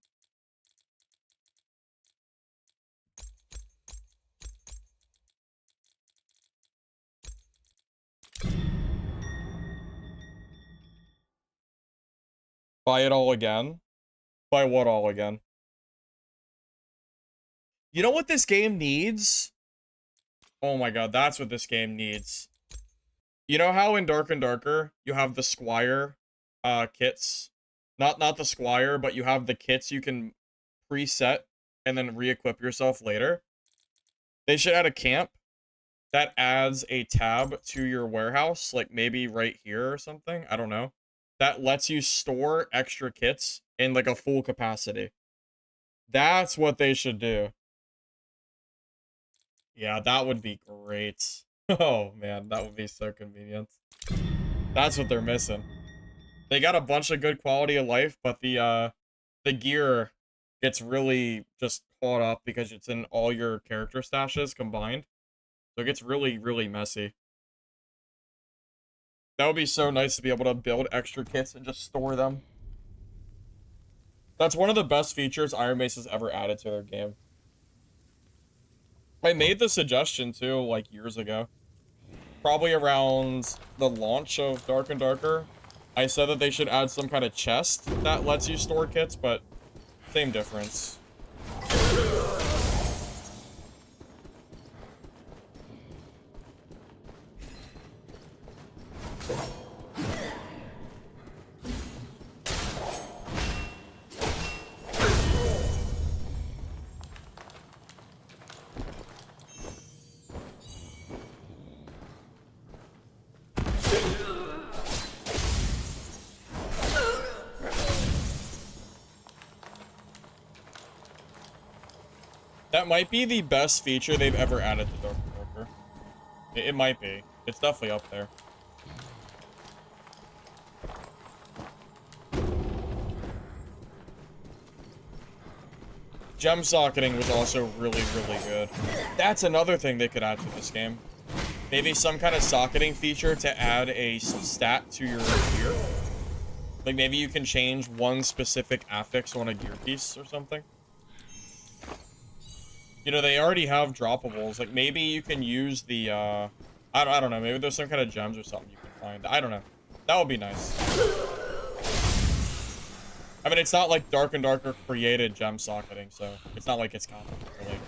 Speaker 1: Buy it all again? Buy what all again? You know what this game needs? Oh my god, that's what this game needs. You know how in Dark and Darker, you have the Squire kits? Not the Squire, but you have the kits you can preset and then re-equip yourself later. They should add a camp that adds a tab to your warehouse, like maybe right here or something. I don't know. That lets you store extra kits in like a full capacity. That's what they should do. Yeah, that would be great. Oh man, that would be so convenient. That's what they're missing. They got a bunch of good quality of life, but the gear gets really just caught up because it's in all your character stashes combined. So it gets really, really messy. That would be so nice to be able to build extra kits and just store them. That's one of the best features Iron Mace has ever added to their game. I made the suggestion too, like years ago. Probably around the launch of Dark and Darker. I said that they should add some kind of chest that lets you store kits, but same difference. That might be the best feature they've ever added to Dark and Darker. It might be. It's definitely up there. Gem socketing was also really, really good. That's another thing they could add to this game. Maybe some kind of socketing feature to add a stat to your gear. Like maybe you can change one specific affix on a gear piece or something. You know, they already have droppables. Like maybe you can use the I don't know, maybe there's some kind of gems or something you can find. I don't know. That would be nice. I mean, it's not like Dark and Darker created gem socketing, so it's not like it's common, really.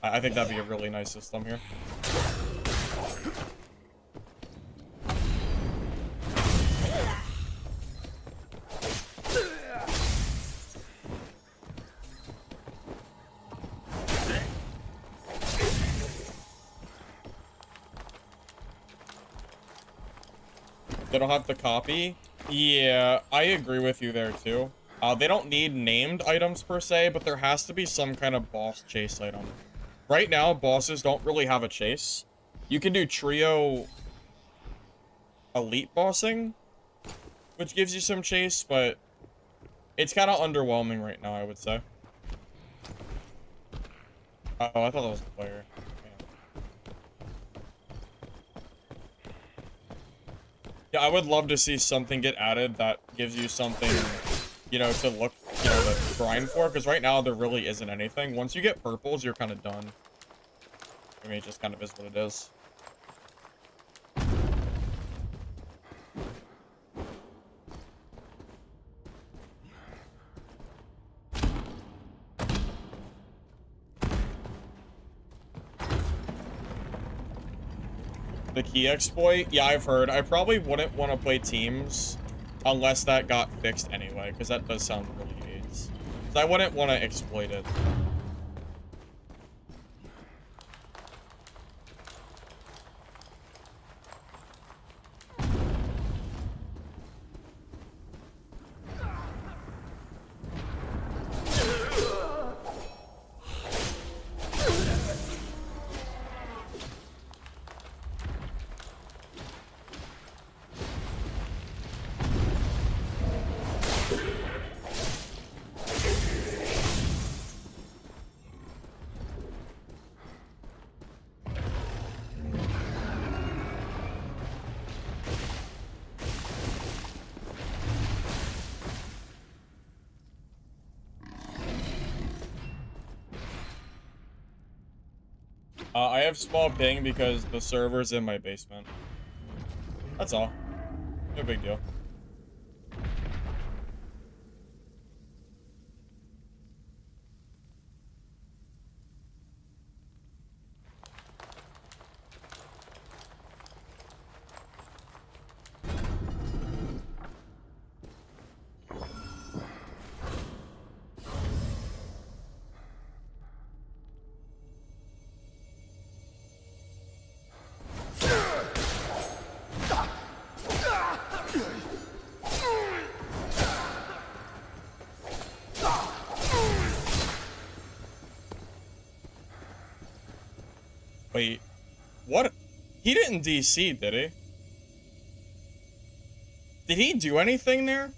Speaker 1: I think that'd be a really nice system here. They don't have to copy? Yeah, I agree with you there, too. They don't need named items, per se, but there has to be some kind of boss chase item Right now, bosses don't really have a chase. You can do trio elite bossing, which gives you some chase, but it's kind of underwhelming right now, I would say. Oh, I thought that was the player. Yeah, I would love to see something get added that gives you something, you know, to look, you know, to grind for, because right now there really isn't anything. Once you get purples, you're kind of done. I mean, it just kind of is what it is. The key exploit? Yeah, I've heard. I probably wouldn't want to play teams unless that got fixed anyway, because that does sound really AIDS. So I wouldn't want to exploit it. I have small ping because the server's in my basement. That's all. No big deal. Wait, what? He didn't DC, did he? Did he do anything there?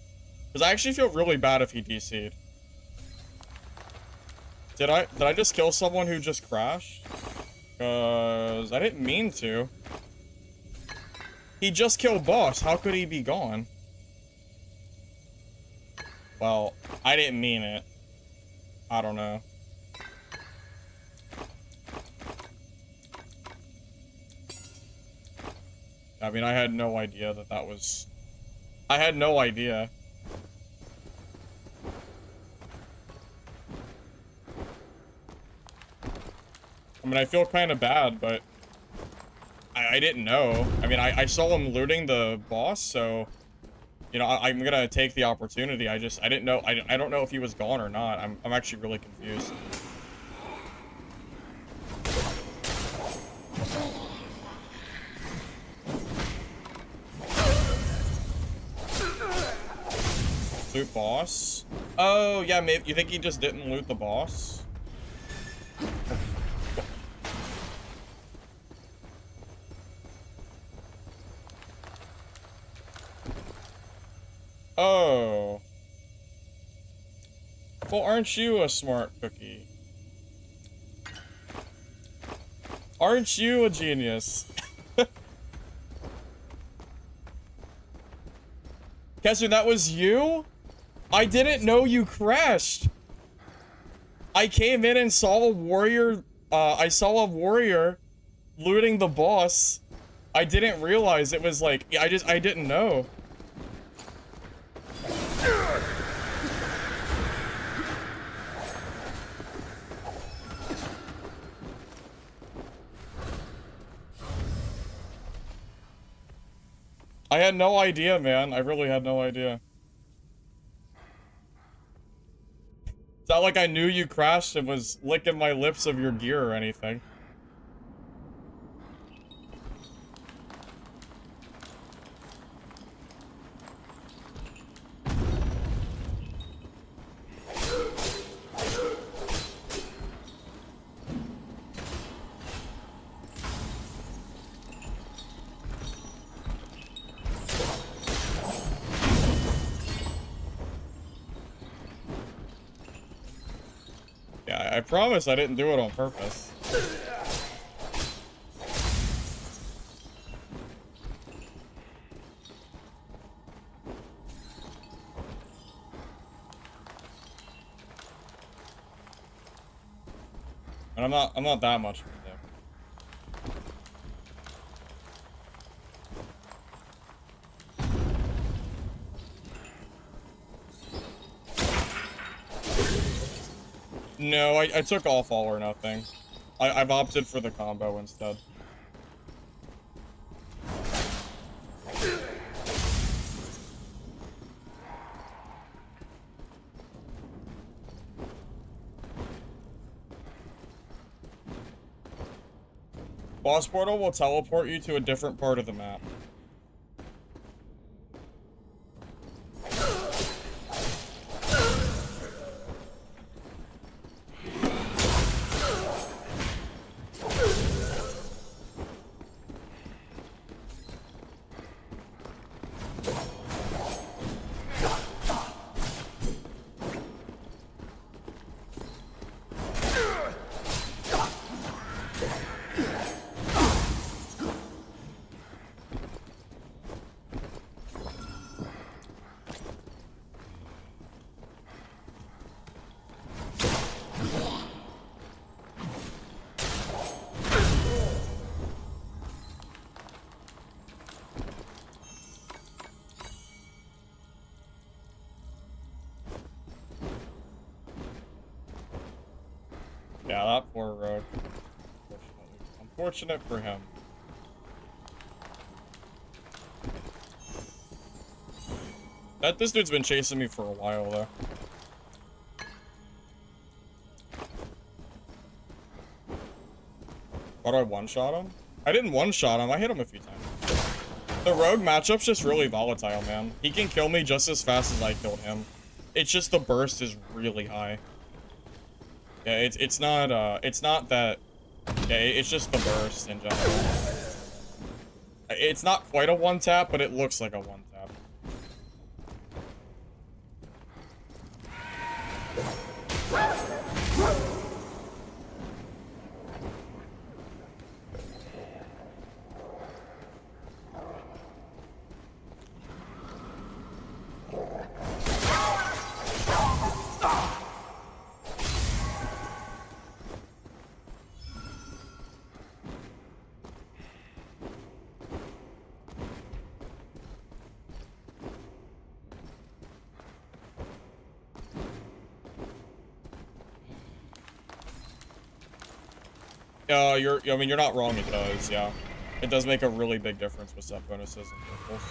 Speaker 1: Because I actually feel really bad if he DC'd. Did I just kill someone who just crashed? Because I didn't mean to. He just killed boss. How could he be gone? Well, I didn't mean it. I don't know. I mean, I had no idea that that was... I had no idea. I mean, I feel kind of bad, but... I didn't know. I mean, I saw him looting the boss, so... You know, I'm gonna take the opportunity. I didn't know... I don't know if he was gone or not. I'm actually really confused. Loot boss? Oh, yeah, maybe. You think he just didn't loot the boss? Oh. Well, aren't you a smart cookie? Aren't you a genius? Kesser, that was you? I didn't know you crashed. I came in and saw a warrior, looting the boss. I didn't realize it was like, I didn't know. I had no idea, man. I really had no idea. It's not like I knew you crashed and was licking my lips of your gear or anything. Yeah, I promise I didn't do it on purpose. And I'm not that much of a dick. No, I took off all or nothing. I've opted for the combo instead. Boss portal will teleport you to a different part of the map. Yeah, that poor rogue. Unfortunate for him. This dude's been chasing me for a while, though. Why do I one-shot him? I didn't one-shot him, I hit him a few times. The rogue matchup's just really volatile, man. He can kill me just as fast as I killed him. It's just the burst is really high. Yeah, it's not that... Yeah, it's just the burst in general. It's not quite a one-tap, but it looks like a one-tap. I mean, you're not wrong, it does, yeah. It does make a really big difference with set bonuses and purples.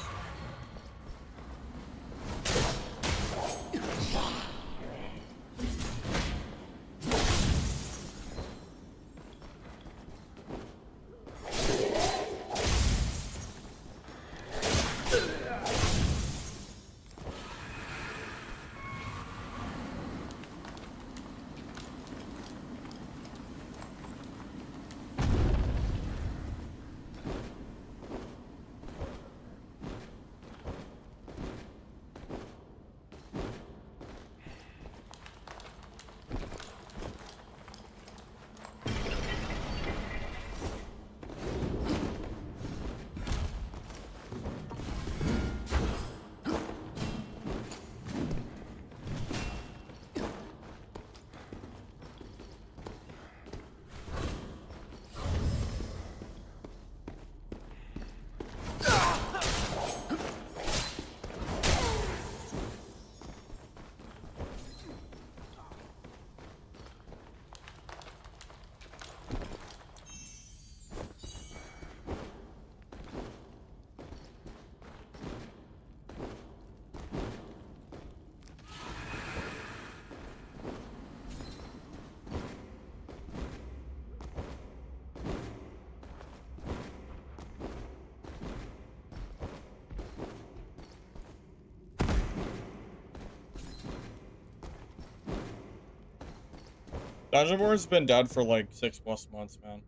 Speaker 1: Dungeon War's been dead for like 6+ months, man.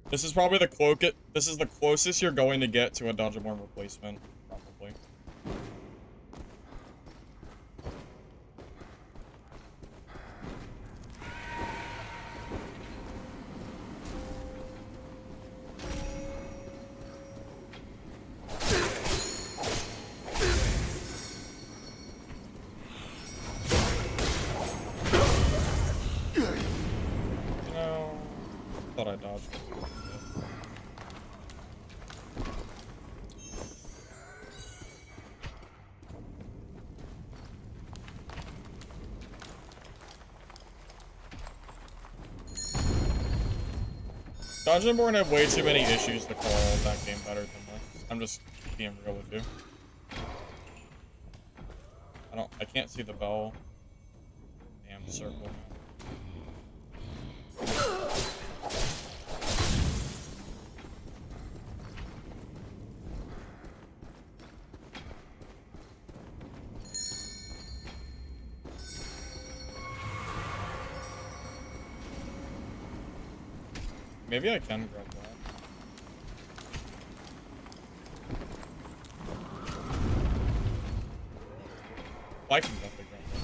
Speaker 1: This is probably this is the closest you're going to get to a Dungeon War replacement, probably. thought I dodged. Dungeonborn have way too many issues to call that game better than this. I'm just being real with you. I can't see the bell. Damn circle, man. Maybe I can grab that. I can definitely grab that.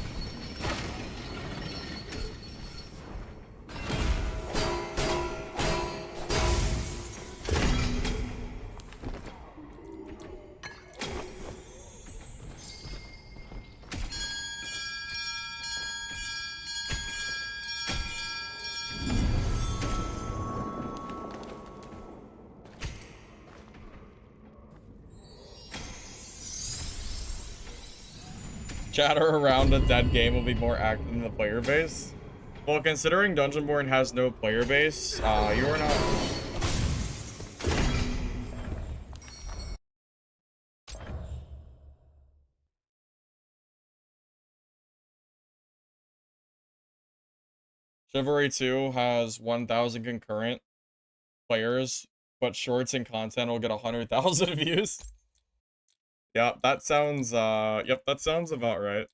Speaker 1: Chatter around a dead game will be more active than the player base. Well, considering Dungeonborn has no player base, you are not... Chivalry 2 has 1,000 concurrent players, but shorts and content will get 100,000 views. Yeah, that sounds, yep, that sounds about right.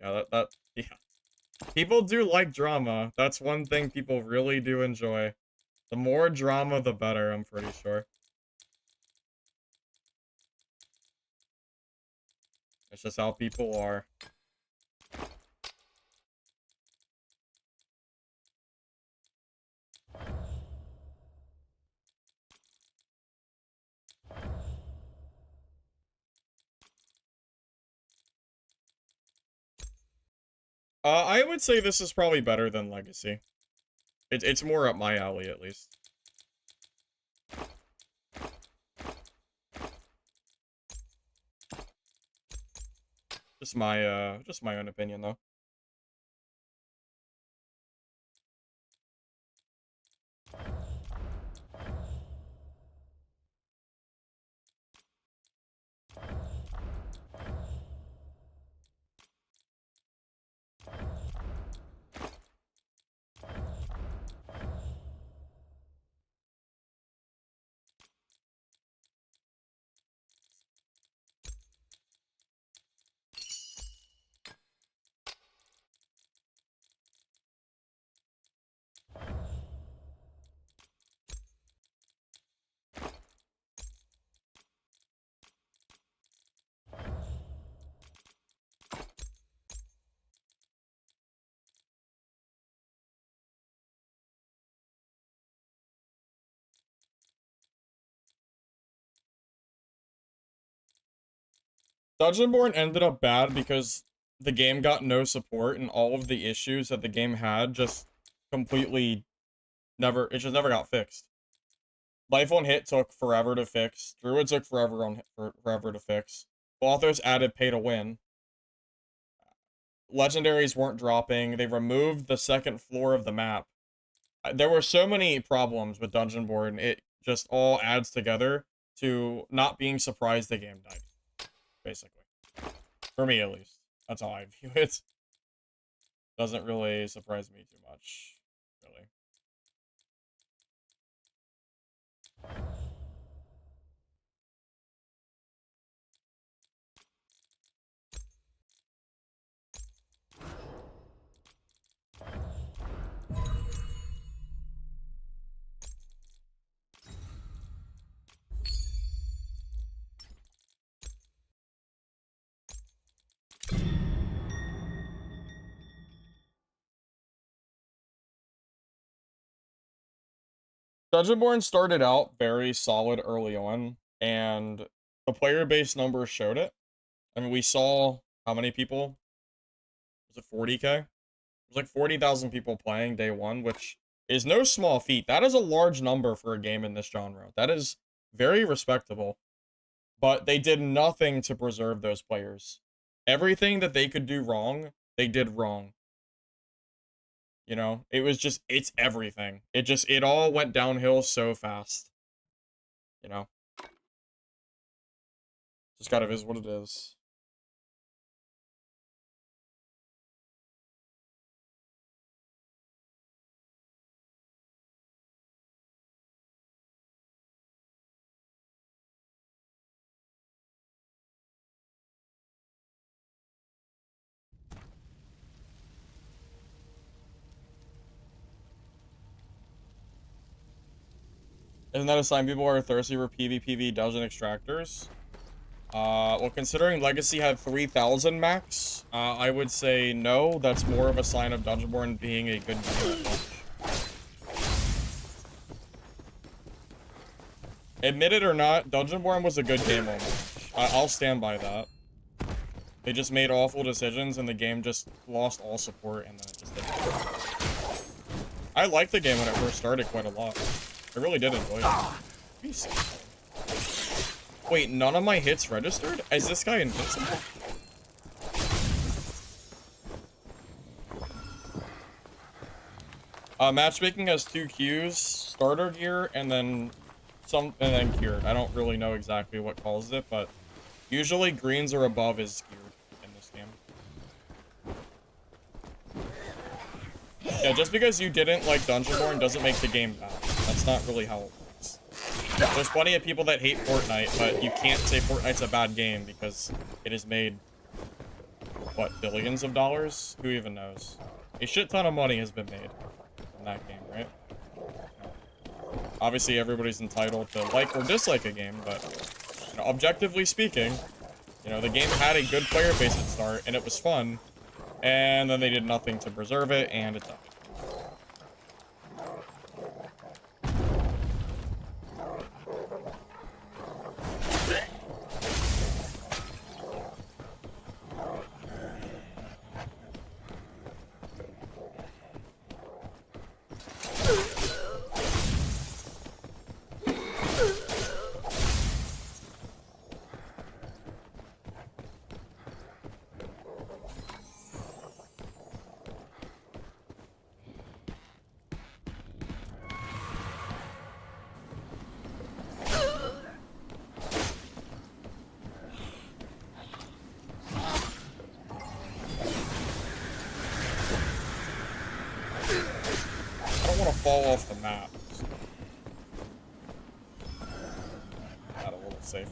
Speaker 1: Yeah, yeah. People do like drama. That's one thing people really do enjoy. The more drama, the better, I'm pretty sure. It's just how people are. I would say this is probably better than Legacy. It's more up my alley, at least. Just my own opinion, though. Dungeonborn ended up bad because the game got no support and all of the issues that the game had just completely it just never got fixed. Life on Hit took forever to fix. Druid took forever to fix. Authors added pay to win. Legendaries weren't dropping. They removed the second floor of the map. There were so many problems with Dungeonborn. It just all adds together to not being surprised the game died. Basically. For me, at least. That's how I view it. Doesn't really surprise me too much. Really. Dungeonborn started out very solid early on, and the player base numbers showed it. I mean, we saw how many people? Was it 40K? There's like 40,000 people playing day one, which is no small feat. That is a large number for a game in this genre. That is very respectable. But they did nothing to preserve those players. Everything that they could do wrong, they did wrong. You know, it was just, it's everything. It all went downhill so fast. You know? Just kind of is what it is. Isn't that a sign people are thirsty for PvPvE dungeon extractors? Well, considering Legacy had 3,000 max, I would say no. That's more of a sign of Dungeonborn being a good game at launch. Admit it or not, Dungeonborn was a good game on launch. I'll stand by that. They just made awful decisions, and the game just lost all support, and then it just didn't. I liked the game when it first started quite a lot. I really did enjoy it. Wait, none of my hits registered? Is this guy invincible? Matchmaking has 2 Qs, starter gear, and then cured. I don't really know exactly what causes it, but usually greens or above is cured in this game. Yeah, just because you didn't like Dungeonborn doesn't make the game bad. That's not really how it works. There's plenty of people that hate Fortnite, but you can't say Fortnite's a bad game because it has made, what, billions of dollars? Who even knows? A shit ton of money has been made in that game, right? Obviously, everybody's entitled to like or dislike a game, but, you know, objectively speaking, you know, the game had a good player base at start, and it was fun, and then they did nothing to preserve it, and it died. Fall off the map. Not a little safe.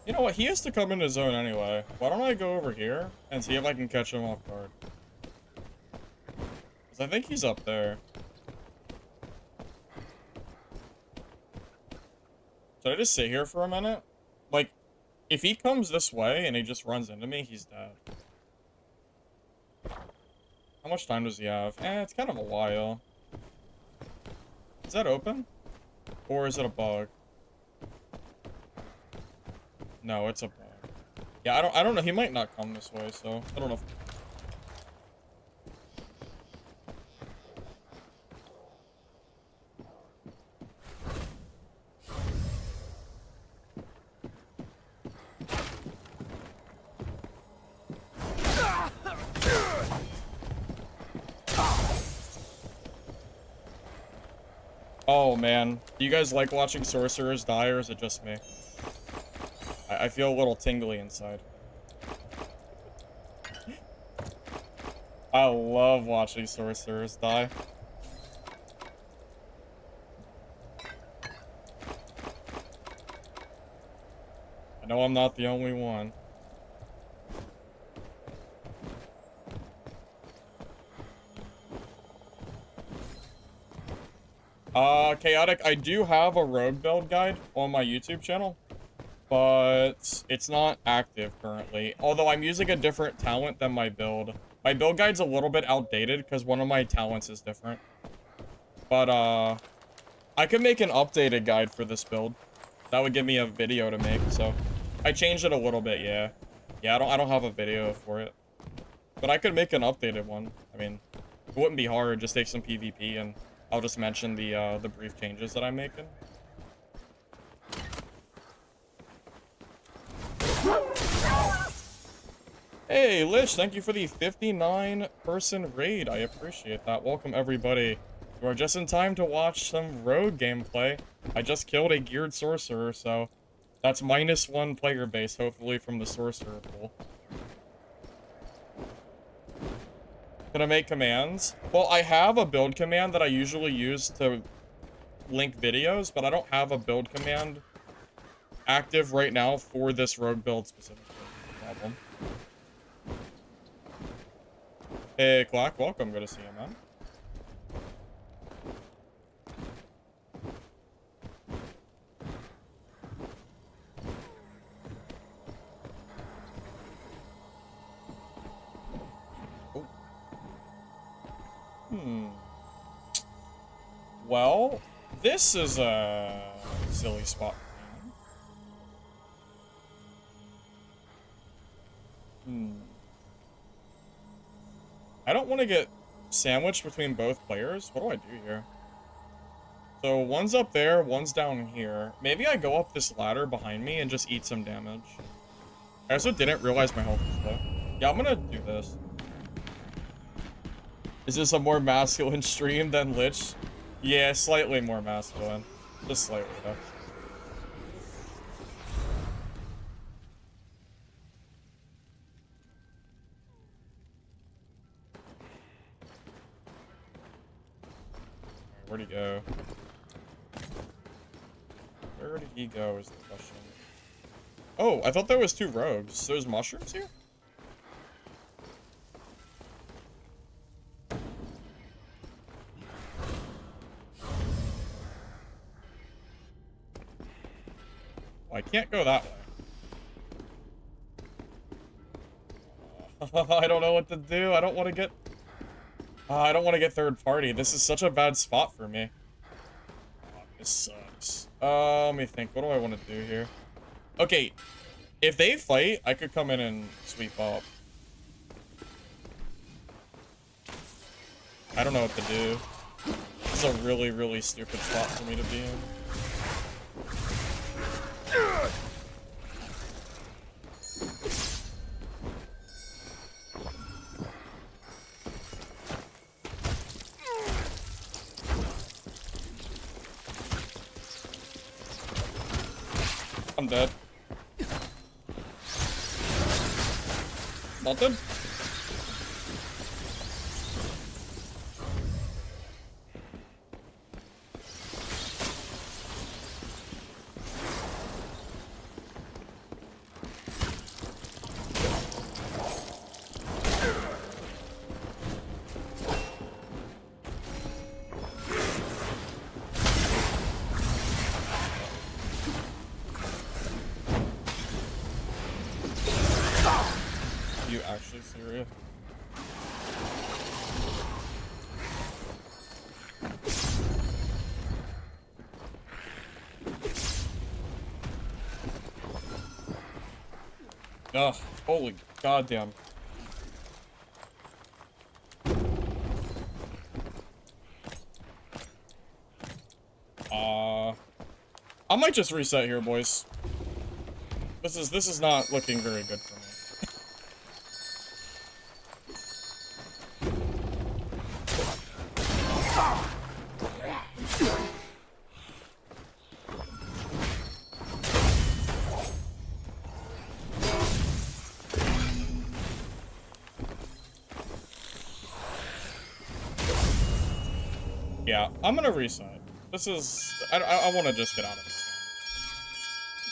Speaker 1: You know what? He has to come in his own anyway. Why don't I go over here and see if I can catch him off guard? Because I think he's up there. Should I just sit here for a minute? Like, if he comes this way and he just runs into me, he's dead. How much time does he have? It's kind of a while. Is that open? Or is it a bug? No, it's a bug. Yeah, I don't know. He might not come this way, so I don't know. Oh man, do you guys like watching sorcerers die, or is it just me? I feel a little tingly inside. I love watching sorcerers die. I know I'm not the only one. Chaotic, I do have a rogue build guide on my YouTube channel, but it's not active currently. Although I'm using a different talent than my build. My build guide's a little bit outdated because one of my talents is different. But, I could make an updated guide for this build. That would give me a video to make, so I changed it a little bit, yeah. Yeah, I don't have a video for it. But I could make an updated one. I mean, it wouldn't be hard, just take some PvP and I'll just mention the brief changes that I'm making. Hey, Lich, thank you for the 59-person raid. I appreciate that. Welcome, everybody. You are just in time to watch some rogue gameplay. I just killed a geared sorcerer, so that's -1 player base, hopefully, from the sorcerer pool. Gonna make commands? Well, I have a build command that I usually use to link videos, but I don't have a build command active right now for this rogue build specifically. Problem. Hey, Quack, welcome. Good to see you, man. Well, this is a silly spot. I don't want to get sandwiched between both players. What do I do here? So one's up there, one's down here. Maybe I go up this ladder behind me and just eat some damage. I also didn't realize my health was low. Yeah, I'm gonna do this. Is this a more masculine stream than Lich? Yeah, slightly more masculine. Just slightly, though. Where'd he go? Where did he go is the question. Oh, I thought there was 2 rogues. There's mushrooms here? I can't go that way. I don't know what to do. I don't want to get... I don't want to get third party. This is such a bad spot for me. Oh, this sucks. Let me think. What do I want to do here? Okay. If they fight, I could come in and sweep up. I don't know what to do. This is a really, really stupid spot for me to be in. I'm dead. Melted? You actually serious? Ugh, holy goddamn. I might just reset here, boys. This is not looking very good for me. Yeah, I'm gonna reset. This is... I want to just get out of this.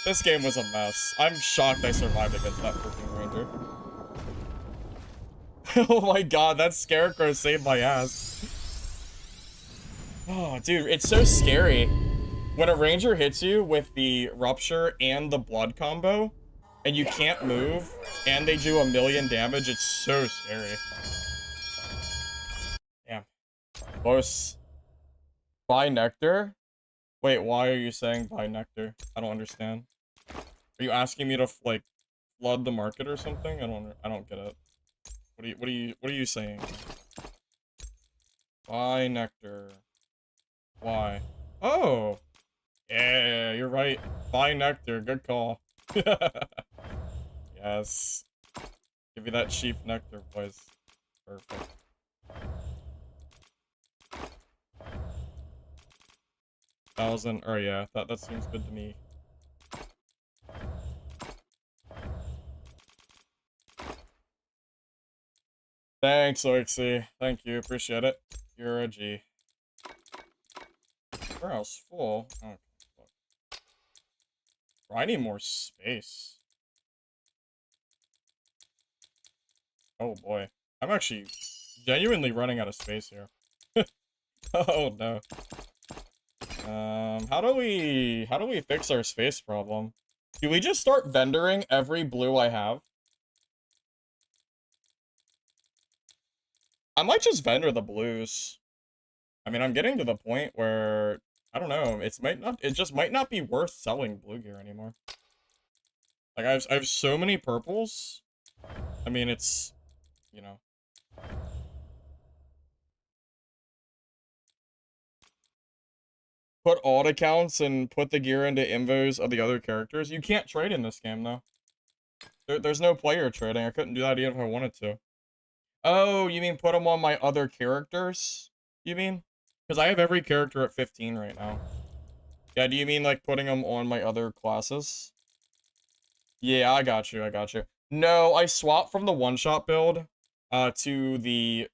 Speaker 1: This game was a mess. I'm shocked I survived against that freaking ranger. Oh my god, that scarecrow saved my ass. Oh, dude, it's so scary. When a ranger hits you with the rupture and the blood combo, and you can't move, and they do 1,000,000 damage, it's so scary. Damn. Close. Buy nectar? Wait, why are you saying buy nectar? I don't understand. Are you asking me to, like, flood the market or something? I don't get it. What are you saying? Buy nectar. Why? Oh! Yeah, you're right. Buy nectar. Good call. Yes. Give you that cheap nectar, boys. Perfect. Thousand. Oh yeah, that seems good to me. Thanks, Oixy. Thank you. Appreciate it. You're a G. Warehouse full. Okay. Bro, I need more space. Oh boy. I'm actually genuinely running out of space here. Oh no. How do we fix our space problem? Do we just start vendoring every blue I have? I might just vendor the blues. I mean, I'm getting to the point where I don't know, it just might not be worth selling blue gear anymore. Like I have so many purples. I mean, it's, you know. Put alt accounts and put the gear into invos of the other characters. You can't trade in this game, though. There's no player trading. I couldn't do that even if I wanted to. Oh, you mean put them on my other characters? You mean? Because I have every character at 15 right now. Yeah, do you mean, like, putting them on my other classes? Yeah, I got you, I got you. No, I swapped from the one-shot build to the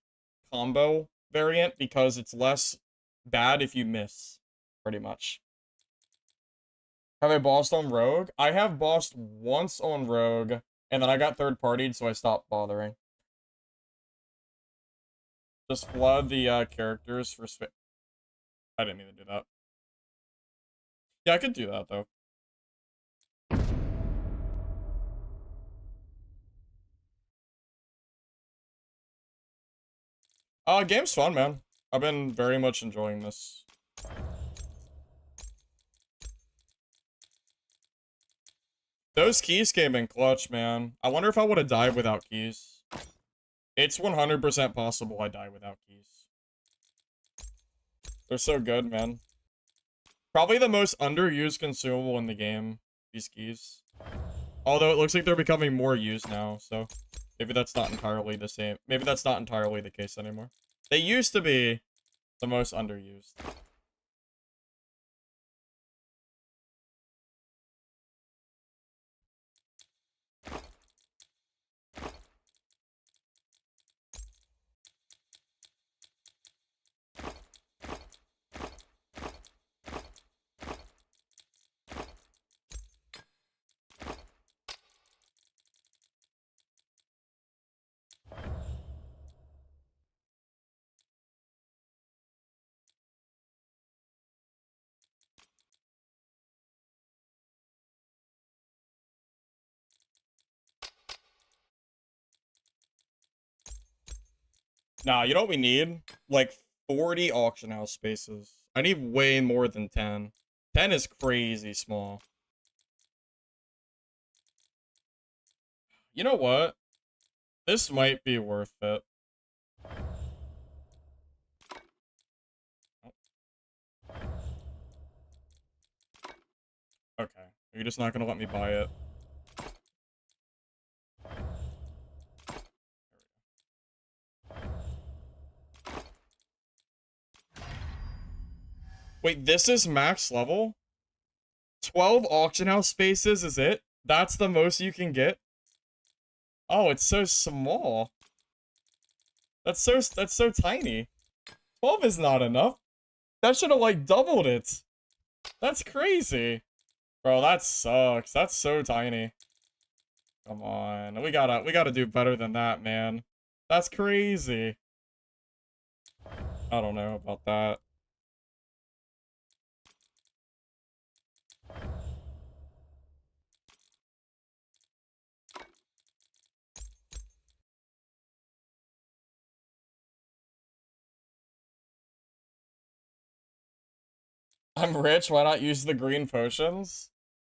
Speaker 1: combo variant because it's less bad if you miss, pretty much. Have I bossed on Rogue? I have bossed once on Rogue, and then I got third-partied, so I stopped bothering. Just flood the characters for space. I didn't mean to do that. Yeah, I could do that, though. Game's fun, man. I've been very much enjoying this. Those keys came in clutch, man. I wonder if I would have died without keys. It's 100% possible I die without keys. They're so good, man. Probably the most underused consumable in the game, these keys. Although it looks like they're becoming more used now, so maybe that's not entirely the same. Maybe that's not entirely the case anymore. They used to be the most underused. Nah, you know what we need? Like 40 auction house spaces. I need way more than 10. 10 is crazy small. You know what? This might be worth it. Okay. You're just not gonna let me buy it. Wait, this is max level? 12 auction house spaces is it? That's the most you can get? Oh, it's so small. That's so tiny. 12 is not enough. That should have like doubled it. That's crazy. Bro, that sucks. That's so tiny. Come on. We gotta do better than that, man. That's crazy. I don't know about that. I'm rich, why not use the green potions?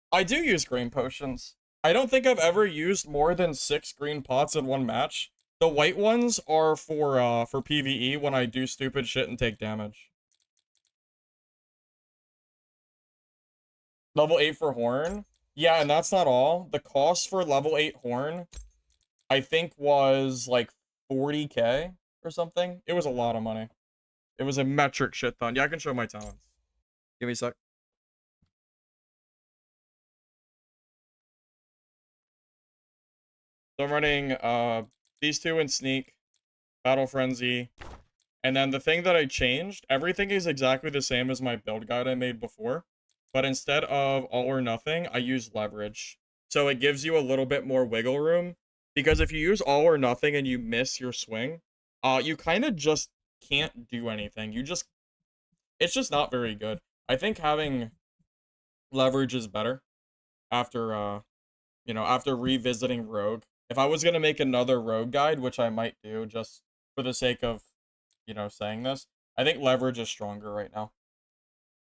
Speaker 1: I do use green potions. I don't think I've ever used more than 6 green pots in one match. The white ones are for PvE when I do stupid shit and take damage. Level 8 for Horn? Yeah, and that's not all. The cost for level 8 Horn, I think, was like 40k or something. It was a lot of money. It was a metric shit ton. Yeah, I can show my talents. Give me a sec. So I'm running these two in Sneak, Battle Frenzy, and then the thing that I changed, everything is exactly the same as my build guide I made before, but instead of all or nothing, I use leverage. So it gives you a little bit more wiggle room, because if you use all or nothing and you miss your swing, you kind of just can't do anything. It's just not very good. I think having leverage is better after after revisiting Rogue. If I was gonna make another Rogue guide, which I might do just for the sake of, saying this, I think leverage is stronger right now.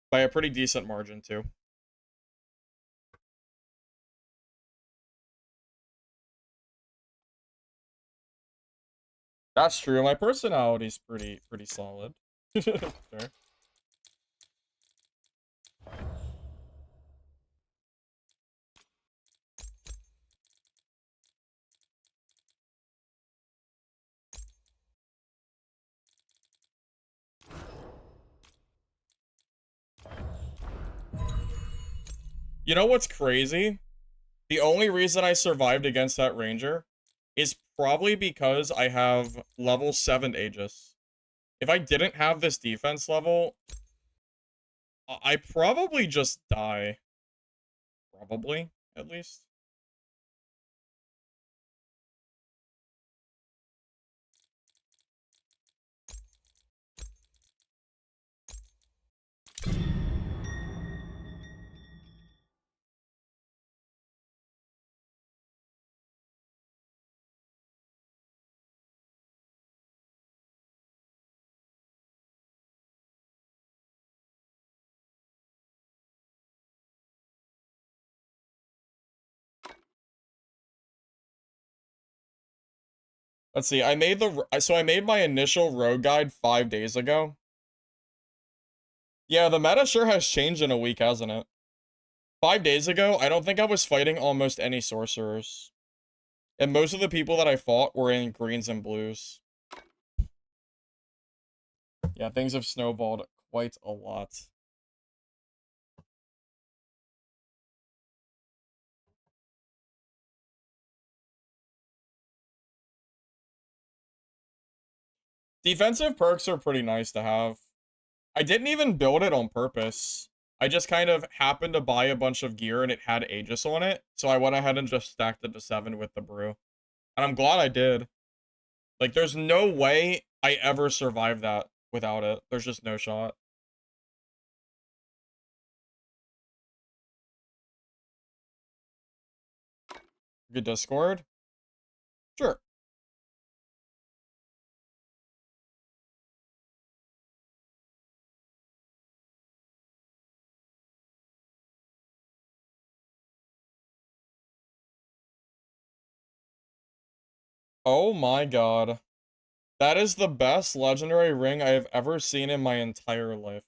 Speaker 1: By a pretty decent margin, too. That's true. My personality's pretty solid. Sure. You know what's crazy? The only reason I survived against that ranger is probably because I have level 7 Aegis. If I didn't have this defense level, I probably just die. Probably, at least. Let's see, I made my initial rogue guide 5 days ago. Yeah, the meta sure has changed in a week, hasn't it? 5 days ago, I don't think I was fighting almost any sorcerers. And most of the people that I fought were in greens and blues. Yeah, things have snowballed quite a lot. Defensive perks are pretty nice to have. I didn't even build it on purpose. I just kind of happened to buy a bunch of gear and it had Aegis on it, so I went ahead and just stacked it to 7 with the brew. And I'm glad I did. Like, there's no way I ever survived that without it. There's just no shot. Good Discord? Sure. Oh my god. That is the best legendary ring I have ever seen in my entire life.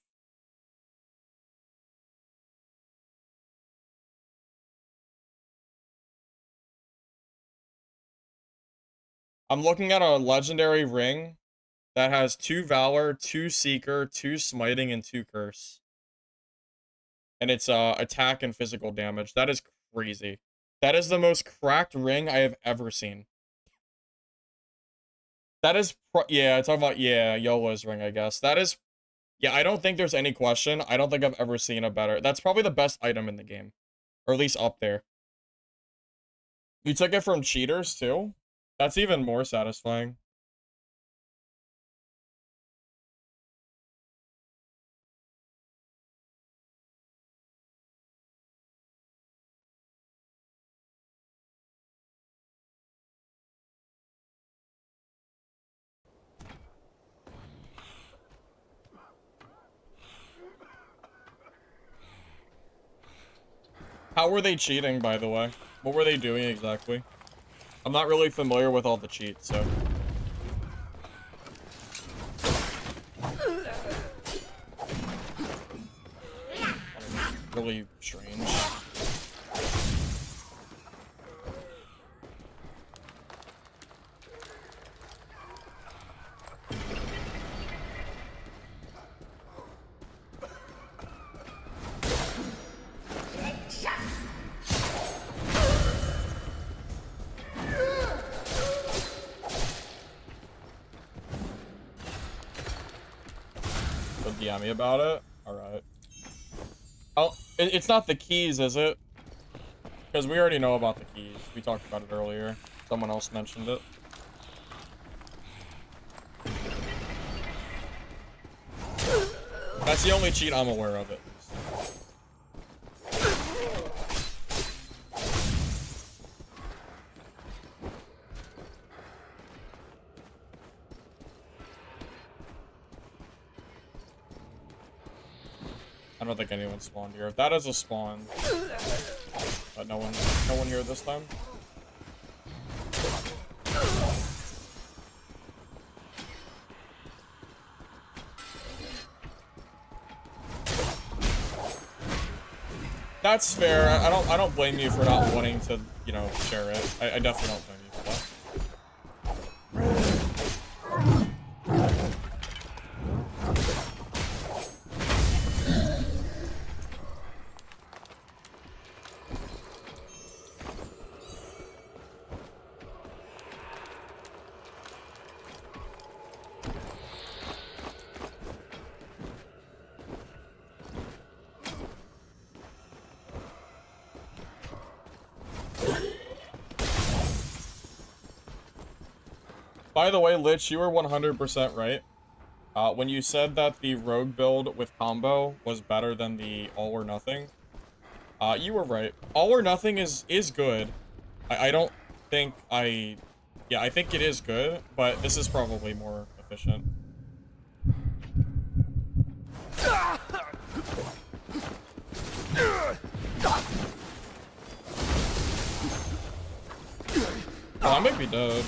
Speaker 1: I'm looking at a legendary ring that has 2 Valor, 2 Seeker, 2 Smiting, and 2 Curse. And it's attack and physical damage. That is crazy. That is the most cracked ring I have ever seen. That is, yeah, talking about, yeah, YOLO's ring, I guess. That is, yeah, I don't think there's any question. I don't think I've ever seen a better. That's probably the best item in the game. Or at least up there. You took it from cheaters, too? That's even more satisfying. How were they cheating, by the way? What were they doing exactly? I'm not really familiar with all the cheats, so... Really strange. So DM me about it? Alright. Oh, it's not the keys, is it? Because we already know about the keys. We talked about it earlier. Someone else mentioned it. That's the only cheat I'm aware of, at least. I don't think anyone spawned here. If that is a spawn, but no one here this time. That's fair. I don't blame you for not wanting to, you know, share it. I definitely don't blame you for that. By the way, Lich, you were 100% right. When you said that the rogue build with combo was better than the all or nothing, you were right. All or nothing is good. I don't think yeah, I think it is good, but this is probably more efficient. Oh, I might be dead.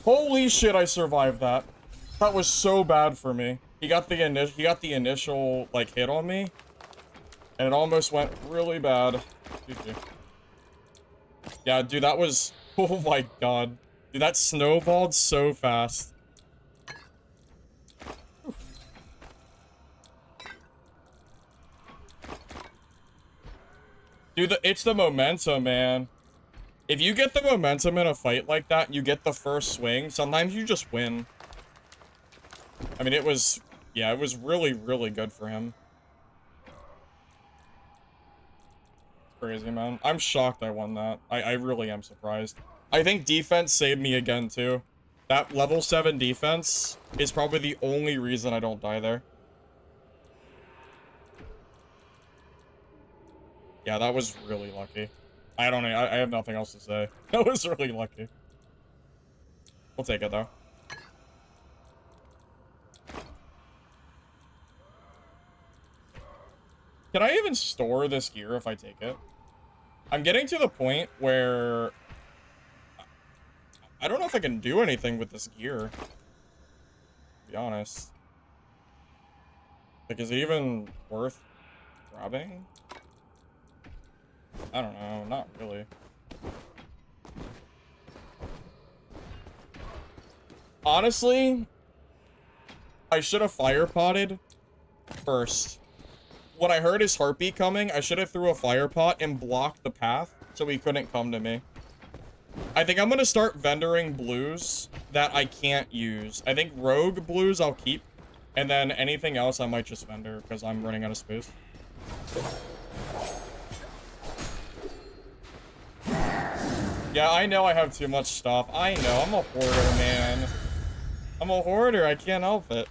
Speaker 1: Holy shit, I survived that. That was so bad for me. He got the initial like hit on me, and it almost went really bad. GG. Yeah, dude, that was, oh my god. Dude, that snowballed so fast. Dude, it's the momentum, man. If you get the momentum in a fight like that, and you get the first swing, sometimes you just win. I mean, it was, yeah, it was really, really good for him. Crazy, man. I'm shocked I won that. I really am surprised. I think defense saved me again, too. That level 7 defense is probably the only reason I don't die there. Yeah, that was really lucky. I don't know. I have nothing else to say. That was really lucky. We'll take it, though. Can I even store this gear if I take it? I'm getting to the point where I don't know if I can do anything with this gear, to be honest. Like, is it even worth grabbing? I don't know, not really. Honestly, I should have fire potted first. When I heard his heartbeat coming, I should have threw a fire pot and blocked the path so he couldn't come to me. I think I'm gonna start vendoring blues that I can't use. I think rogue blues I'll keep, and then anything else I might just vendor because I'm running out of space. Yeah, I know I have too much stuff. I know, I'm a hoarder, man. I'm a hoarder, I can't help it.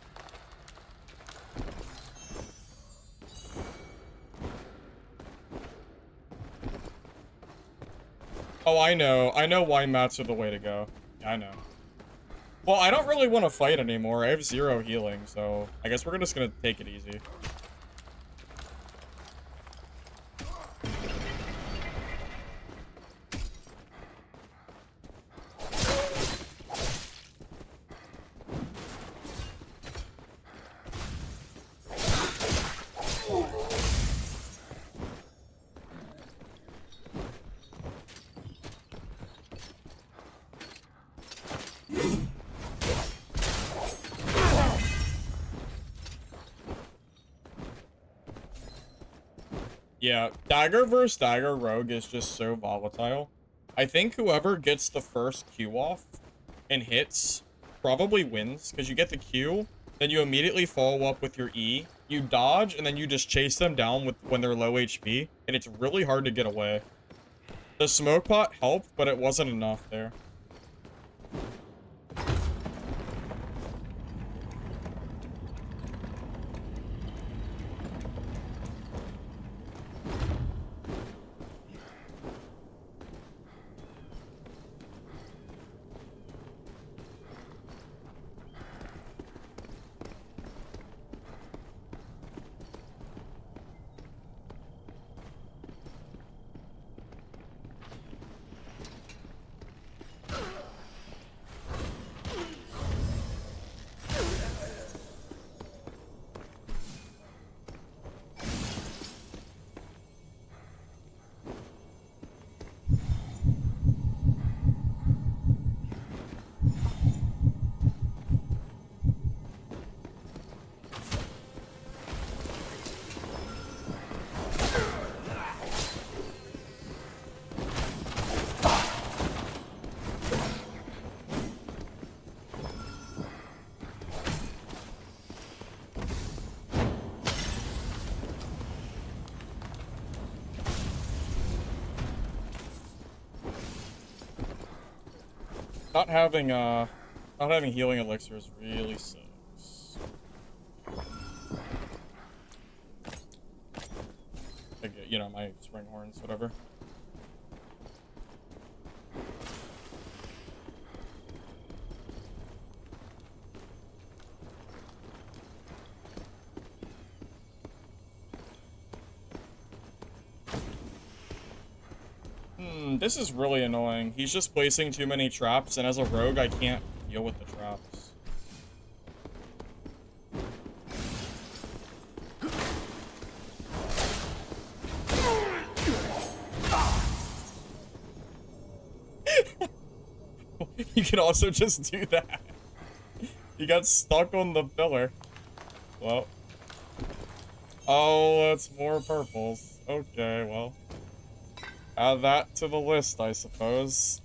Speaker 1: Oh, I know why mats are the way to go. I know. Well, I don't really want to fight anymore. I have 0 healing, so I guess we're just gonna take it easy. Yeah, dagger versus dagger rogue is just so volatile. I think whoever gets the first Q off and hits probably wins, because you get the Q, then you immediately follow up with your E, you dodge, and then you just chase them down with when they're low HP, and it's really hard to get away. The smoke pot helped, but it wasn't enough there. Not having healing elixirs really sucks. Like, you know, my spring horns, whatever. This is really annoying. He's just placing too many traps, and as a rogue, I can't deal with the traps. You can also just do that. He got stuck on the pillar. Well. Oh, that's more purples. Okay, well. Add that to the list, I suppose.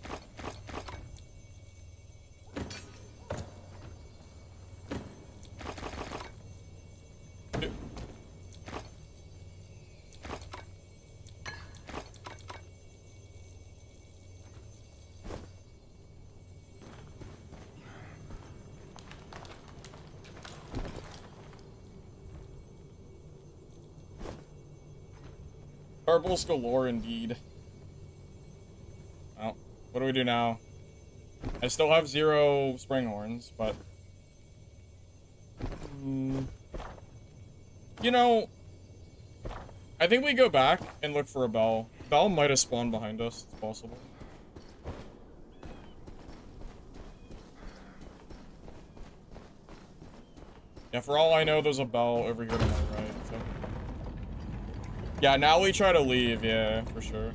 Speaker 1: Purples galore indeed. Well, what do we do now? I still have 0 spring horns, but... You know... I think we go back and look for a bell. Bell might have spawned behind us, it's possible. Yeah, for all I know, there's a bell over here to my right, so... Yeah, now we try to leave, yeah, for sure.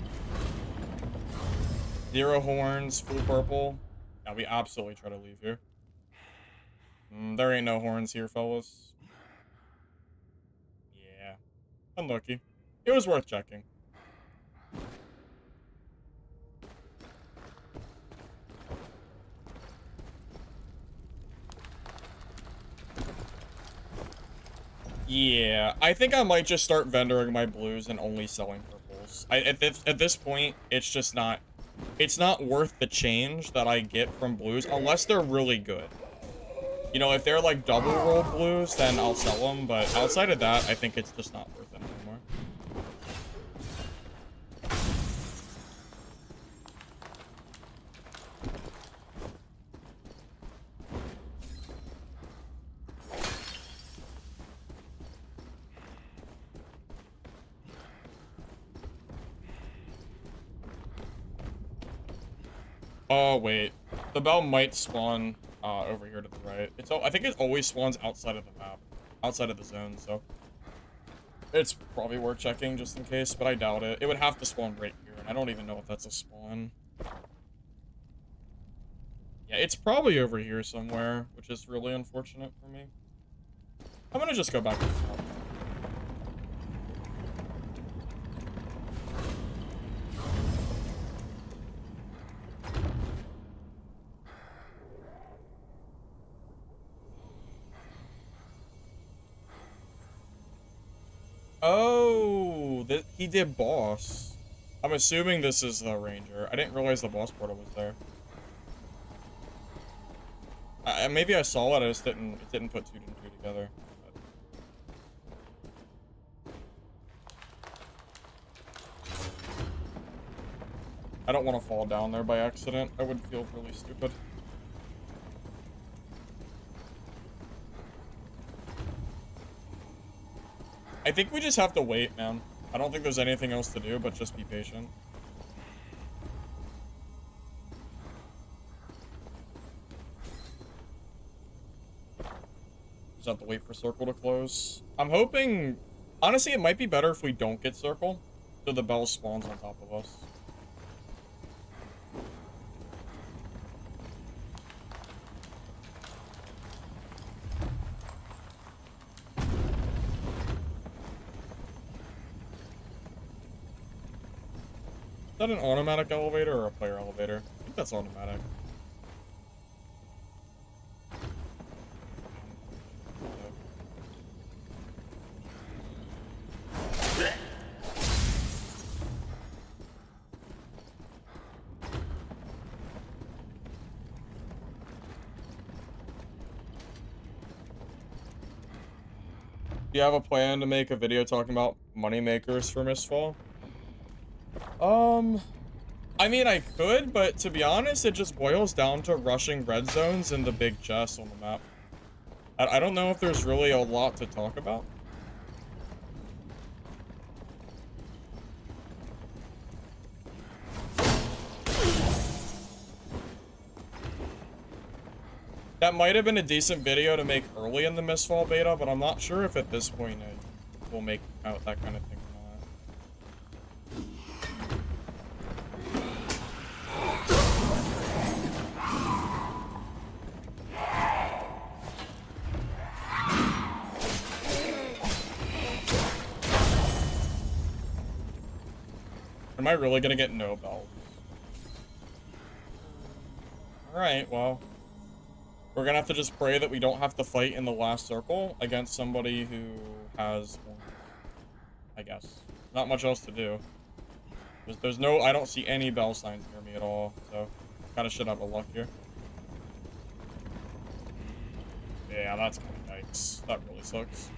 Speaker 1: 0 horns, full purple. Yeah, we absolutely try to leave here. There ain't no horns here, fellas. Yeah, unlucky. It was worth checking. Yeah, I think I might just start vendoring my blues and only selling purples. At this point, it's just not... It's not worth the change that I get from blues unless they're really good. You know, if they're like double rolled blues, then I'll sell them. But outside of that, I think it's just not worth it anymore. Oh, wait. The bell might spawn over here to the right. I think it always spawns outside of the map. Outside of the zone, so... It's probably worth checking just in case, but I doubt it. It would have to spawn right here, and I don't even know if that's a spawn. Yeah, it's probably over here somewhere, which is really unfortunate for me. I'm gonna just go back to the top. Oh, he did boss. I'm assuming this is the ranger. I didn't realize the boss portal was there. Maybe I saw it, I just didn't put 2 and 2 together. I don't want to fall down there by accident. I would feel really stupid. I think we just have to wait, man. I don't think there's anything else to do, but just be patient. Just have to wait for circle to close. I'm hoping... Honestly, it might be better if we don't get circle, so the bell spawns on top of us. Is that an automatic elevator or a player elevator? I think that's automatic. Do you have a plan to make a video talking about money makers for Mistfall? I mean, I could, but to be honest, it just boils down to rushing red zones and the big chests on the map. I don't know if there's really a lot to talk about. That might have been a decent video to make early in the Mistfall beta, but I'm not sure if at this point it will make out that kind of thing. Am I really gonna get no bells? Alright, well. We're gonna have to just pray that we don't have to fight in the last circle against somebody who has one. I guess. Not much else to do. There's no... I don't see any bell signs near me at all, so... Kinda should have a luck here. Yeah, that's kinda yikes. That really sucks.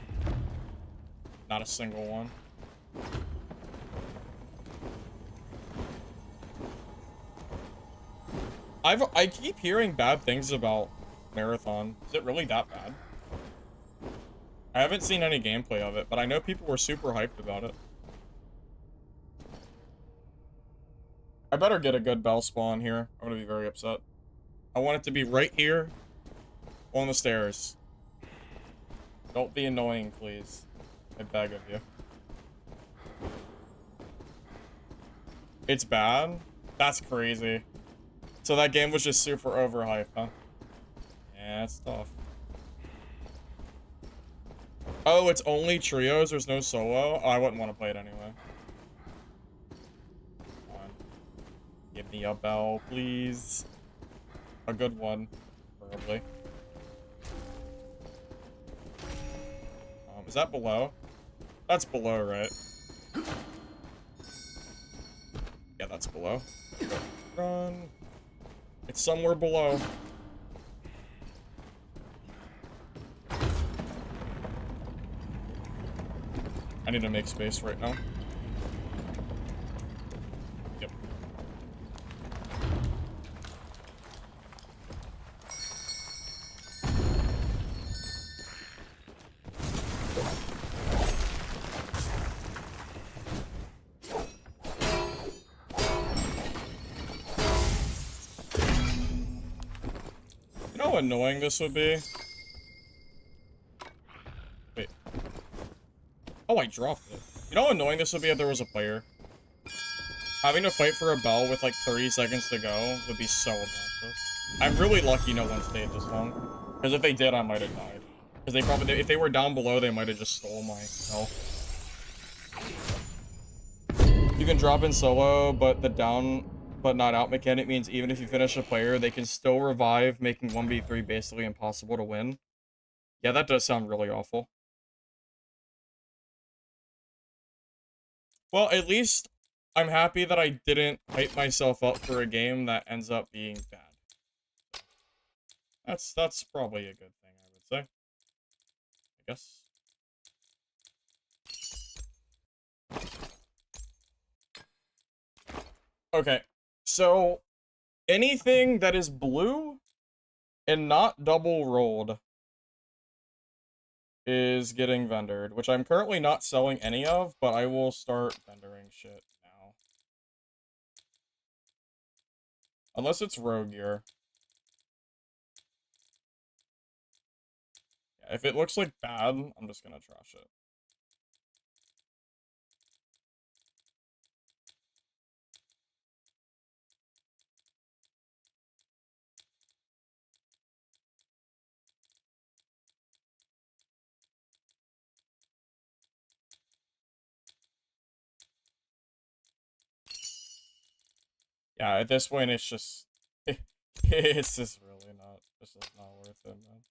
Speaker 1: Not a single one. I keep hearing bad things about Marathon. Is it really that bad? I haven't seen any gameplay of it, but I know people were super hyped about it. I better get a good bell spawn here. I'm gonna be very upset. I want it to be right here on the stairs. Don't be annoying, please. I beg of you. It's bad? That's crazy. So that game was just super overhyped, huh? Yeah, it's tough. Oh, it's only trios, there's no solo? Oh, I wouldn't want to play it anyway. Come on. Give me a bell, please. A good one, preferably. Is that below? That's below, right? Yeah, that's below. Run. It's somewhere below. I need to make space right now. Yep. You know how annoying this would be? Wait. Oh, I dropped it. You know how annoying this would be if there was a player? Having to fight for a bell with like 30 seconds to go would be so obnoxious. I'm really lucky no one stayed this long. Because if they did, I might have died. Because they probably, if they were down below, they might have just stole my health. You can drop in solo, but the down but not out mechanic means even if you finish a player, they can still revive, making 1v3 basically impossible to win. Yeah, that does sound really awful. Well, at least I'm happy that I didn't hype myself up for a game that ends up being bad. That's probably a good thing, I would say. I guess. Okay, so anything that is blue and not double rolled is getting vendored, which I'm currently not selling any of, but I will start vendoring shit now. Unless it's rogue gear. Yeah, if it looks like bad, I'm just gonna trash it. Yeah, at this point, it's just... it's just really not... This is not worth it, man.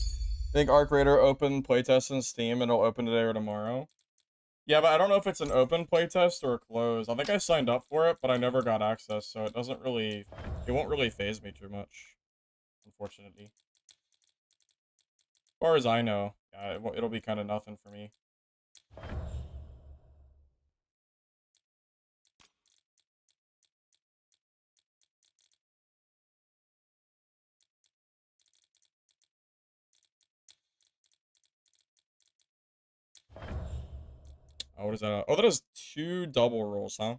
Speaker 1: I think Arc Raider open playtest in Steam, and it'll open today or tomorrow. Yeah, but I don't know if it's an open playtest or a closed. I think I signed up for it, but I never got access, so it doesn't really... It won't really phase me too much, unfortunately. As far as I know, yeah, it'll be kind of nothing for me. Oh, what is that? Oh, that is 2 double rolls, huh?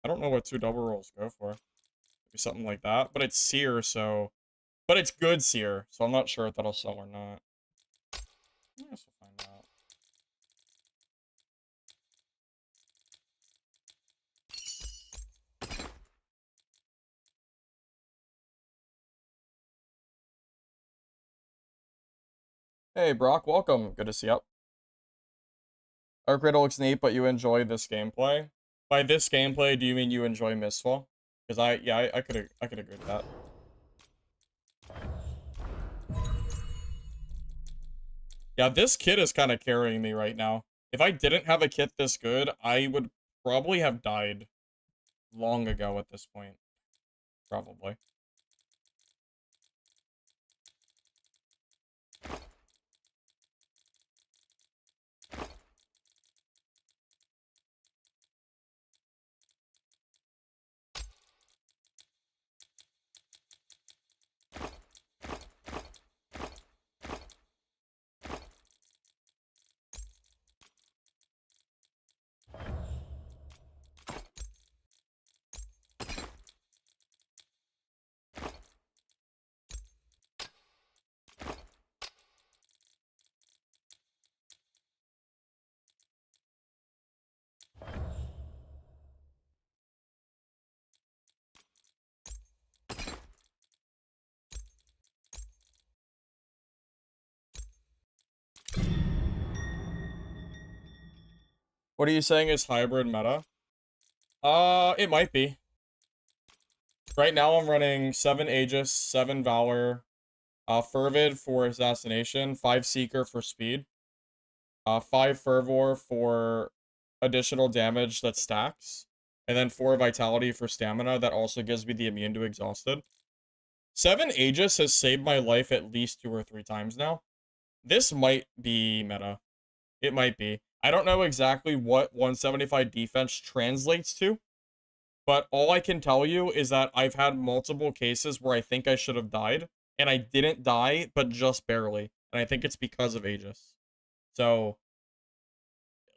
Speaker 1: I don't know what 2 double rolls go for. Maybe something like that. But it's seer, so... But it's good seer, so I'm not sure if that'll sell or not. I guess we'll find out. Hey, Brock, welcome. Good to see you. Arc Raider looks neat, but you enjoy this gameplay. By this gameplay, do you mean you enjoy Mistfall? Because I could agree with that. Yeah, this kit is kind of carrying me right now. If I didn't have a kit this good, I would probably have died long ago at this point. Probably. What are you saying is hybrid meta? It might be. Right now I'm running 7 Aegis, 7 Valor, Fervid for assassination, 5 Seeker for speed, 5 Fervor for additional damage that stacks, and then 4 Vitality for stamina that also gives me the immune to exhausted. 7 Aegis has saved my life at least 2 or 3 times now. This might be meta. It might be. I don't know exactly what 175 defense translates to, but all I can tell you is that I've had multiple cases where I think I should have died, and I didn't die, but just barely. And I think it's because of Aegis. So,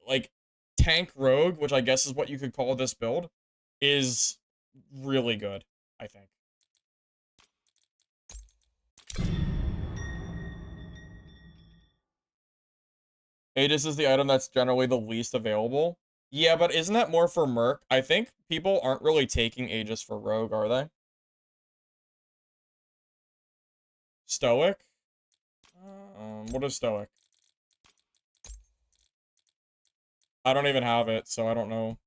Speaker 1: like, tank rogue, which I guess is what you could call this build, is really good, I think. Aegis is the item that's generally the least available. Yeah, but isn't that more for Merc? I think people aren't really taking Aegis for Rogue, are they? Stoic? What is Stoic? I don't even have it, so I don't know.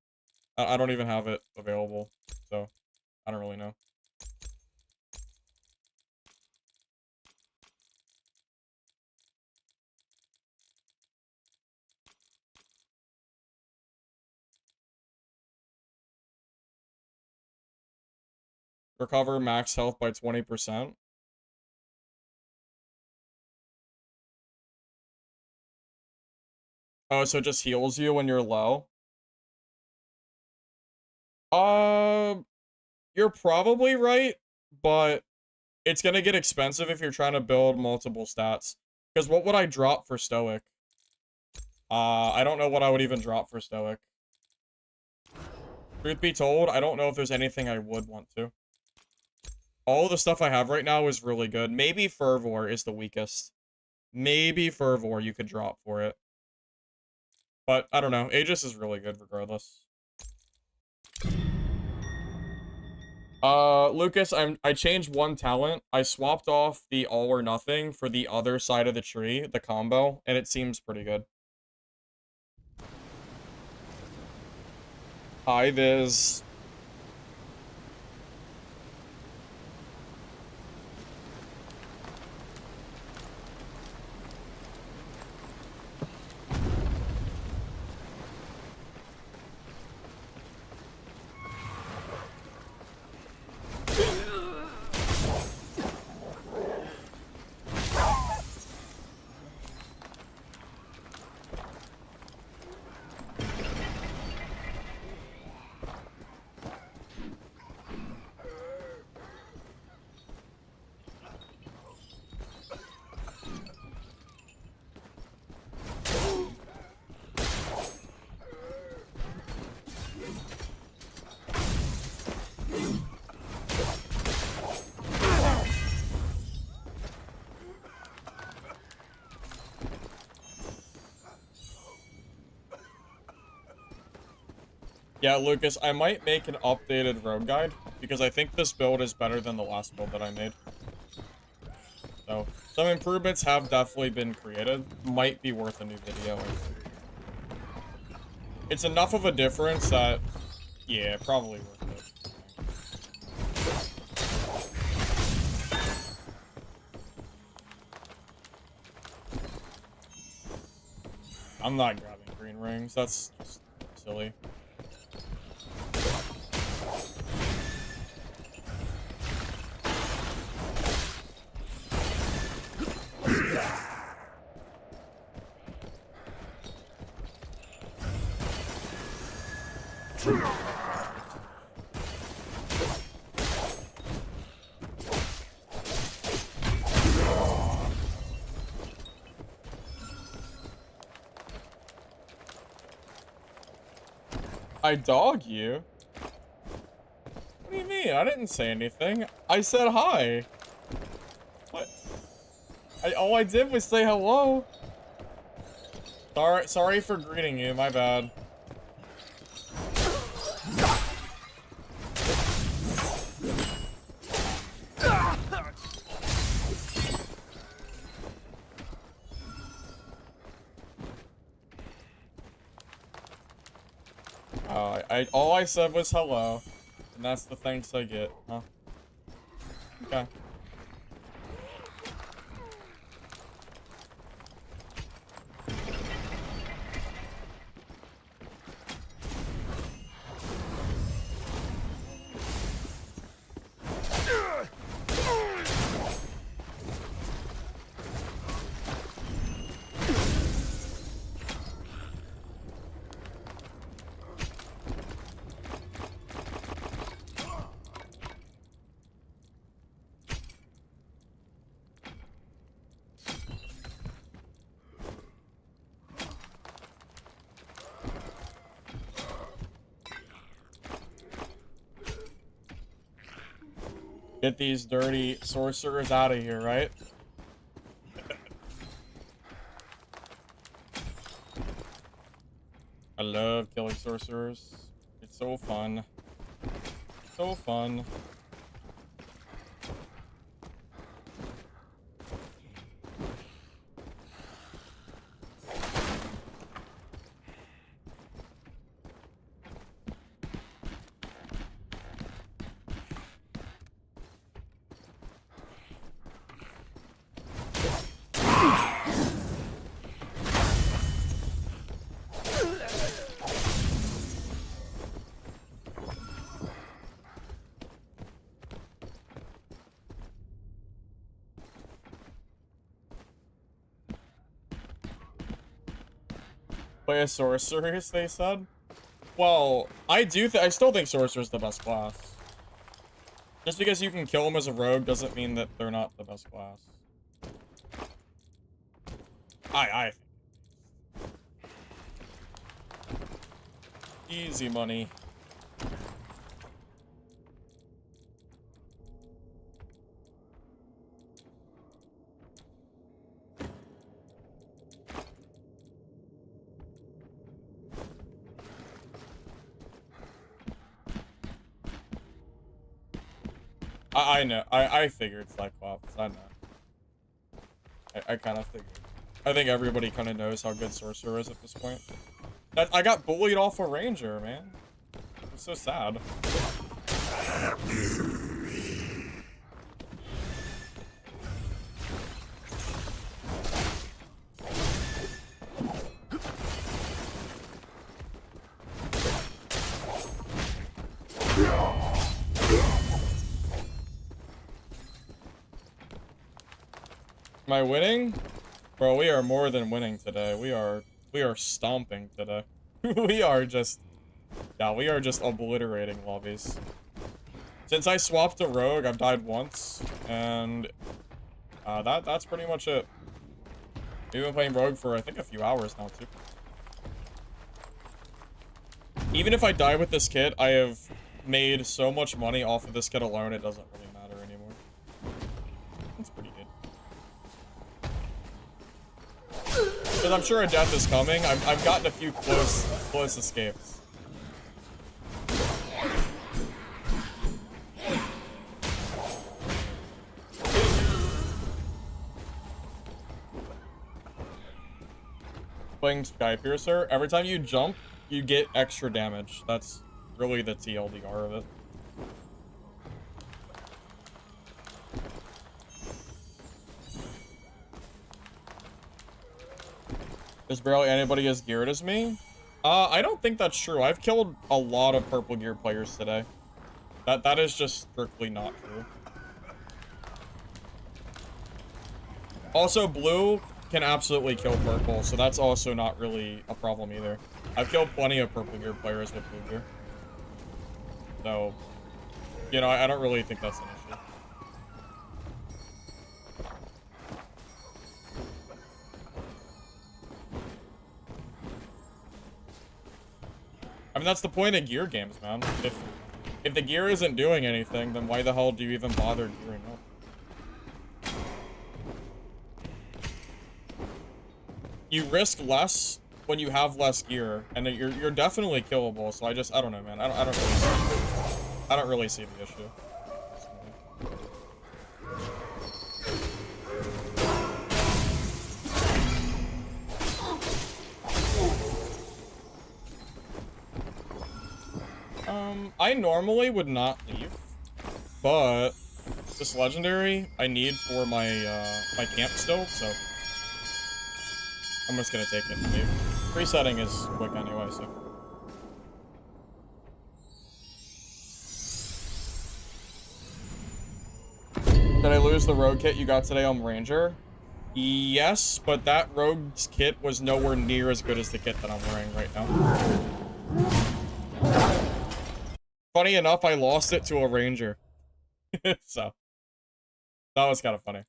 Speaker 1: I don't even have it available, so I don't really know. Recover max health by 20%. Oh, so it just heals you when you're low? You're probably right, but it's gonna get expensive if you're trying to build multiple stats. Because what would I drop for Stoic? I don't know what I would even drop for Stoic. Truth be told, I don't know if there's anything I would want to. All the stuff I have right now is really good. Maybe Fervor is the weakest. Maybe Fervor you could drop for it. But, I don't know. Aegis is really good regardless. Lucas, I changed one talent. I swapped off the all or nothing for the other side of the tree, the combo, and it seems pretty good. Hi, Viz. Yeah, Lucas, I might make an updated rogue guide, because I think this build is better than the last build that I made. So, some improvements have definitely been created. Might be worth a new video. It's enough of a difference that, yeah, probably worth it. I'm not grabbing green rings. That's just silly. I dog you? What do you mean? I didn't say anything. I said hi. What? All I did was say hello. Sorry for greeting you, my bad. All I said was hello, and that's the thanks I get, huh? Okay. Get these dirty sorcerers out of here, right? I love killing sorcerers. It's so fun. So fun. Play a sorceress, they said. Well, I still think sorcerer's the best class. Just because you can kill them as a rogue doesn't mean that they're not the best class. I easy money. I know. I figured Cyclops. I know. I kind of figured. I think everybody kind of knows how good Sorcerer is at this point. I got bullied off a Ranger, man. It's so sad. Am I winning? Bro, we are more than winning today. We are stomping today. we are just obliterating lobbies. Since I swapped to Rogue, I've died once, and that's pretty much it. We've been playing Rogue for I think a few hours now too. Even if I die with this kit, I have made so much money off of this kit alone, it doesn't really matter anymore. That's pretty good. Because I'm sure a death is coming. I've gotten a few close escapes. Playing Skypiercer, every time you jump, you get extra damage. That's really the TLDR of it. There's barely anybody as geared as me. I don't think that's true. I've killed a lot of purple gear players today. That is just strictly not true. Also, blue can absolutely kill purple, so that's also not really a problem either. I've killed plenty of purple gear players with blue gear. So, you know, I don't really think that's an issue. I mean, that's the point of gear games, man. If the gear isn't doing anything, then why the hell do you even bother gearing up? You risk less when you have less gear, and you're definitely killable. So I don't know, man. I don't really see the issue. I normally would not leave, but this legendary I need for my my camp still, so I'm just gonna take it and leave. Resetting is quick anyway, so. Did I lose the rogue kit you got today on Ranger? Yes, but that rogue's kit was nowhere near as good as the kit that I'm wearing right now. Funny enough, I lost it to a Ranger. So, that was kind of funny.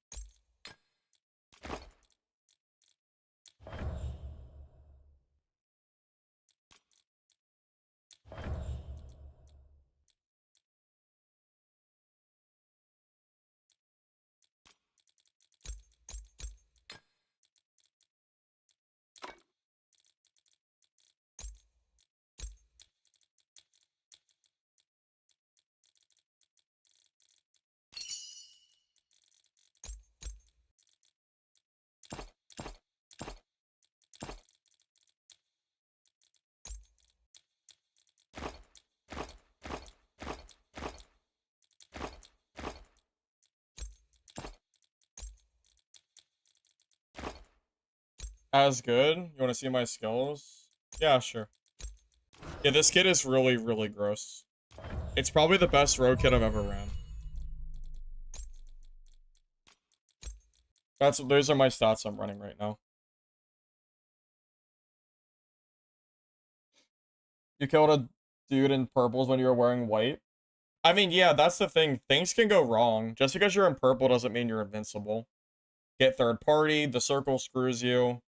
Speaker 1: As good? You want to see my skills? Yeah, sure. Yeah, this kit is really, really gross. It's probably the best rogue kit I've ever ran. Those are my stats I'm running right now. You killed a dude in purples when you were wearing white. I mean, yeah, that's the thing. Things can go wrong. Just because you're in purple doesn't mean you're invincible. Get third party, the circle screws you.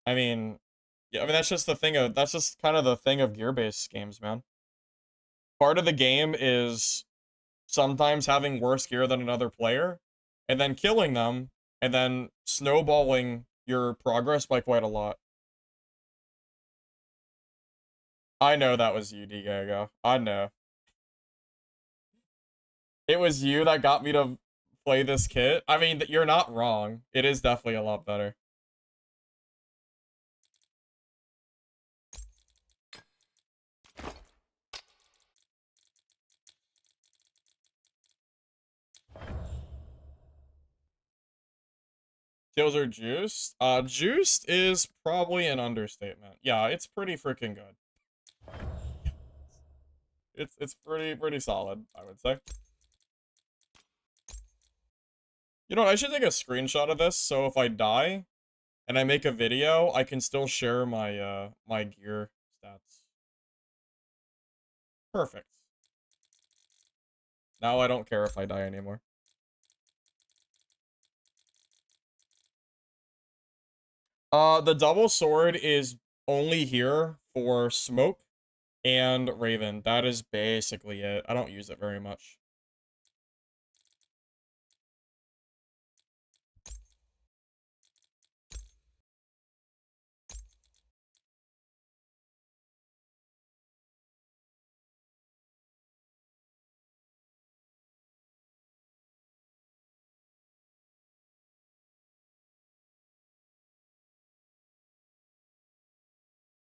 Speaker 1: I mean, yeah, I mean that's just the thing of that's just kind of the thing of gear-based games, man. Part of the game is sometimes having worse gear than another player, and then killing them, and then snowballing your progress by quite a lot. I know that was you, D-Gago. I know. It was you that got me to play this kit. I mean, you're not wrong. It is definitely a lot better. Kills are juiced? Juiced is probably an understatement. Yeah, it's pretty freaking good. It's pretty solid, I would say. You know what, I should take a screenshot of this, so if I die and I make a video, I can still share my my gear stats. Perfect. Now I don't care if I die anymore. The double sword is only here for smoke and Raven. That is basically it. I don't use it very much.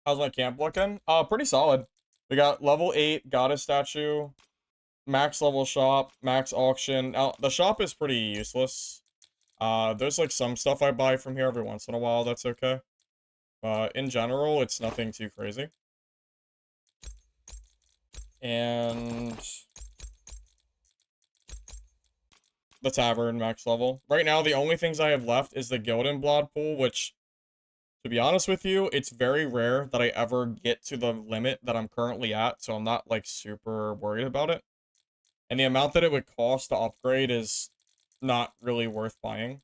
Speaker 1: How's my camp looking? Pretty solid. We got level 8 goddess statue, max level shop, max auction. Now, the shop is pretty useless. There's like some stuff I buy from here every once in a while that's okay. But in general, it's nothing too crazy. And the tavern max level. Right now, the only things I have left is the Gildan Blood pool, which, to be honest with you, it's very rare that I ever get to the limit that I'm currently at, so I'm not, like, super worried about it. And the amount that it would cost to upgrade is not really worth buying.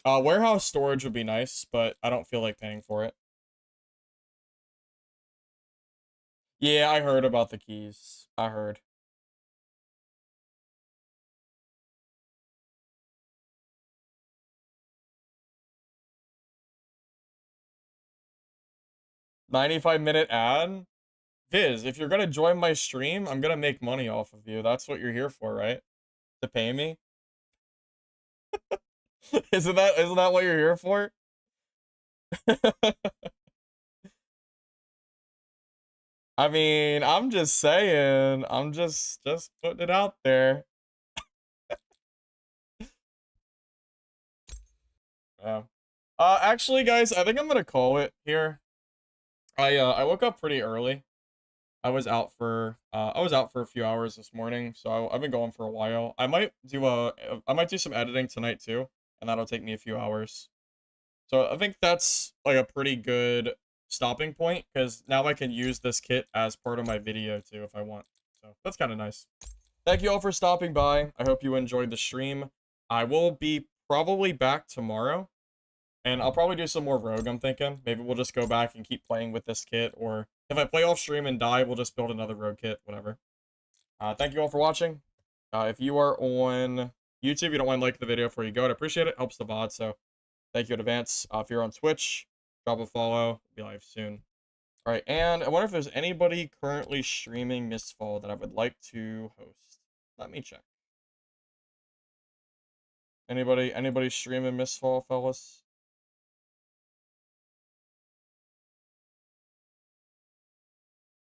Speaker 1: Warehouse storage would be nice, but I don't feel like paying for it. Yeah, I heard about the keys. I heard. 95-minute ad? Viz, if you're gonna join my stream, I'm gonna make money off of you. That's what you're here for, right? To pay me? Isn't that what you're here for? I mean, I'm just saying. I'm just putting it out there. Yeah. Actually, guys, I think I'm gonna call it here. I woke up pretty early. I was out for a few hours this morning, so I've been going for a while. I might do some editing tonight too, and that'll take me a few hours. So I think that's like a pretty good stopping point because now I can use this kit as part of my video too if I want. So that's kind of nice. Thank you all for stopping by. I hope you enjoyed the stream. I will be probably back tomorrow. And I'll probably do some more Rogue, I'm thinking. Maybe we'll just go back and keep playing with this kit, or if I play off stream and die, we'll just build another Rogue kit, whatever. Thank you all for watching. If you are on YouTube, you don't mind liking the video before you go, I'd appreciate it. Helps the VOD, so thank you in advance. If you're on Twitch, drop a follow. Be live soon. Alright, and I wonder if there's anybody currently streaming Mistfall that I would like to host. Let me check. Anybody streaming Mistfall, fellas?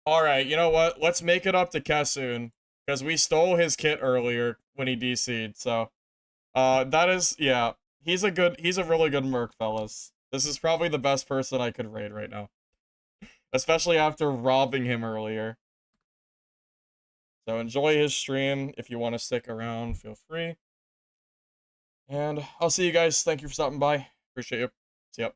Speaker 1: Alright, you know what? Let's make it up to Kessoon. Because we stole his kit earlier when he DC'd, so. That is, yeah. He's a really good merc, fellas. This is probably the best person I could raid right now. Especially after robbing him earlier. So enjoy his stream. If you want to stick around, feel free. And I'll see you guys. Thank you for stopping by. Appreciate you. See ya.